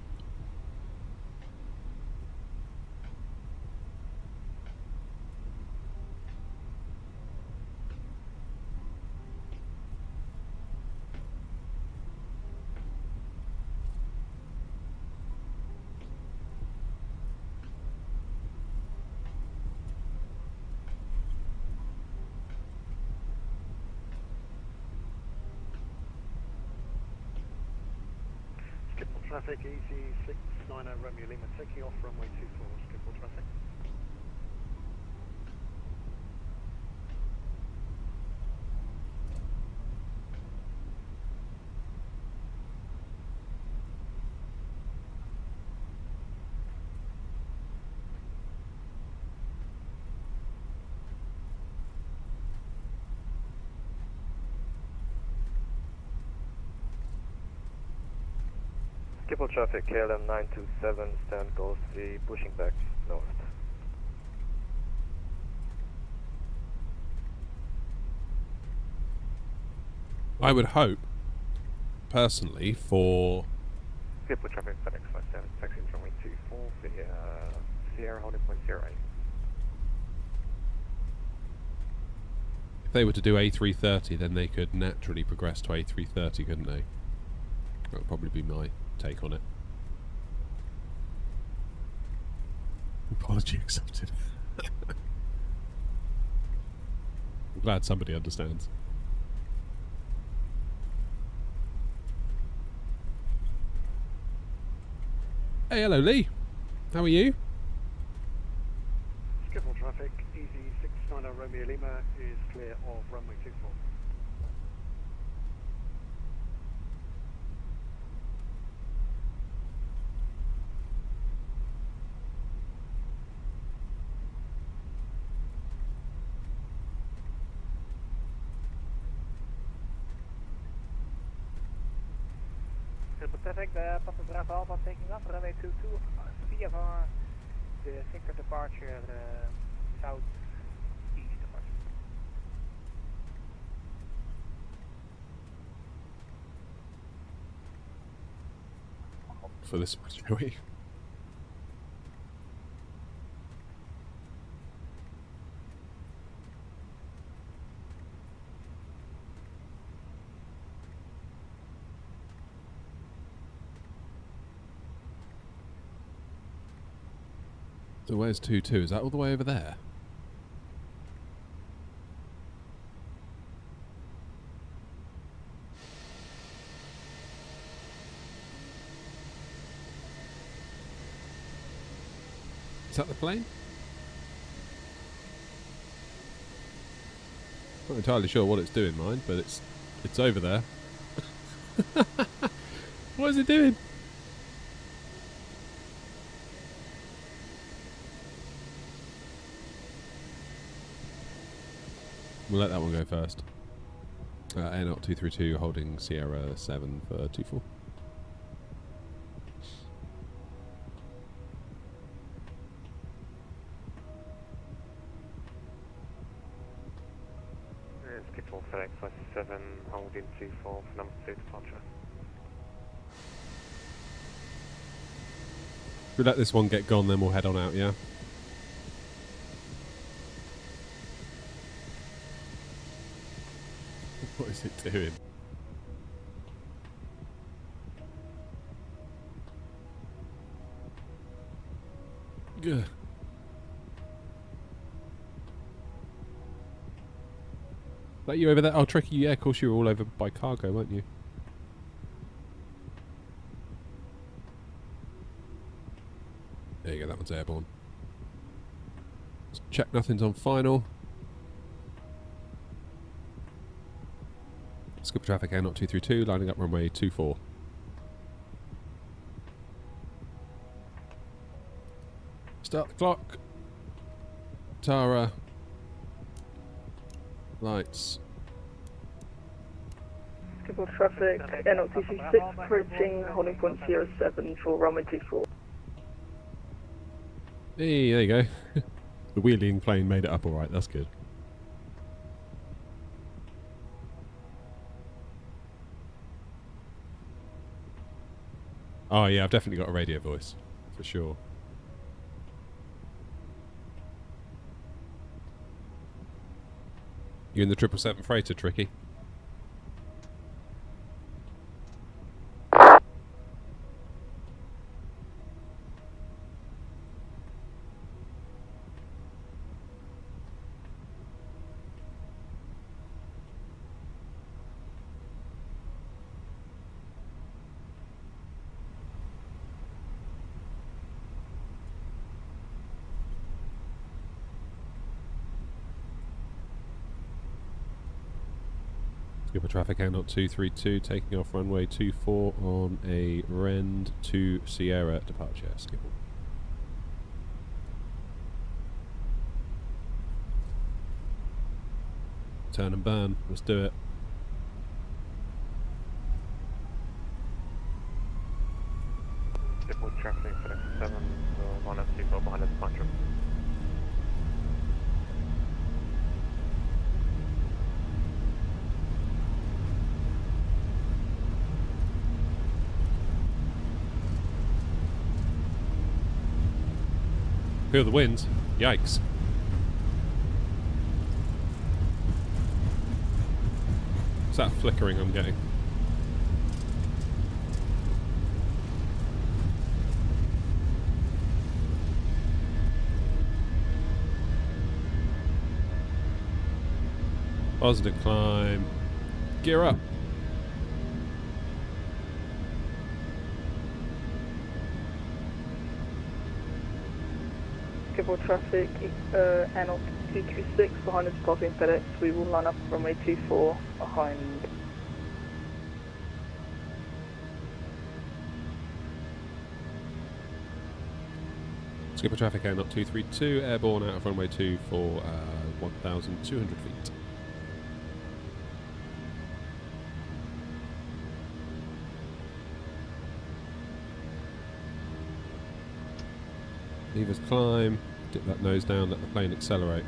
Skippable traffic, easy 690 Romeo Lima, taking off runway 24, skippable traffic. Skippable traffic, KLM 927, stand goes 3, pushing back north. I would hope, personally, for... Skippable traffic, Fenix 57, taxi runway 24, via Sierra holding point 08. If they were to do A330, then they could naturally progress to A330, couldn't they? That would probably be my take on it. Apology accepted. I'm glad somebody understands. Hey, hello Lee. How are you? Skippable traffic, easy 690 Romeo Lima is clear of runway 24. Pacific, the passenger Alpha taking off, runway 22, via the sector departure, southeast departure. For this one, shall we? So where's 2-2? Is that all the way over there? Is that the plane? Not entirely sure what it's doing, mine, but it's over there. What is it doing? We'll let that one go first. Air 232 holding Sierra 7 for 24. Skippable Fenix 57, holding 24 for number 2 departure. We let this one get gone, then we'll head on out, yeah? What is it doing? Gah. That you over there? Oh, tricky. Yeah, of course you were all over by cargo, weren't you? There you go, that one's airborne. Let's check nothing's on final. Skip traffic Air 232, lining up runway 24. Start the clock. Tara. Lights. Skippable traffic, Air 236, approaching holding point 07 for runway 24. Hey, there you go. The wheeling plane made it up alright, that's good. Oh yeah, I've definitely got a radio voice. For sure. You in the 777 freighter, Tricky? Skipper traffic out 232, taking off runway 24 on a Rend to Sierra departure. Skipper. Turn and burn, let's do it. Skipper traffic for Fenix 7, so 124 behind the departure. Feel the wind. Yikes. What's that flickering I'm getting? Positive climb. Gear up. Skipper traffic, NOT 236 behind us departing FedEx. We will line up runway 24 behind. Skipper traffic out 232, airborne out of runway 2 for 1,200 feet. Levers climb, dip that nose down, let the plane accelerate.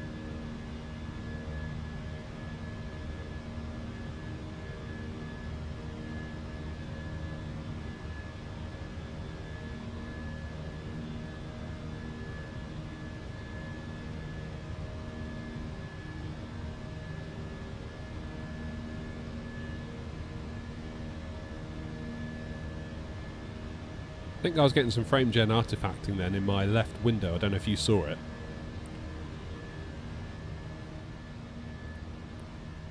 I think I was getting some frame gen artifacting then in my left window. I don't know if you saw it.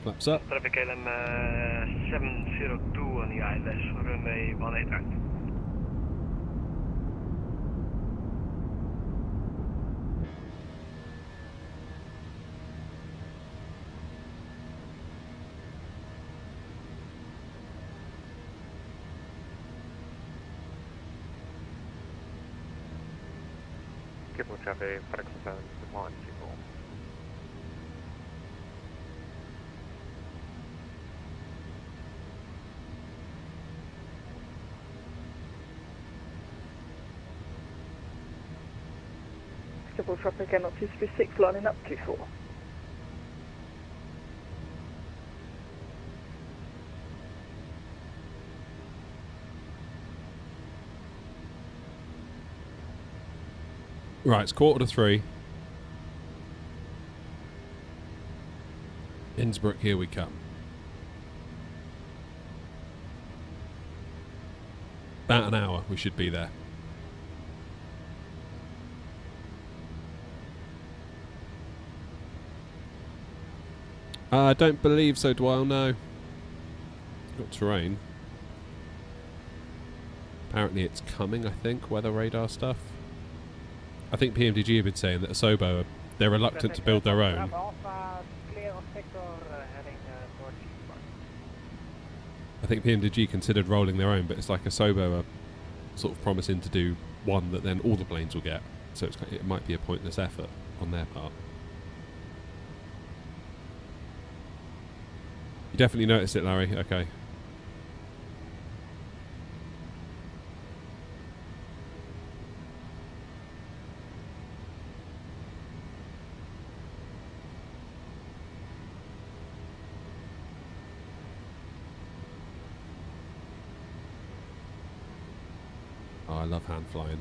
Flaps up. Traffic LM 702 on the ILS, runway 18 right. Skipper traffic, Fenix 7, departing 24. Skipper traffic NOT 236 lining up 24. Right, it's 2:45. Innsbruck, here we come. About an hour, we should be there. I don't believe so, Dwyle, no. Got terrain. Apparently it's coming, I think, weather radar stuff. I think PMDG have been saying that Asobo, they're reluctant to build their own. I think PMDG considered rolling their own, but it's like Asobo are sort of promising to do one that then all the planes will get. So it might be a pointless effort on their part. You definitely noticed it, Larry. Okay. Oh, I love hand flying.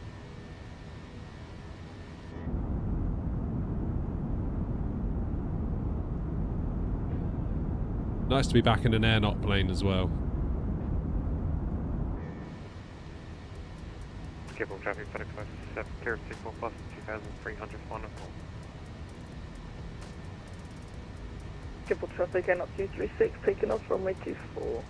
Nice to be back in an air not plane as well. Skipper traffic, FedEx 57, clear 64 plus 2,300 final. Skipper traffic, N 236, taking off runway 24.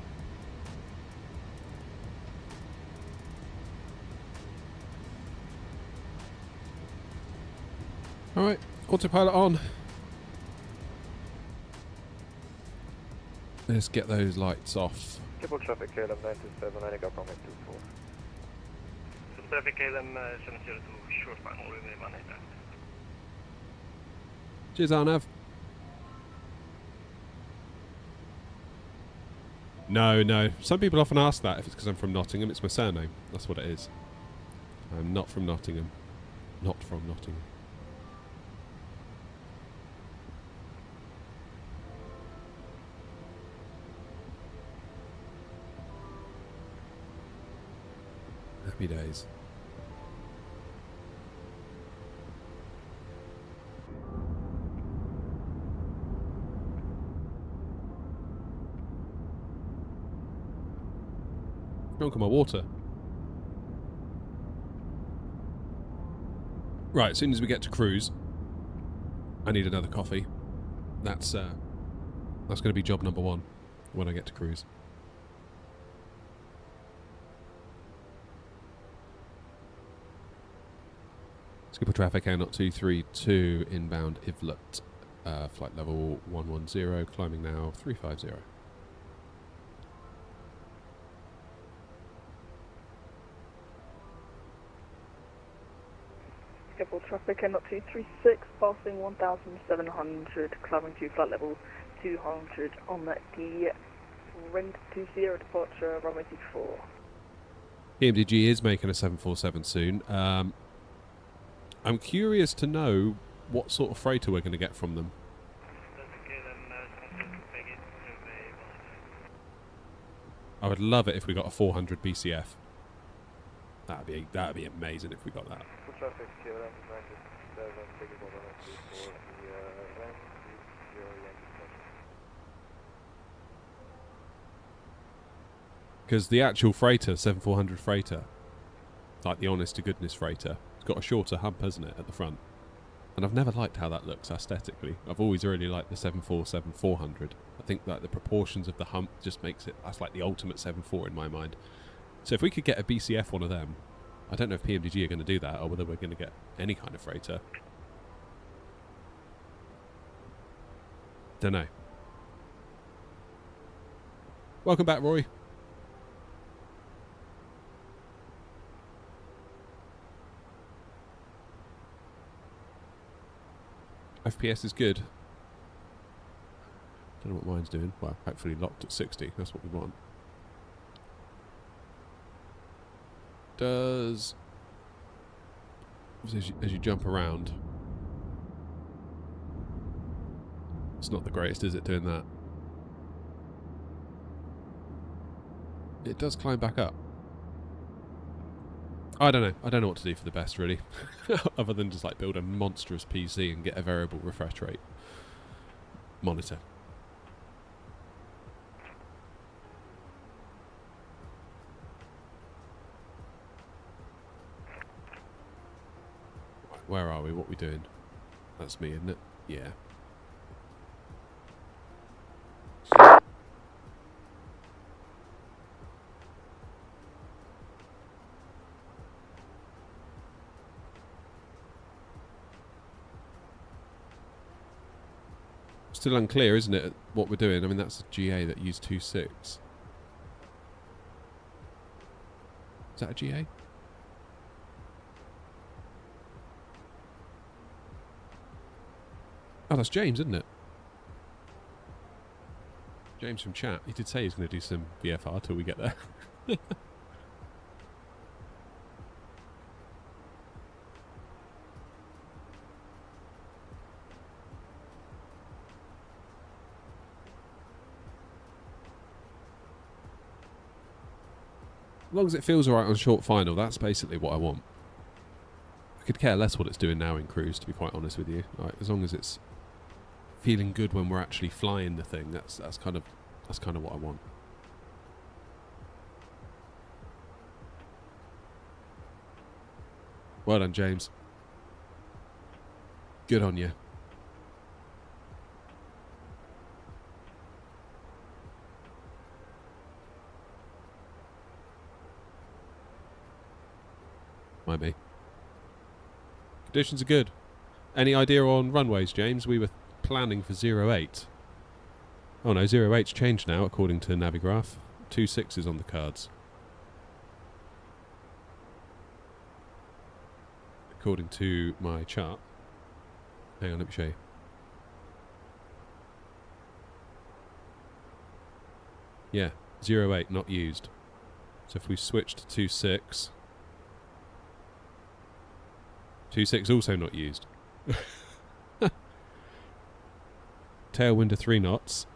Alright, autopilot on. Let's get those lights off. Skipper traffic, KLM 927, I got runway 24. Traffic KLM 702, short final runway 18 left. Cheers, Arnav. No. Some people often ask that if it's because I'm from Nottingham. It's my surname. That's what it is. I'm not from Nottingham. Not from Nottingham. Happy days. Drunk on my water. Right, as soon as we get to cruise, I need another coffee. That's going to be job number 1 when I get to cruise. Skipper traffic, Air 232, inbound Ivlet, flight level 110, climbing now 350. Skipper traffic, N 236, passing 1,700, climbing to flight level 200 on the Rent 20 departure, runway 24. PMDG is making a 747 soon. I'm curious to know what sort of freighter we're going to get from them. I would love it if we got a 400 BCF. That'd be amazing if we got that. Traffic, KLM 927, taking over runway 24, Rent 20 Because the actual freighter, 7400 freighter, like the honest to goodness freighter, it's got a shorter hump, hasn't it, at the front? And I've never liked how that looks aesthetically. I've always really liked the 747-400. I think that the proportions of the hump just makes it, that's like the ultimate 7.4 in my mind. So if we could get a BCF one of them, I don't know if PMDG are going to do that or whether we're going to get any kind of freighter. Don't know. Welcome back, Roy. FPS is good. Don't know what mine's doing. Well, hopefully locked at 60. That's what we want. Does... As you jump around... It's not the greatest, is it, doing that? It does climb back up. I don't know. I don't know what to do for the best, really. Other than just like build a monstrous PC and get a variable refresh rate monitor. Where are we? What are we doing? That's me, isn't it? Yeah. Still unclear, isn't it, what we're doing? I mean, that's a GA that used 2.6. Is that a GA? Oh, that's James, isn't it? James from chat. He did say he's going to do some VFR till we get there. As long as it feels alright on short final, that's basically what I want. I could care less what it's doing now in cruise, to be quite honest with you. Like, as long as it's feeling good when we're actually flying the thing, that's kind of what I want. Well done, James. Good on you. Might be. Conditions are good. Any idea on runways, James? We were planning for 08. Oh no, 08's changed now, according to Navigraph. 26 on the cards. According to my chart. Hang on, let me show you. Yeah, 08 not used. So if we switch to 26... 26 also not used. Tailwind to 3 knots.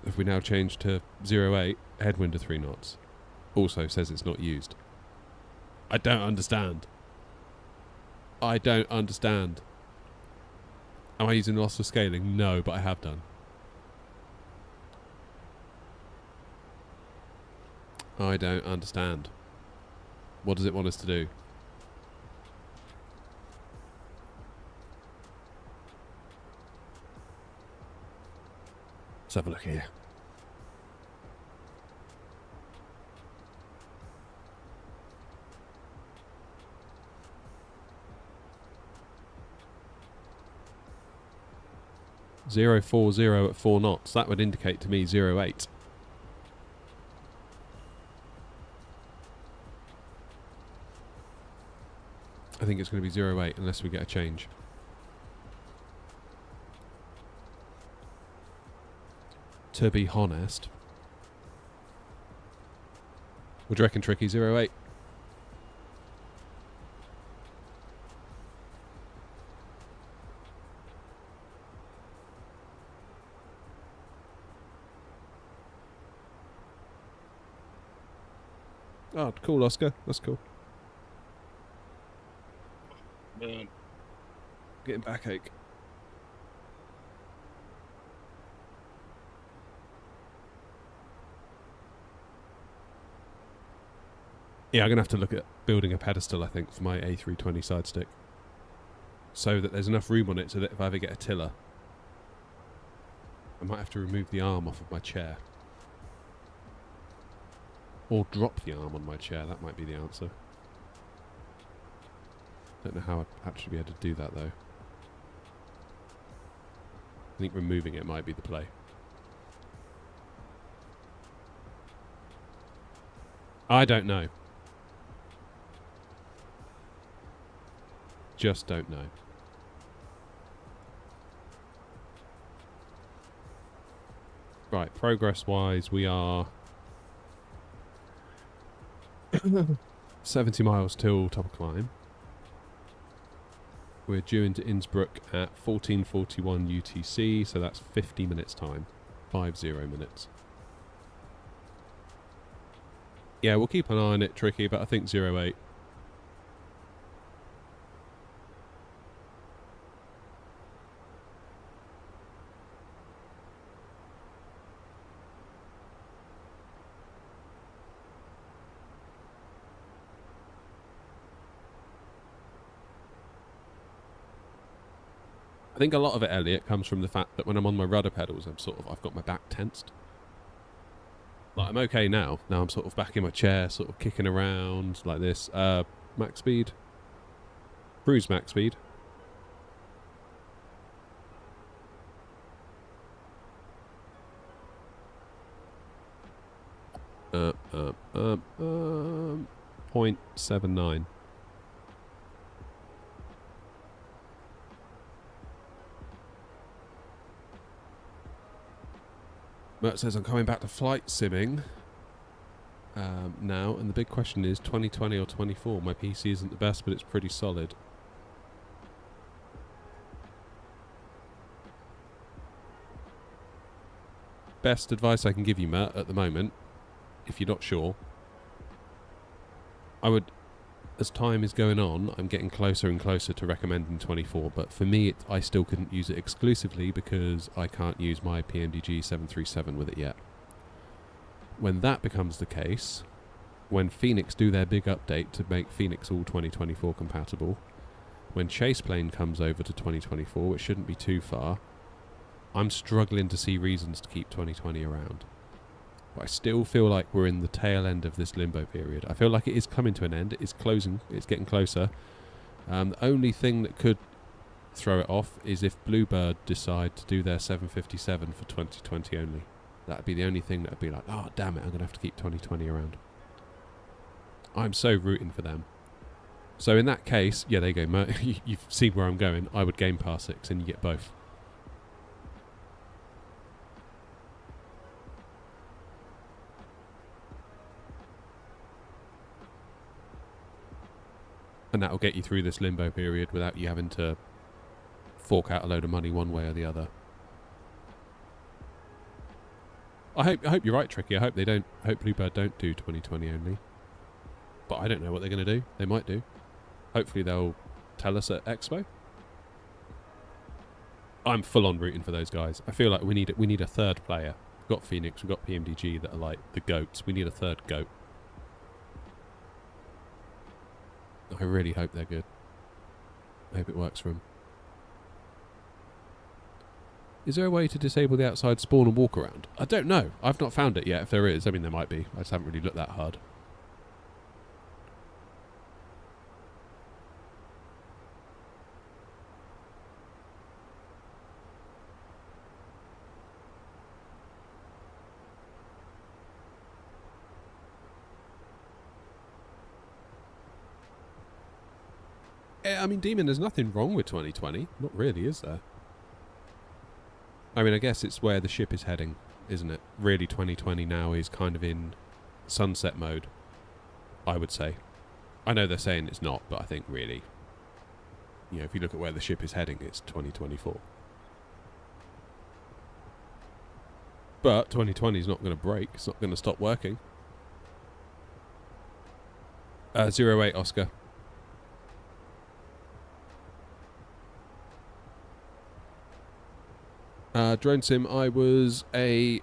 If we now change to 08, headwind to 3 knots. Also says it's not used. I don't understand. I don't understand. Am I using loss of scaling? No, but I have done. I don't understand. What does it want us to do? Let's have a look here. .040 at 4 knots. That would indicate to me 08. I think it's going to be 08 unless we get a change. To be honest. What do you reckon, Tricky? 08? Oh, cool, Oscar. That's cool. Getting backache. Yeah, I'm going to have to look at building a pedestal, I think, for my A320 side stick. So that there's enough room on it so that if I ever get a tiller, I might have to remove the arm off of my chair. Or drop the arm on my chair, that might be the answer. Don't know how I'd actually be able to do that though. I think removing it might be the play. I don't know. Just don't know. Right, progress-wise, we are 70 miles till top of climb. We're due into Innsbruck at 14:41 UTC, so that's 50 minutes time. 50 minutes. Yeah, we'll keep an eye on it, Tricky, but I think 08. I think a lot of it, Elliot, comes from the fact that when I'm on my rudder pedals, I've got my back tensed. Like, I'm okay now. Now I'm sort of back in my chair, sort of kicking around like this. Max speed. Cruise max speed. .79. Mert says I'm coming back to flight simming now, and the big question is 2020 or 24. My PC isn't the best, but it's pretty solid. best advice I can give you, Matt, at the moment, if you're not sure, I would, as time is going on, I'm getting closer and closer to recommending 24, but for me, I still couldn't use it exclusively because I can't use my PMDG 737 with it yet. When that becomes the case, when Fenix do their big update to make Fenix all 2024 compatible, when Chase Plane comes over to 2024, which shouldn't be too far, I'm struggling to see reasons to keep 2020 around. But I still feel like we're in the tail end of this limbo period. I feel like it is coming to an end. It is closing. It's getting closer. The only thing that could throw it off is if Bluebird decide to do their 757 for 2020 only. That'd be the only thing that would be like, oh, damn it, I'm going to have to keep 2020 around. I'm so rooting for them. So in that case, yeah, there you go. You've seen where I'm going. I would game pass 6 and you get both. And that'll get you through this limbo period without you having to fork out a load of money one way or the other. I hope you're right, Tricky. I hope Bluebird don't do 2020 only. But I don't know what they're going to do. They might do. Hopefully they'll tell us at Expo. I'm full on rooting for those guys. I feel like we need a third player. We've got Fenix, we've got PMDG that are like the goats. We need a third goat. I really hope they're good. I hope it works for them. Is there a way to disable the outside spawn and walk around? I don't know. I've not found it yet. If there is, I mean, there might be. I just haven't really looked that hard. I mean, Demon, there's nothing wrong with 2020. Not really, is there? I mean, I guess it's where the ship is heading, isn't it? Really, 2020 now is kind of in sunset mode, I would say. I know they're saying it's not, but I think really, you know, if you look at where the ship is heading, it's 2024. But 2020 is not going to break. It's not going to stop working. 08 Oscar. Drone Sim, I was a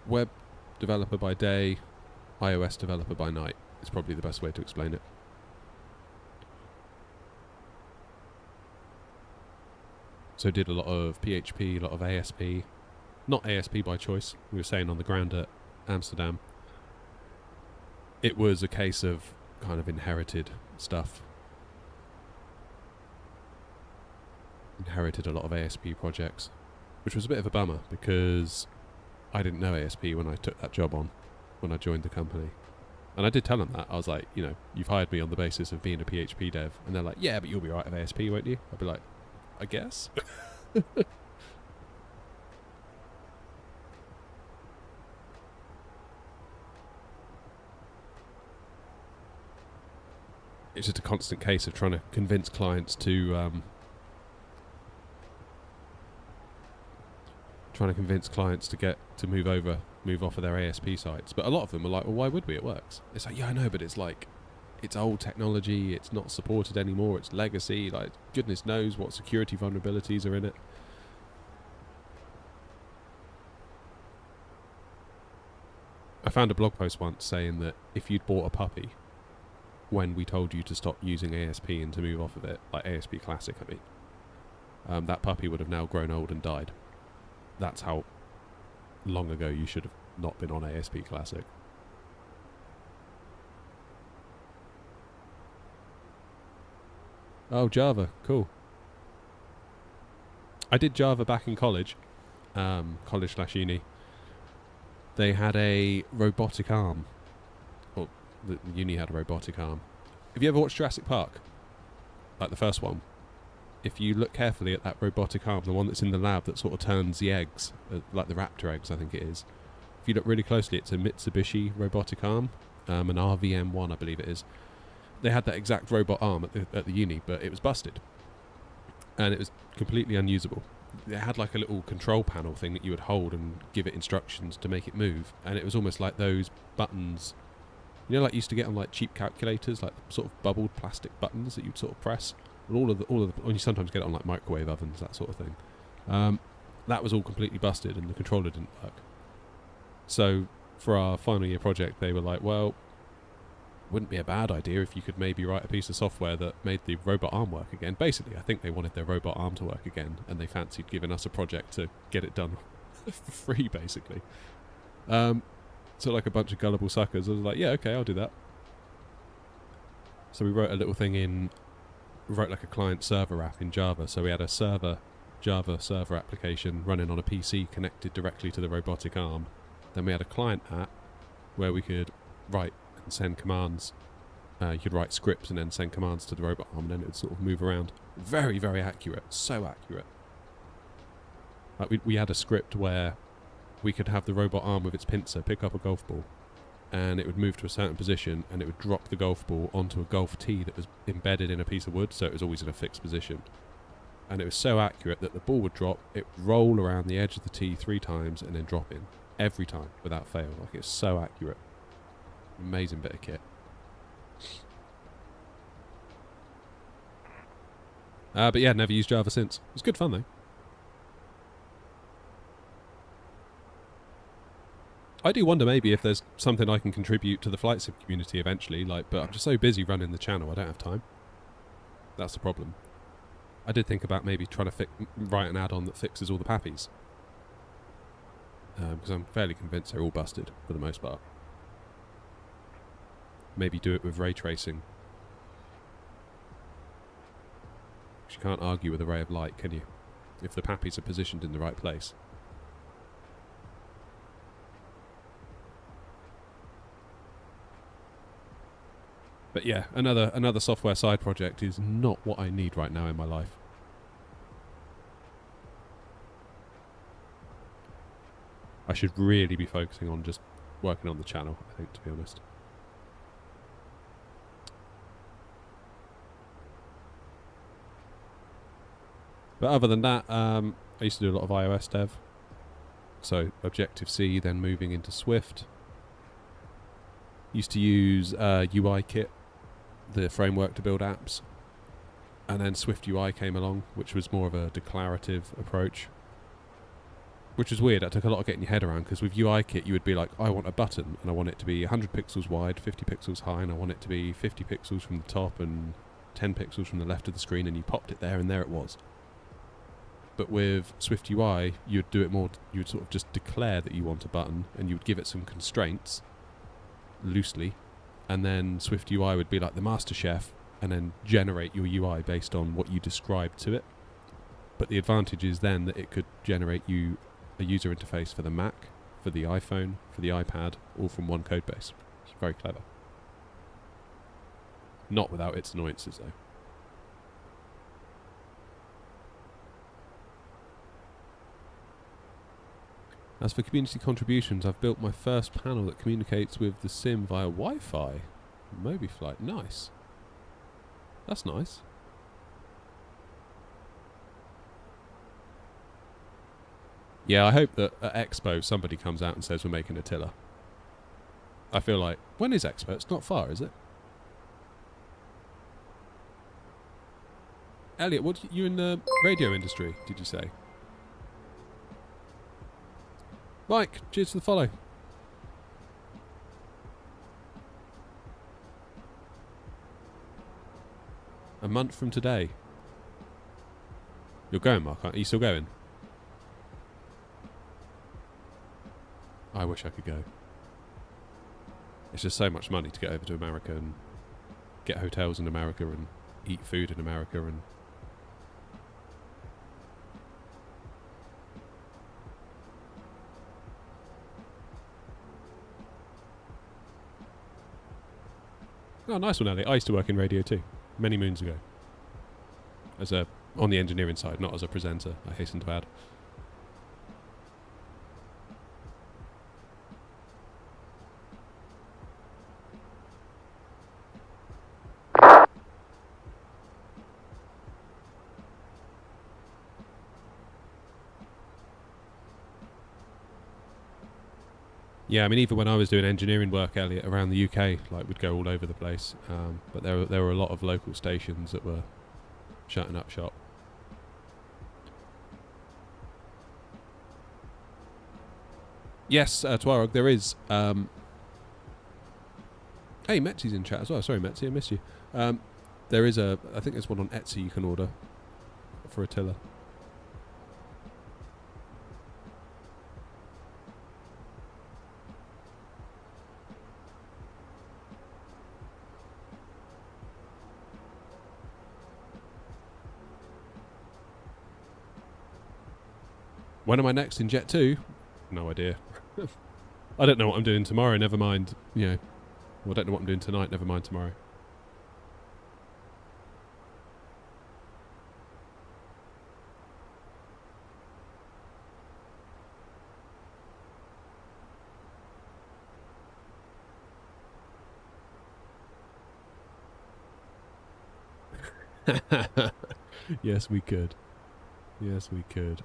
web developer by day, iOS developer by night. It's probably the best way to explain it. So did a lot of PHP, a lot of ASP. Not ASP by choice. We were saying on the ground at Amsterdam. It was a case of kind of inherited stuff. Inherited a lot of ASP projects. Which was a bit of a bummer because I didn't know ASP when I took that job on, when I joined the company. And I did tell them that. I was like, you know, you've hired me on the basis of being a PHP dev. And they're like, yeah, but you'll be right with ASP, won't you? I'd be like, I guess. It's just a constant case of trying to convince clients to move off of their ASP sites. But a lot of them are like, well, why would we? It works. It's like, yeah, I know, but it's like, it's old technology, it's not supported anymore, it's legacy, like, goodness knows what security vulnerabilities are in it. I found a blog post once saying that if you'd bought a puppy when we told you to stop using ASP and to move off of it, like ASP Classic, I mean, that puppy would have now grown old and died. That's how long ago you should have not been on ASP Classic. Oh, Java, cool. I did Java back in college, college/uni. They had a robotic arm. Well, the uni had a robotic arm. Have you ever watched Jurassic Park? Like the first one? If you look carefully at that robotic arm, the one that's in the lab that sort of turns the eggs, like the raptor eggs, I think it is. If you look really closely, it's a Mitsubishi robotic arm, an RVM1, I believe it is. They had that exact robot arm at the uni, but it was busted. And it was completely unusable. it had like a little control panel thing that you would hold and give it instructions to make it move, and it was almost like those buttons, you know, like you used to get on like cheap calculators, like sort of bubbled plastic buttons that you'd sort of press, and all of the, or you sometimes get it on like microwave ovens, that sort of thing. That was all completely busted, and the controller didn't work. So for our final year project, they were like, well, wouldn't be a bad idea if you could maybe write a piece of software that made the robot arm work again. Basically, I think they wanted their robot arm to work again, and they fancied giving us a project to get it done for free, basically. So like a bunch of gullible suckers, I was like, yeah, okay, I'll do that. So we wrote a little thing wrote like a client-server app in Java. So we had a Java server application running on a PC connected directly to the robotic arm. Then we had a client app where we could write and send commands. You could write scripts and then send commands to the robot arm, and then it would sort of move around. Very, very accurate. So accurate. Like we had a script where we could have the robot arm with its pincer pick up a golf ball, and it would move to a certain position, and it would drop the golf ball onto a golf tee that was embedded in a piece of wood, so it was always in a fixed position. And it was so accurate that the ball would drop, it would roll around the edge of the tee 3 times, and then drop in. Every time, without fail. Like, it's so accurate. Amazing bit of kit. But yeah, never used Java since. It was good fun though. I do wonder maybe if there's something I can contribute to the flight sim community eventually, like, but I'm just so busy running the channel, I don't have time. That's the problem. I did think about maybe trying to write an add-on that fixes all the pappies. Because I'm fairly convinced they're all busted, for the most part. Maybe do it with ray tracing. Because you can't argue with a ray of light, can you? If the pappies are positioned in the right place. But yeah, another software side project is not what I need right now in my life. I should really be focusing on just working on the channel, I think, to be honest. But other than that, I used to do a lot of iOS dev. So Objective-C, then moving into Swift. Used to use UIKit, the framework to build apps. And then Swift UI came along, which was more of a declarative approach. Which is weird, that took a lot of getting your head around, because with UIKit you would be like, I want a button, and I want it to be 100 pixels wide, 50 pixels high, and I want it to be 50 pixels from the top and 10 pixels from the left of the screen, and you popped it there, and there it was. But with Swift UI, you'd do it more, you'd sort of just declare that you want a button, and you would give it some constraints, loosely, and then Swift UI would be like the master chef, and then generate your UI based on what you described to it. But the advantage is then that it could generate you a user interface for the Mac, for the iPhone, for the iPad, all from one code base. It's very clever. Not without its annoyances, though. As for community contributions, I've built my first panel that communicates with the sim via Wi-Fi. MobiFlight, nice. That's nice. Yeah, I hope that at Expo somebody comes out and says we're making a tiller. I feel like, when is Expo? It's not far, is it? Elliot, what you in the radio industry, did you say? Mike, cheers to the follow. A month from today. You're going, Mark, aren't you? Still going? I wish I could go. It's just so much money to get over to America and get hotels in America and eat food in America and... Oh, nice one, Elliot. I used to work in radio too, many moons ago. As a... on the engineering side, not as a presenter, I hasten to add. Yeah, I mean, even when I was doing engineering work, Elliot, around the UK, like, we'd go all over the place. But there were a lot of local stations that were shutting up shop. Yes, Twarog, there is. Hey, Metsy's in chat as well. Sorry, Metsy, I missed you. There is I think there's one on Etsy you can order for Attila. When am I next in Jet 2? No idea. I don't know what I'm doing tomorrow, never mind, you know. Well, I don't know what I'm doing tonight, never mind tomorrow. Yes, we could. Yes, we could.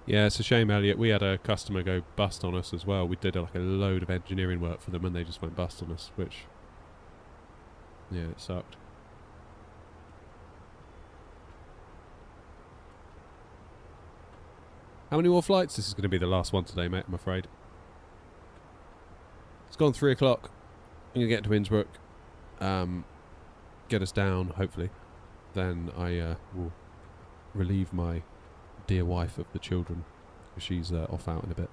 Yeah, it's a shame, Elliot. We had a customer go bust on us as well. We did like a load of engineering work for them and they just went bust on us, which... yeah, it sucked. How many more flights? This is going to be the last one today, mate, I'm afraid. It's gone 3 o'clock. I'm going to get to Innsbruck. Get us down, hopefully. Then I will relieve my dear wife of the children. She's off out in a bit.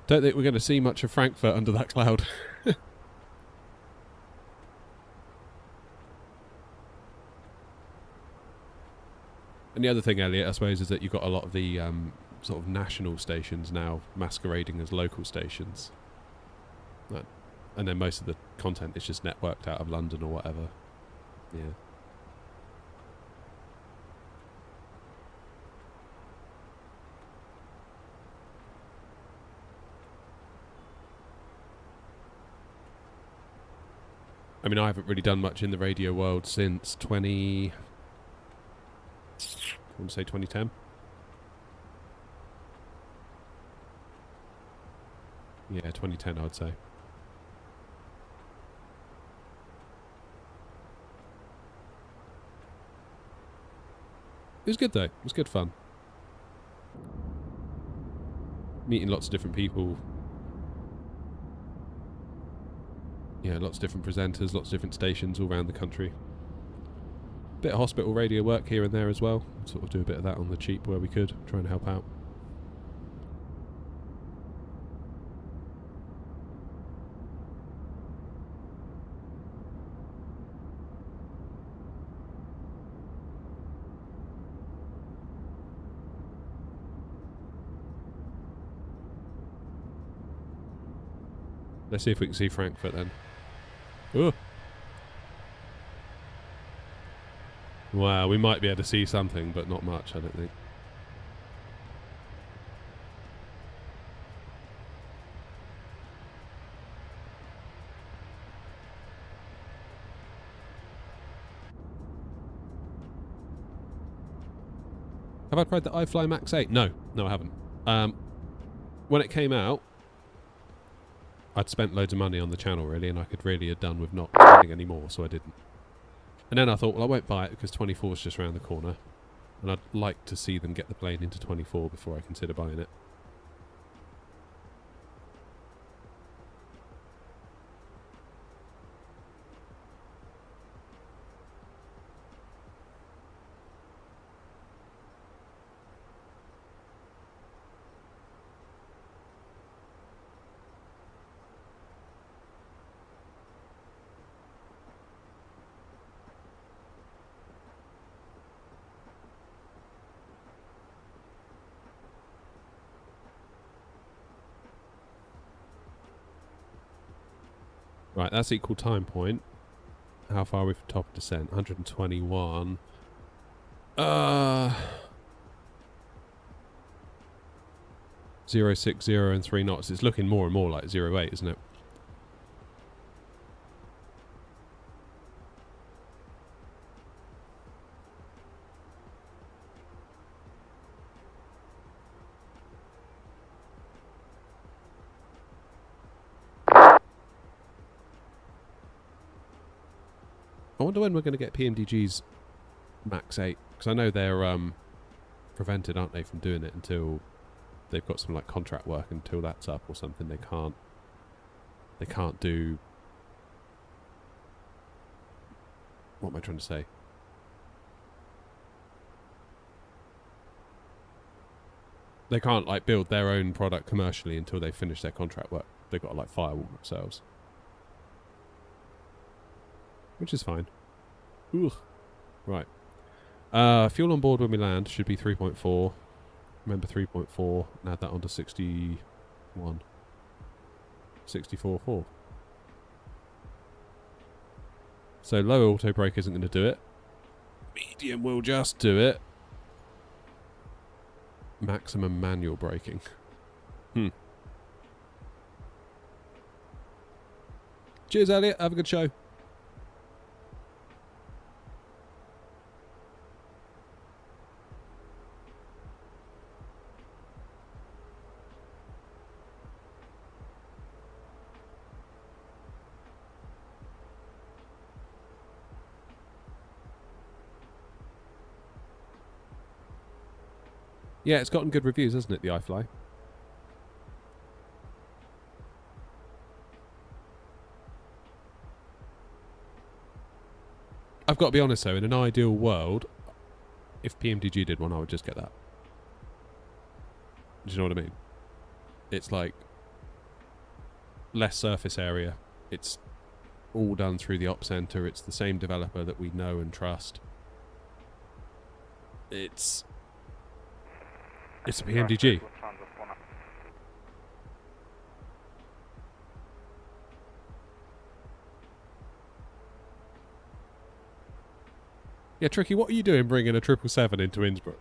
Don't think we're going to see much of Frankfurt under that cloud. And the other thing, Elliot, I suppose, is that you've got a lot of the sort of national stations now masquerading as local stations. And then most of the content is just networked out of London or whatever. Yeah. I mean, I haven't really done much in the radio world since I want to say 2010. Yeah, 2010 I would say. It was good though, it was good fun. Meeting lots of different people. Yeah, lots of different presenters, lots of different stations all around the country. Bit of hospital radio work here and there as well. Sort of do a bit of that on the cheap where we could, trying to help out. Let's see if we can see Frankfurt then. Ooh. Wow, we might be able to see something, but not much, I don't think. Have I tried the iFly Max 8? No, I haven't. When it came out, I'd spent loads of money on the channel, really, and I could really have done with not spending any more, so I didn't. And then I thought, well, I won't buy it because 24 is just around the corner. And I'd like to see them get the plane into 24 before I consider buying it. Right, that's equal time point. How far are we from top of descent? 121. 060 and 3 knots. It's looking more and more like 08, isn't it? I wonder when we're going to get PMDG's Max 8, because I know they're prevented, aren't they, from doing it until they've got some like contract work. Until that's up or something, they can't do. What am I trying to say? They can't like build their own product commercially until they finish their contract work. They've got to like firewall themselves, which is fine. Ooh. Right. Fuel on board when we land should be 3.4. Remember 3.4. And add that onto 61. 64.4. So low auto brake isn't going to do it. Medium will just do it. Maximum manual braking. Cheers, Elliot. Have a good show. Yeah, it's gotten good reviews, hasn't it, the iFly? I've got to be honest though, in an ideal world, if PMDG did one, I would just get that. Do you know what I mean? It's like less surface area. It's all done through the op center. It's the same developer that we know and trust. It's a PMDG. Yeah, Tricky, what are you doing bringing a 777 into Innsbruck?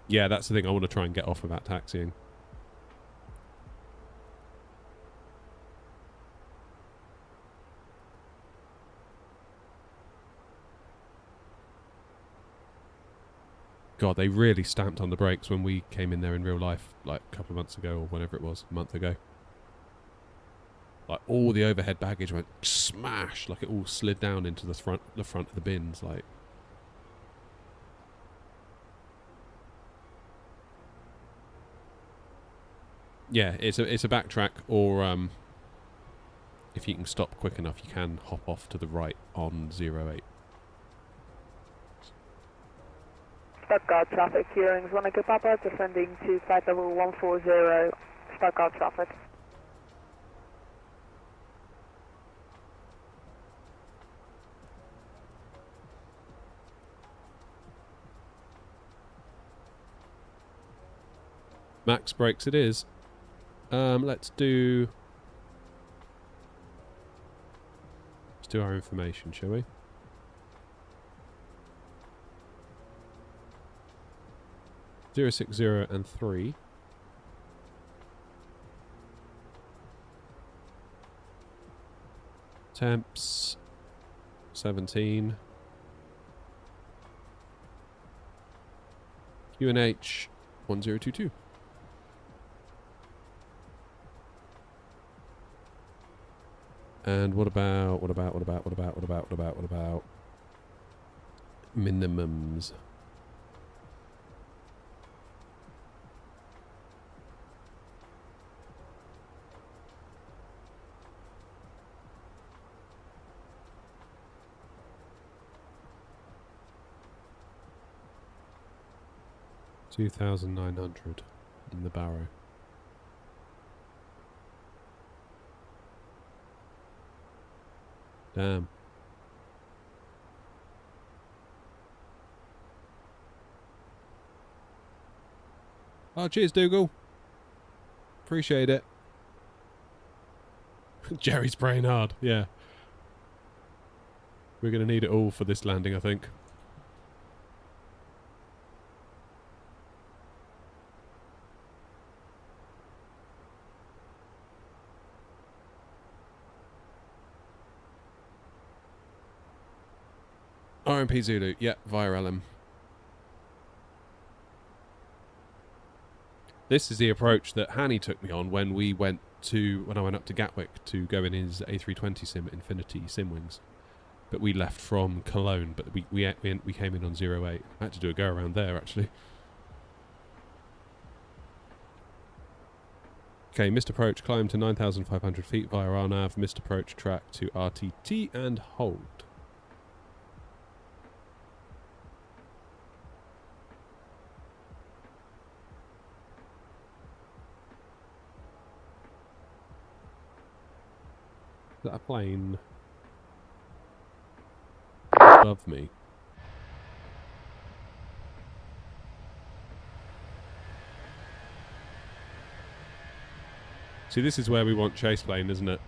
Yeah, that's the thing. I want to try and get off without taxiing. God, they really stamped on the brakes when we came in there in real life, like a couple of months ago or whenever it was, a month ago. Like all the overhead baggage went smash, like it all slid down into the front of the bins, like. Yeah, it's a backtrack, or if you can stop quick enough, you can hop off to the right on 08. Stuttgart traffic, Hearings 1 Echo Papa, descending to flight level 140, Stuttgart traffic. Max brakes it is. Let's do our information, shall we? Zero 60 and 3. Temps 17. UNH 1022. And what about minimums? $2,900 in the barrow. Damn. Oh, cheers, Dougal. Appreciate it. Jerry's praying hard, yeah. We're going to need it all for this landing, I think. RMP Zulu, yeah, via LM. This is the approach that Hanny took me on when we went to when I went up to Gatwick to go in his A320 sim Infinity Simwings. But we left from Cologne, but we came in on 08. I had to do a go around there actually. Okay, missed approach, climb to 9,500 feet via RNAV, missed approach track to RTT and hold. Is that a plane above me? See, this is where we want chase plane, isn't it?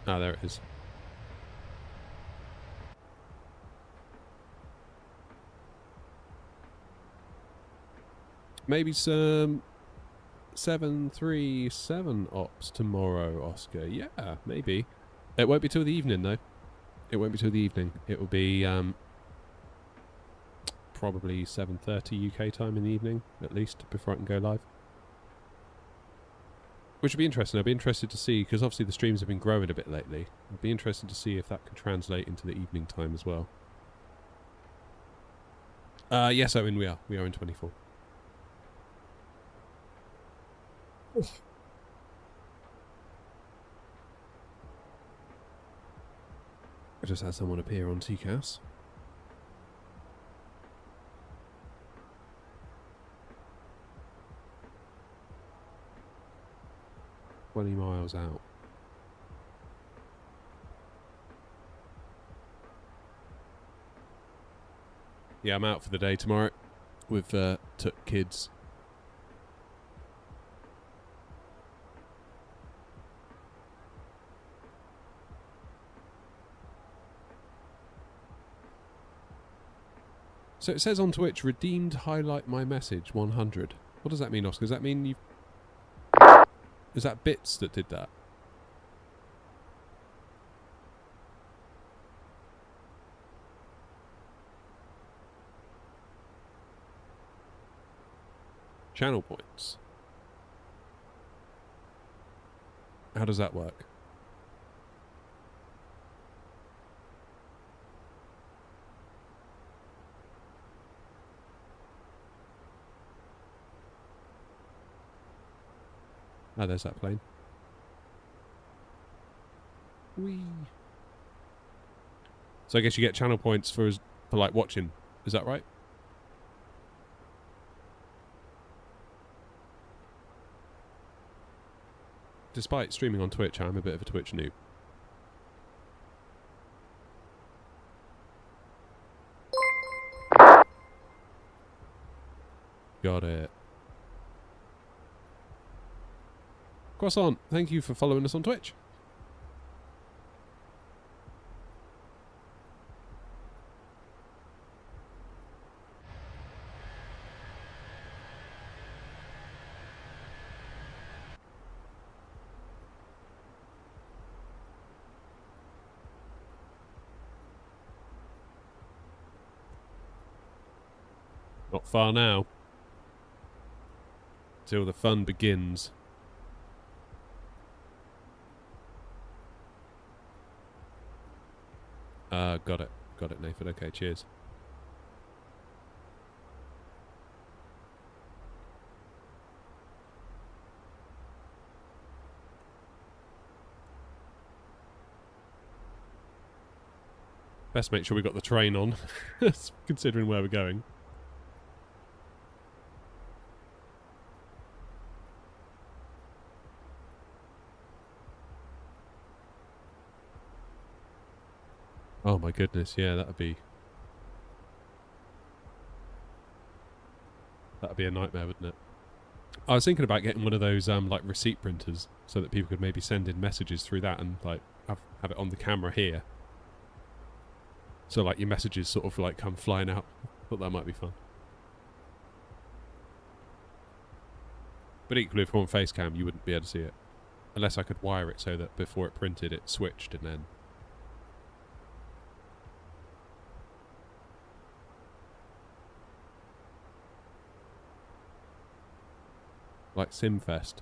Ah, there it is. Maybe some 737 ops tomorrow, Oscar. Yeah, maybe. It won't be till the evening, though. It won't be till the evening. It will be probably 7:30 UK time in the evening, at least, before I can go live. Which would be interesting. I'd be interested to see, because obviously the streams have been growing a bit lately. I'd be interested to see if that can translate into the evening time as well. Yes, Owen, we are. We are in 24. Oof. I just had someone appear on TCAS. "20 miles out. Yeah, I'm out for the day tomorrow with took kids. So it says on Twitch, redeemed highlight my message 100. What does that mean, Oscar? Does that mean you've... Is that Bits that did that? Channel points. How does that work? Ah, there's that plane. Whee. So I guess you get channel points for like watching. Is that right? Despite streaming on Twitch, I'm a bit of a Twitch noob. Got it. Croissant, thank you for following us on Twitch. Not far now. Till the fun begins. Got it. Got it, Nathan. Okay, cheers. Best make sure we got the train on, considering where we're going. Oh my goodness, yeah, that'd be a nightmare, wouldn't it? I was thinking about getting one of those like receipt printers so that people could maybe send in messages through that and like have it on the camera here. So like your messages sort of like come flying out. Thought that might be fun. But equally, if you're on Facecam, you wouldn't be able to see it. Unless I could wire it so that before it printed, it switched and then... Like Simfest.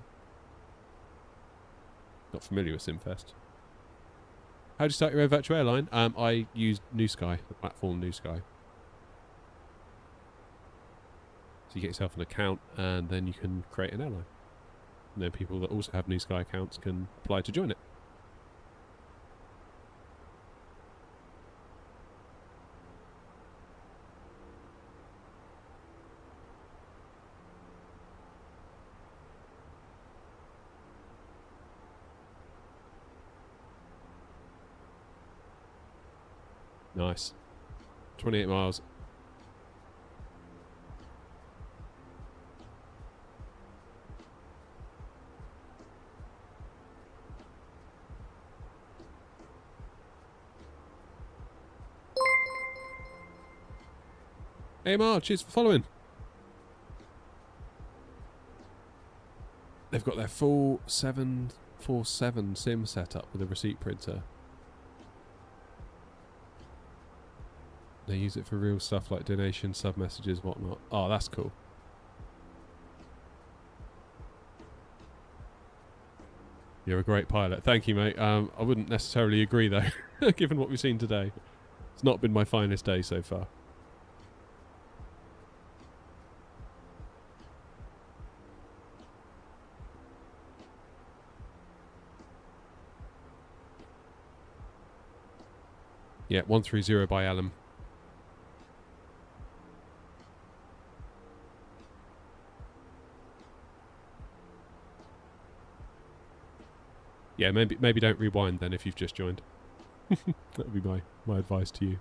Not familiar with SimFest. How do you start your own virtual airline? I use New Sky, the platform New Sky. So you get yourself an account and then you can create an airline. And then people that also have New Sky accounts can apply to join it. Nice. 28 miles. AMR, cheers for following. They've got their full 747 sim set up with a receipt printer. They use it for real stuff like donations, sub messages, whatnot. Oh, that's cool. You're a great pilot. Thank you, mate. I wouldn't necessarily agree, though, given what we've seen today. It's not been my finest day so far. Yeah, 130 by Alum. Yeah, maybe don't rewind then if you've just joined. That would be my advice to you.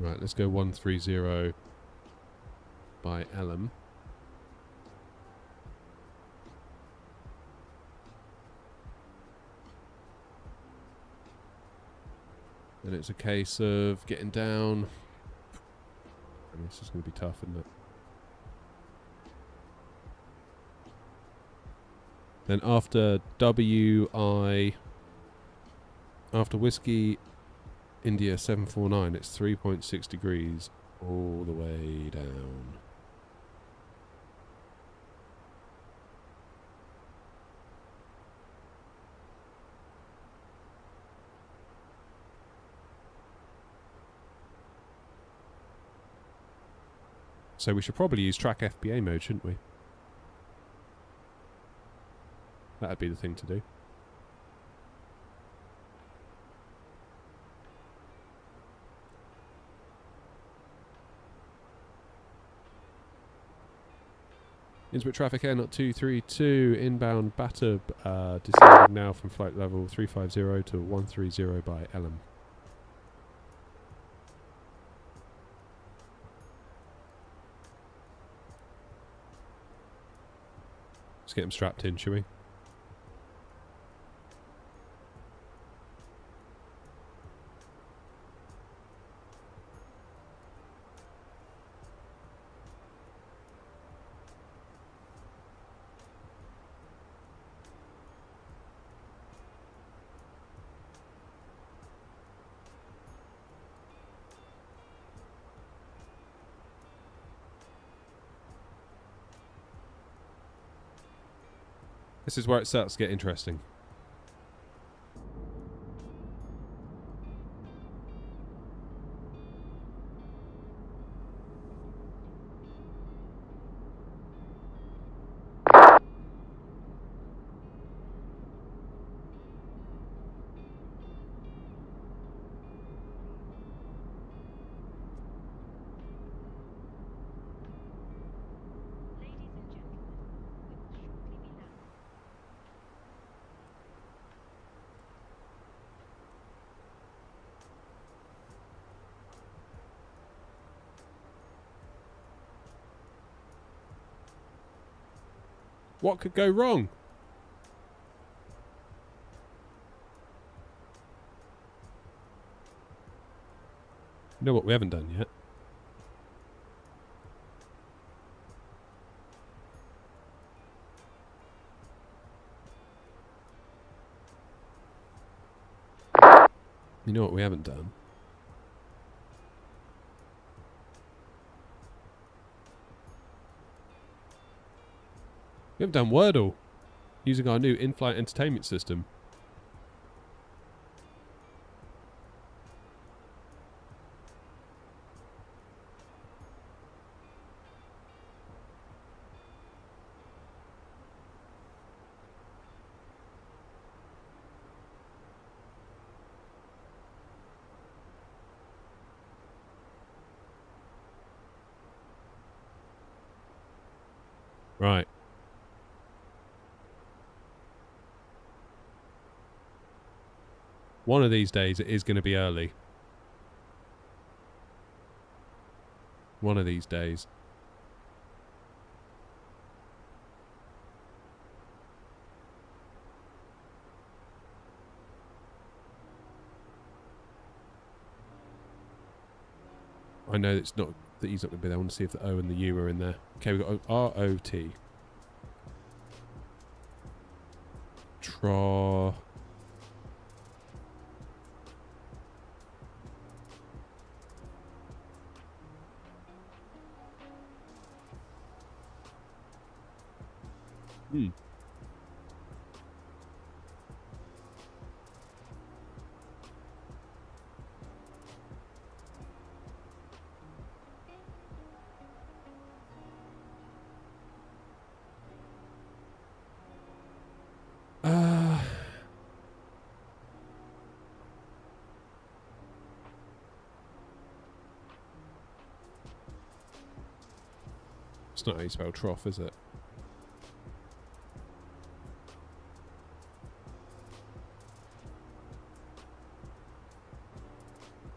Right, let's go 130 by Elm. Then it's a case of getting down. I mean, this is going to be tough, isn't it? Then after after Whiskey India 749, it's 3.6 degrees all the way down. So we should probably use track FBA mode, shouldn't we? That'd be the thing to do. Innsbruck traffic air not 232, inbound Batub, descending now from flight level 350 to 130 by Elm. Let's get them strapped in, shall we? This is where it starts to get interesting. What could go wrong? You know what we haven't done yet? You know what we haven't done? We haven't done Wordle using our new in-flight entertainment system. Right. One of these days it is going to be early. One of these days. I know it's not that he's not going to be there. I want to see if the O and the U are in there. Okay, we've got R-O-T. Tra... Hmm. It's not how you spell trough, is it?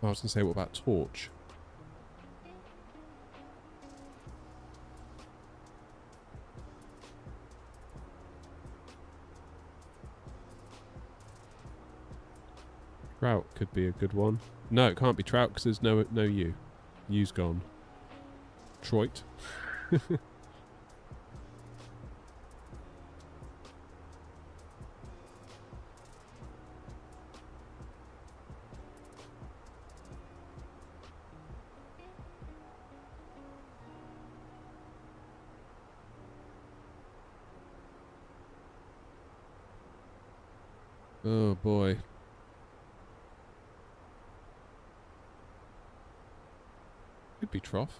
I was going to say, what about torch? Trout could be a good one. No, it can't be trout because there's no U. U's gone. Troit. Oh boy. Could be trough.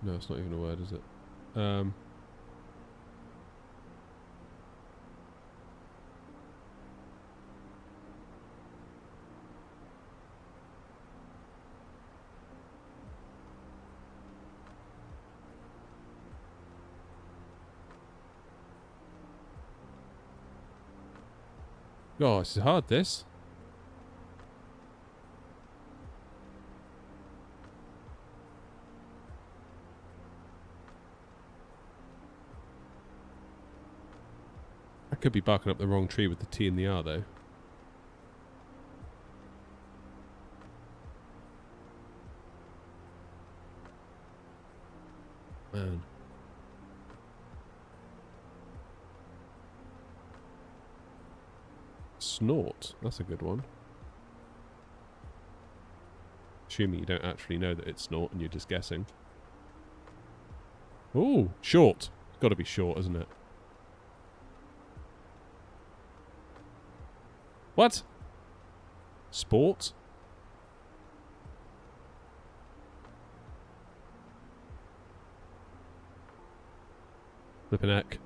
No, it's not even a word, is it? Oh, this is hard, this. I could be barking up the wrong tree with the T and the R, though. Man. Snort. That's a good one. Assuming you don't actually know that it's snort and you're just guessing. Ooh, short. It's got to be short, isn't it? What? Sport? Flippin' heck.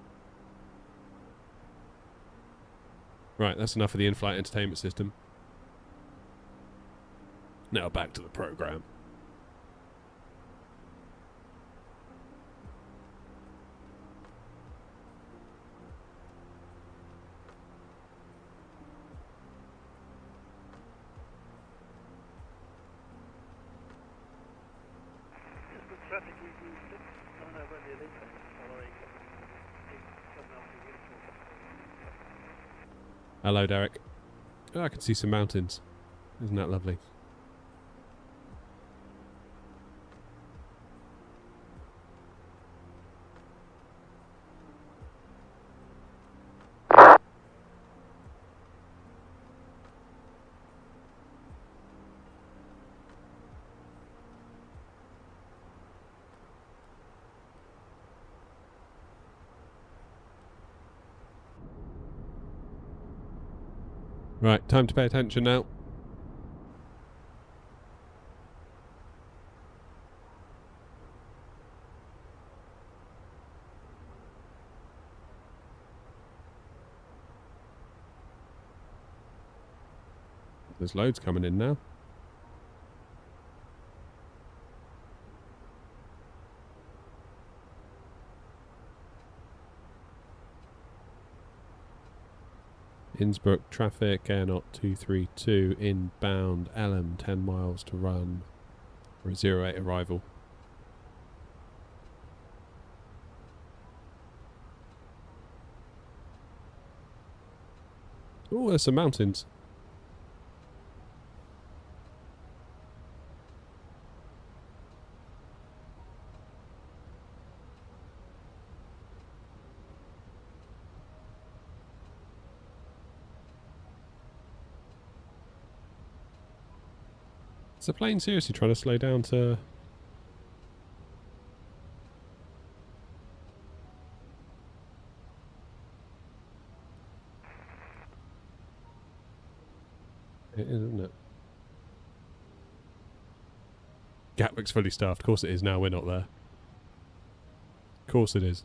Right, that's enough of the in-flight entertainment system. Now back to the program. Hello, Derek. Oh, I can see some mountains. Isn't that lovely? Right, time to pay attention now. There's loads coming in now. Innsbruck traffic, Airnaut 232, inbound, LM 10 miles to run for a 08 arrival. Oh, there's some mountains. Is the plane seriously trying to slow down to... It is, isn't it? Gatwick's fully staffed. Of course it is now we're not there. Of course it is.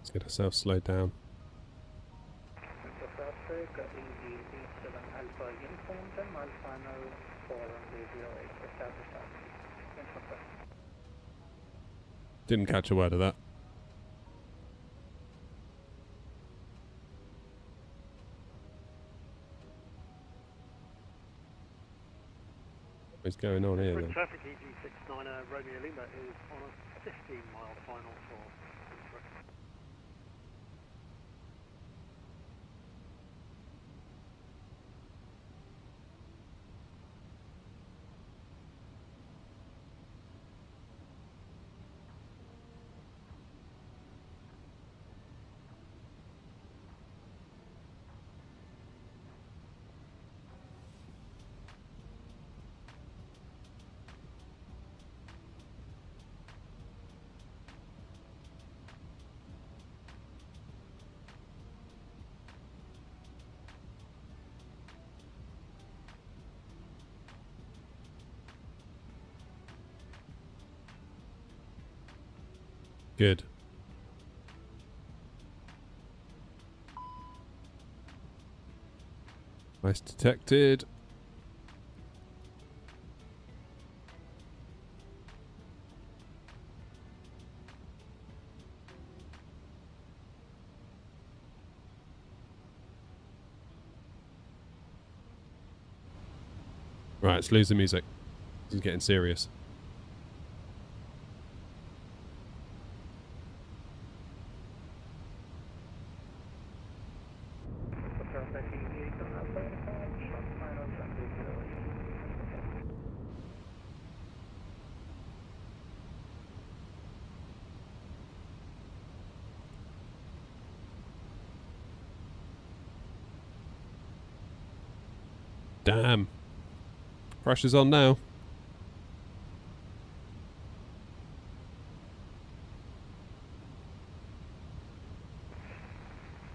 Let's get ourselves slowed down. Didn't catch a word of that. What's going on here then? Traffic EG69 Romeo Lima is on a 15-mile final for Innsbruck. Good. Nice detected. Right, let's lose the music. This is getting serious. Damn. Pressure's on now.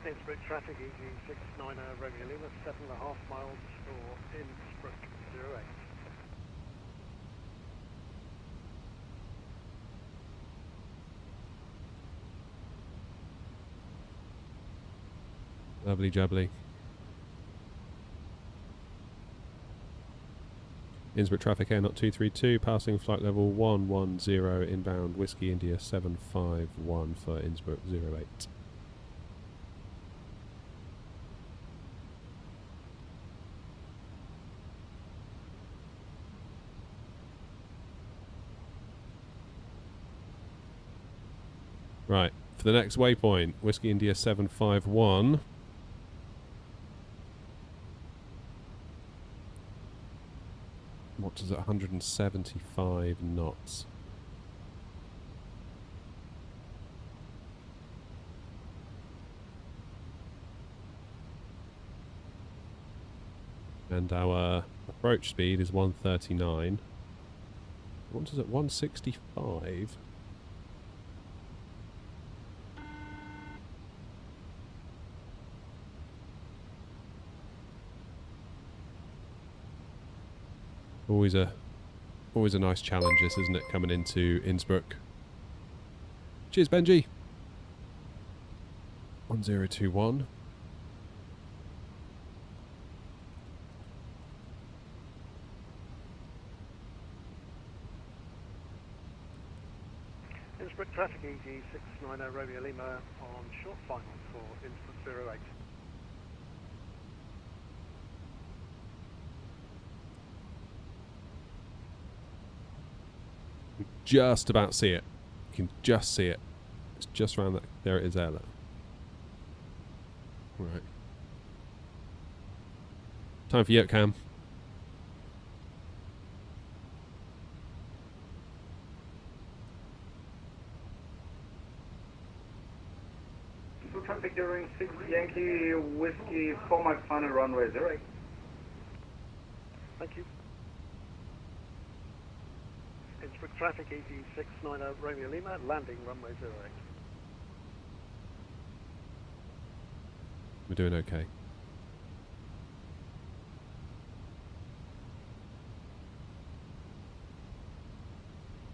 Innsbruck traffic EG69 Romeo Lima, 7.5 miles for Innsbruck 08. Lovely jubbly. Innsbruck traffic Airnaut 232, passing flight level 110, inbound Whiskey India 751 for Innsbruck 08. Right, for the next waypoint. Whiskey India 751. What does it? 175 knots. And our approach speed is 139. What does it? 165. Always a nice challenge, this, isn't it? Coming into Innsbruck. Cheers, Benji. 1021. Innsbruck traffic EG 690 Romeo Lima on short final for Innsbruck 08. Just about see it. You can just see it. It's just around that. There it is there, look. Right. Time for Yoke Cam. So traffic during 6 Yankee Whiskey 4 Mike final runway 08. Thank you. Innsbruck traffic EG 690 Romeo Lima, landing runway 08. We're doing okay.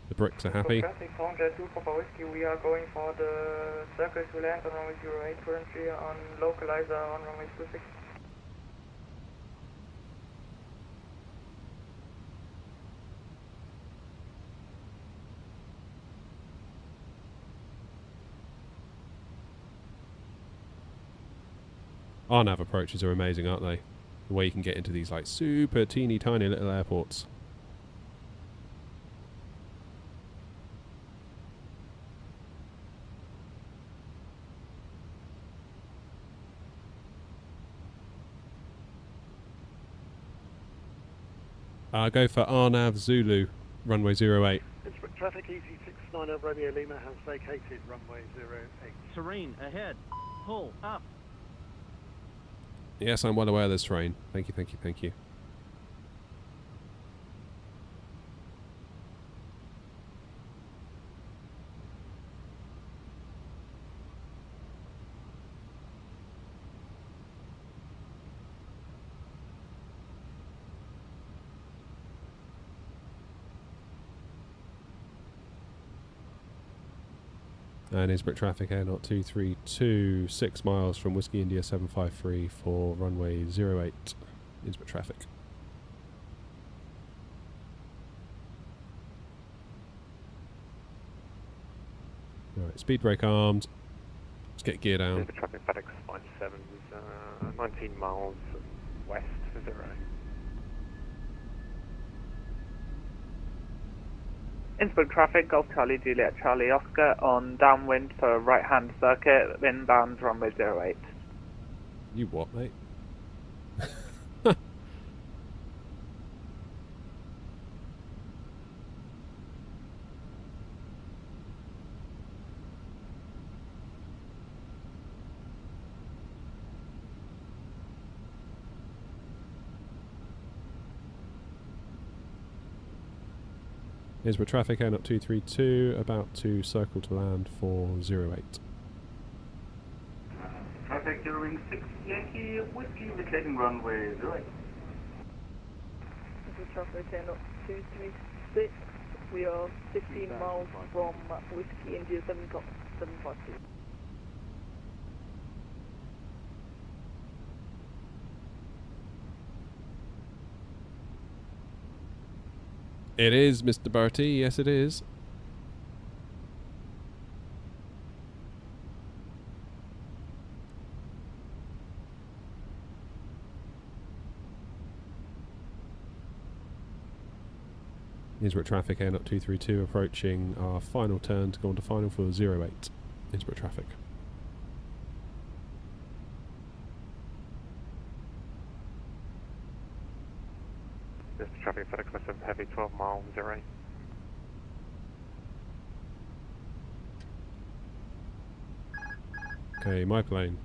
The bricks are happy. Traffic, Sound Jet 2 Papa Whiskey, we are going for the circle to land on runway 08, currently on localizer on runway 26. Our nav approaches are amazing, aren't they? The way you can get into these like super teeny tiny little airports. Go for RNAV Zulu, runway 08. Innsbruck traffic EG 690 Romeo Lima has vacated runway 08. Terrain ahead. Pull up. Yes, I'm well aware of this terrain. Thank you, thank you, thank you. And Innsbruck traffic air not 232, 6 miles from Whiskey India 753 for runway 08, Innsbruck traffic. Alright, speed brake armed. Let's get gear down. Innsbruck traffic FedEx 57 is 19 miles west of 0. Innsbruck traffic, Golf Charlie, Juliet Charlie Oscar on downwind for right-hand circuit, inbound runway 08. You what, mate? Innsbruck traffic, air not 232, about to circle to land for 08. Traffic during 6 Yankee Whiskey indicating runway 08. Innsbruck traffic, air not 236. We are 15 miles from Whiskey India 752. It is, Mr. Bertie. Yes, it is. Innsbruck traffic, air not 232, approaching our final turn to go on to final for 08. Innsbruck traffic. This is traffic FedEx A320 heavy 12 mile 08. Okay, my plane.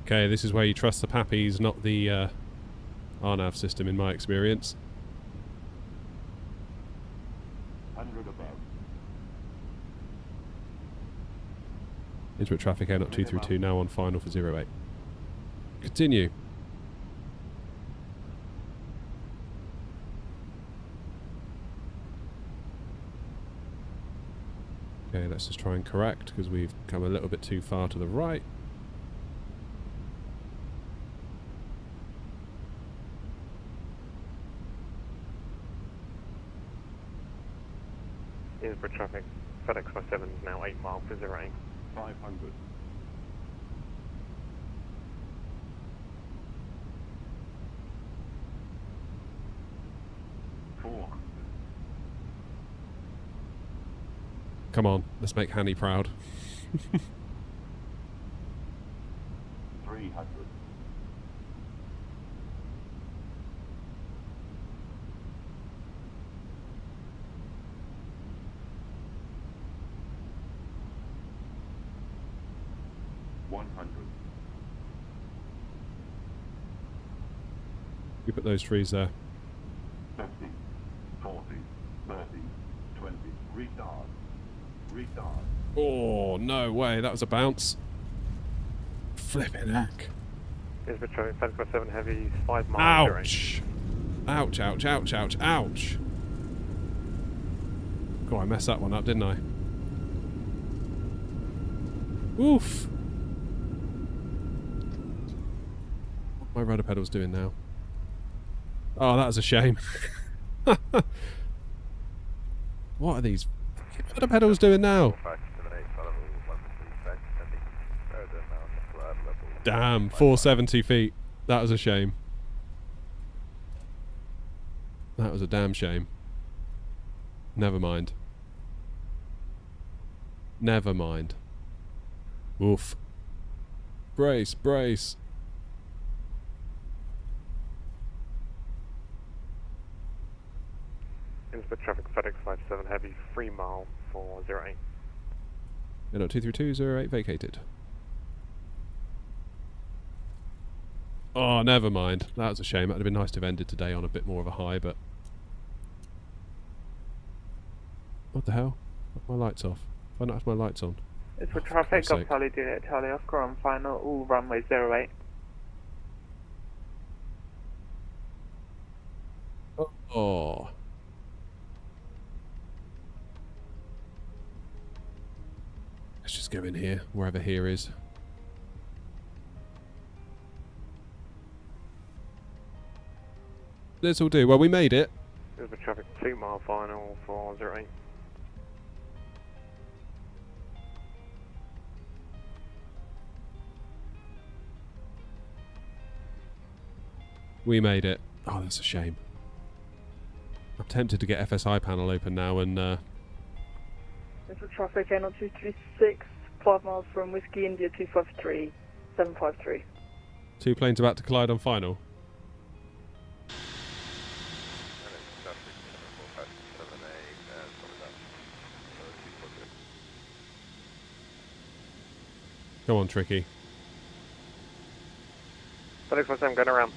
Okay, this is where you trust the pappies, not the RNAV system, in my experience. 100 above. Innsbruck traffic, air not 232, now on final for 08. Continue. Okay, let's just try and correct, because we've come a little bit too far to the right. Innsbruck traffic FedEx A7 is now 8 mile for 08. 500. Come on, let's make Hanny proud. 300. 100. You put those trees there. 50, 40, 30, 20. Retard. Retard. Oh, no way, that was a bounce. Flipping heck. Innsbruck traffic FedEx A7 heavy 5 mile 08. Ouch! Ouch, ouch, ouch, ouch, ouch! God, I messed that one up, didn't I? Oof! What are my rudder pedals doing now? Oh, that was a shame. What are these rudder pedals doing now? Damn, 470 feet. That was a shame. That was a damn shame. Never mind. Never mind. Oof. Brace, brace. Innsbruck traffic FedEx 57 heavy 3 mile for 08. No, 232 08 vacated. Oh, never mind. That was a shame. That would have been nice to have ended today on a bit more of a high, but... What the hell? My lights off. Why not have my lights on? It's for traffic, Golf Charlie Juliet Charlie Oscar on final, all runway 08. Oh. Let's just go in here, wherever here is. This will do. Well, we made it. Innsbruck traffic 2 mile final for 08. We made it. Oh, that's a shame. I'm tempted to get FSI panel open now and This is traffic NL 236, 5 miles from Whiskey India 253, 753. 2 planes about to collide on final. Go on, Tricky. FedEx 57 going around.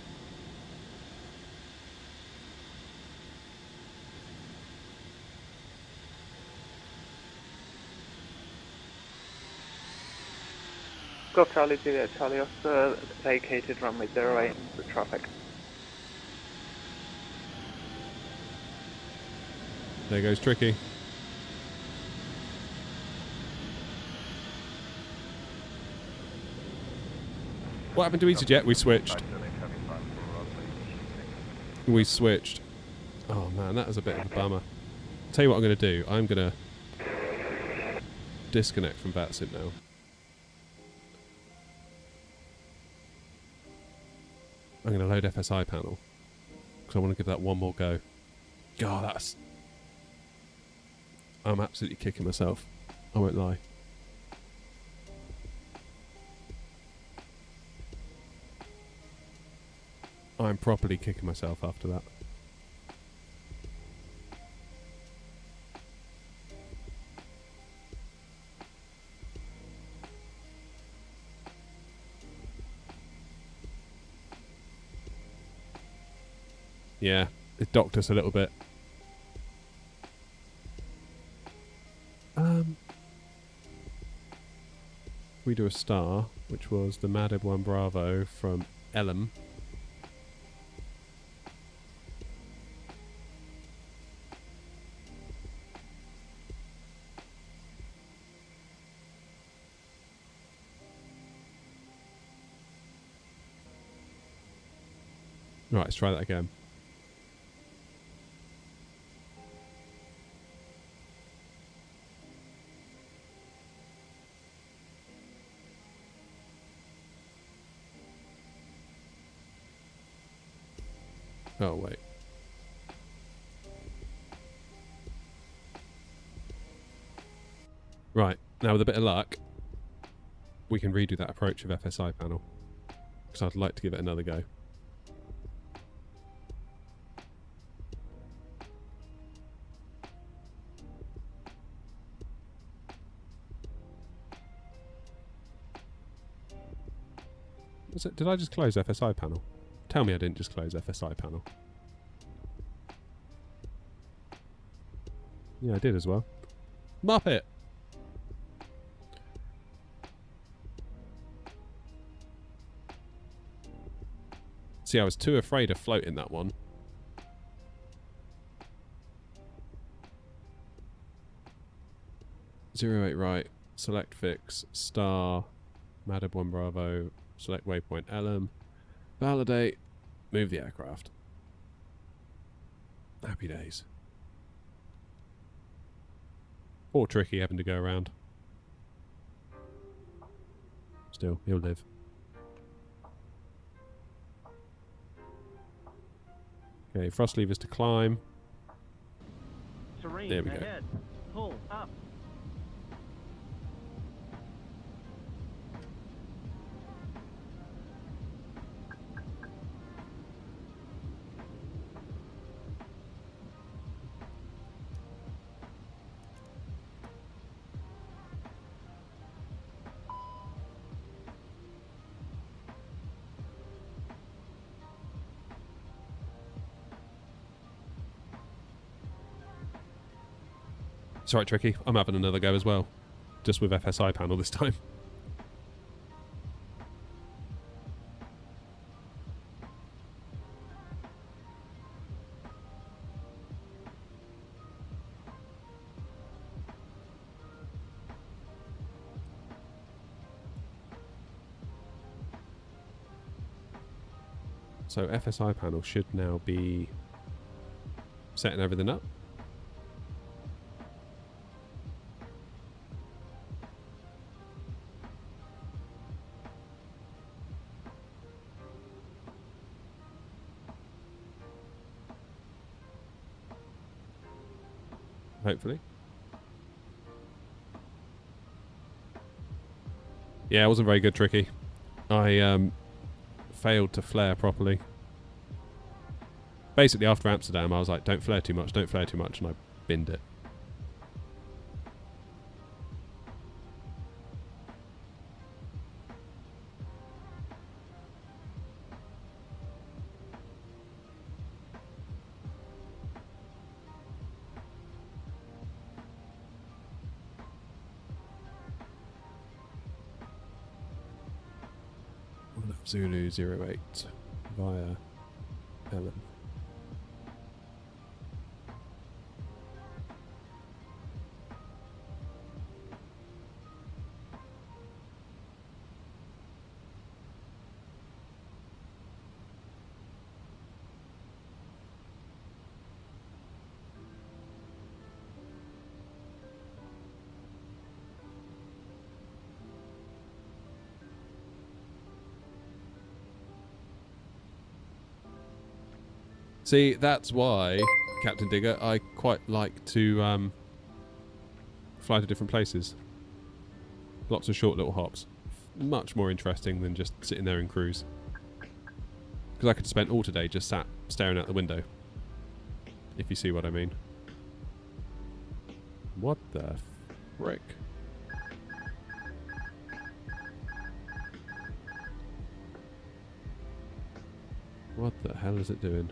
Golf Charlie Juliet Charlie Oscar vacated runway 08 for traffic. There goes Tricky. What happened to easyJet? We switched. We switched. Oh man, that was a bit of a bummer. Tell you what I'm going to do. I'm going to disconnect from VATSIM now. I'm going to load FSI panel because I want to give that one more go. God, that's... I'm absolutely kicking myself. I won't lie. I'm properly kicking myself after that. Yeah, it docked us a little bit. We do a star, which was the Madeb 1 Bravo from Elm. Right, let's try that again. Oh, wait. Right, now with a bit of luck, we can redo that approach of FSI panel. Because I'd like to give it another go. Did I just close FSI panel? Tell me I didn't just close FSI panel. Yeah, I did as well. Muppet! See, I was too afraid of floating that one. Zero 08 right, select fix, star, Madeb 1 Bravo, select waypoint LM, validate, move the aircraft. Happy days. Poor Tricky having to go around. Still, he'll live. Okay, thrust levers to climb. Terrain there we go. ahead. Pull up. It's alright, Tricky. I'm having another go as well. Just with FSI panel this time. So FSI panel should now be setting everything up. Hopefully. Yeah, it wasn't very good, Tricky. I failed to flare properly. Basically, after Amsterdam, I was like, don't flare too much, don't flare too much, and I binned it. Zulu 08 via Ellen. See, that's why, Captain Digger, I quite like to fly to different places. Lots of short little hops. Much more interesting than just sitting there in cruise. Because I could have spent all today just sat staring out the window. If you see what I mean. What the frick? What the hell is it doing?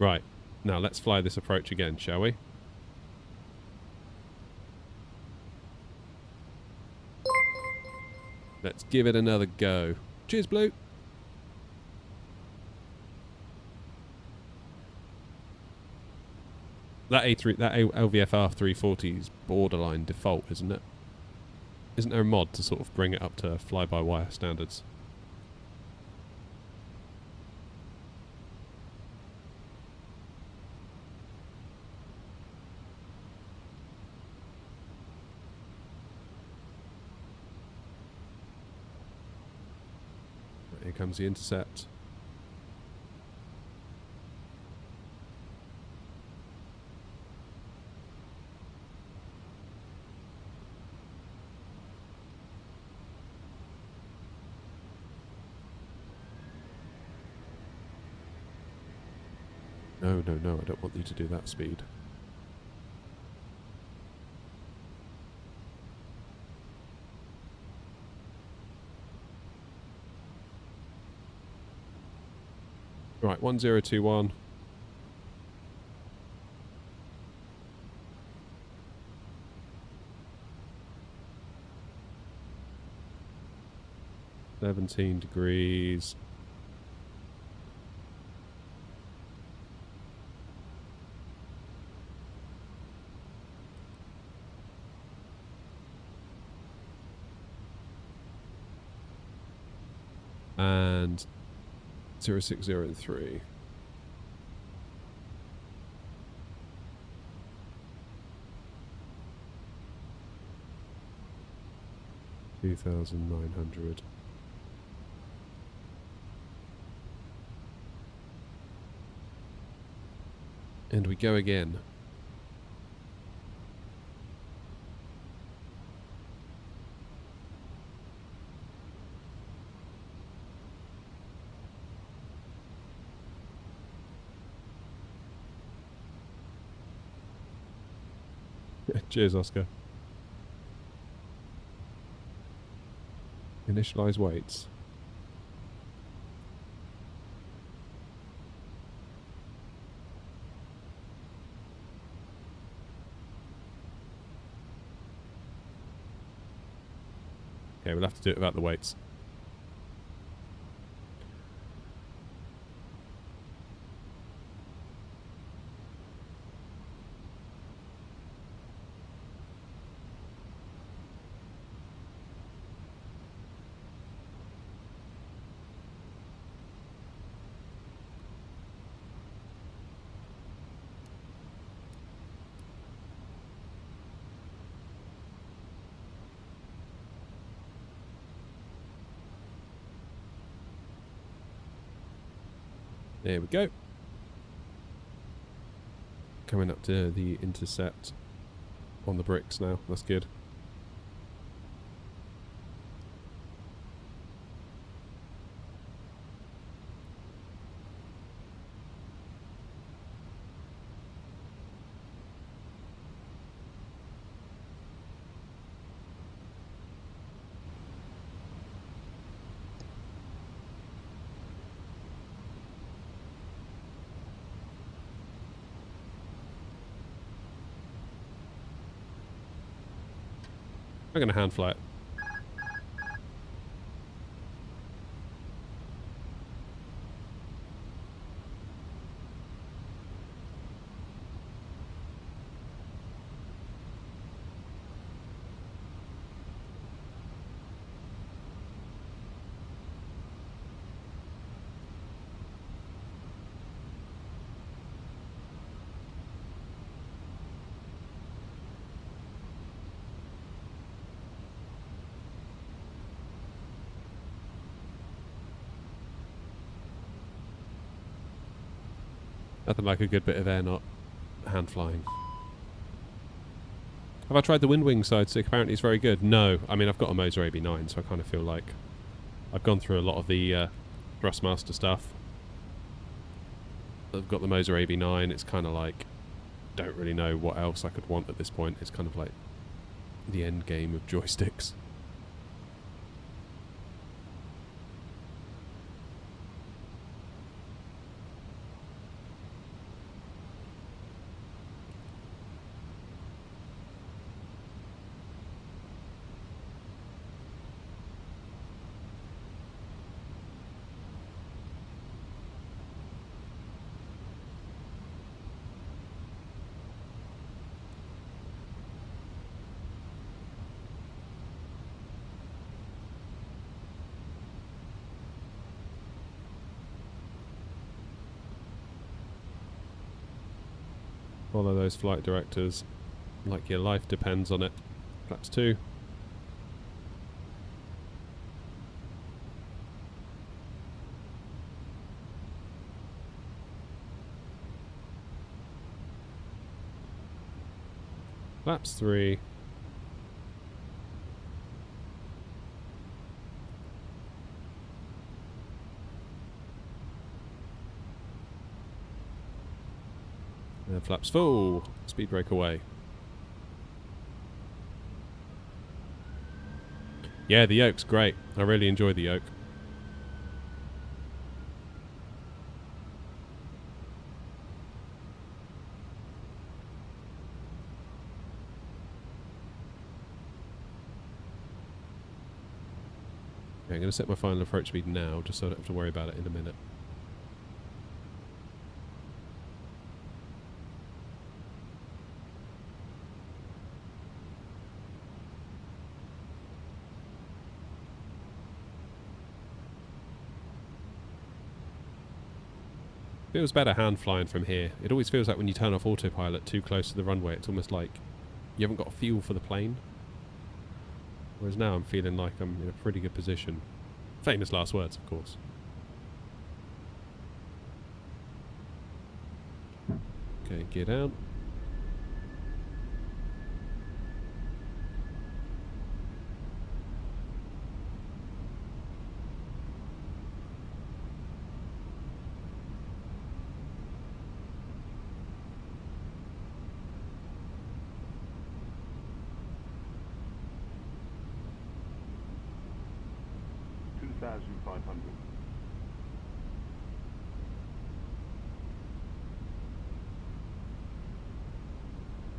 Right, now let's fly this approach again, shall we? Let's give it another go. Cheers, Blue. That LVFR 340 is borderline default, isn't it? Isn't there a mod to sort of bring it up to fly-by-wire standards? Here comes the intercept. No, no, no, I don't want you to do that speed. Right, 1021. $17 degrees. And 0603. $2,900. And we go again. Cheers, Oscar. Initialize weights. Okay, we'll have to do it without the weights. There we go. Coming up to the intercept on the bricks now. That's good. I'm going to hand fly it. Nothing like a good bit of air not hand flying. Have I tried the wind wing side stick? Apparently it's very good. No. I mean, I've got a Moser AB9, so I kind of feel like I've gone through a lot of the Thrustmaster stuff. I've got the Moser AB9. It's kind of like, don't really know what else I could want at this point. It's kind of like the end game of joysticks. Follow those flight directors like your life depends on it. Flaps 2. Flaps 3. And flaps full. Speed brake away. Yeah, the yoke's great. I really enjoy the yoke. Okay, I'm going to set my final approach speed now, just so I don't have to worry about it in a minute. Feels better hand flying from here. It always feels like when you turn off autopilot too close to the runway, it's almost like you haven't got a feel for the plane. Whereas now I'm feeling like I'm in a pretty good position. Famous last words, of course. Okay, gear down.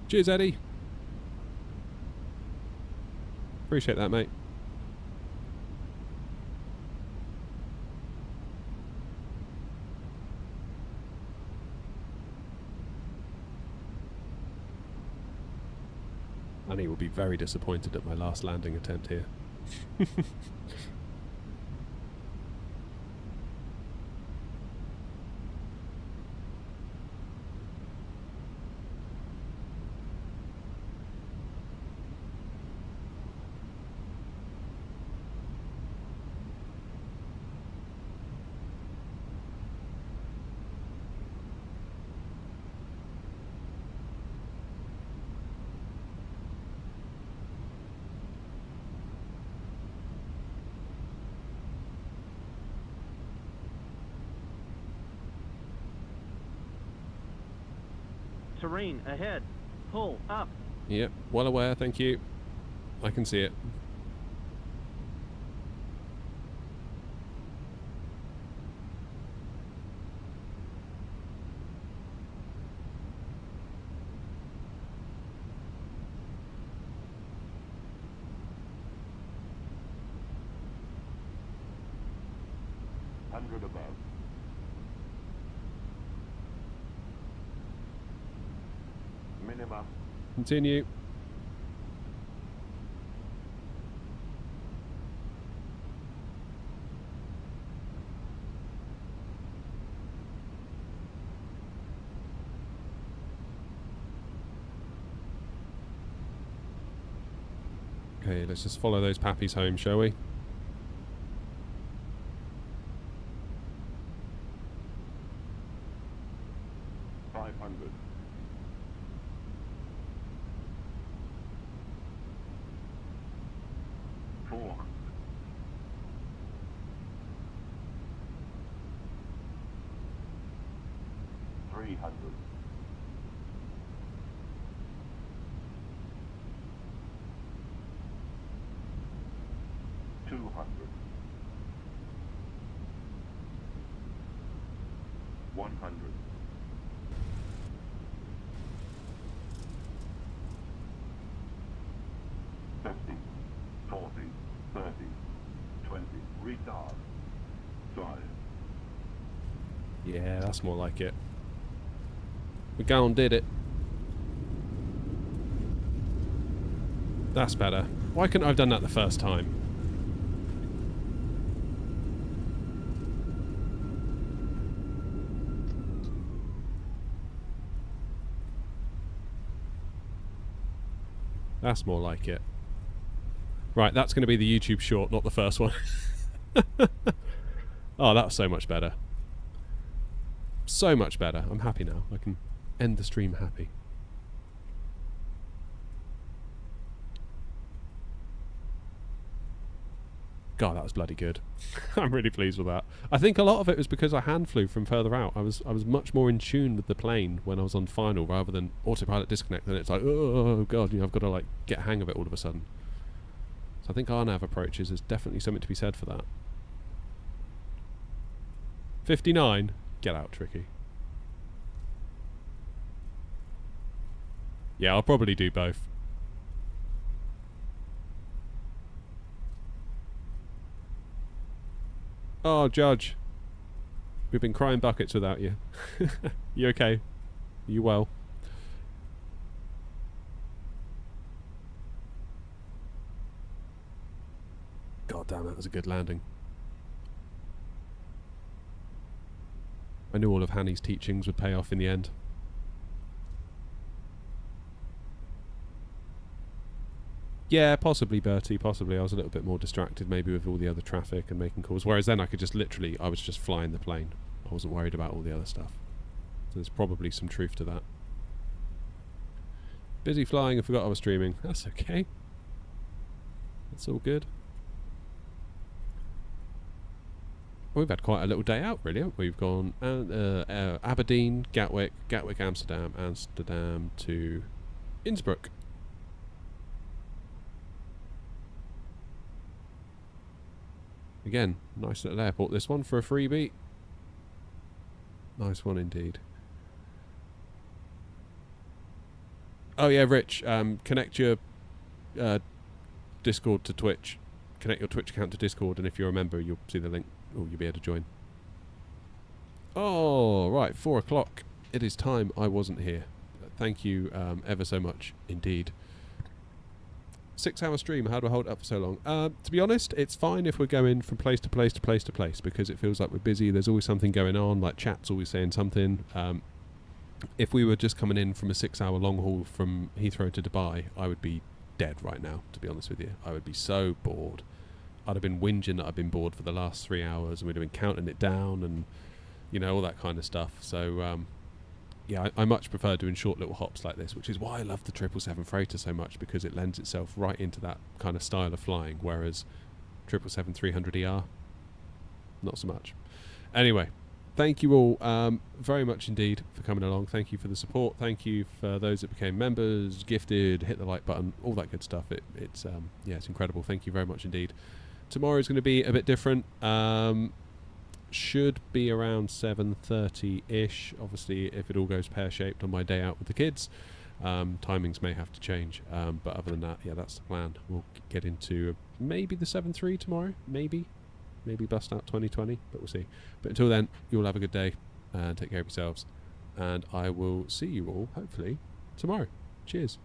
Cheers, Eddie. Appreciate that, mate. Annie will be very disappointed at my last landing attempt here. Terrain ahead. Pull up. Yep, well aware, thank you. I can see it. Above. Minima. Continue. Okay, let's just follow those pappies home, shall we? 400. 300. 200. 100. 50, 40, 30, 20, retard, 5. Yeah, that's more like it. We gone did it. That's better. Why couldn't I have done that the first time? That's more like it. Right, that's going to be the YouTube short, not the first one. Oh, that was so much better. So much better. I'm happy now. I can end the stream happy. God, that was bloody good. I'm really pleased with that. I think a lot of it was because I hand flew from further out. I was much more in tune with the plane when I was on final rather than autopilot disconnect. Then it's like, oh god, you know, I've got to like get a hang of it all of a sudden. So I think RNAV approaches is definitely something to be said for that. 59. Get out, Tricky. Yeah, I'll probably do both. Oh, Judge. We've been crying buckets without you. You okay? Are you well? God damn, that was a good landing. I knew all of Hanny's teachings would pay off in the end. Yeah, possibly, Bertie, possibly. I was a little bit more distracted maybe with all the other traffic and making calls, whereas then I could just literally, I was just flying the plane. I wasn't worried about all the other stuff. So there's probably some truth to that. Busy flying and forgot I was streaming. That's okay. That's all good. We've had quite a little day out, really, haven't we? We've gone Aberdeen, Gatwick, Amsterdam, Amsterdam to Innsbruck. Again, nice little airport, this one, for a freebie. Nice one indeed. Oh yeah, Rich, connect your Discord to Twitch. Connect your Twitch account to Discord, and if you're a member, you'll see the link, or you'll be able to join. Oh, right, 4 o'clock. It is time I wasn't here. Thank you ever so much indeed. 6-hour stream, how do I hold it up for so long? To be honest, it's fine if we're going from place to place to place to place, because it feels like we're busy. There's always something going on, like chat's always saying something. If we were just coming in from a 6-hour long haul from Heathrow to Dubai, I would be dead right now, to be honest with you. I would be so bored. I'd have been whinging that I've been bored for the last 3 hours, and we'd have been counting it down and, you know, all that kind of stuff. So, yeah, I much prefer doing short little hops like this, which is why I love the 777 freighter so much, because it lends itself right into that kind of style of flying, whereas 777-300ER, not so much. Anyway, thank you all very much indeed for coming along. Thank you for the support. Thank you for those that became members, gifted, hit the like button, all that good stuff. It's yeah, it's incredible. Thank you very much indeed. Tomorrow's going to be a bit different. Should be around 7:30-ish. Obviously, if it all goes pear-shaped on my day out with the kids, timings may have to change. But other than that, yeah, that's the plan. We'll get into maybe the 7.3 tomorrow. Maybe bust out 2020, but we'll see. But until then, you all have a good day and take care of yourselves. And I will see you all, hopefully, tomorrow. Cheers.